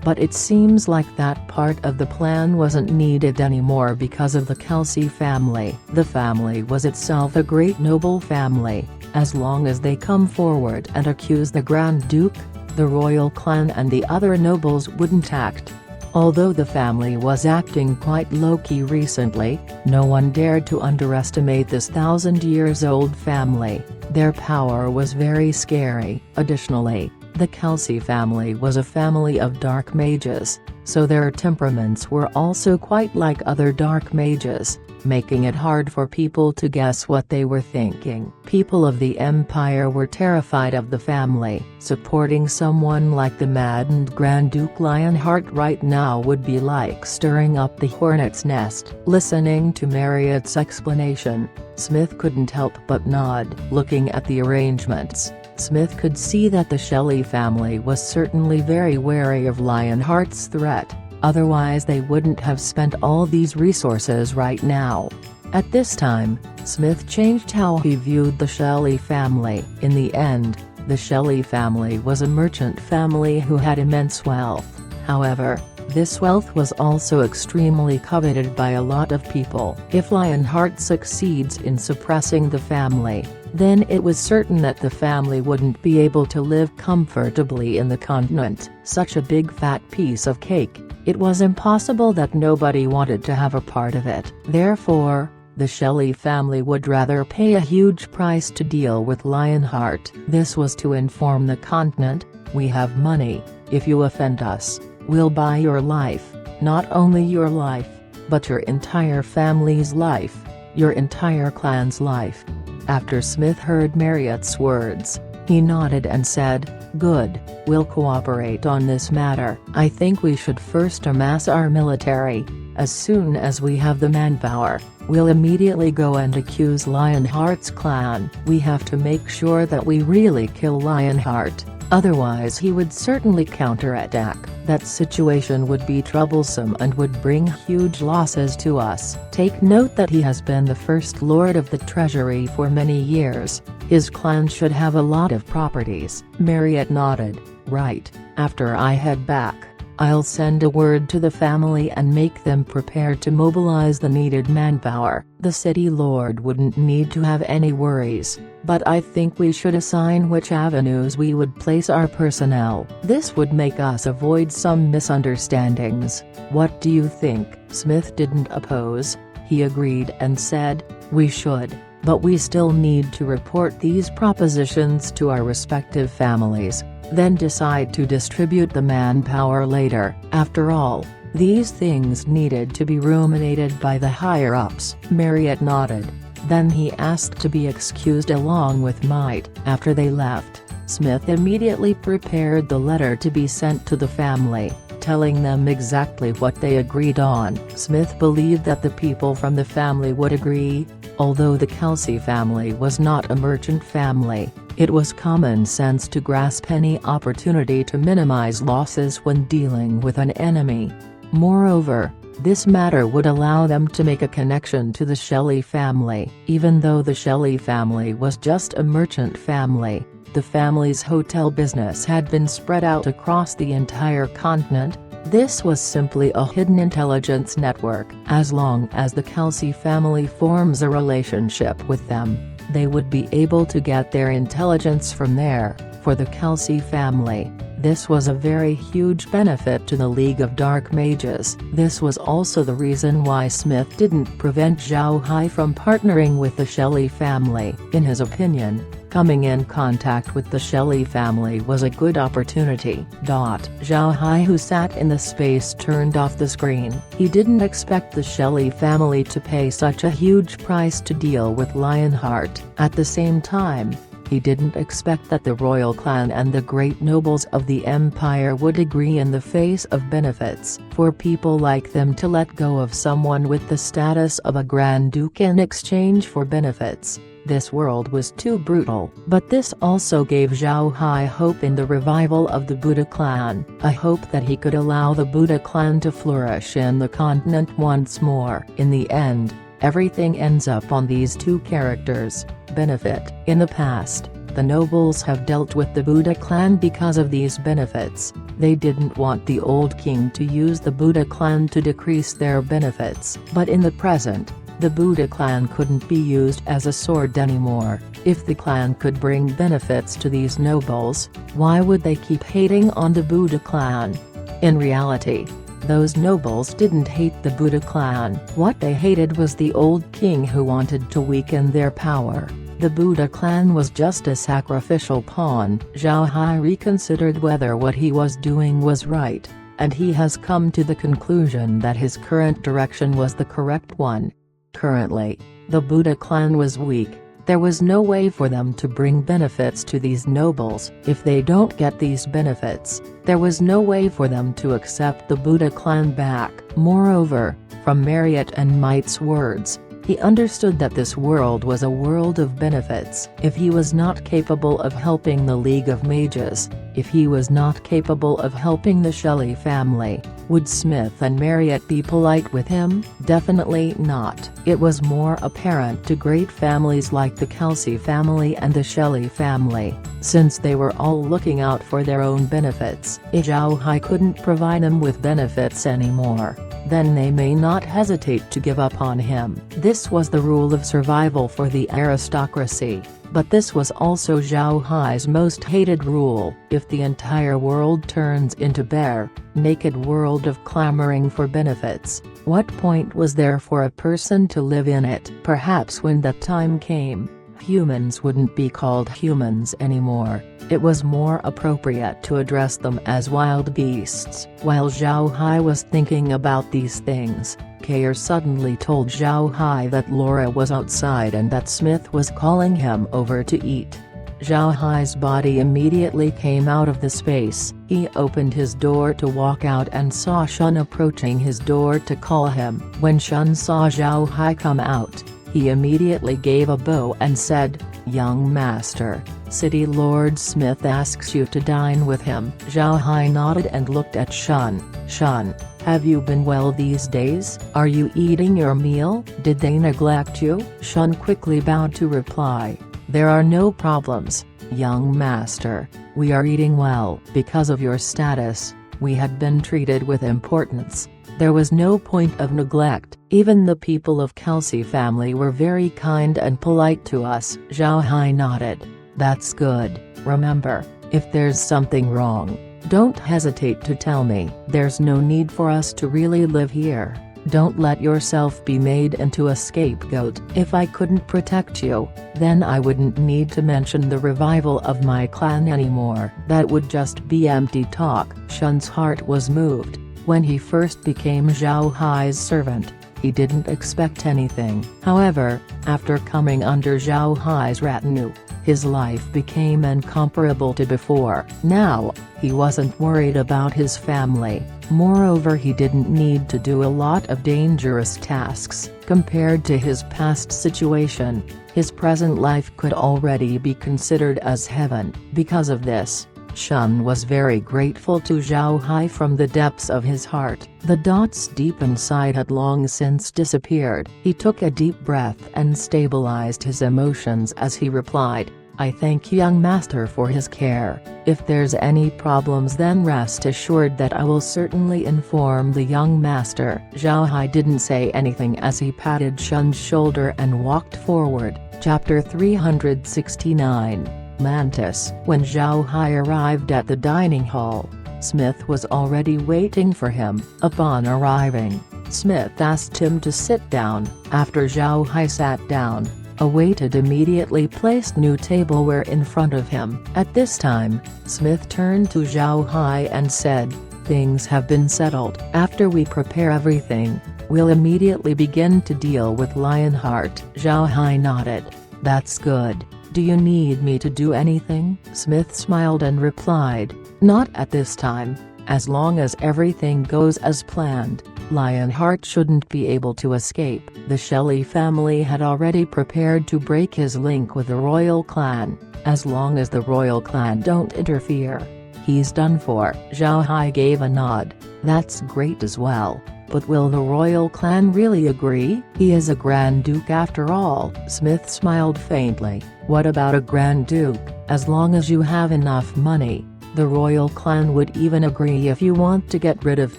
But it seems like that part of the plan wasn't needed anymore because of the Kelsey family. The family was itself a great noble family. As long as they come forward and accuse the Grand Duke, the royal clan and the other nobles wouldn't act. Although the family was acting quite low-key recently, no one dared to underestimate this 1,000-years-old family. Their power was very scary. Additionally, the Kelsey family was a family of dark mages, so their temperaments were also quite like other dark mages, making it hard for people to guess what they were thinking. People of the Empire were terrified of the family. Supporting someone like the maddened Grand Duke Lionheart right now would be like stirring up the hornet's nest. Listening to Marriott's explanation, Smith couldn't help but nod. Looking at the arrangements, Smith could see that the Shelley family was certainly very wary of Lionheart's threat. Otherwise they wouldn't have spent all these resources right now. At this time, Smith changed how he viewed the Shelley family. In the end, the Shelley family was a merchant family who had immense wealth. However, this wealth was also extremely coveted by a lot of people. If Lionheart succeeds in suppressing the family, then it was certain that the family wouldn't be able to live comfortably in the continent. Such a big fat piece of cake. It was impossible that nobody wanted to have a part of it. Therefore, the Shelley family would rather pay a huge price to deal with Lionheart. This was to inform the continent, "We have money, if you offend us, we'll buy your life, not only your life, but your entire family's life, your entire clan's life." After Smith heard Marriott's words, he nodded and said, "Good, we'll cooperate on this matter. I think we should first amass our military. As soon as we have the manpower, we'll immediately go and accuse Lionheart's clan. We have to make sure that we really kill Lionheart, otherwise he would certainly counterattack. That situation would be troublesome and would bring huge losses to us. Take note that he has been the First Lord of the Treasury for many years. His clan should have a lot of properties." Marriott nodded. "Right, after I head back, I'll send a word to the family and make them prepared to mobilize the needed manpower. The city lord wouldn't need to have any worries, but I think we should assign which avenues we would place our personnel. This would make us avoid some misunderstandings. What do you think?" Smith didn't oppose. He agreed and said, "We should, but we still need to report these propositions to our respective families, then decide to distribute the manpower later. After all, these things needed to be ruminated by the higher-ups." Marriott nodded. Then he asked to be excused along with Might. After they left, Smith immediately prepared the letter to be sent to the family, telling them exactly what they agreed on. Smith believed that the people from the family would agree. Although the Kelsey family was not a merchant family, it was common sense to grasp any opportunity to minimize losses when dealing with an enemy. Moreover, this matter would allow them to make a connection to the Shelley family. Even though the Shelley family was just a merchant family, the family's hotel business had been spread out across the entire continent. This was simply a hidden intelligence network. As long as the Kelsey family forms a relationship with them, they would be able to get their intelligence from there. For the Kelsey family, this was a very huge benefit to the League of Dark Mages. This was also the reason why Smith didn't prevent Zhao Hai from partnering with the Shelley family. In his opinion, coming in contact with the Shelley family was a good opportunity. Zhao Hai, who sat in the space, turned off the screen. He didn't expect the Shelley family to pay such a huge price to deal with Lionheart. At the same time, He didn't expect that the royal clan and the great nobles of the empire would agree in the face of benefits for people like them to let go of someone with the status of a Grand Duke in exchange for benefits. This world was too brutal. But this also gave Zhao Hai hope in the revival of the Buddha clan, a hope that he could allow the Buddha clan to flourish in the continent once more. In the end, everything ends up on these two characters. Benefit. In the past, the nobles have dealt with the Buddha clan because of these benefits. They didn't want the old king to use the Buddha clan to decrease their benefits. But in the present, the Buddha clan couldn't be used as a sword anymore. If the clan could bring benefits to these nobles, why would they keep hating on the Buddha clan? In reality, those nobles didn't hate the Buddha clan. What they hated was the old king who wanted to weaken their power. The Buddha clan was just a sacrificial pawn. Zhao Hai reconsidered whether what he was doing was right, and he has come to the conclusion that his current direction was the correct one. Currently, the Buddha clan was weak. There was no way for them to bring benefits to these nobles. If they don't get these benefits, there was no way for them to accept the Buddha clan back. Moreover, from Marriott and Might's words, he understood that this world was a world of benefits. If he was not capable of helping the League of Mages, if he was not capable of helping the Shelley family, would Smith and Marriott be polite with him? Definitely not. It was more apparent to great families like the Kelsey family and the Shelley family, since they were all looking out for their own benefits. If Zhao Hai couldn't provide them with benefits anymore, then they may not hesitate to give up on him. This was the rule of survival for the aristocracy, but this was also Zhao Hai's most hated rule. If the entire world turns into bare, naked world of clamoring for benefits, what point was there for a person to live in it? Perhaps when that time came, humans wouldn't be called humans anymore. It was more appropriate to address them as wild beasts. While Zhao Hai was thinking about these things, Kair suddenly told Zhao Hai that Laura was outside and that Smith was calling him over to eat. Zhao Hai's body immediately came out of the space. He opened his door to walk out and saw Shun approaching his door to call him. When Shun saw Zhao Hai come out, he immediately gave a bow and said, "Young master, City Lord Smith asks you to dine with him." Zhao Hai nodded and looked at Shun. "Shun, have you been well these days? Are you eating your meal? Did they neglect you?" Shun quickly bowed to reply, "There are no problems, young master, we are eating well. Because of your status, we had been treated with importance. There was no point of neglect. Even the people of Kelsey family were very kind and polite to us." Zhao Hai nodded. "That's good. Remember, if there's something wrong, don't hesitate to tell me. There's no need for us to really live here. Don't let yourself be made into a scapegoat. If I couldn't protect you, then I wouldn't need to mention the revival of my clan anymore. That would just be empty talk." Shun's heart was moved. When he first became Zhao Hai's servant, he didn't expect anything. However, after coming under Zhao Hai's retinue, his life became incomparable to before. Now, he wasn't worried about his family. Moreover, he didn't need to do a lot of dangerous tasks. Compared to his past situation, his present life could already be considered as heaven. Because of this, Shun was very grateful to Zhao Hai from the depths of his heart. The dots deep inside had long since disappeared. He took a deep breath and stabilized his emotions as he replied, "I thank young master for his care. If there's any problems, then rest assured that I will certainly inform the young master." Zhao Hai didn't say anything as he patted Shun's shoulder and walked forward. Chapter 369. Mantis. When Zhao Hai arrived at the dining hall, Smith was already waiting for him. Upon arriving, Smith asked him to sit down. After Zhao Hai sat down, a waiter immediately placed new tableware in front of him. At this time, Smith turned to Zhao Hai and said, "Things have been settled. After we prepare everything, we'll immediately begin to deal with Lionheart." Zhao Hai nodded. "That's good. "Do you need me to do anything?" Smith smiled and replied, "Not at this time, as long as everything goes as planned. Lionheart shouldn't be able to escape." The Shelley family had already prepared to break his link with the royal clan. "As long as the royal clan don't interfere, he's done for." Zhao Hai gave a nod. "That's great as well. But will the royal clan really agree? He is a Grand Duke after all." Smith smiled faintly. "What about a Grand Duke? As long as you have enough money, the royal clan would even agree if you want to get rid of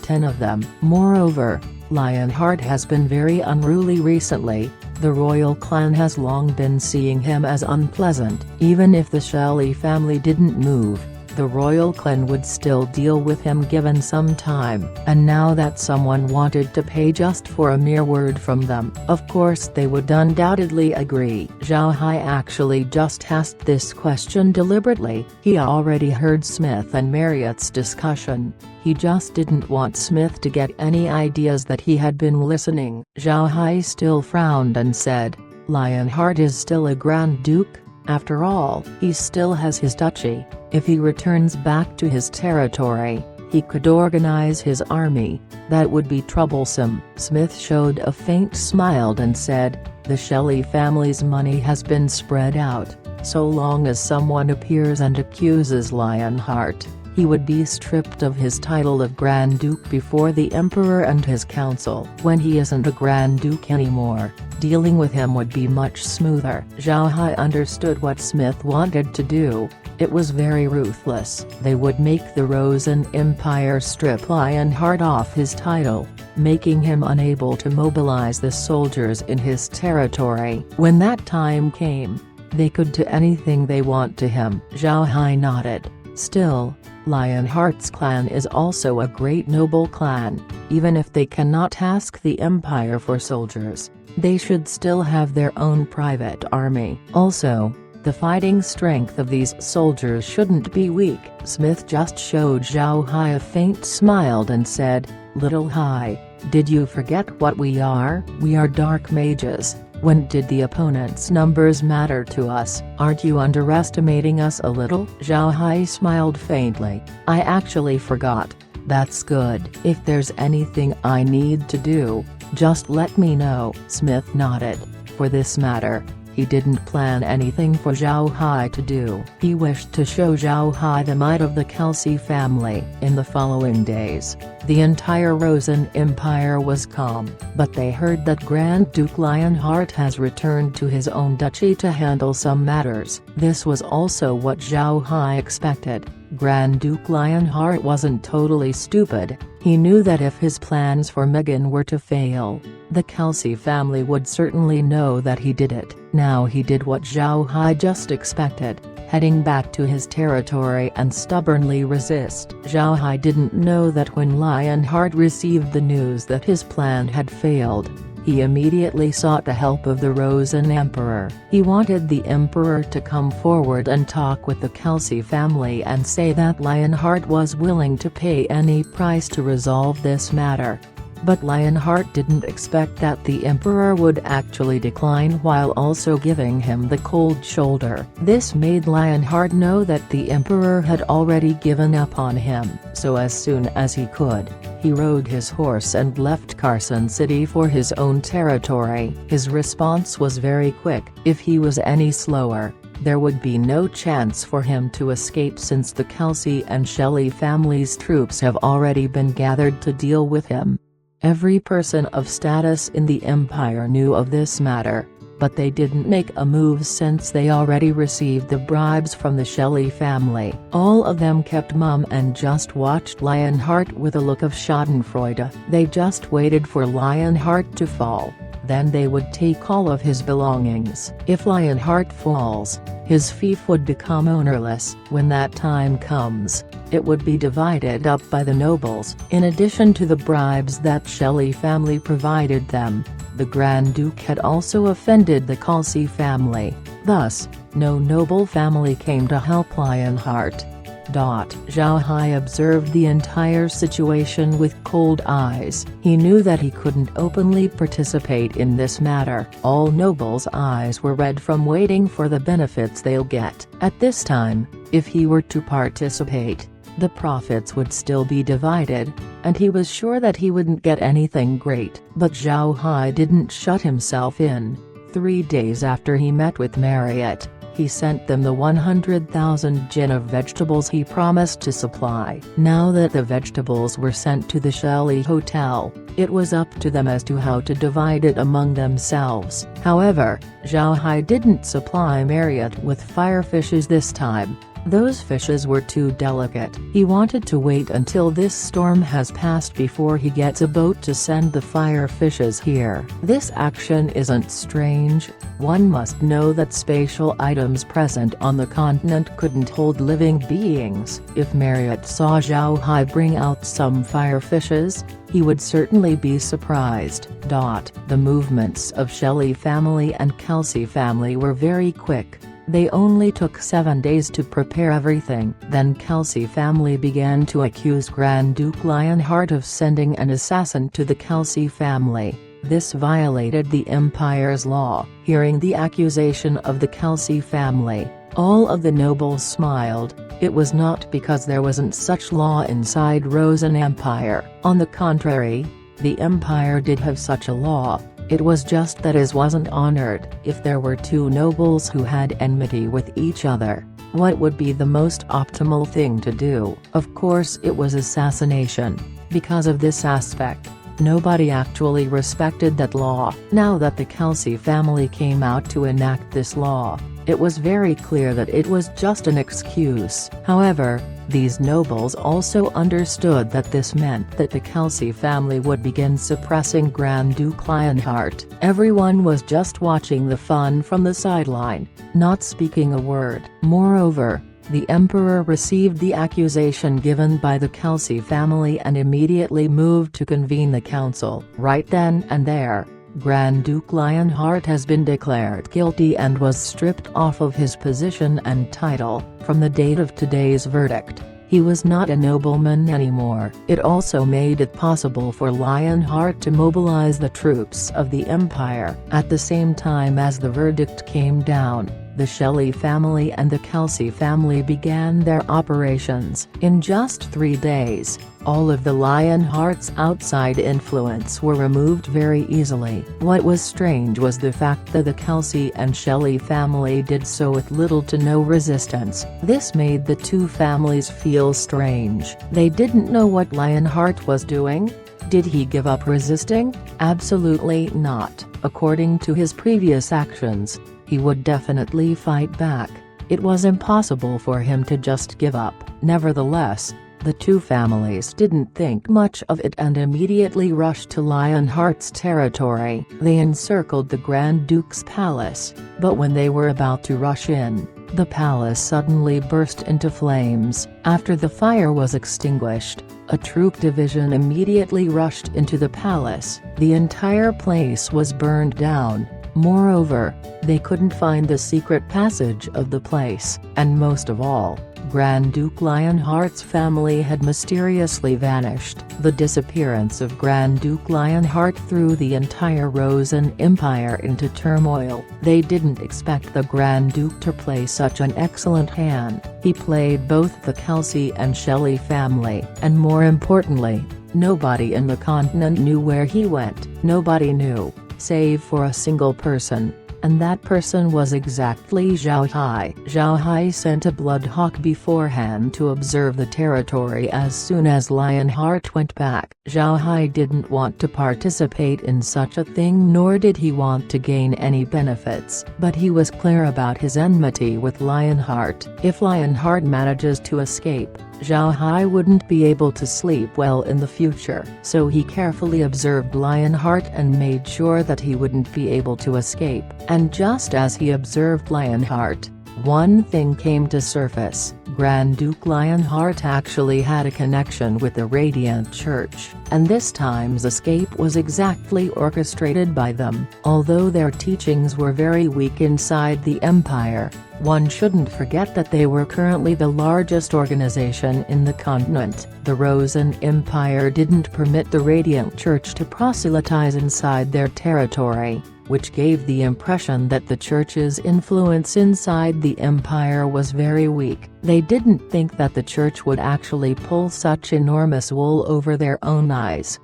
10 of them. Moreover, Lionheart has been very unruly recently. The royal clan has long been seeing him as unpleasant. Even if the Shelley family didn't move, the royal clan would still deal with him given some time. And now that someone wanted to pay just for a mere word from them, of course they would undoubtedly agree." Zhao Hai actually just asked this question deliberately. He already heard Smith and Marriott's discussion. He just didn't want Smith to get any ideas that he had been listening. Zhao Hai still frowned and said, "Lionheart is still a Grand Duke? After all, he still has his duchy. If he returns back to his territory, he could organize his army. That would be troublesome." Smith showed a faint smile and said, "The Shelley family's money has been spread out. So long as someone appears and accuses Lionheart, he would be stripped of his title of Grand Duke before the Emperor and his council. When he isn't a Grand Duke anymore, dealing with him would be much smoother." Zhao Hai understood what Smith wanted to do. It was very ruthless. They would make the Rosen Empire strip Lionheart off his title, making him unable to mobilize the soldiers in his territory. When that time came, they could do anything they want to him. Zhao Hai nodded. "Still, Lionheart's clan is also a great noble clan. Even if they cannot ask the Empire for soldiers, they should still have their own private army. Also, the fighting strength of these soldiers shouldn't be weak." Smith just showed Zhao Hai a faint smile and said, "Little Hai, did you forget what we are? We are dark mages. When did the opponent's numbers matter to us? Aren't you underestimating us a little?" Zhao Hai smiled faintly. "I actually forgot." "That's good. If there's anything I need to do, just let me know." Smith nodded. For this matter, he didn't plan anything for Zhao Hai to do. He wished to show Zhao Hai the might of the Kelsey family. In the following days, the entire Rosen Empire was calm, but they heard that Grand Duke Lionheart has returned to his own duchy to handle some matters. This was also what Zhao Hai expected. Grand Duke Lionheart wasn't totally stupid. He knew that if his plans for Megan were to fail, the Kelsey family would certainly know that he did it. Now he did what Zhao Hai just expected, heading back to his territory and stubbornly resist. Zhao Hai didn't know that when Lionheart received the news that his plan had failed, he immediately sought the help of the Rosen Emperor. He wanted the Emperor to come forward and talk with the Kelsey family and say that Lionheart was willing to pay any price to resolve this matter. But Lionheart didn't expect that the Emperor would actually decline while also giving him the cold shoulder. This made Lionheart know that the Emperor had already given up on him. So as soon as he could, he rode his horse and left Carson City for his own territory. His response was very quick. If he was any slower, there would be no chance for him to escape, since the Kelsey and Shelley families' troops have already been gathered to deal with him. Every person of status in the Empire knew of this matter, but they didn't make a move since they already received the bribes from the Shelley family. All of them kept mum and just watched Lionheart with a look of schadenfreude. They just waited for Lionheart to fall, then they would take all of his belongings. If Lionheart falls, his fief would become ownerless. When that time comes, it would be divided up by the nobles. In addition to the bribes that Shelley family provided them, the Grand Duke had also offended the Kelsey family. Thus, no noble family came to help Lionheart. Zhao Hai observed the entire situation with cold eyes. He knew that he couldn't openly participate in this matter. All nobles' eyes were red from waiting for the benefits they'll get. At this time, if he were to participate, the profits would still be divided, and he was sure that he wouldn't get anything great. But Zhao Hai didn't shut himself in. 3 days after he met with Marriott, he sent them the 100,000 jin of vegetables he promised to supply. Now that the vegetables were sent to the Shelley Hotel, it was up to them as to how to divide it among themselves. However, Zhao Hai didn't supply Marriott with fire fishes this time. Those fishes were too delicate. He wanted to wait until this storm has passed before he gets a boat to send the fire fishes here. This action isn't strange. One must know that spatial items present on the continent couldn't hold living beings. If Marriott saw Zhao Hai bring out some fire fishes, he would certainly be surprised. The movements of Shelley family and Kelsey family were very quick. They only took 7 days to prepare everything. Then Kelsey family began to accuse Grand Duke Lionheart of sending an assassin to the Kelsey family. This violated the Empire's law. Hearing the accusation of the Kelsey family, all of the nobles smiled. It was not because there wasn't such law inside Rosen Empire. On the contrary, the Empire did have such a law. It was just that it wasn't honored. If there were two nobles who had enmity with each other, what would be the most optimal thing to do? Of course it was assassination. Because of this aspect, nobody actually respected that law. Now that the Kelsey family came out to enact this law, it was very clear that it was just an excuse. However, these nobles also understood that this meant that the Kelsey family would begin suppressing Grand Duke Lionheart. Everyone was just watching the fun from the sideline, not speaking a word. Moreover, the emperor received the accusation given by the Kelsey family and immediately moved to convene the council. Right then and there, Grand Duke Lionheart has been declared guilty and was stripped off of his position and title. From the date of today's verdict, he was not a nobleman anymore. It also made it possible for Lionheart to mobilize the troops of the Empire. At the same time as the verdict came down, the Shelley family and the Kelsey family began their operations. In just 3 days, all of the Lionheart's outside influence were removed very easily. What was strange was the fact that the Kelsey and Shelley family did so with little to no resistance. This made the two families feel strange. They didn't know what Lionheart was doing. Did he give up resisting? Absolutely not. According to his previous actions, he would definitely fight back. It was impossible for him to just give up. Nevertheless, the two families didn't think much of it and immediately rushed to Lionheart's territory. They encircled the Grand Duke's palace, but when they were about to rush in, the palace suddenly burst into flames. After the fire was extinguished, a troop division immediately rushed into the palace. The entire place was burned down. Moreover, they couldn't find the secret passage of the place, and most of all, Grand Duke Lionheart's family had mysteriously vanished. The disappearance of Grand Duke Lionheart threw the entire Rosen Empire into turmoil. They didn't expect the Grand Duke to play such an excellent hand. He played both the Kelsey and Shelley family, and more importantly, nobody in the continent knew where he went. Nobody knew, save for a single person, and that person was exactly Zhao Hai. Zhao Hai sent a bloodhawk beforehand to observe the territory as soon as Lionheart went back. Zhao Hai didn't want to participate in such a thing, nor did he want to gain any benefits, but he was clear about his enmity with Lionheart. If Lionheart manages to escape, Zhao Hai wouldn't be able to sleep well in the future. So he carefully observed Lionheart and made sure that he wouldn't be able to escape. And just as he observed Lionheart, one thing came to surface. Grand Duke Lionheart actually had a connection with the Radiant Church, and this time's escape was exactly orchestrated by them. Although their teachings were very weak inside the Empire, One shouldn't forget that they were currently the largest organization in the continent. The Rosen Empire didn't permit the Radiant Church to proselytize inside their territory, which gave the impression that the church's influence inside the empire was very weak. They didn't think that the church would actually pull such enormous wool over their own eyes.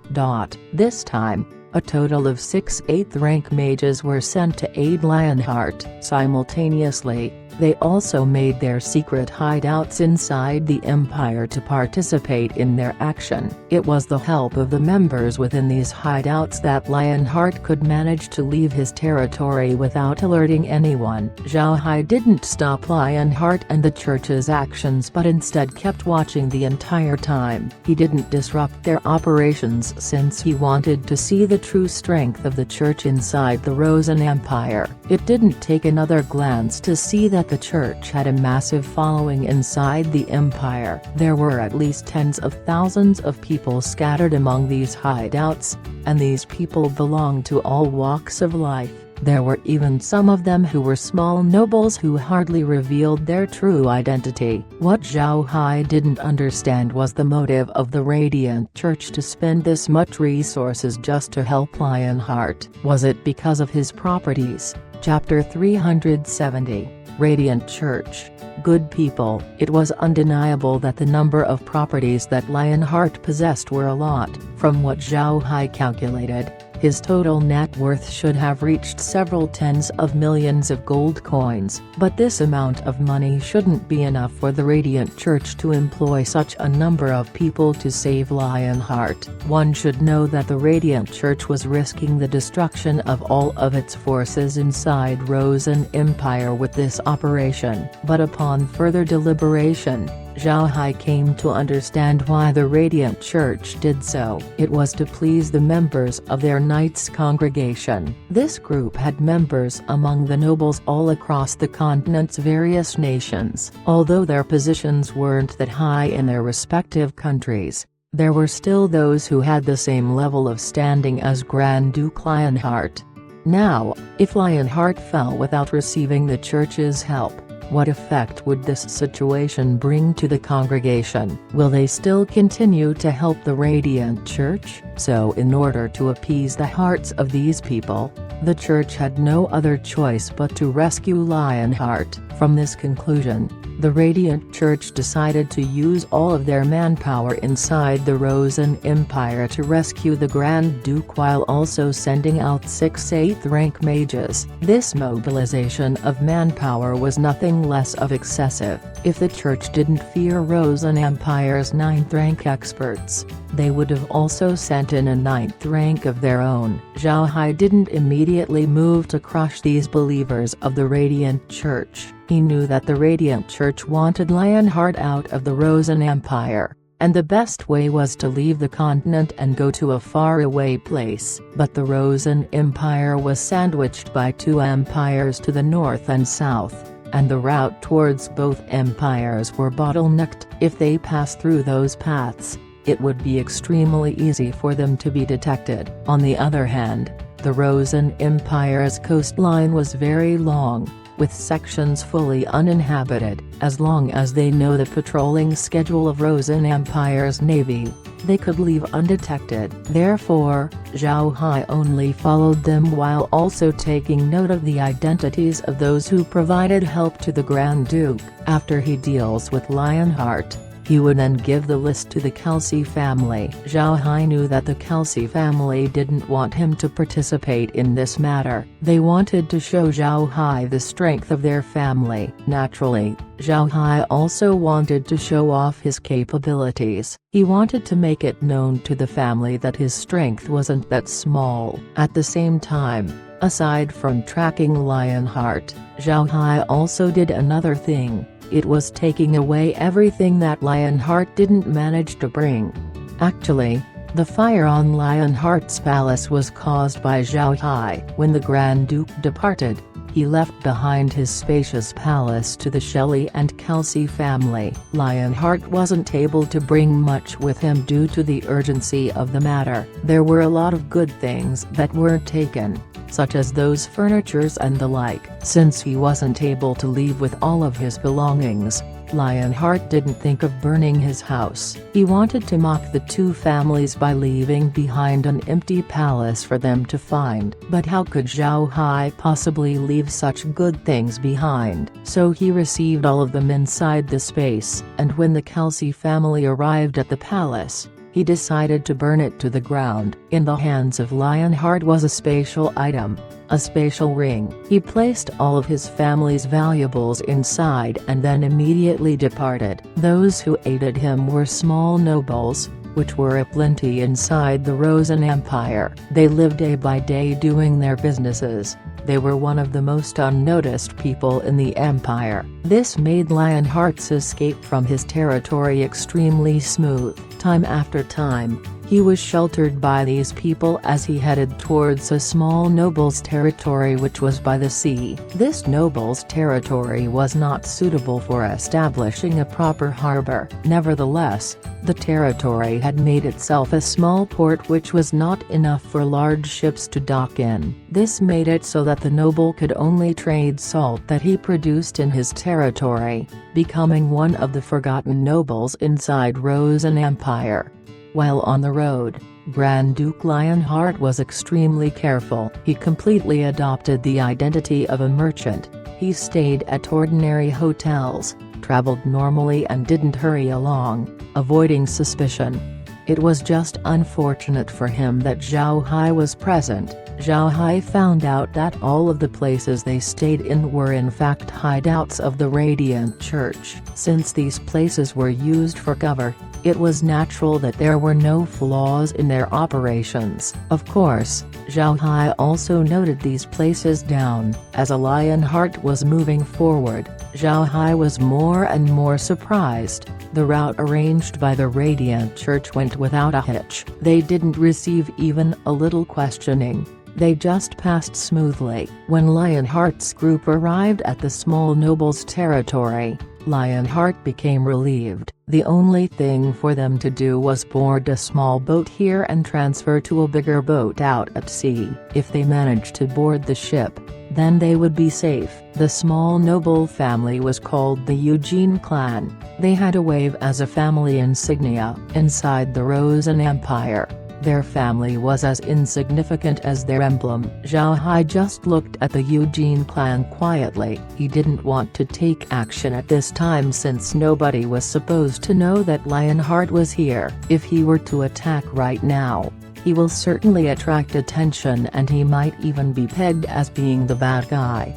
This time, a total of 6 8th-rank mages were sent to aid Lionheart. Simultaneously, they also made their secret hideouts inside the empire to participate in their action. It was the help of the members within these hideouts that Lionheart could manage to leave his territory without alerting anyone. Zhao Hai didn't stop Lionheart and the church's actions but instead kept watching the entire time. He didn't disrupt their operations since he wanted to see the true strength of the church inside the Rosen Empire. It didn't take another glance to see that the church had a massive following inside the empire. There were at least tens of thousands of people scattered among these hideouts, and these people belonged to all walks of life. There were even some of them who were small nobles who hardly revealed their true identity. What Zhao Hai didn't understand was the motive of the Radiant Church to spend this much resources just to help Lionheart. Was it because of his properties? Chapter 370. Radiant Church. Good people. It was undeniable that the number of properties that Lionheart possessed were a lot. From what Zhao Hai calculated, his total net worth should have reached several tens of millions of gold coins. But this amount of money shouldn't be enough for the Radiant Church to employ such a number of people to save Lionheart. One should know that the Radiant Church was risking the destruction of all of its forces inside Rosen Empire with this operation. But upon further deliberation, Zhao Hai came to understand why the Radiant Church did so. It was to please the members of their Knights congregation. This group had members among the nobles all across the continent's various nations. Although their positions weren't that high in their respective countries, there were still those who had the same level of standing as Grand Duke Lionheart. Now, if Lionheart fell without receiving the church's help, what effect would this situation bring to the congregation? Will they still continue to help the Radiant Church? So in order to appease the hearts of these people, the church had no other choice but to rescue Lionheart. From this conclusion, the Radiant Church decided to use all of their manpower inside the Rosen Empire to rescue the Grand Duke while also sending out 6 8th-rank mages. This mobilization of manpower was nothing less of excessive. If the church didn't fear Rosen Empire's 9th-rank experts, they would have also sent in a 9th rank of their own. Zhao Hai didn't immediately move to crush these believers of the Radiant Church. He knew that the Radiant Church wanted Lionheart out of the Rosen Empire, and the best way was to leave the continent and go to a faraway place. But the Rosen Empire was sandwiched by 2 empires to the north and south, and the route towards both empires were bottlenecked. If they passed through those paths, it would be extremely easy for them to be detected. On the other hand, the Rosen Empire's coastline was very long, with sections fully uninhabited. As long as they know the patrolling schedule of Rosen Empire's navy, they could leave undetected. Therefore, Zhao Hai only followed them while also taking note of the identities of those who provided help to the Grand Duke. After he deals with Lionheart, he would then give the list to the Kelsey family. Zhao Hai knew that the Kelsey family didn't want him to participate in this matter. They wanted to show Zhao Hai the strength of their family. Naturally, Zhao Hai also wanted to show off his capabilities. He wanted to make it known to the family that his strength wasn't that small. At the same time, aside from tracking Lionheart, Zhao Hai also did another thing. It was taking away everything that Lionheart didn't manage to bring. Actually, the fire on Lionheart's palace was caused by Zhao Hai. When the Grand Duke departed, he left behind his spacious palace to the Shelley and Kelsey family. Lionheart wasn't able to bring much with him due to the urgency of the matter. There were a lot of good things that weren't taken. such as those furnitures and the like. Since he wasn't able to leave with all of his belongings, Lionheart didn't think of burning his house. He wanted to mock the two families by leaving behind an empty palace for them to find. But how could Zhao Hai possibly leave such good things behind? So he received all of them inside the space, and when the Kelsey family arrived at the palace, he decided to burn it to the ground. In the hands of Lionheart was a spatial item, a spatial ring. He placed all of his family's valuables inside and then immediately departed. Those who aided him were small nobles, which were aplenty inside the Rosen Empire. They lived day by day doing their businesses. They were one of the most unnoticed people in the empire. This made Lionheart's escape from his territory extremely smooth. Time after time, he was sheltered by these people as he headed towards a small noble's territory which was by the sea. This noble's territory was not suitable for establishing a proper harbor. Nevertheless, the territory had made itself a small port which was not enough for large ships to dock in. This made it so that the noble could only trade salt that he produced in his territory, becoming one of the forgotten nobles inside Rosen Empire. While on the road, Grand Duke Lionheart was extremely careful. He completely adopted the identity of a merchant. He stayed at ordinary hotels, traveled normally and didn't hurry along, avoiding suspicion. It was just unfortunate for him that Zhao Hai was present. Zhao Hai found out that all of the places they stayed in were in fact hideouts of the Radiant Church. Since these places were used for cover, it was natural that there were no flaws in their operations. Of course, Zhao Hai also noted these places down. As Lionheart was moving forward, Zhao Hai was more and more surprised. The route arranged by the Radiant Church went without a hitch. They didn't receive even a little questioning. They just passed smoothly. When Lionheart's group arrived at the small noble's territory, Lionheart became relieved. The only thing for them to do was board a small boat here and transfer to a bigger boat out at sea. If they managed to board the ship, then they would be safe. The small noble family was called the Eugene clan. They had a wave as a family insignia. Inside the Rosen Empire, their family was as insignificant as their emblem. Zhao Hai just looked at the Eugene clan quietly. He didn't want to take action at this time since nobody was supposed to know that Lionheart was here. If he were to attack right now, he will certainly attract attention and he might even be pegged as being the bad guy.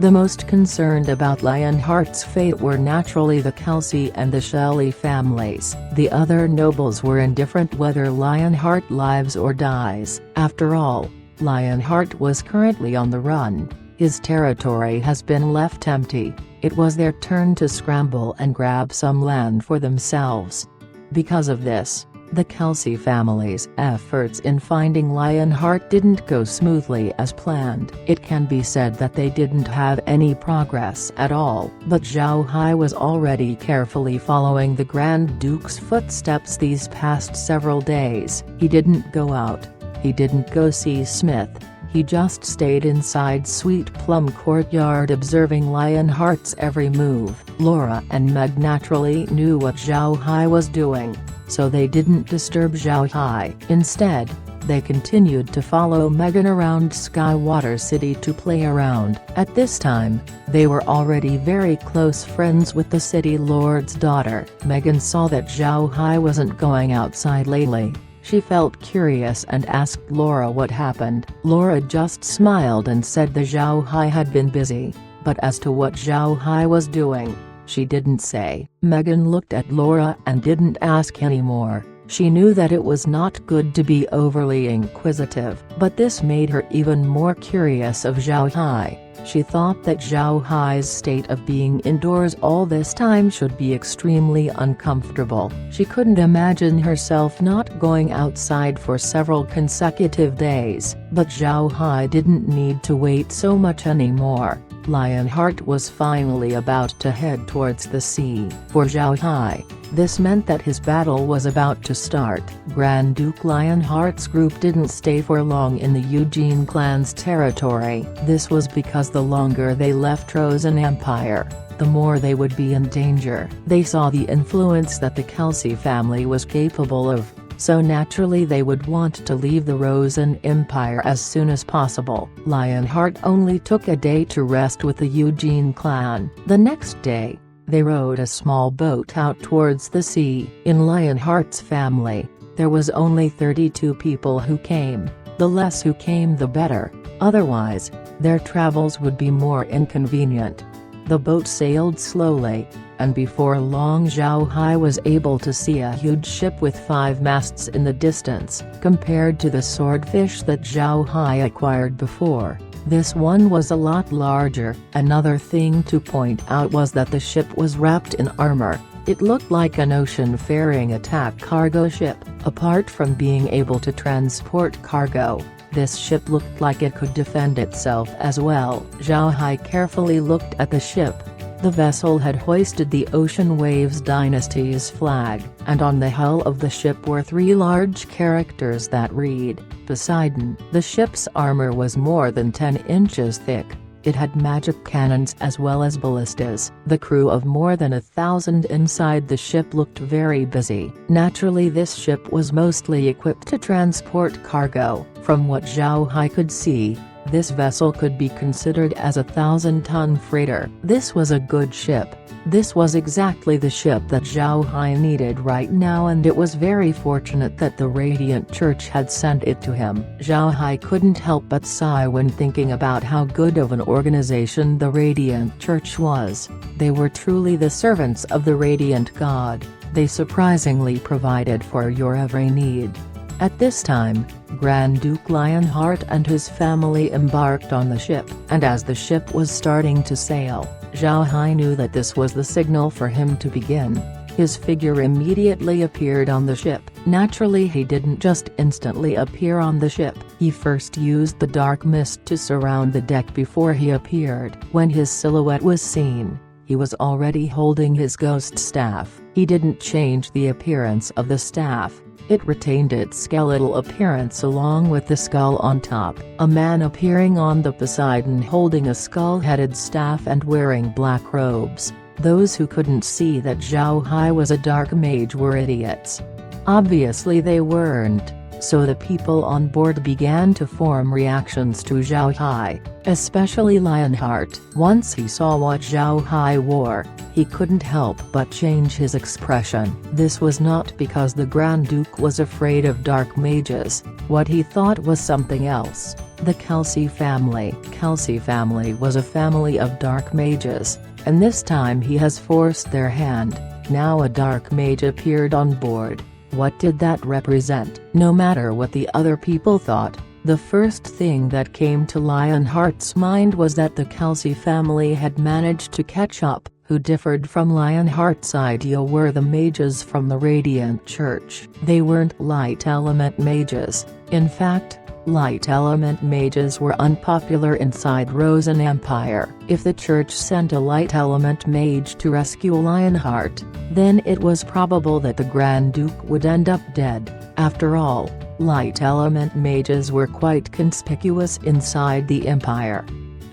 The most concerned about Lionheart's fate were naturally the Kelsey and the Shelley families. The other nobles were indifferent whether Lionheart lives or dies. After all, Lionheart was currently on the run. His territory has been left empty. It was their turn to scramble and grab some land for themselves. Because of this, the Kelsey family's efforts in finding Lionheart didn't go smoothly as planned. It can be said that they didn't have any progress at all. But Zhao Hai was already carefully following the Grand Duke's footsteps these past several days. He didn't go out. He didn't go see Smith. He just stayed inside Sweet Plum Courtyard observing Lionheart's every move. Laura and Meg naturally knew what Zhao Hai was doing, so they didn't disturb Zhao Hai. Instead, they continued to follow Megan around Skywater City to play around. At this time, they were already very close friends with the city lord's daughter. Megan saw that Zhao Hai wasn't going outside lately. She felt curious and asked Laura what happened. Laura just smiled and said the Zhao Hai had been busy, but as to what Zhao Hai was doing, she didn't say. Megan looked at Laura and didn't ask anymore. She knew that it was not good to be overly inquisitive, but this made her even more curious of Zhao Hai. She thought that Zhao Hai's state of being indoors all this time should be extremely uncomfortable. She couldn't imagine herself not going outside for several consecutive days. But Zhao Hai didn't need to wait so much anymore. Lionheart was finally about to head towards the sea. For Zhao Hai, This meant that his battle was about to start. Grand Duke Lionheart's group didn't stay for long in the Eugene clan's territory. This was because the longer they left Rosen Empire, the more they would be in danger. They saw the influence that the Kelsey family was capable of, so naturally they would want to leave the Rosen Empire as soon as possible. Lionheart only took a day to rest with the Eugene clan. The next day, they rowed a small boat out towards the sea. In Lionheart's family, there was only 32 people who came. The less who came the better, otherwise, their travels would be more inconvenient. The boat sailed slowly, and before long Zhao Hai was able to see a huge ship with 5 masts in the distance. Compared to the swordfish that Zhao Hai acquired before, this one was a lot larger. Another thing to point out was that the ship was wrapped in armor. It looked like an ocean-faring attack cargo ship. Apart from being able to transport cargo, this ship looked like it could defend itself as well. Zhao Hai carefully looked at the ship. The vessel had hoisted the Ocean Waves Dynasty's flag, and on the hull of the ship were 3 large characters that read, Poseidon. The ship's armor was more than 10 inches thick. It had magic cannons as well as ballistas. The crew of more than 1,000 inside the ship looked very busy. Naturally, this ship was mostly equipped to transport cargo. From what Zhao Hai could see, this vessel could be considered as a 1,000-ton freighter. This was a good ship. This was exactly the ship that Zhao Hai needed right now, and it was very fortunate that the Radiant Church had sent it to him. Zhao Hai couldn't help but sigh when thinking about how good of an organization the Radiant Church was. They were truly the servants of the Radiant God. They surprisingly provided for your every need. At this time, Grand Duke Lionheart and his family embarked on the ship, and as the ship was starting to sail, Zhao Hai knew that this was the signal for him to begin. His figure immediately appeared on the ship. Naturally, he didn't just instantly appear on the ship. He first used the dark mist to surround the deck before he appeared. When his silhouette was seen, he was already holding his ghost staff. He didn't change the appearance of the staff. It retained its skeletal appearance along with the skull on top. A man appearing on the Poseidon holding a skull-headed staff and wearing black robes. Those who couldn't see that Zhao Hai was a dark mage were idiots. Obviously they weren't, so the people on board began to form reactions to Zhao Hai, especially Lionheart. Once he saw what Zhao Hai wore, he couldn't help but change his expression. This was not because the Grand Duke was afraid of dark mages. What he thought was something else. The Kelsey family. Kelsey family was a family of dark mages, and this time he has forced their hand. Now a dark mage appeared on board. What did that represent? No matter what the other people thought, the first thing that came to Lionheart's mind was that the Kelsey family had managed to catch up. Who differed from Lionheart's idea were the mages from the Radiant Church. They weren't light element mages. In fact, light element mages were unpopular inside Rosen Empire. If the church sent a light element mage to rescue Lionheart, then it was probable that the Grand Duke would end up dead. After all, light element mages were quite conspicuous inside the Empire.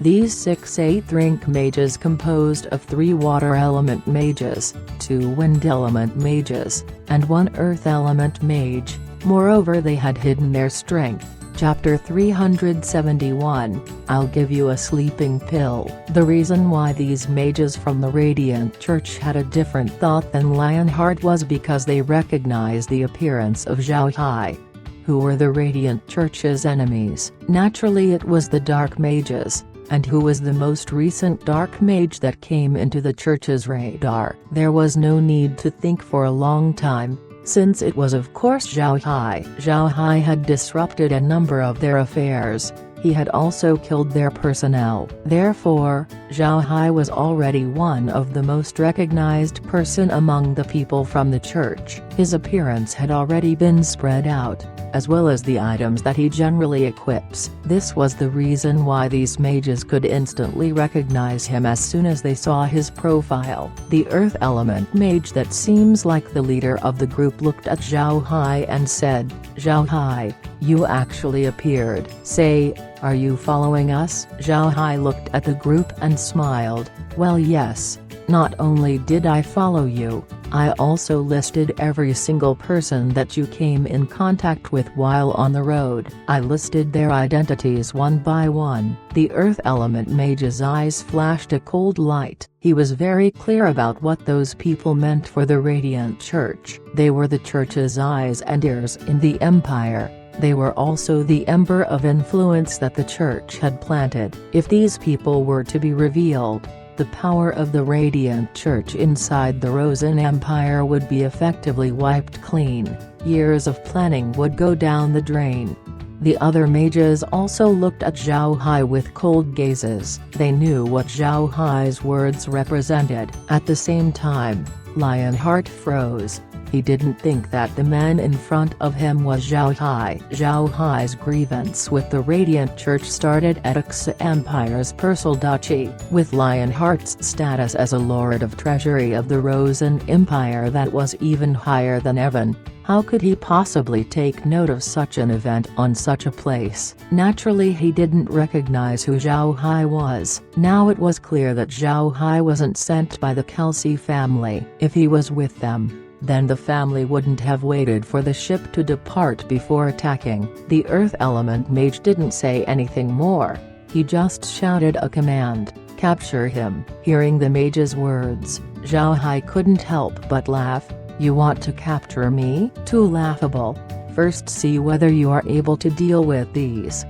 These 6 8th-rank mages composed of 3 water element mages, 2 wind element mages, and 1 earth element mage. Moreover, they had hidden their strength. Chapter 371, I'll give you a sleeping pill. The reason why these mages from the Radiant Church had a different thought than Lionheart was because they recognized the appearance of Zhao Hai. Who were the Radiant Church's enemies? Naturally it was the Dark Mages. And who was the most recent Dark Mage that came into the church's radar? There was no need to think for a long time, since it was of course Zhao Hai. Zhao Hai had disrupted a number of their affairs. he had also killed their personnel. Therefore, Zhao Hai was already one of the most recognized person among the people from the church. His appearance had already been spread out, as well as the items that he generally equips. This was the reason why these mages could instantly recognize him as soon as they saw his profile. The earth element mage that seems like the leader of the group looked at Zhao Hai and said, "Zhao Hai, you actually appeared. Say, are you following us?" Zhao Hai looked at the group and smiled. "Well, yes. Not only did I follow you, I also listed every single person that you came in contact with while on the road. I listed their identities one by one." The earth element mage's eyes flashed a cold light. He was very clear about what those people meant for the Radiant Church. They were the church's eyes and ears in the empire. They were also the ember of influence that the church had planted. If these people were to be revealed, the power of the Radiant Church inside the Rosen Empire would be effectively wiped clean. Years of planning would go down the drain. The other mages also looked at Zhao Hai with cold gazes. They knew what Zhao Hai's words represented. At the same time, Lionheart froze. He didn't think that the man in front of him was Zhao Hai. Zhao Hai's grievance with the Radiant Church started at Axa Empire's Persal Duchy. With Lionheart's status as a Lord of Treasury of the Rosen Empire that was even higher than Evan, how could he possibly take note of such an event on such a place? Naturally, he didn't recognize who Zhao Hai was. Now it was clear that Zhao Hai wasn't sent by the Kelsey family. If he was with them, then the family wouldn't have waited for the ship to depart before attacking. The earth element mage didn't say anything more. He just shouted a command, "Capture him." Hearing the mage's words, Zhao Hai couldn't help but laugh. "You want to capture me? Too laughable. First see whether you are able to deal with these."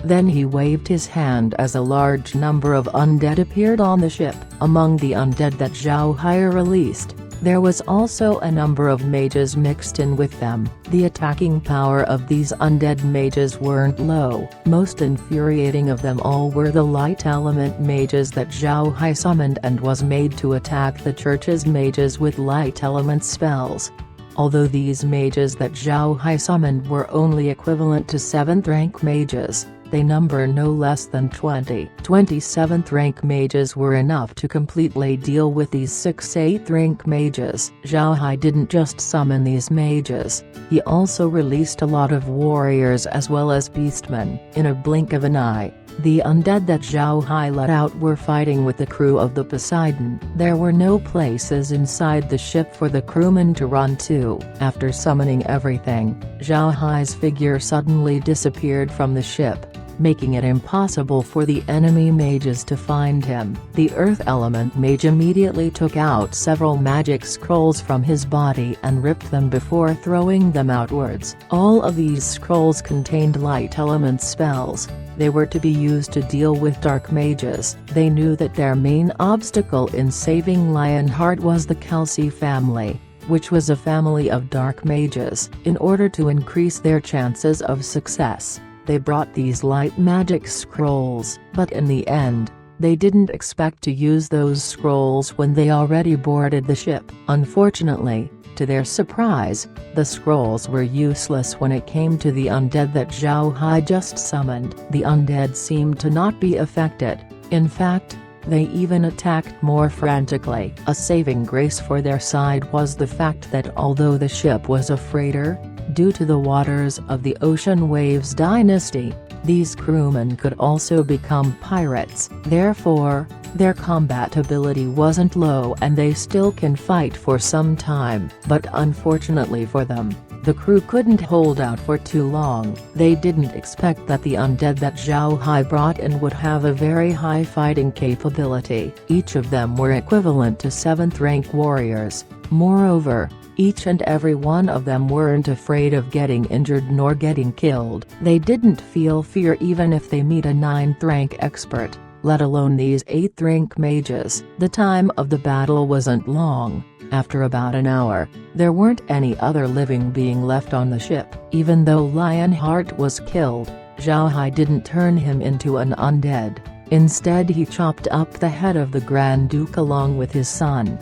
Then he waved his hand as a large number of undead appeared on the ship. Among the undead that Zhao Hai released, there was also a number of mages mixed in with them. The attacking power of these undead mages weren't low. Most infuriating of them all were the light element mages that Zhao Hai summoned and was made to attack the church's mages with light element spells. Although these mages that Zhao Hai summoned were only equivalent to 7th rank mages, they number no less than 20. 27th rank mages were enough to completely deal with these 6 8th rank mages. Zhao Hai didn't just summon these mages, he also released a lot of warriors as well as beastmen. In a blink of an eye, the undead that Zhao Hai let out were fighting with the crew of the Poseidon. There were no places inside the ship for the crewmen to run to. After summoning everything, Zhao Hai's figure suddenly disappeared from the ship, making it impossible for the enemy mages to find him. The earth element mage immediately took out several magic scrolls from his body and ripped them before throwing them outwards. All of these scrolls contained light element spells. They were to be used to deal with dark mages. They knew that their main obstacle in saving Lionheart was the Kelsey family, which was a family of dark mages. In order to increase their chances of success, they brought these light magic scrolls. But in the end, they didn't expect to use those scrolls when they already boarded the ship. Unfortunately, to their surprise, the scrolls were useless when it came to the undead that Zhao Hai just summoned. The undead seemed to not be affected. In fact, they even attacked more frantically. A saving grace for their side was the fact that although the ship was a freighter, due to the waters of the Ocean Waves dynasty, these crewmen could also become pirates. Therefore, their combat ability wasn't low and they still can fight for some time. But unfortunately for them, the crew couldn't hold out for too long. They didn't expect that the undead that Zhao Hai brought in would have a very high fighting capability. Each of them were equivalent to 7th rank warriors. Moreover, each and every one of them weren't afraid of getting injured nor getting killed. They didn't feel fear even if they meet a 9th rank expert, let alone these 8th rank mages. The time of the battle wasn't long. After about an hour, there weren't any other living being left on the ship. Even though Lionheart was killed, Zhao Hai didn't turn him into an undead. Instead he chopped up the head of the Grand Duke along with his son.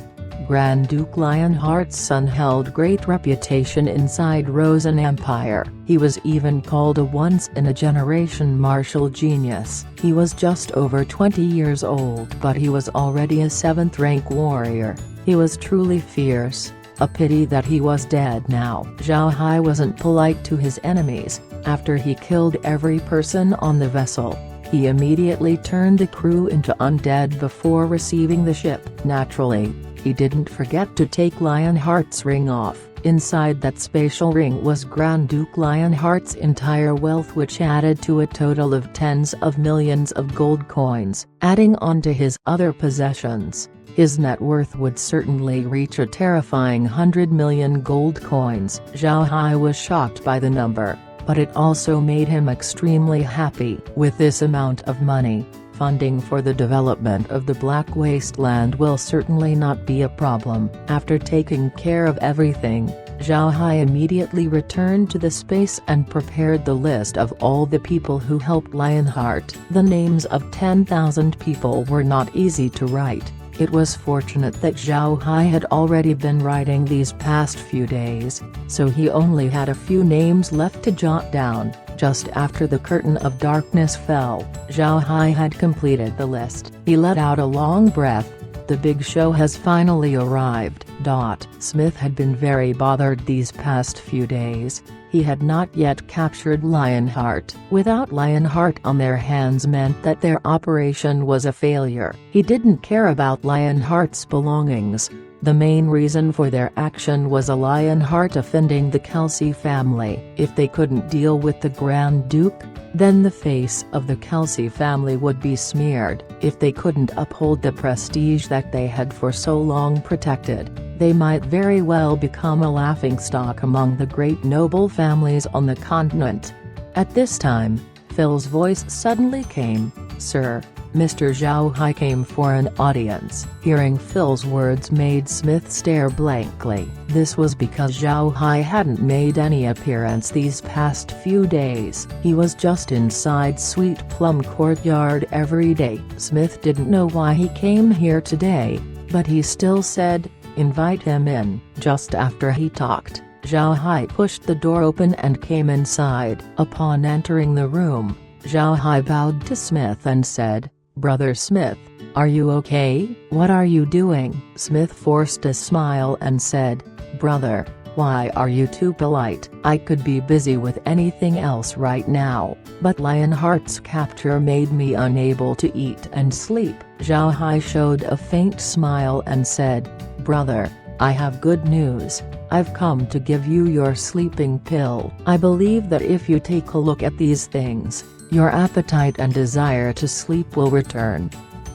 Grand Duke Lionheart's son held great reputation inside Rosen Empire. He was even called a once-in-a-generation martial genius. He was just over 20 years old, but he was already a 7th-rank warrior. He was truly fierce. A pity that he was dead now. Zhao Hai wasn't polite to his enemies. After he killed every person on the vessel, he immediately turned the crew into undead before receiving the ship. Naturally, he didn't forget to take Lionheart's ring off. Inside that spatial ring was Grand Duke Lionheart's entire wealth, which added to a total of tens of millions of gold coins. Adding on to his other possessions, his net worth would certainly reach a terrifying 100 million gold coins. Zhao Hai was shocked by the number, but it also made him extremely happy. With this amount of money, funding for the development of the Black Wasteland will certainly not be a problem. After taking care of everything, Zhao Hai immediately returned to the space and prepared the list of all the people who helped Lionheart. The names of 10,000 people were not easy to write. It was fortunate that Zhao Hai had already been writing these past few days, so he only had a few names left to jot down. Just after the curtain of darkness fell, Zhao Hai had completed the list. He let out a long breath. The big show has finally arrived. Smith had been very bothered these past few days. He had not yet captured Lionheart. Without Lionheart on their hands meant that their operation was a failure. He didn't care about Lionheart's belongings. The main reason for their action was a Lionheart offending the Kelsey family. If they couldn't deal with the Grand Duke, then the face of the Kelsey family would be smeared. If they couldn't uphold the prestige that they had for so long protected, they might very well become a laughingstock among the great noble families on the continent. At this time, Phil's voice suddenly came. "Sir, Mr. Zhao Hai came for an audience." Hearing Phil's words made Smith stare blankly. This was because Zhao Hai hadn't made any appearance these past few days. He was just inside Sweet Plum Courtyard every day. Smith didn't know why he came here today, but he still said, "Invite him in." Just after he talked, Zhao Hai pushed the door open and came inside. Upon entering the room, Zhao Hai bowed to Smith and said, "Brother Smith, are you okay? What are you doing?" Smith forced a smile and said, "Brother, why are you too polite? I could be busy with anything else right now, but Lionheart's capture made me unable to eat and sleep." Zhao Hai showed a faint smile and said, "Brother, I have good news. I've come to give you your sleeping pill. I believe that if you take a look at these things, your appetite and desire to sleep will return."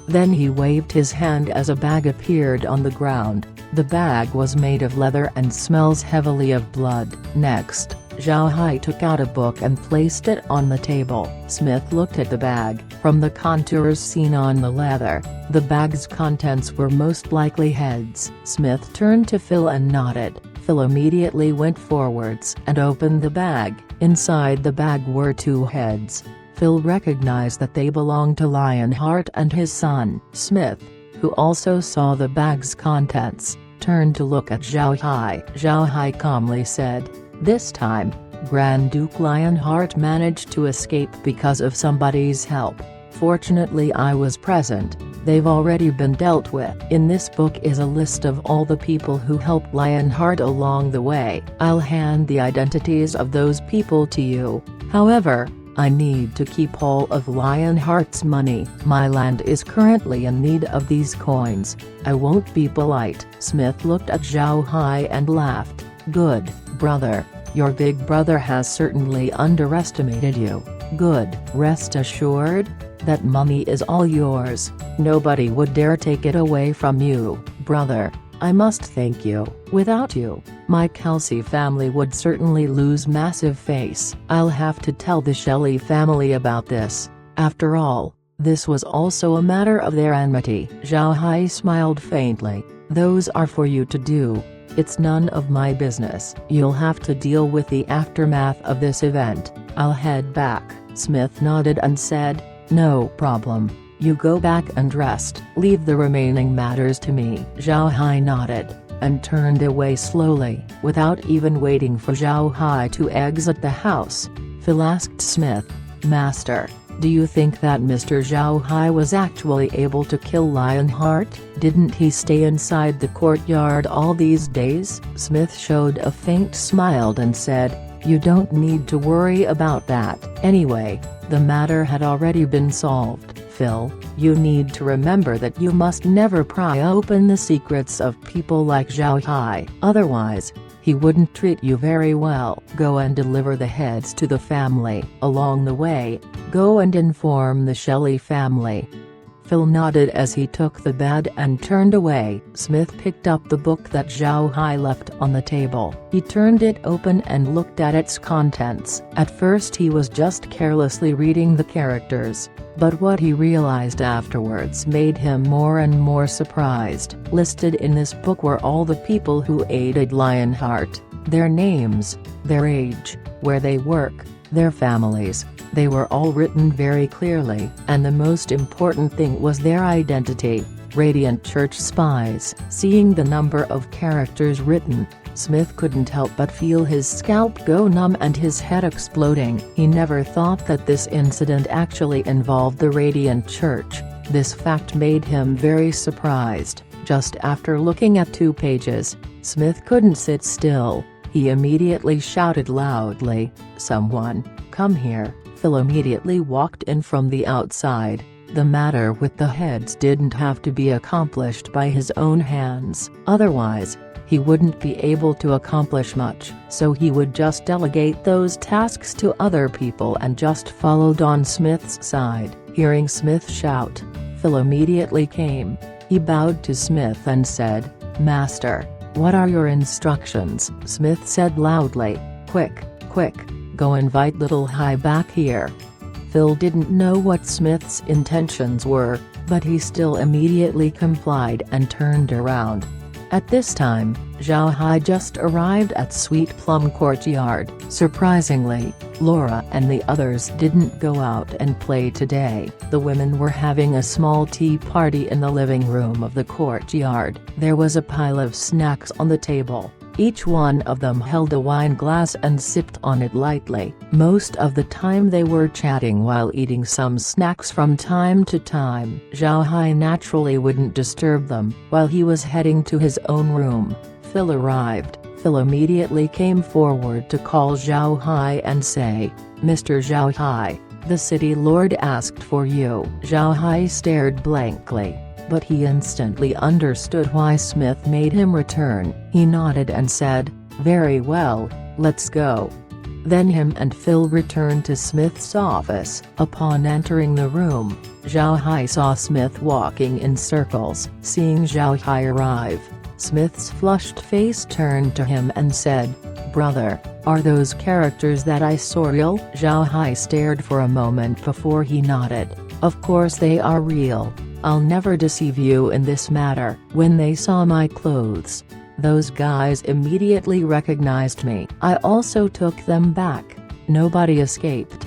Then he waved his hand as a bag appeared on the ground. The bag was made of leather and smells heavily of blood. Next, Zhao Hai took out a book and placed it on the table. Smith looked at the bag. From the contours seen on the leather, the bag's contents were most likely heads. Smith turned to Phil and nodded. Phil immediately went forwards and opened the bag. Inside the bag were 2 heads. Phil recognized that they belonged to Lionheart and his son. Smith, who also saw the bag's contents, turned to look at Zhao Hai. Zhao Hai calmly said, "This time, Grand Duke Lionheart managed to escape because of somebody's help. Fortunately I was present. They've already been dealt with." In this book is a list of all the people who helped Lionheart along the way. I'll hand the identities of those people to you. However, I need to keep all of Lionheart's money. My land is currently in need of these coins. I won't be polite. Smith looked at Zhao Hai and laughed. "Good, brother. Your big brother has certainly underestimated you. Good. Rest assured, that money is all yours. Nobody would dare take it away from you, brother. I must thank you. Without you, my Kelsey family would certainly lose massive face. I'll have to tell the Shelley family about this. After all, this was also a matter of their enmity." Zhao Hai smiled faintly. "Those are for you to do. It's none of my business. You'll have to deal with the aftermath of this event. I'll head back." Smith nodded and said, "No problem. You go back and rest. Leave the remaining matters to me." Zhao Hai nodded, and turned away slowly. Without even waiting for Zhao Hai to exit the house, Phil asked Smith, "Master, do you think that Mr. Zhao Hai was actually able to kill Lionheart? Didn't he stay inside the courtyard all these days?" Smith showed a faint smile and said, "You don't need to worry about that. Anyway, the matter had already been solved. Phil, you need to remember that you must never pry open the secrets of people like Zhao Hai. Otherwise, he wouldn't treat you very well. Go and deliver the heads to the family. Along the way, go and inform the Shelley family." Phil nodded as he took the bed and turned away. Smith picked up the book that Zhao Hai left on the table. He turned it open and looked at its contents. At first he was just carelessly reading the characters, but what he realized afterwards made him more and more surprised. Listed in this book were all the people who aided Lionheart, their names, their age, where they work, their families. They were all written very clearly, and the most important thing was their identity: Radiant Church spies. Seeing the number of characters written, Smith couldn't help but feel his scalp go numb and his head exploding. He never thought that this incident actually involved the Radiant Church. This fact made him very surprised. Just after looking at 2 pages, Smith couldn't sit still. He immediately shouted loudly, "Someone, come here." Phil immediately walked in from the outside. The matter with the heads didn't have to be accomplished by his own hands. Otherwise, he wouldn't be able to accomplish much. So he would just delegate those tasks to other people and just followed on Smith's side. Hearing Smith shout, Phil immediately came. He bowed to Smith and said, "Master, what are your instructions?" Smith said loudly, "Quick, quick. Go invite Little Hai back here." Phil didn't know what Smith's intentions were, but he still immediately complied and turned around. At this time, Zhao Hai just arrived at Sweet Plum Courtyard. Surprisingly, Laura and the others didn't go out and play today. The women were having a small tea party in the living room of the courtyard. There was a pile of snacks on the table. Each one of them held a wine glass and sipped on it lightly. Most of the time they were chatting while eating some snacks from time to time. Zhao Hai naturally wouldn't disturb them. While he was heading to his own room, Phil arrived. Phil immediately came forward to call Zhao Hai and say, "Mr. Zhao Hai, the city lord asked for you." Zhao Hai stared blankly, but he instantly understood why Smith made him return. He nodded and said, "Very well, let's go." Then him and Phil returned to Smith's office. Upon entering the room, Zhao Hai saw Smith walking in circles. Seeing Zhao Hai arrive, Smith's flushed face turned to him and said, "Brother, are those characters that I saw real?" Zhao Hai stared for a moment before he nodded. "Of course they are real. I'll never deceive you in this matter." When they saw my clothes, those guys immediately recognized me. I also took them back. Nobody escaped.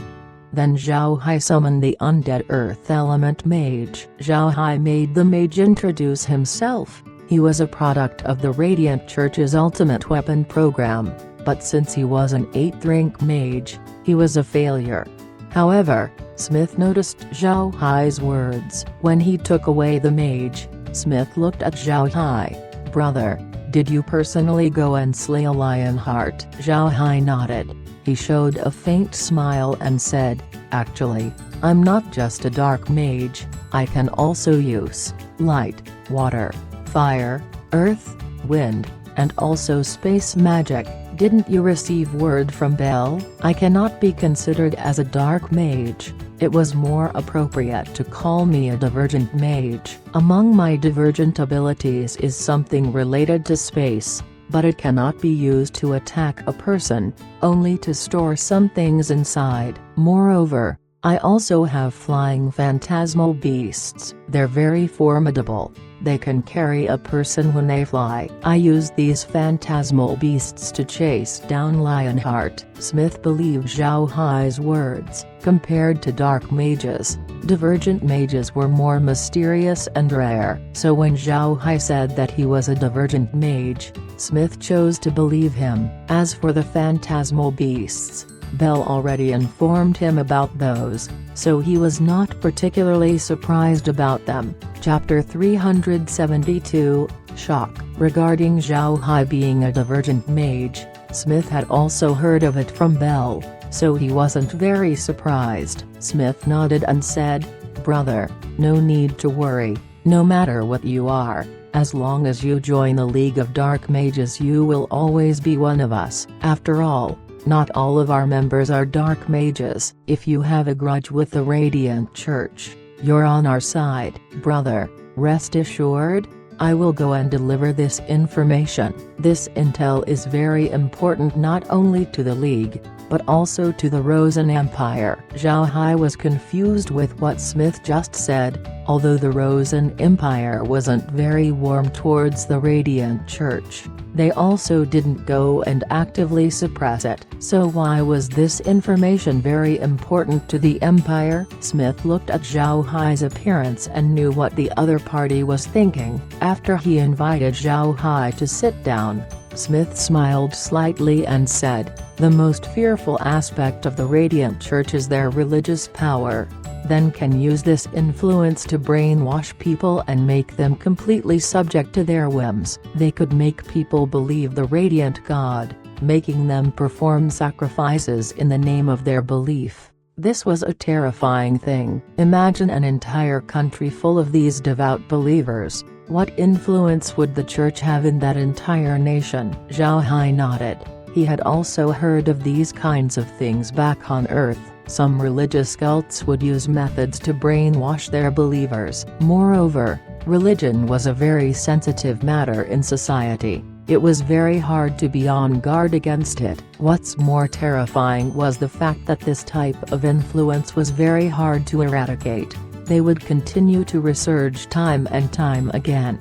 Then Zhao Hai summoned the undead earth element mage. Zhao Hai made the mage introduce himself. He was a product of the Radiant Church's ultimate weapon program, but since he was an 8th rank mage, he was a failure. However, Smith noticed Zhao Hai's words. When he took away the mage, Smith looked at Zhao Hai. "Brother, did you personally go and slay a Lionheart?" Zhao Hai nodded. He showed a faint smile and said, "Actually, I'm not just a dark mage, I can also use light, water, fire, earth, wind, and also space magic." "Didn't you receive word from Belle?" "I cannot be considered as a dark mage. It was more appropriate to call me a divergent mage. Among my divergent abilities is something related to space, but it cannot be used to attack a person, only to store some things inside. Moreover, I also have flying phantasmal beasts. They're very formidable. They can carry a person when they fly. I use these phantasmal beasts to chase down Lionheart." Smith believed Zhao Hai's words. Compared to dark mages, divergent mages were more mysterious and rare. So when Zhao Hai said that he was a divergent mage, Smith chose to believe him. As for the phantasmal beasts, Bell already informed him about those, so he was not particularly surprised about them. Chapter 372, Shock. Regarding Zhao Hai being a divergent mage, Smith had also heard of it from Bell, so he wasn't very surprised. Smith nodded and said, "Brother, no need to worry. No matter what you are, as long as you join the League of Dark Mages, you will always be one of us. After all, not all of our members are dark mages. If you have a grudge with the Radiant Church, you're on our side." "Brother, rest assured, I will go and deliver this information. This intel is very important not only to the League, but also to the Rosen Empire." Zhao Hai was confused with what Smith just said. Although the Rosen Empire wasn't very warm towards the Radiant Church, they also didn't go and actively suppress it. So why was this information very important to the Empire? Smith looked at Zhao Hai's appearance and knew what the other party was thinking. After he invited Zhao Hai to sit down, Smith smiled slightly and said, "The most fearful aspect of the Radiant Church is their religious power. Then can use this influence to brainwash people and make them completely subject to their whims. They could make people believe the Radiant God, making them perform sacrifices in the name of their belief." This was a terrifying thing. Imagine an entire country full of these devout believers. What influence would the church have in that entire nation? Zhao Hai nodded. He had also heard of these kinds of things back on Earth. Some religious cults would use methods to brainwash their believers. Moreover, religion was a very sensitive matter in society. It was very hard to be on guard against it. What's more terrifying was the fact that this type of influence was very hard to eradicate. They would continue to resurge time and time again.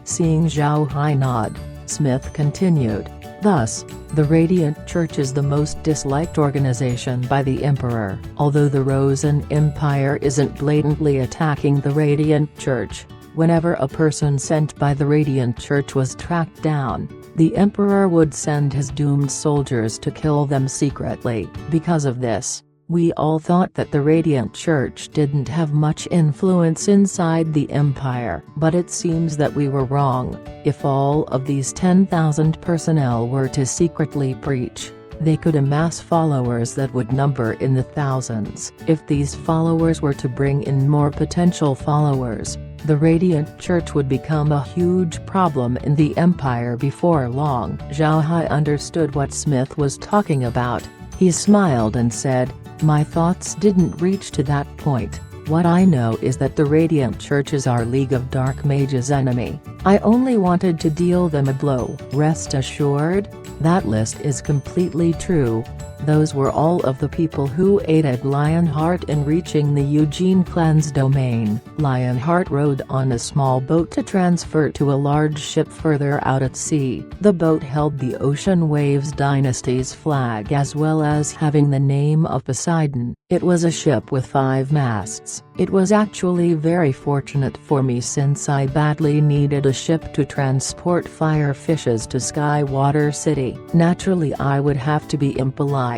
Seeing Zhao Hai nod, Smith continued, "Thus, the Radiant Church is the most disliked organization by the Emperor. Although the Rosen Empire isn't blatantly attacking the Radiant Church, whenever a person sent by the Radiant Church was tracked down, the Emperor would send his doomed soldiers to kill them secretly. Because of this, we all thought that the Radiant Church didn't have much influence inside the Empire. But it seems that we were wrong. If all of these 10,000 personnel were to secretly preach, they could amass followers that would number in the thousands. If these followers were to bring in more potential followers, the Radiant Church would become a huge problem in the Empire before long." Zhao Hai understood what Smith was talking about. He smiled and said, "My thoughts didn't reach to that point. What I know is that the Radiant Church is our League of Dark Mages enemy. I only wanted to deal them a blow." "Rest assured, that list is completely true. Those were all of the people who aided Lionheart in reaching the Eugene clan's domain." Lionheart rode on a small boat to transfer to a large ship further out at sea. The boat held the Ocean Waves Dynasty's flag as well as having the name of Poseidon. It was a ship with 5 masts. It was actually very fortunate for me since I badly needed a ship to transport fire fishes to Skywater City. Naturally I would have to be impolite.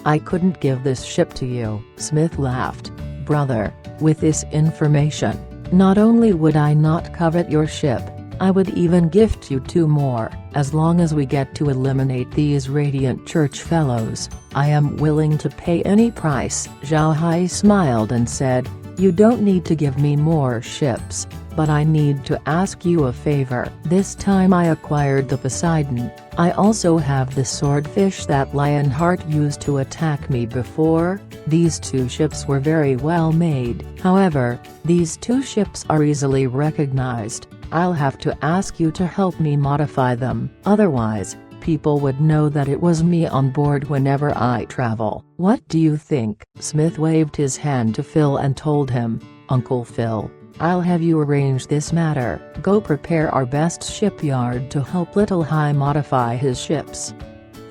I couldn't give this ship to you." Smith laughed. "Brother, with this information, not only would I not covet your ship, I would even gift you 2 more. As long as we get to eliminate these Radiant Church fellows, I am willing to pay any price." Zhao Hai smiled and said, "You don't need to give me more ships, but I need to ask you a favor. This time I acquired the Poseidon, I also have the swordfish that Lionheart used to attack me before. These 2 ships were very well made. However, these 2 ships are easily recognized. I'll have to ask you to help me modify them. Otherwise, people would know that it was me on board whenever I travel. What do you think?" Smith waved his hand to Phil and told him, "Uncle Phil, I'll have you arrange this matter. Go prepare our best shipyard to help Little Hai modify his ships."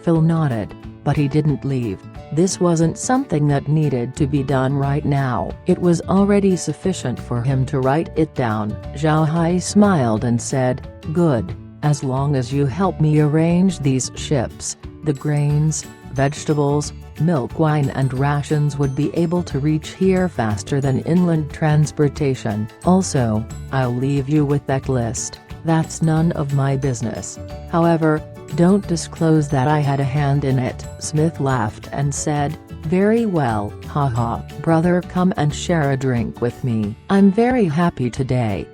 Phil nodded, but he didn't leave. This wasn't something that needed to be done right now. It was already sufficient for him to write it down. Zhao Hai smiled and said, "Good, as long as you help me arrange these ships, the grains, vegetables, milk, wine and rations would be able to reach here faster than inland transportation. Also, I'll leave you with that list. That's none of my business. However, don't disclose that I had a hand in it." Smith laughed and said, "Very well, haha. Brother, come and share a drink with me. I'm very happy today."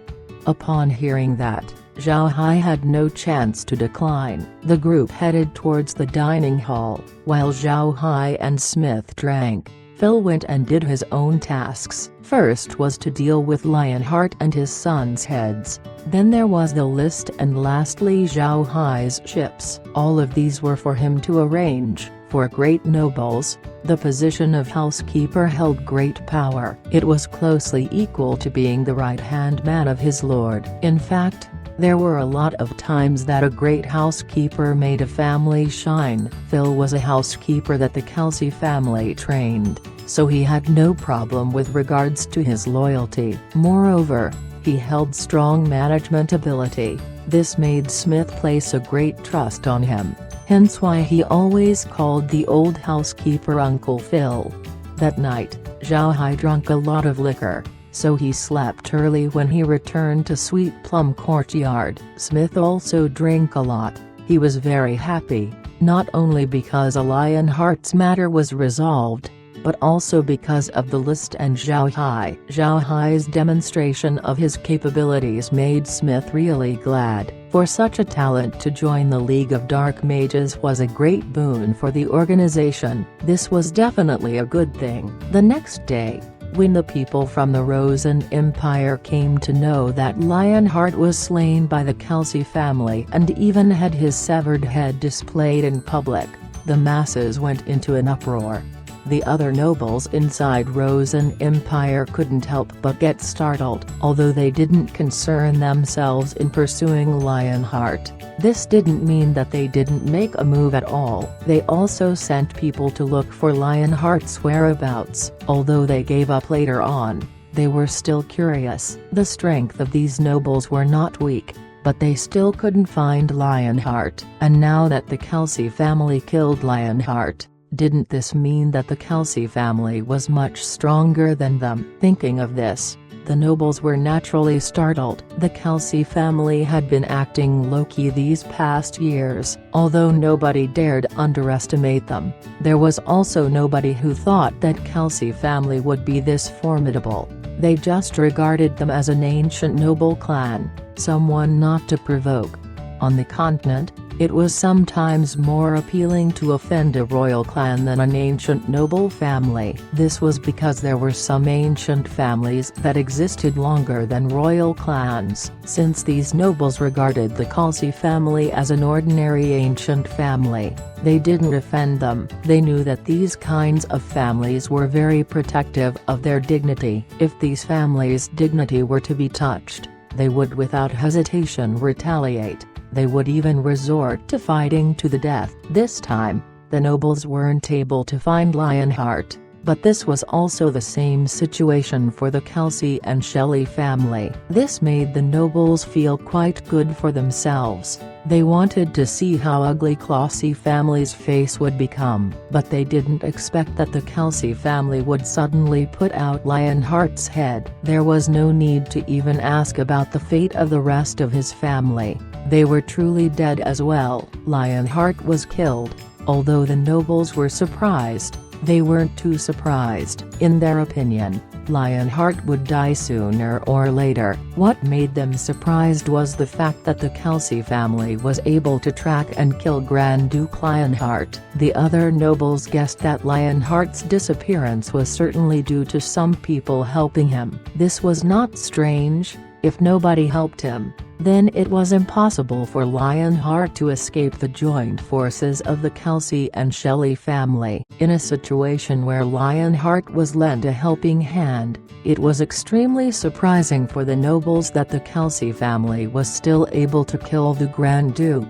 Upon hearing that, Zhao Hai had no chance to decline. The group headed towards the dining hall. While Zhao Hai and Smith drank, Phil went and did his own tasks. First was to deal with Lionheart and his sons' heads, then there was the list, and lastly Zhao Hai's ships. All of these were for him to arrange. For great nobles, the position of housekeeper held great power. It was closely equal to being the right-hand man of his lord. In fact, there were a lot of times that a great housekeeper made a family shine. Phil was a housekeeper that the Kelsey family trained, so he had no problem with regards to his loyalty. Moreover, he held strong management ability. This made Smith place a great trust on him, hence why he always called the old housekeeper Uncle Phil. That night, Zhao Hai drank a lot of liquor, so he slept early when he returned to Sweet Plum Courtyard. Smith also drank a lot. He was very happy, not only because a Lionheart's matter was resolved, but also because of the list and Zhao Hai. Zhao Hai's demonstration of his capabilities made Smith really glad. For such a talent to join the League of Dark Mages was a great boon for the organization. This was definitely a good thing. The next day, when the people from the Rosen Empire came to know that Lionheart was slain by the Kelsey family and even had his severed head displayed in public, the masses went into an uproar. The other nobles inside Rosen Empire couldn't help but get startled. Although they didn't concern themselves in pursuing Lionheart, this didn't mean that they didn't make a move at all. They also sent people to look for Lionheart's whereabouts. Although they gave up later on, they were still curious. The strength of these nobles were not weak, but they still couldn't find Lionheart. And now that the Kelsey family killed Lionheart, didn't this mean that the Kelsey family was much stronger than them? Thinking of this, the nobles were naturally startled. The Kelsey family had been acting low-key these past years. Although nobody dared underestimate them, there was also nobody who thought that Kelsey family would be this formidable. They just regarded them as an ancient noble clan, someone not to provoke. On the continent, it was sometimes more appealing to offend a royal clan than an ancient noble family. This was because there were some ancient families that existed longer than royal clans. Since these nobles regarded the Kelsey family as an ordinary ancient family, they didn't offend them. They knew that these kinds of families were very protective of their dignity. If these families' dignity were to be touched, they would without hesitation retaliate. They would even resort to fighting to the death. This time, the nobles weren't able to find Lionheart, but this was also the same situation for the Kelsey and Shelley family. This made the nobles feel quite good for themselves. They wanted to see how ugly Kelsey family's face would become, but they didn't expect that the Kelsey family would suddenly put out Lionheart's head. There was no need to even ask about the fate of the rest of his family. They were truly dead as well. Lionheart was killed. Although the nobles were surprised, they weren't too surprised. In their opinion, Lionheart would die sooner or later. What made them surprised was the fact that the Kelsey family was able to track and kill Grand Duke Lionheart. The other nobles guessed that Lionheart's disappearance was certainly due to some people helping him. This was not strange, If nobody helped him, then it was impossible for Lionheart to escape the joint forces of the Kelsey and Shelley family. In a situation where Lionheart was lent a helping hand, it was extremely surprising for the nobles that the Kelsey family was still able to kill the Grand Duke.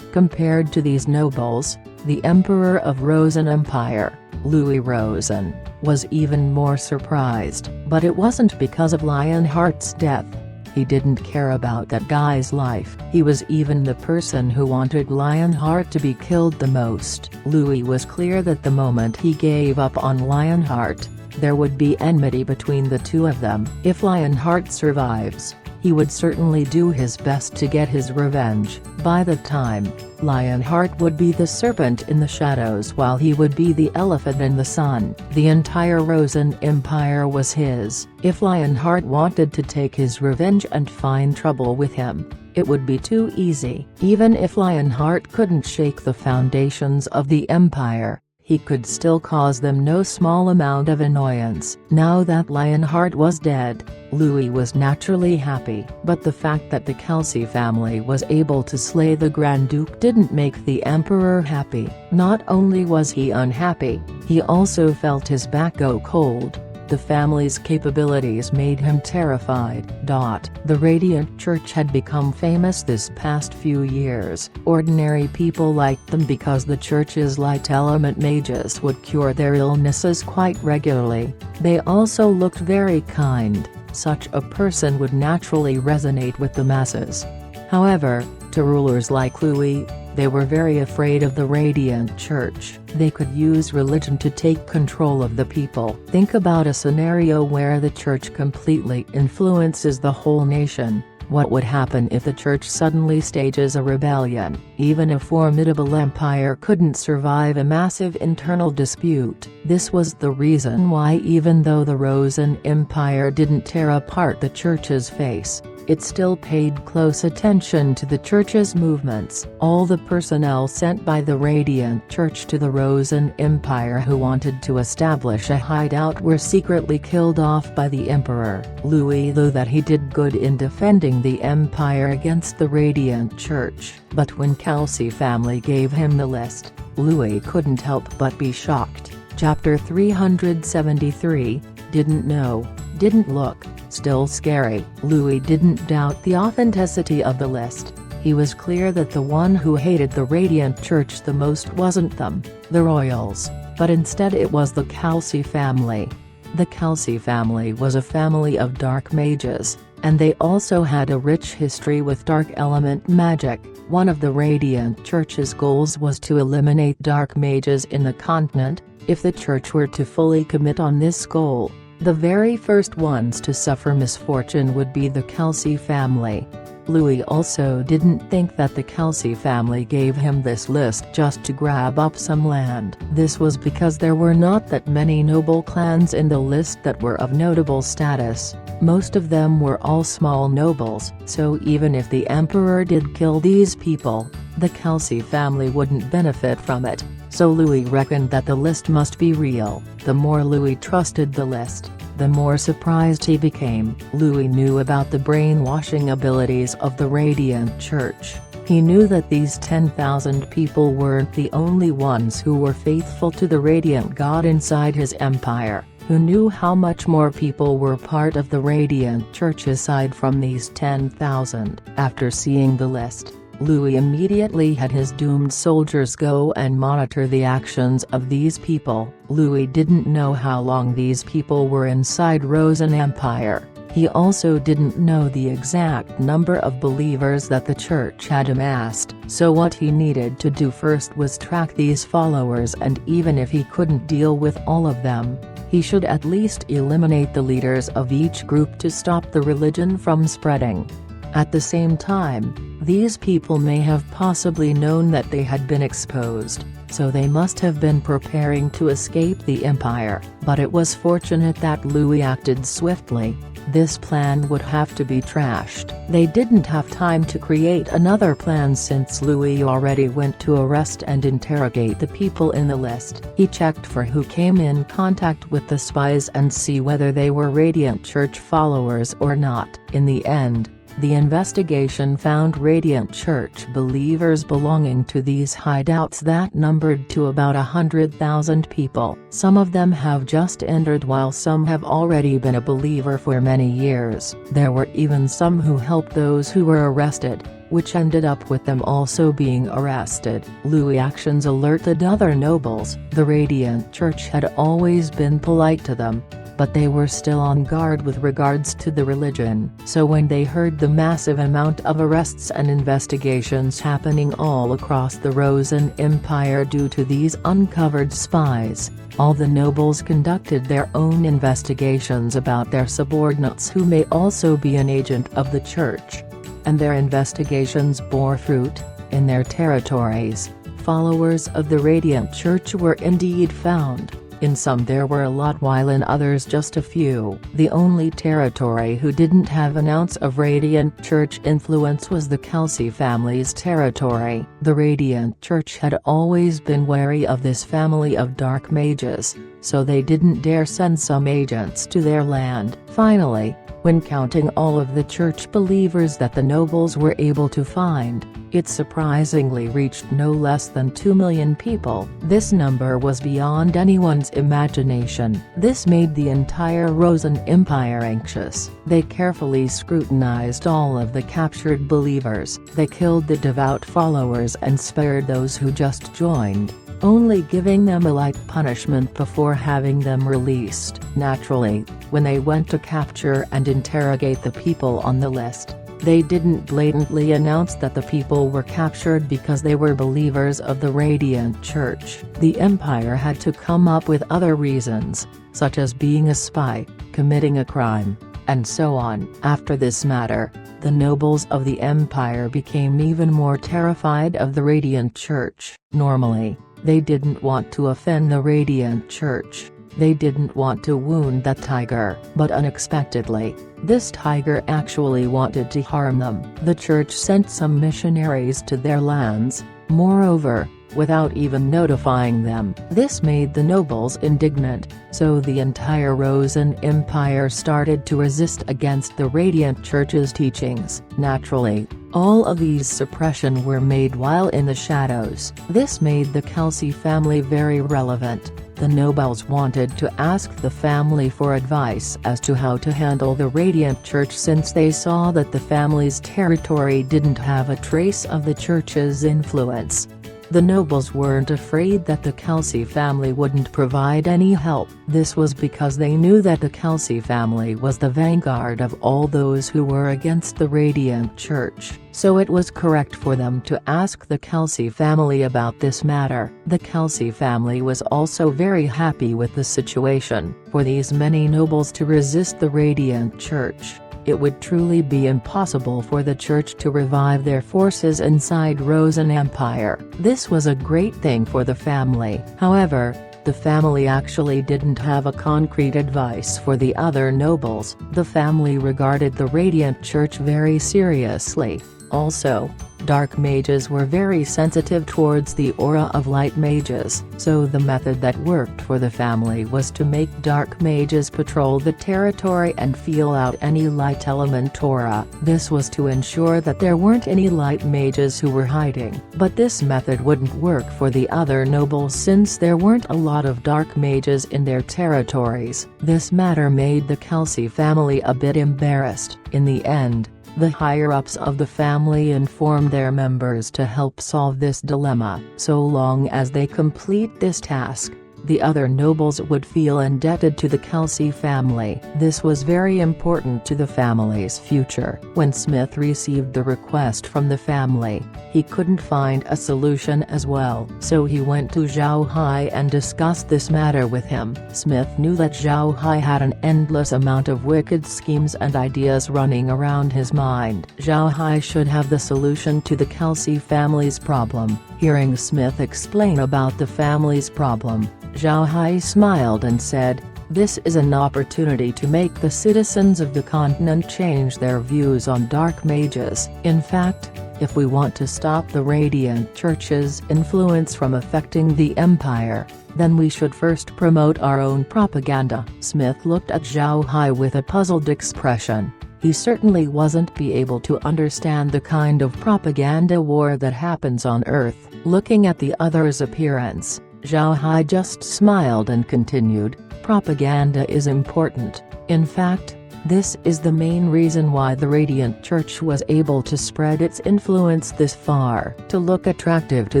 Compared to these nobles, the Emperor of Rosen Empire, Louis Rosen, was even more surprised. But it wasn't because of Lionheart's death. He didn't care about that guy's life. He was even the person who wanted Lionheart to be killed the most. Louis was clear that the moment he gave up on Lionheart, there would be enmity between the two of them. If Lionheart survives, he would certainly do his best to get his revenge. By the time, Lionheart would be the serpent in the shadows while he would be the elephant in the sun. The entire Rosen Empire was his. If Lionheart wanted to take his revenge and find trouble with him, it would be too easy. Even if Lionheart couldn't shake the foundations of the empire, he could still cause them no small amount of annoyance. Now that Lionheart was dead, Louis was naturally happy. But the fact that the Kelsey family was able to slay the Grand Duke didn't make the Emperor happy. Not only was he unhappy, he also felt his back go cold. The family's capabilities made him terrified. The Radiant Church had become famous this past few years. Ordinary people liked them because the church's light element mages would cure their illnesses quite regularly. They also looked very kind. Such a person would naturally resonate with the masses. However, to rulers like Louis, they were very afraid of the Radiant Church. They could use religion to take control of the people. Think about a scenario where the church completely influences the whole nation. What would happen if the church suddenly stages a rebellion? Even a formidable empire couldn't survive a massive internal dispute. This was the reason why, even though the Rosen Empire didn't tear apart the church's face, it still paid close attention to the church's movements. All the personnel sent by the Radiant Church to the Rosen Empire who wanted to establish a hideout were secretly killed off by the Emperor. Louis knew that he did good in defending the empire against the Radiant Church. But when Kelsey family gave him the list, Louis couldn't help but be shocked. Chapter 373, Didn't know, didn't look. Still scary. Louis didn't doubt the authenticity of the list. He was clear that the one who hated the Radiant Church the most wasn't them, the royals, but instead it was the Kelsey family. The Kelsey family was a family of dark mages, and they also had a rich history with dark element magic. One of the Radiant Church's goals was to eliminate dark mages in the continent. If the church were to fully commit on this goal, the very first ones to suffer misfortune would be the Kelsey family. Louis also didn't think that the Kelsey family gave him this list just to grab up some land. This was because there were not that many noble clans in the list that were of notable status. Most of them were all small nobles, so even if the Emperor did kill these people, the Kelsey family wouldn't benefit from it. So Louis reckoned that the list must be real. The more Louis trusted the list, the more surprised he became. Louis knew about the brainwashing abilities of the Radiant Church. He knew that these 10,000 people weren't the only ones who were faithful to the Radiant God inside his empire. Who knew how much more people were part of the Radiant Church aside from these 10,000? After seeing the list, Louis immediately had his doomed soldiers go and monitor the actions of these people. Louis didn't know how long these people were inside Rosen Empire. He also didn't know the exact number of believers that the church had amassed. So what he needed to do first was track these followers, and even if he couldn't deal with all of them, he should at least eliminate the leaders of each group to stop the religion from spreading. At the same time, these people may have possibly known that they had been exposed, so they must have been preparing to escape the empire. But it was fortunate that Louis acted swiftly. This plan would have to be trashed. They didn't have time to create another plan since Louis already went to arrest and interrogate the people in the list. He checked for who came in contact with the spies and see whether they were Radiant Church followers or not. In the end, the investigation found Radiant Church believers belonging to these hideouts that numbered to about 100,000 people. Some of them have just entered while some have already been a believer for many years. There were even some who helped those who were arrested, which ended up with them also being arrested. Louis' actions alerted other nobles. The Radiant Church had always been polite to them, but they were still on guard with regards to the religion. So when they heard the massive amount of arrests and investigations happening all across the Rosen Empire due to these uncovered spies, all the nobles conducted their own investigations about their subordinates who may also be an agent of the church. And their investigations bore fruit. In their territories, followers of the Radiant Church were indeed found. In some there were a lot while in others just a few. The only territory who didn't have an ounce of Radiant Church influence was the Kelsey family's territory. The Radiant Church had always been wary of this family of dark mages, so they didn't dare send some agents to their land. Finally, when counting all of the church believers that the nobles were able to find, it surprisingly reached no less than 2 million people. This number was beyond anyone's imagination. This made the entire Rosen Empire anxious. They carefully scrutinized all of the captured believers. They killed the devout followers and spared those who just joined, only giving them a light punishment before having them released. Naturally, when they went to capture and interrogate the people on the list, they didn't blatantly announce that the people were captured because they were believers of the Radiant Church. The Empire had to come up with other reasons, such as being a spy, committing a crime, and so on. After this matter, the nobles of the Empire became even more terrified of the Radiant Church. Normally, they didn't want to offend the Radiant Church. They didn't want to wound that tiger. But unexpectedly, this tiger actually wanted to harm them. The church sent some missionaries to their lands, moreover, without even notifying them. This made the nobles indignant, so the entire Rosen Empire started to resist against the Radiant Church's teachings. Naturally, all of these suppression were made while in the shadows. This made the Kelsey family very relevant. The nobles wanted to ask the family for advice as to how to handle the Radiant Church since they saw that the family's territory didn't have a trace of the church's influence. The nobles weren't afraid that the Kelsey family wouldn't provide any help. This was because they knew that the Kelsey family was the vanguard of all those who were against the Radiant Church, so it was correct for them to ask the Kelsey family about this matter. The Kelsey family was also very happy with the situation. For these many nobles to resist the Radiant Church, it would truly be impossible for the church to revive their forces inside Rosen Empire. This was a great thing for the family. However, the family actually didn't have a concrete advice for the other nobles. The family regarded the Radiant Church very seriously. Also, dark mages were very sensitive towards the aura of light mages, so the method that worked for the family was to make dark mages patrol the territory and feel out any light element aura. This was to ensure that there weren't any light mages who were hiding. But this method wouldn't work for the other nobles since there weren't a lot of dark mages in their territories. This matter made the Kelsey family a bit embarrassed. In the end, the higher-ups of the family informed their members to help solve this dilemma. So long as they complete this task, the other nobles would feel indebted to the Kelsey family. This was very important to the family's future. When Smith received the request from the family, he couldn't find a solution as well. So he went to Zhao Hai and discussed this matter with him. Smith knew that Zhao Hai had an endless amount of wicked schemes and ideas running around his mind. Zhao Hai should have the solution to the Kelsey family's problem. Hearing Smith explain about the family's problem, Zhao Hai smiled and said, This is an opportunity to make the citizens of the continent change their views on dark mages. In fact, if we want to stop the Radiant Church's influence from affecting the empire, then we should first promote our own propaganda." Smith looked at Zhao Hai with a puzzled expression. He certainly wasn't be able to understand the kind of propaganda war that happens on Earth. Looking at the other's appearance, Zhao Hai just smiled and continued, "Propaganda is important. In fact, this is the main reason why the Radiant Church was able to spread its influence this far. To look attractive to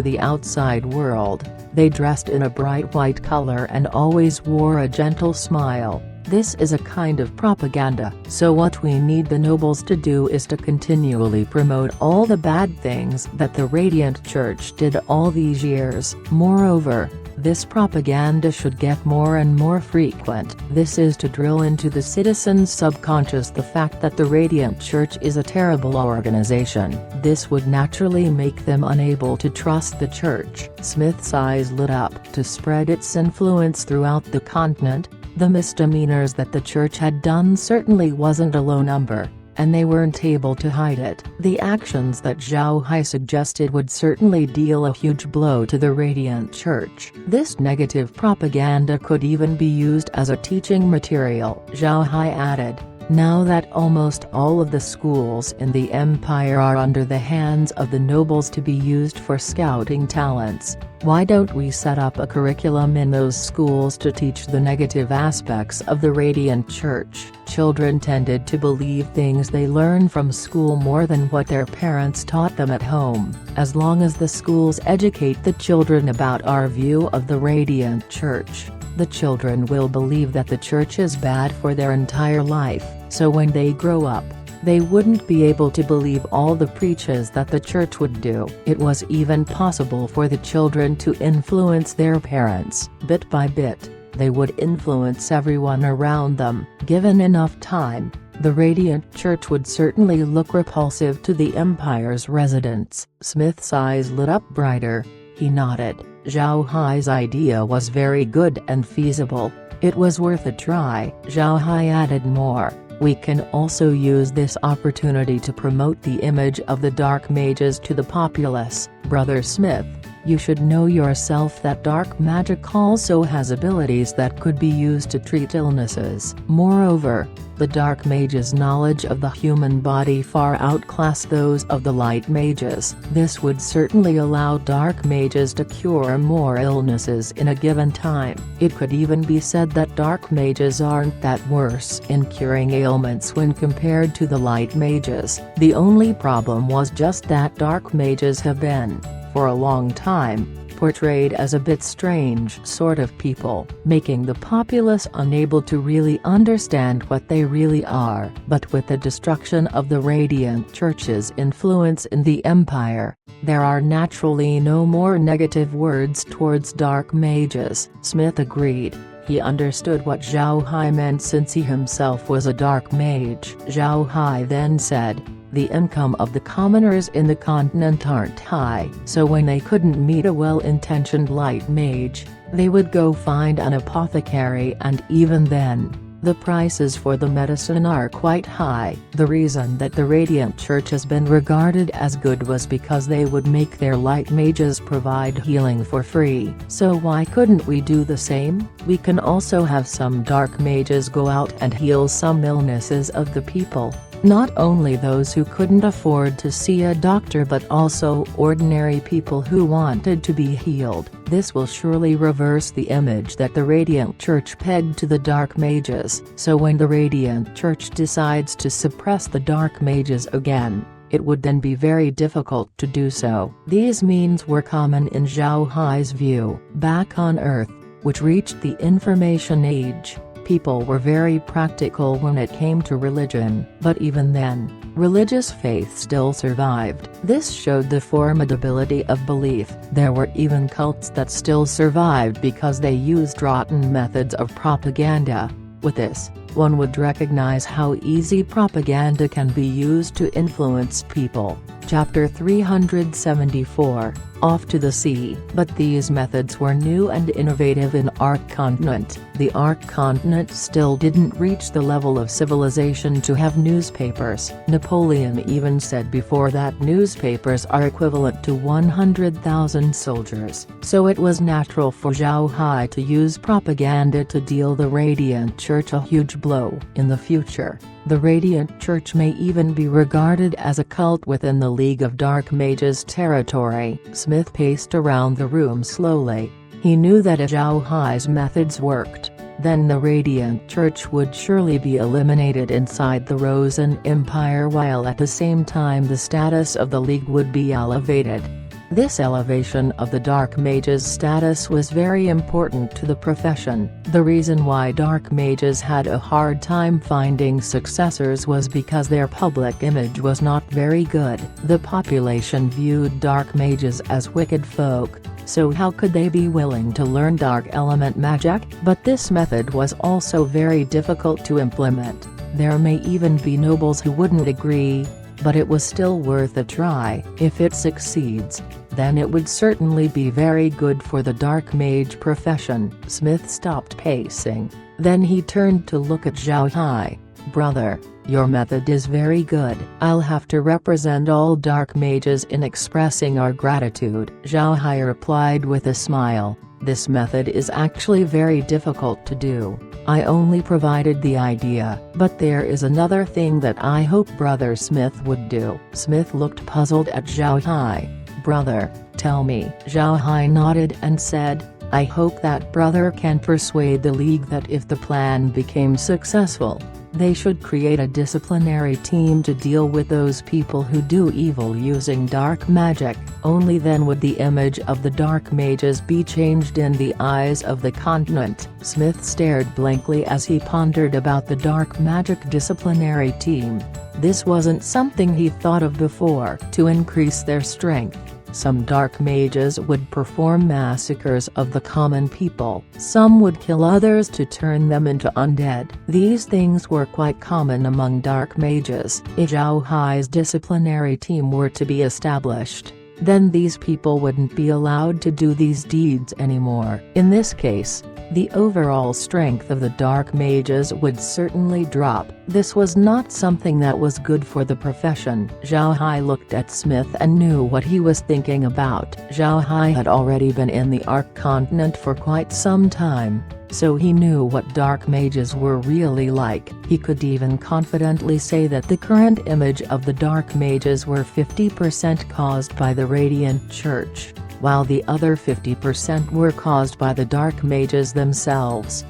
the outside world, they dressed in a bright white color and always wore a gentle smile. This is a kind of propaganda. So what we need the nobles to do is to continually promote all the bad things that the Radiant Church did all these years. Moreover, this propaganda should get more and more frequent. This is to drill into the citizens' subconscious the fact that the Radiant Church is a terrible organization. This would naturally make them unable to trust the church." Smith's eyes lit up. To spread its influence throughout the continent, the misdemeanors that the church had done certainly wasn't a low number, and they weren't able to hide it. The actions that Zhao Hai suggested would certainly deal a huge blow to the Radiant Church. This negative propaganda could even be used as a teaching material. Zhao Hai added, "Now that almost all of the schools in the empire are under the hands of the nobles to be used for scouting talents, why don't we set up a curriculum in those schools to teach the negative aspects of the Radiant Church?" Children tended to believe things they learned from school more than what their parents taught them at home. As long as the schools educate the children about our view of the Radiant Church, the children will believe that the church is bad for their entire life, so when they grow up, they wouldn't be able to believe all the preaches that the church would do. It was even possible for the children to influence their parents. Bit by bit, they would influence everyone around them. Given enough time, the Radiant Church would certainly look repulsive to the empire's residents. Smith's eyes lit up brighter. He nodded. Zhao Hai's idea was very good and feasible. It was worth a try. Zhao Hai added more, "We can also use this opportunity to promote the image of the dark mages to the populace. Brother Smith, you should know yourself that dark magic also has abilities that could be used to treat illnesses. Moreover, the dark mages' knowledge of the human body far outclass those of the light mages. This would certainly allow dark mages to cure more illnesses in a given time. It could even be said that dark mages aren't that worse in curing ailments when compared to the light mages. The only problem was just that dark mages have been, for a long time, portrayed as a bit strange sort of people, making the populace unable to really understand what they really are. But with the destruction of the Radiant Church's influence in the empire, there are naturally no more negative words towards dark mages." Smith agreed. He understood what Zhao Hai meant since he himself was a dark mage. Zhao Hai then said, "The income of the commoners in the continent aren't high, so when they couldn't meet a well-intentioned light mage, they would go find an apothecary, and even then, the prices for the medicine are quite high." The reason that the Radiant Church has been regarded as good was because they would make their light mages provide healing for free. So why couldn't we do the same? We can also have some dark mages go out and heal some illnesses of the people. Not only those who couldn't afford to see a doctor but also ordinary people who wanted to be healed. This will surely reverse the image that the Radiant Church pegged to the dark mages. So when the Radiant Church decides to suppress the dark mages again, it would then be very difficult to do so. These means were common in Zhao Hai's view. Back on Earth, which reached the information age, people were very practical when it came to religion, but even then, religious faith still survived. This showed the formidability of belief. There were even cults that still survived because they used rotten methods of propaganda. With this, one would recognize how easy propaganda can be used to influence people. Chapter 374 off to the sea. But these methods were new and innovative in Ark Continent. The Ark Continent still didn't reach the level of civilization to have newspapers. Napoleon even said before that newspapers are equivalent to 100,000 soldiers. So it was natural for Zhao Hai to use propaganda to deal the Radiant Church a huge blow. In the future, the Radiant Church may even be regarded as a cult within the League of Dark Mages territory. Smith paced around the room slowly. He knew that if Zhao Hai's methods worked, then the Radiant Church would surely be eliminated inside the Rosen Empire, while at the same time the status of the League would be elevated. This elevation of the Dark Mages' status was very important to the profession. The reason why Dark Mages had a hard time finding successors was because their public image was not very good. The population viewed Dark Mages as wicked folk, so how could they be willing to learn dark element magic? But this method was also very difficult to implement. There may even be nobles who wouldn't agree, but it was still worth a try. If it succeeds, then it would certainly be very good for the dark mage profession. Smith stopped pacing. Then he turned to look at Zhao Hai. "Brother, your method is very good. I'll have to represent all dark mages in expressing our gratitude." Zhao Hai replied with a smile. "This method is actually very difficult to do. I only provided the idea, but there is another thing that I hope Brother Smith would do." Smith looked puzzled at Zhao Hai. "Brother, tell me." Zhao Hai nodded and said, "I hope that brother can persuade the League that if the plan became successful, they should create a disciplinary team to deal with those people who do evil using dark magic. Only then would the image of the dark mages be changed in the eyes of the continent." Smith stared blankly as he pondered about the dark magic disciplinary team. This wasn't something he thought of before. To increase their strength, some dark mages would perform massacres of the common people. Some would kill others to turn them into undead. These things were quite common among dark mages. If Zhao Hai's disciplinary team were to be established, then these people wouldn't be allowed to do these deeds anymore. In this case, the overall strength of the dark mages would certainly drop. This was not something that was good for the profession. Zhao Hai looked at Smith and knew what he was thinking about. Zhao Hai had already been in the Ark Continent for quite some time, so he knew what dark mages were really like. He could even confidently say that the current image of the dark mages were 50% caused by the Radiant Church, while the other 50% were caused by the dark mages themselves.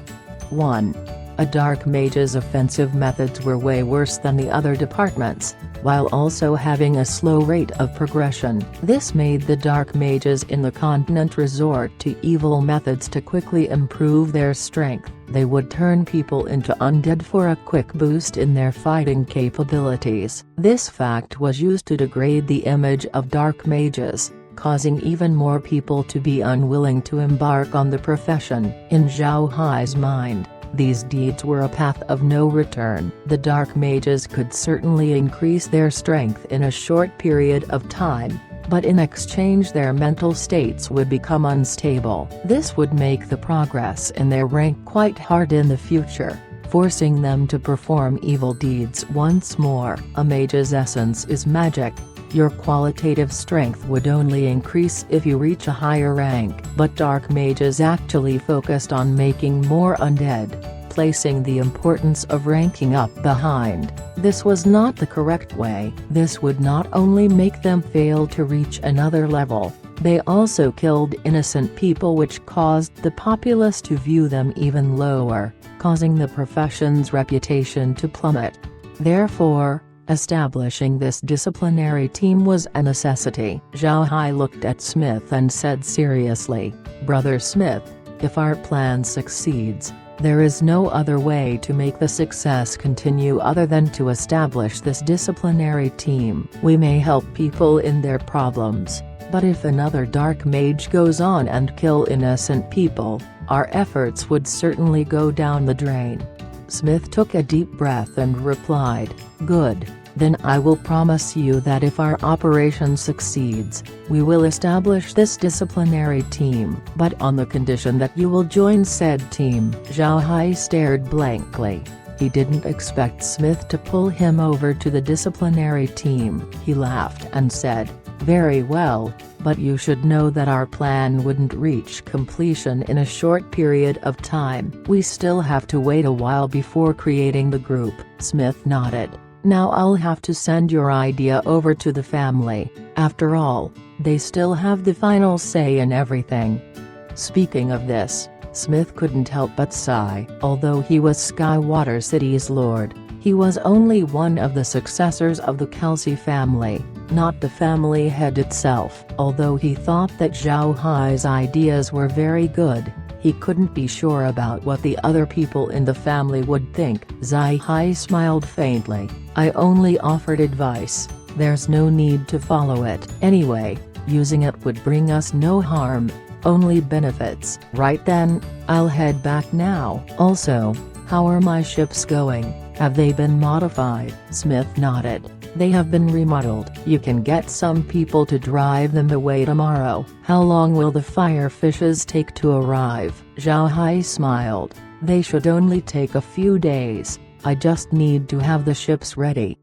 1. A dark mage's offensive methods were way worse than the other departments, while also having a slow rate of progression. This made the dark mages in the continent resort to evil methods to quickly improve their strength. They would turn people into undead for a quick boost in their fighting capabilities. This fact was used to degrade the image of dark mages, causing even more people to be unwilling to embark on the profession. In Zhao Hai's mind, these deeds were a path of no return. The dark mages could certainly increase their strength in a short period of time, but in exchange their mental states would become unstable. This would make the progress in their rank quite hard in the future, forcing them to perform evil deeds once more. A mage's essence is magic. Your qualitative strength would only increase if you reach a higher rank. But dark mages actually focused on making more undead, placing the importance of ranking up behind. This was not the correct way. This would not only make them fail to reach another level, they also killed innocent people, which caused the populace to view them even lower, causing the profession's reputation to plummet. Therefore, establishing this disciplinary team was a necessity. Zhao Hai looked at Smith and said seriously, "Brother Smith, if our plan succeeds, there is no other way to make the success continue other than to establish this disciplinary team. We may help people in their problems, but if another dark mage goes on and kill innocent people, our efforts would certainly go down the drain." Smith took a deep breath and replied, "Good. Then I will promise you that if our operation succeeds, we will establish this disciplinary team, but on the condition that you will join said team." Zhao Hai stared blankly. He didn't expect Smith to pull him over to the disciplinary team. He laughed and said, "Very well, but you should know that our plan wouldn't reach completion in a short period of time. We still have to wait a while before creating the group." Smith nodded. "Now I'll have to send your idea over to the family. After all, they still have the final say in everything." Speaking of this, Smith couldn't help but sigh. Although he was Skywater City's lord, he was only one of the successors of the Kelsey family, not the family head itself. Although he thought that Zhao Hai's ideas were very good, he couldn't be sure about what the other people in the family would think. Zhao Hai smiled faintly. "I only offered advice, there's no need to follow it. Anyway, using it would bring us no harm, only benefits." "Right then, I'll head back now." "Also, how are my ships going? Have they been modified?" Smith nodded. "They have been remodeled. You can get some people to drive them away tomorrow." "How long will the fire fishes take to arrive?" Zhao Hai smiled. "They should only take a few days. I just need to have the ships ready."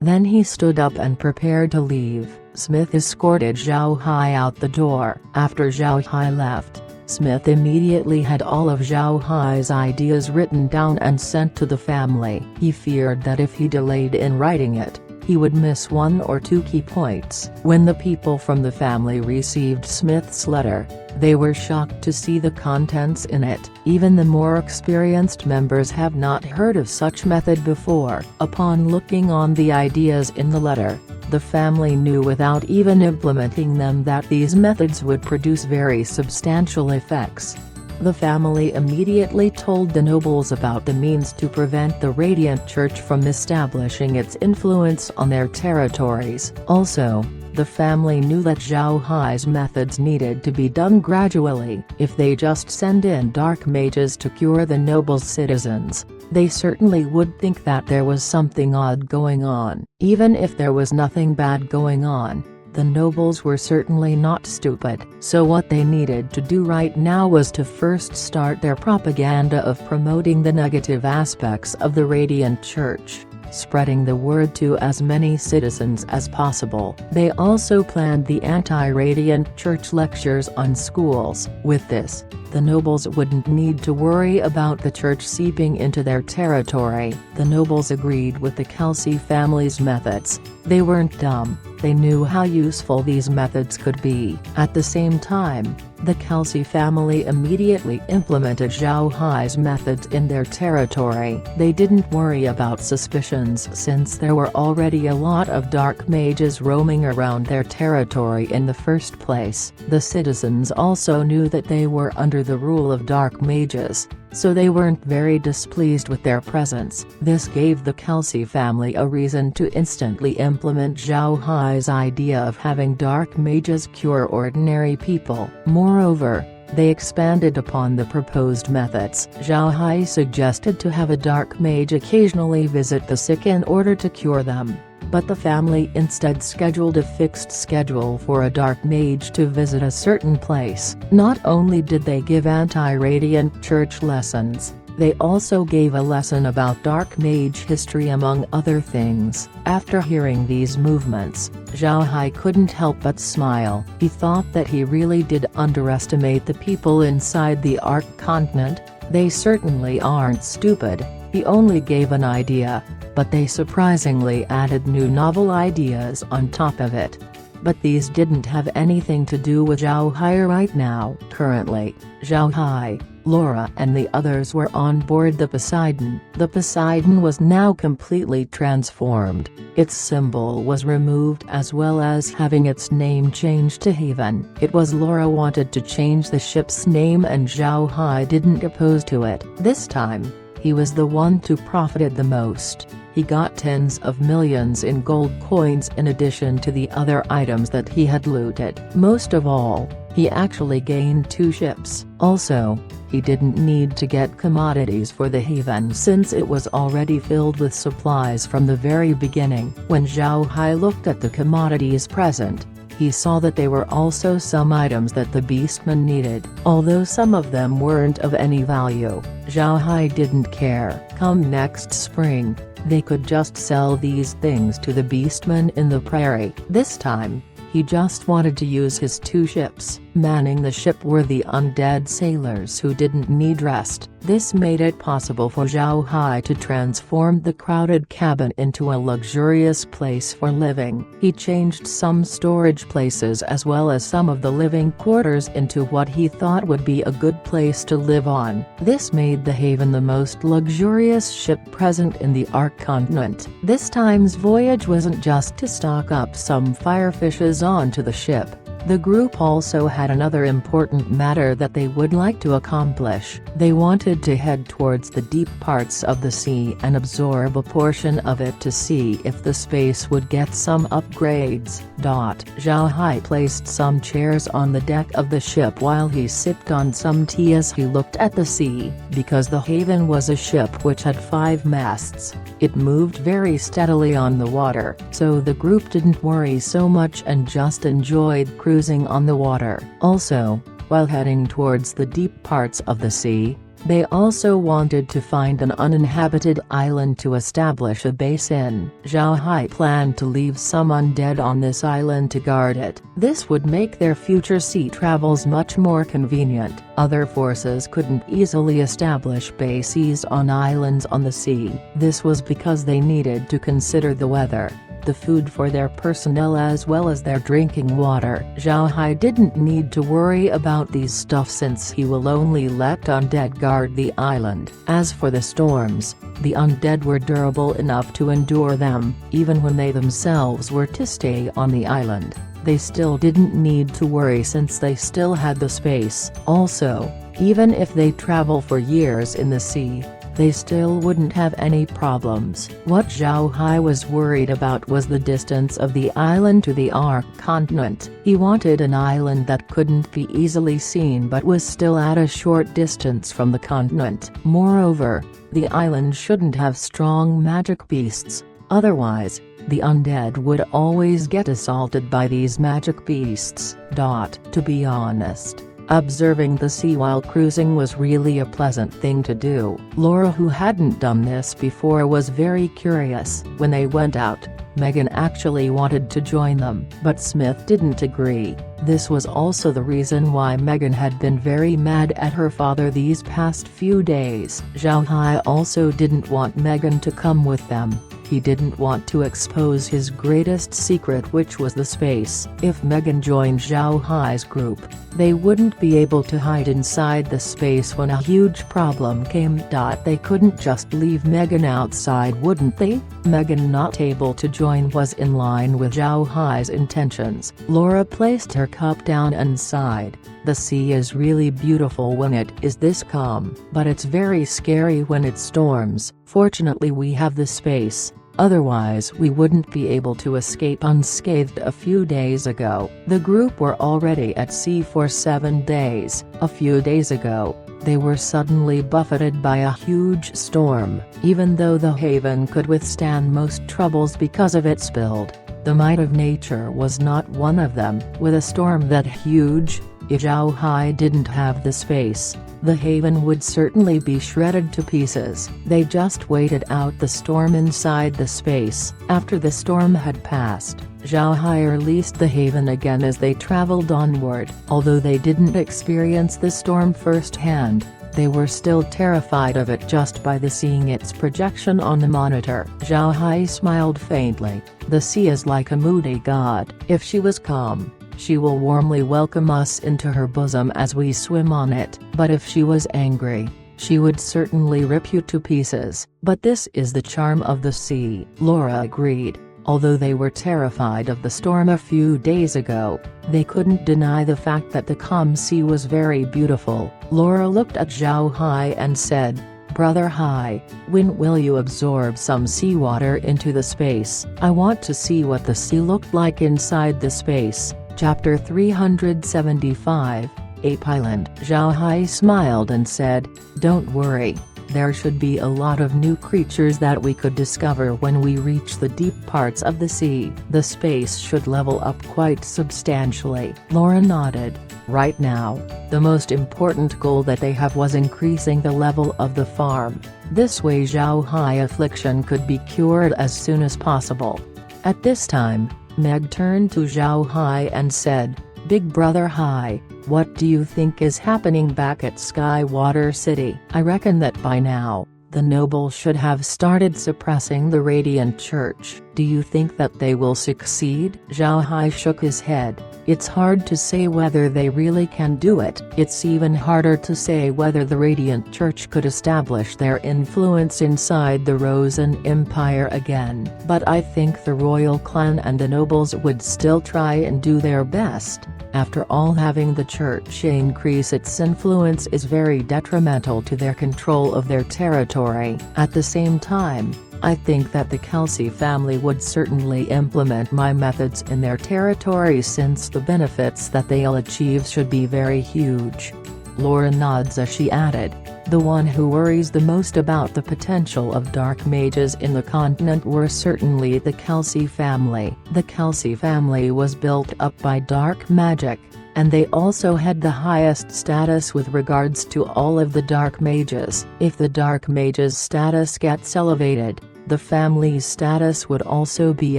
Then he stood up and prepared to leave. Smith escorted Zhao Hai out the door. After Zhao Hai left, Smith immediately had all of Zhao Hai's ideas written down and sent to the family. He feared that if he delayed in writing it, he would miss one or two key points. When the people from the family received Smith's letter, they were shocked to see the contents in it. Even the more experienced members have not heard of such method before. Upon looking on the ideas in the letter, the family knew without even implementing them that these methods would produce very substantial effects. The family immediately told the nobles about the means to prevent the Radiant Church from establishing its influence on their territories. Also, the family knew that Zhao Hai's methods needed to be done gradually. If they just send in dark mages to cure the nobles' citizens, they certainly would think that there was something odd going on. Even if there was nothing bad going on, the nobles were certainly not stupid. So what they needed to do right now was to first start their propaganda of promoting the negative aspects of the Radiant Church, spreading the word to as many citizens as possible. They also planned the anti-Radiant Church lectures on schools. With this, the nobles wouldn't need to worry about the church seeping into their territory. The nobles agreed with the Kelsey family's methods. They weren't dumb, they knew how useful these methods could be. At the same time, the Kelsey family immediately implemented Zhao Hai's methods in their territory. They didn't worry about suspicions since there were already a lot of dark mages roaming around their territory in the first place. The citizens also knew that they were under the rule of dark mages, so they weren't very displeased with their presence. This gave the Kelsey family a reason to instantly implement Zhao Hai's idea of having dark mages cure ordinary people. Moreover, they expanded upon the proposed methods. Zhao Hai suggested to have a dark mage occasionally visit the sick in order to cure them, but the family instead scheduled a fixed schedule for a dark mage to visit a certain place. Not only did they give anti-Radiant Church lessons, they also gave a lesson about dark mage history among other things. After hearing these movements, Zhao Hai couldn't help but smile. He thought that he really did underestimate the people inside the Ark continent. They certainly aren't stupid. He only gave an idea, but they surprisingly added new novel ideas on top of it. But these didn't have anything to do with Zhao Hai right now. Currently, Zhao Hai, Laura and the others were on board the Poseidon. The Poseidon was now completely transformed. Its symbol was removed as well as having its name changed to Haven. It was Laura wanted to change the ship's name and Zhao Hai didn't oppose to it. This time, he was the one to profited the most. He got tens of millions in gold coins in addition to the other items that he had looted. Most of all, he actually gained 2 ships. Also, he didn't need to get commodities for the haven since it was already filled with supplies from the very beginning. When Zhao Hai looked at the commodities present, he saw that there were also some items that the beastmen needed. Although some of them weren't of any value, Zhao Hai didn't care. Come next spring, they could just sell these things to the beastmen in the prairie. This time, he just wanted to use his 2 ships. Manning the ship were the undead sailors who didn't need rest. This made it possible for Zhao Hai to transform the crowded cabin into a luxurious place for living. He changed some storage places as well as some of the living quarters into what he thought would be a good place to live on. This made the haven the most luxurious ship present in the Ark continent. This time's voyage wasn't just to stock up some firefishes onto the ship. The group also had another important matter that they would like to accomplish. They wanted to head towards the deep parts of the sea and absorb a portion of it to see if the space would get some upgrades. Zhao Hai placed some chairs on the deck of the ship while he sipped on some tea as he looked at the sea. Because the haven was a ship which had 5 masts, it moved very steadily on the water, so the group didn't worry so much and just enjoyed cruising on the water. Also, while heading towards the deep parts of the sea, they also wanted to find an uninhabited island to establish a base in. Zhao Hai planned to leave some undead on this island to guard it. This would make their future sea travels much more convenient. Other forces couldn't easily establish bases on islands on the sea. This was because they needed to consider the weather, the food for their personnel as well as their drinking water. Zhao Hai didn't need to worry about these stuff since he will only let undead guard the island. As for the storms, the undead were durable enough to endure them. Even when they themselves were to stay on the island, they still didn't need to worry since they still had the space. Also, even if they travel for years in the sea, they still wouldn't have any problems. What Zhao Hai was worried about was the distance of the island to the Ark continent. He wanted an island that couldn't be easily seen but was still at a short distance from the continent. Moreover, the island shouldn't have strong magic beasts, otherwise, the undead would always get assaulted by these magic beasts. To be honest, observing the sea while cruising was really a pleasant thing to do. Laura, who hadn't done this before, was very curious. When they went out, Megan actually wanted to join them, but Smith didn't agree. This was also the reason why Megan had been very mad at her father these past few days. Zhao Hai also didn't want Megan to come with them. He didn't want to expose his greatest secret, which was the space. If Megan joined Zhao Hai's group, they wouldn't be able to hide inside the space when a huge problem came. They couldn't just leave Megan outside, wouldn't they? Megan not able to join was in line with Zhao Hai's intentions. Laura placed her cup down and sighed. The sea is really beautiful when it is this calm, but it's very scary when it storms. Fortunately we have the space. Otherwise we wouldn't be able to escape unscathed. A few days ago, the group were already at sea for 7 days. A few days ago, they were suddenly buffeted by a huge storm. Even though the haven could withstand most troubles because of its build, the might of nature was not one of them. With a storm that huge, if Zhao Hai didn't have the space, the haven would certainly be shredded to pieces. They just waited out the storm inside the space. After the storm had passed, Zhao Hai released the haven again as they traveled onward. Although they didn't experience the storm firsthand, they were still terrified of it just by seeing its projection on the monitor. Zhao Hai smiled faintly. The sea is like a moody god. If she was calm, she will warmly welcome us into her bosom as we swim on it. But if she was angry, she would certainly rip you to pieces. But this is the charm of the sea. Laura agreed. Although they were terrified of the storm a few days ago, they couldn't deny the fact that the calm sea was very beautiful. Laura looked at Zhao Hai and said, Brother Hai, when will you absorb some seawater into the space? I want to see what the sea looked like inside the space. Chapter 375, Ape Island. Zhao Hai smiled and said, "Don't worry. There should be a lot of new creatures that we could discover when we reach the deep parts of the sea. The space should level up quite substantially." Laura nodded. Right now, the most important goal that they have was increasing the level of the farm. This way Zhao Hai affliction could be cured as soon as possible. At this time, Meg turned to Zhao Hai and said, "Big Brother Hai, what do you think is happening back at Skywater City?" "I reckon that by now, the nobles should have started suppressing the Radiant Church." "Do you think that they will succeed?" Zhao Hai shook his head. "It's hard to say whether they really can do it. It's even harder to say whether the Radiant Church could establish their influence inside the Rosen Empire again. But I think the royal clan and the nobles would still try and do their best. After all, having the church increase its influence is very detrimental to their control of their territory. At the same time, I think that the Kelsey family would certainly implement my methods in their territory, since the benefits that they'll achieve should be very huge." Laura nods as she added, "The one who worries the most about the potential of dark mages in the continent were certainly the Kelsey family. The Kelsey family was built up by dark magic, and they also had the highest status with regards to all of the dark mages. If the dark mages' status gets elevated, the family's status would also be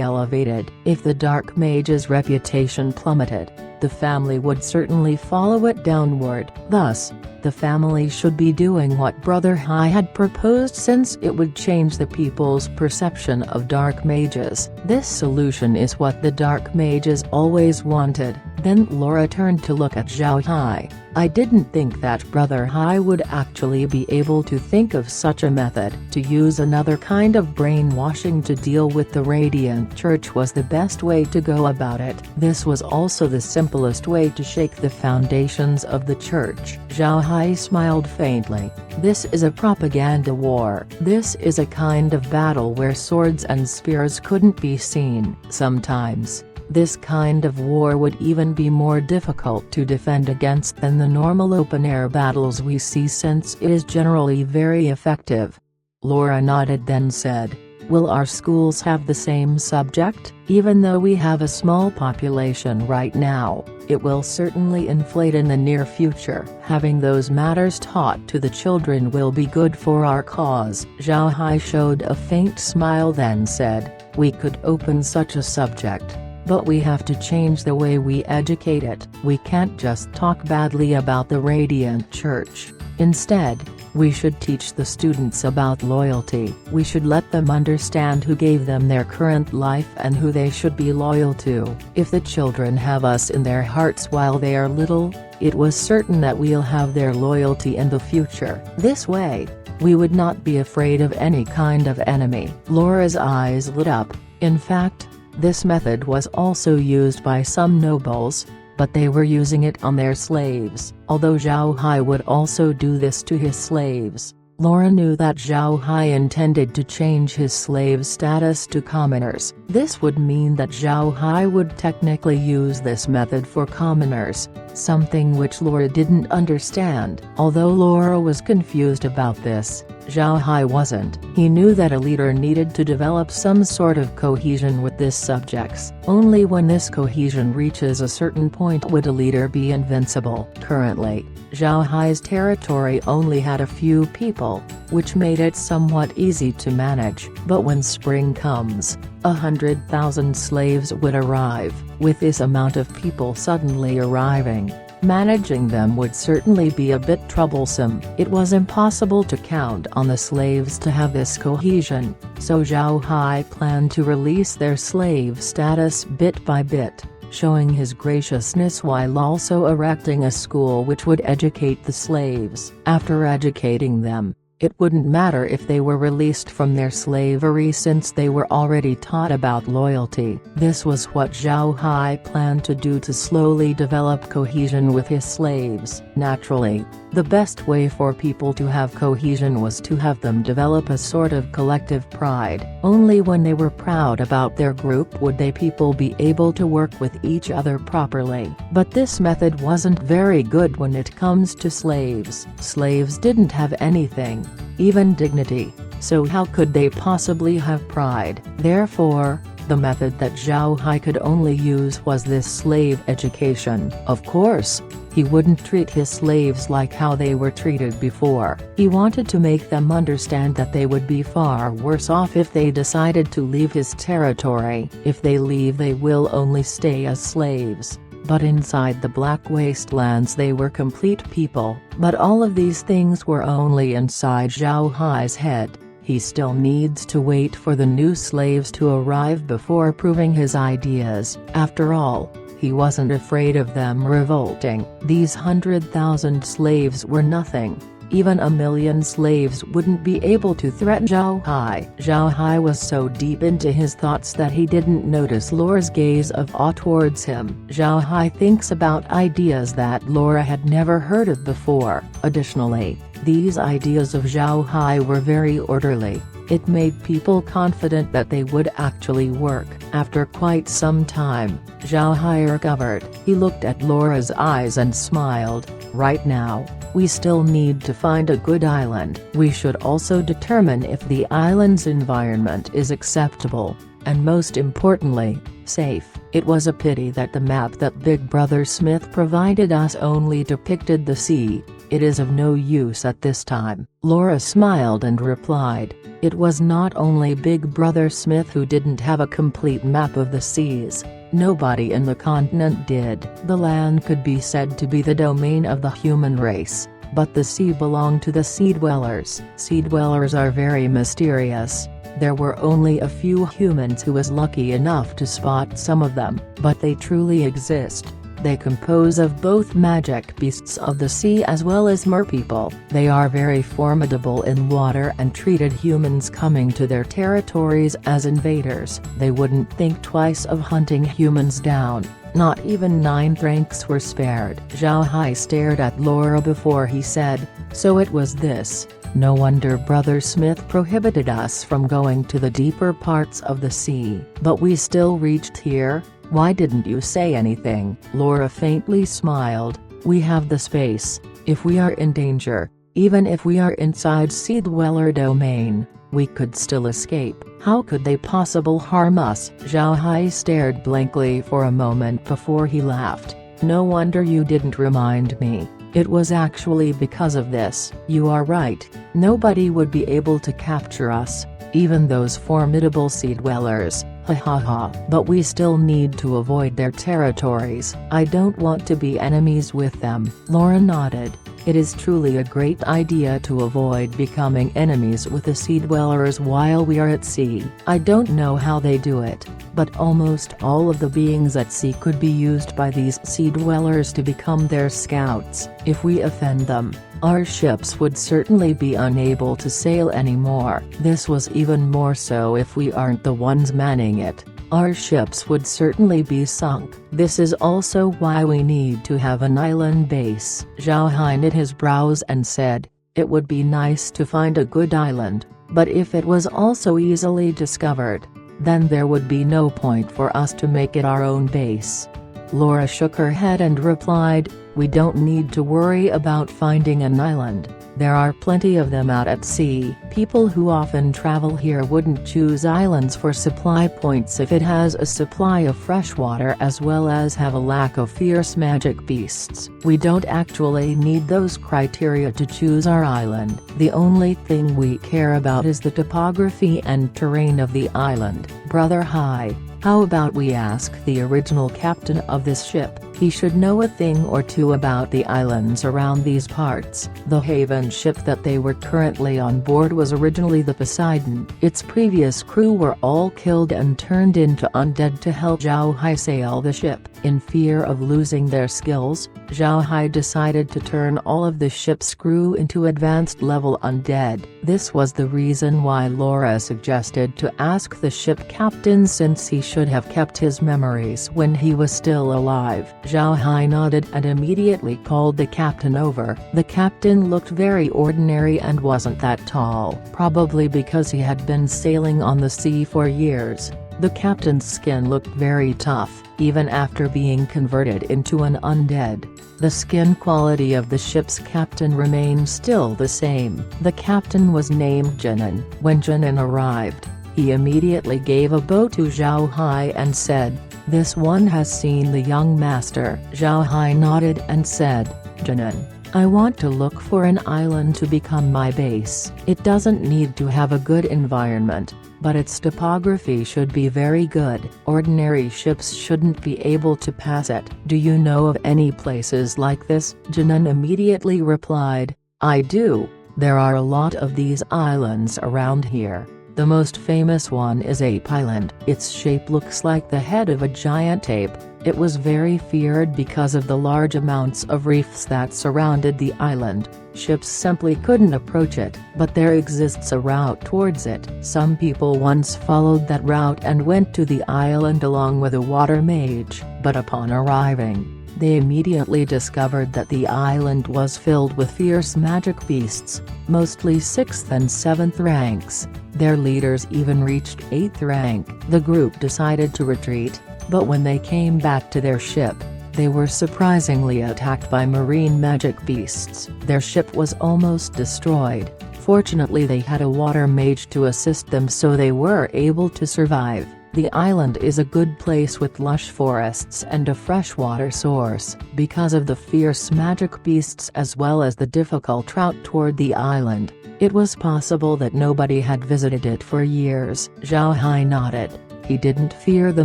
elevated. If the dark mage's reputation plummeted, the family would certainly follow it downward. Thus, the family should be doing what Brother Hai had proposed, since it would change the people's perception of dark mages. This solution is what the dark mages always wanted." Then Laura turned to look at Zhao Hai. "I didn't think that Brother Hai would actually be able to think of such a method. To use another kind of brainwashing to deal with the Radiant Church was the best way to go about it. This was also the simplest way to shake the foundations of the church." Zhao Hai smiled faintly. "This is a propaganda war. This is a kind of battle where swords and spears couldn't be seen. Sometimes, this kind of war would even be more difficult to defend against than the normal open-air battles we see, since it is generally very effective." Laura nodded, then said, "Will our schools have the same subject?" "Even though we have a small population right now, it will certainly inflate in the near future. Having those matters taught to the children will be good for our cause." Zhao Hai showed a faint smile, then said, "We could open such a subject. But we have to change the way we educate it. We can't just talk badly about the Radiant Church. Instead, we should teach the students about loyalty. We should let them understand who gave them their current life and who they should be loyal to. If the children have us in their hearts while they are little, it was certain that we'll have their loyalty in the future. This way, we would not be afraid of any kind of enemy." Laura's eyes lit up. In fact, this method was also used by some nobles, but they were using it on their slaves. Although Zhao Hai would also do this to his slaves, Laura knew that Zhao Hai intended to change his slave status to commoners. This would mean that Zhao Hai would technically use this method for commoners, something which Laura didn't understand. Although Laura was confused about this, Zhao Hai wasn't. He knew that a leader needed to develop some sort of cohesion with his subjects. Only when this cohesion reaches a certain point would a leader be invincible. Currently, Zhao Hai's territory only had a few people, which made it somewhat easy to manage. But when spring comes, 100,000 slaves would arrive. With this amount of people suddenly arriving, managing them would certainly be a bit troublesome. It was impossible to count on the slaves to have this cohesion, so Zhao Hai planned to release their slave status bit by bit, showing his graciousness while also erecting a school which would educate the slaves. After educating them, It wouldn't matter if they were released from their slavery since they were already taught about loyalty. This was what Zhao Hai planned to do to slowly develop cohesion with his slaves. Naturally, the best way for people to have cohesion was to have them develop a sort of collective pride. Only when they were proud about their group would people be able to work with each other properly. But this method wasn't very good when it comes to slaves. Slaves didn't have anything, even dignity, so how could they possibly have pride? Therefore, the method that Zhao Hai could only use was this slave education. Of course, he wouldn't treat his slaves like how they were treated before. He wanted to make them understand that they would be far worse off if they decided to leave his territory. If they leave, they will only stay as slaves. But inside the Black Wastelands they were complete people. But all of these things were only inside Zhao Hai's head. He still needs to wait for the new slaves to arrive before proving his ideas. After all, he wasn't afraid of them revolting. These 100,000 slaves were nothing. Even 1,000,000 slaves wouldn't be able to threaten Zhao Hai. Zhao Hai was so deep into his thoughts that he didn't notice Laura's gaze of awe towards him. Zhao Hai thinks about ideas that Laura had never heard of before. Additionally, these ideas of Zhao Hai were very orderly. It made people confident that they would actually work. After quite some time, Zhao Hai recovered. He looked at Laura's eyes and smiled. Right now, we still need to find a good island. We should also determine if the island's environment is acceptable, and most importantly, safe. It was a pity that the map that Big Brother Smith provided us only depicted the sea. It is of no use at this time. Laura smiled and replied, it was not only Big Brother Smith who didn't have a complete map of the seas. Nobody in the continent did. The land could be said to be the domain of the human race, but the sea belonged to the sea dwellers. Sea dwellers are very mysterious. There were only a few humans who was lucky enough to spot some of them, but they truly exist. They compose of both magic beasts of the sea as well as merpeople. They are very formidable in water and treated humans coming to their territories as invaders. They wouldn't think twice of hunting humans down. Not even 9 ranks were spared. Zhao Hai stared at Laura before he said, so it was this. No wonder Brother Smith prohibited us from going to the deeper parts of the sea. But we still reached here. Why didn't you say anything? Laura faintly smiled. We have the space. If we are in danger, even if we are inside Sea Dweller domain, we could still escape. How could they possibly harm us? Zhao Hai stared blankly for a moment before he laughed. No wonder you didn't remind me. It was actually because of this. You are right. Nobody would be able to capture us, even those formidable sea dwellers. Ha ha ha. But we still need to avoid their territories. I don't want to be enemies with them. Laura nodded. It is truly a great idea to avoid becoming enemies with the sea dwellers while we are at sea. I don't know how they do it, but almost all of the beings at sea could be used by these sea dwellers to become their scouts. If we offend them, our ships would certainly be unable to sail anymore. This was even more so if we aren't the ones manning it. Our ships would certainly be sunk. This is also why we need to have an island base. Zhao Hai knit his brows and said, it would be nice to find a good island, but if it was also easily discovered, then there would be no point for us to make it our own base. Laura shook her head and replied, we don't need to worry about finding an island. There are plenty of them out at sea. People who often travel here wouldn't choose islands for supply points if it has a supply of fresh water as well as have a lack of fierce magic beasts. We don't actually need those criteria to choose our island. The only thing we care about is the topography and terrain of the island. Brother Hai, how about we ask the original captain of this ship? He should know a thing or two about the islands around these parts. The Haven ship that they were currently on board was originally the Poseidon. Its previous crew were all killed and turned into undead to help Zhao Hai sail the ship. In fear of losing their skills, Zhao Hai decided to turn all of the ship's crew into advanced level undead. This was the reason why Laura suggested to ask the ship captain, since he should have kept his memories when he was still alive. Zhao Hai nodded and immediately called the captain over. The captain looked very ordinary and wasn't that tall, probably because he had been sailing on the sea for years. The captain's skin looked very tough, even after being converted into an undead. The skin quality of the ship's captain remained still the same. The captain was named Jinan. When Jinan arrived, he immediately gave a bow to Zhao Hai and said, "This one has seen the young master." Zhao Hai nodded and said, "Jinan, I want to look for an island to become my base. It doesn't need to have a good environment, but its topography should be very good. Ordinary ships shouldn't be able to pass it. Do you know of any places like this?" Jinan immediately replied, "I do. There are a lot of these islands around here. The most famous one is Ape Island. Its shape looks like the head of a giant ape. It was very feared because of the large amounts of reefs that surrounded the island. Ships simply couldn't approach it, but there exists a route towards it. Some people once followed that route and went to the island along with a water mage, but upon arriving, they immediately discovered that the island was filled with fierce magic beasts, mostly 6th and 7th ranks. Their leaders even reached 8th rank. The group decided to retreat, but when they came back to their ship, they were surprisingly attacked by marine magic beasts. Their ship was almost destroyed. Fortunately, they had a water mage to assist them, so they were able to survive. The island is a good place with lush forests and a freshwater source. Because of the fierce magic beasts as well as the difficult route toward the island, it was possible that nobody had visited it for years. Zhao Hai nodded. He didn't fear the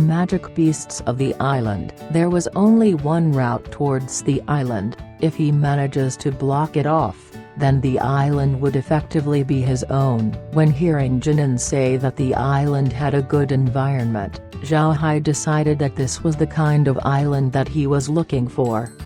magic beasts of the island. There was only one route towards the island. If he manages to block it off, then the island would effectively be his own. When hearing Jinan say that the island had a good environment, Zhao Hai decided that this was the kind of island that he was looking for.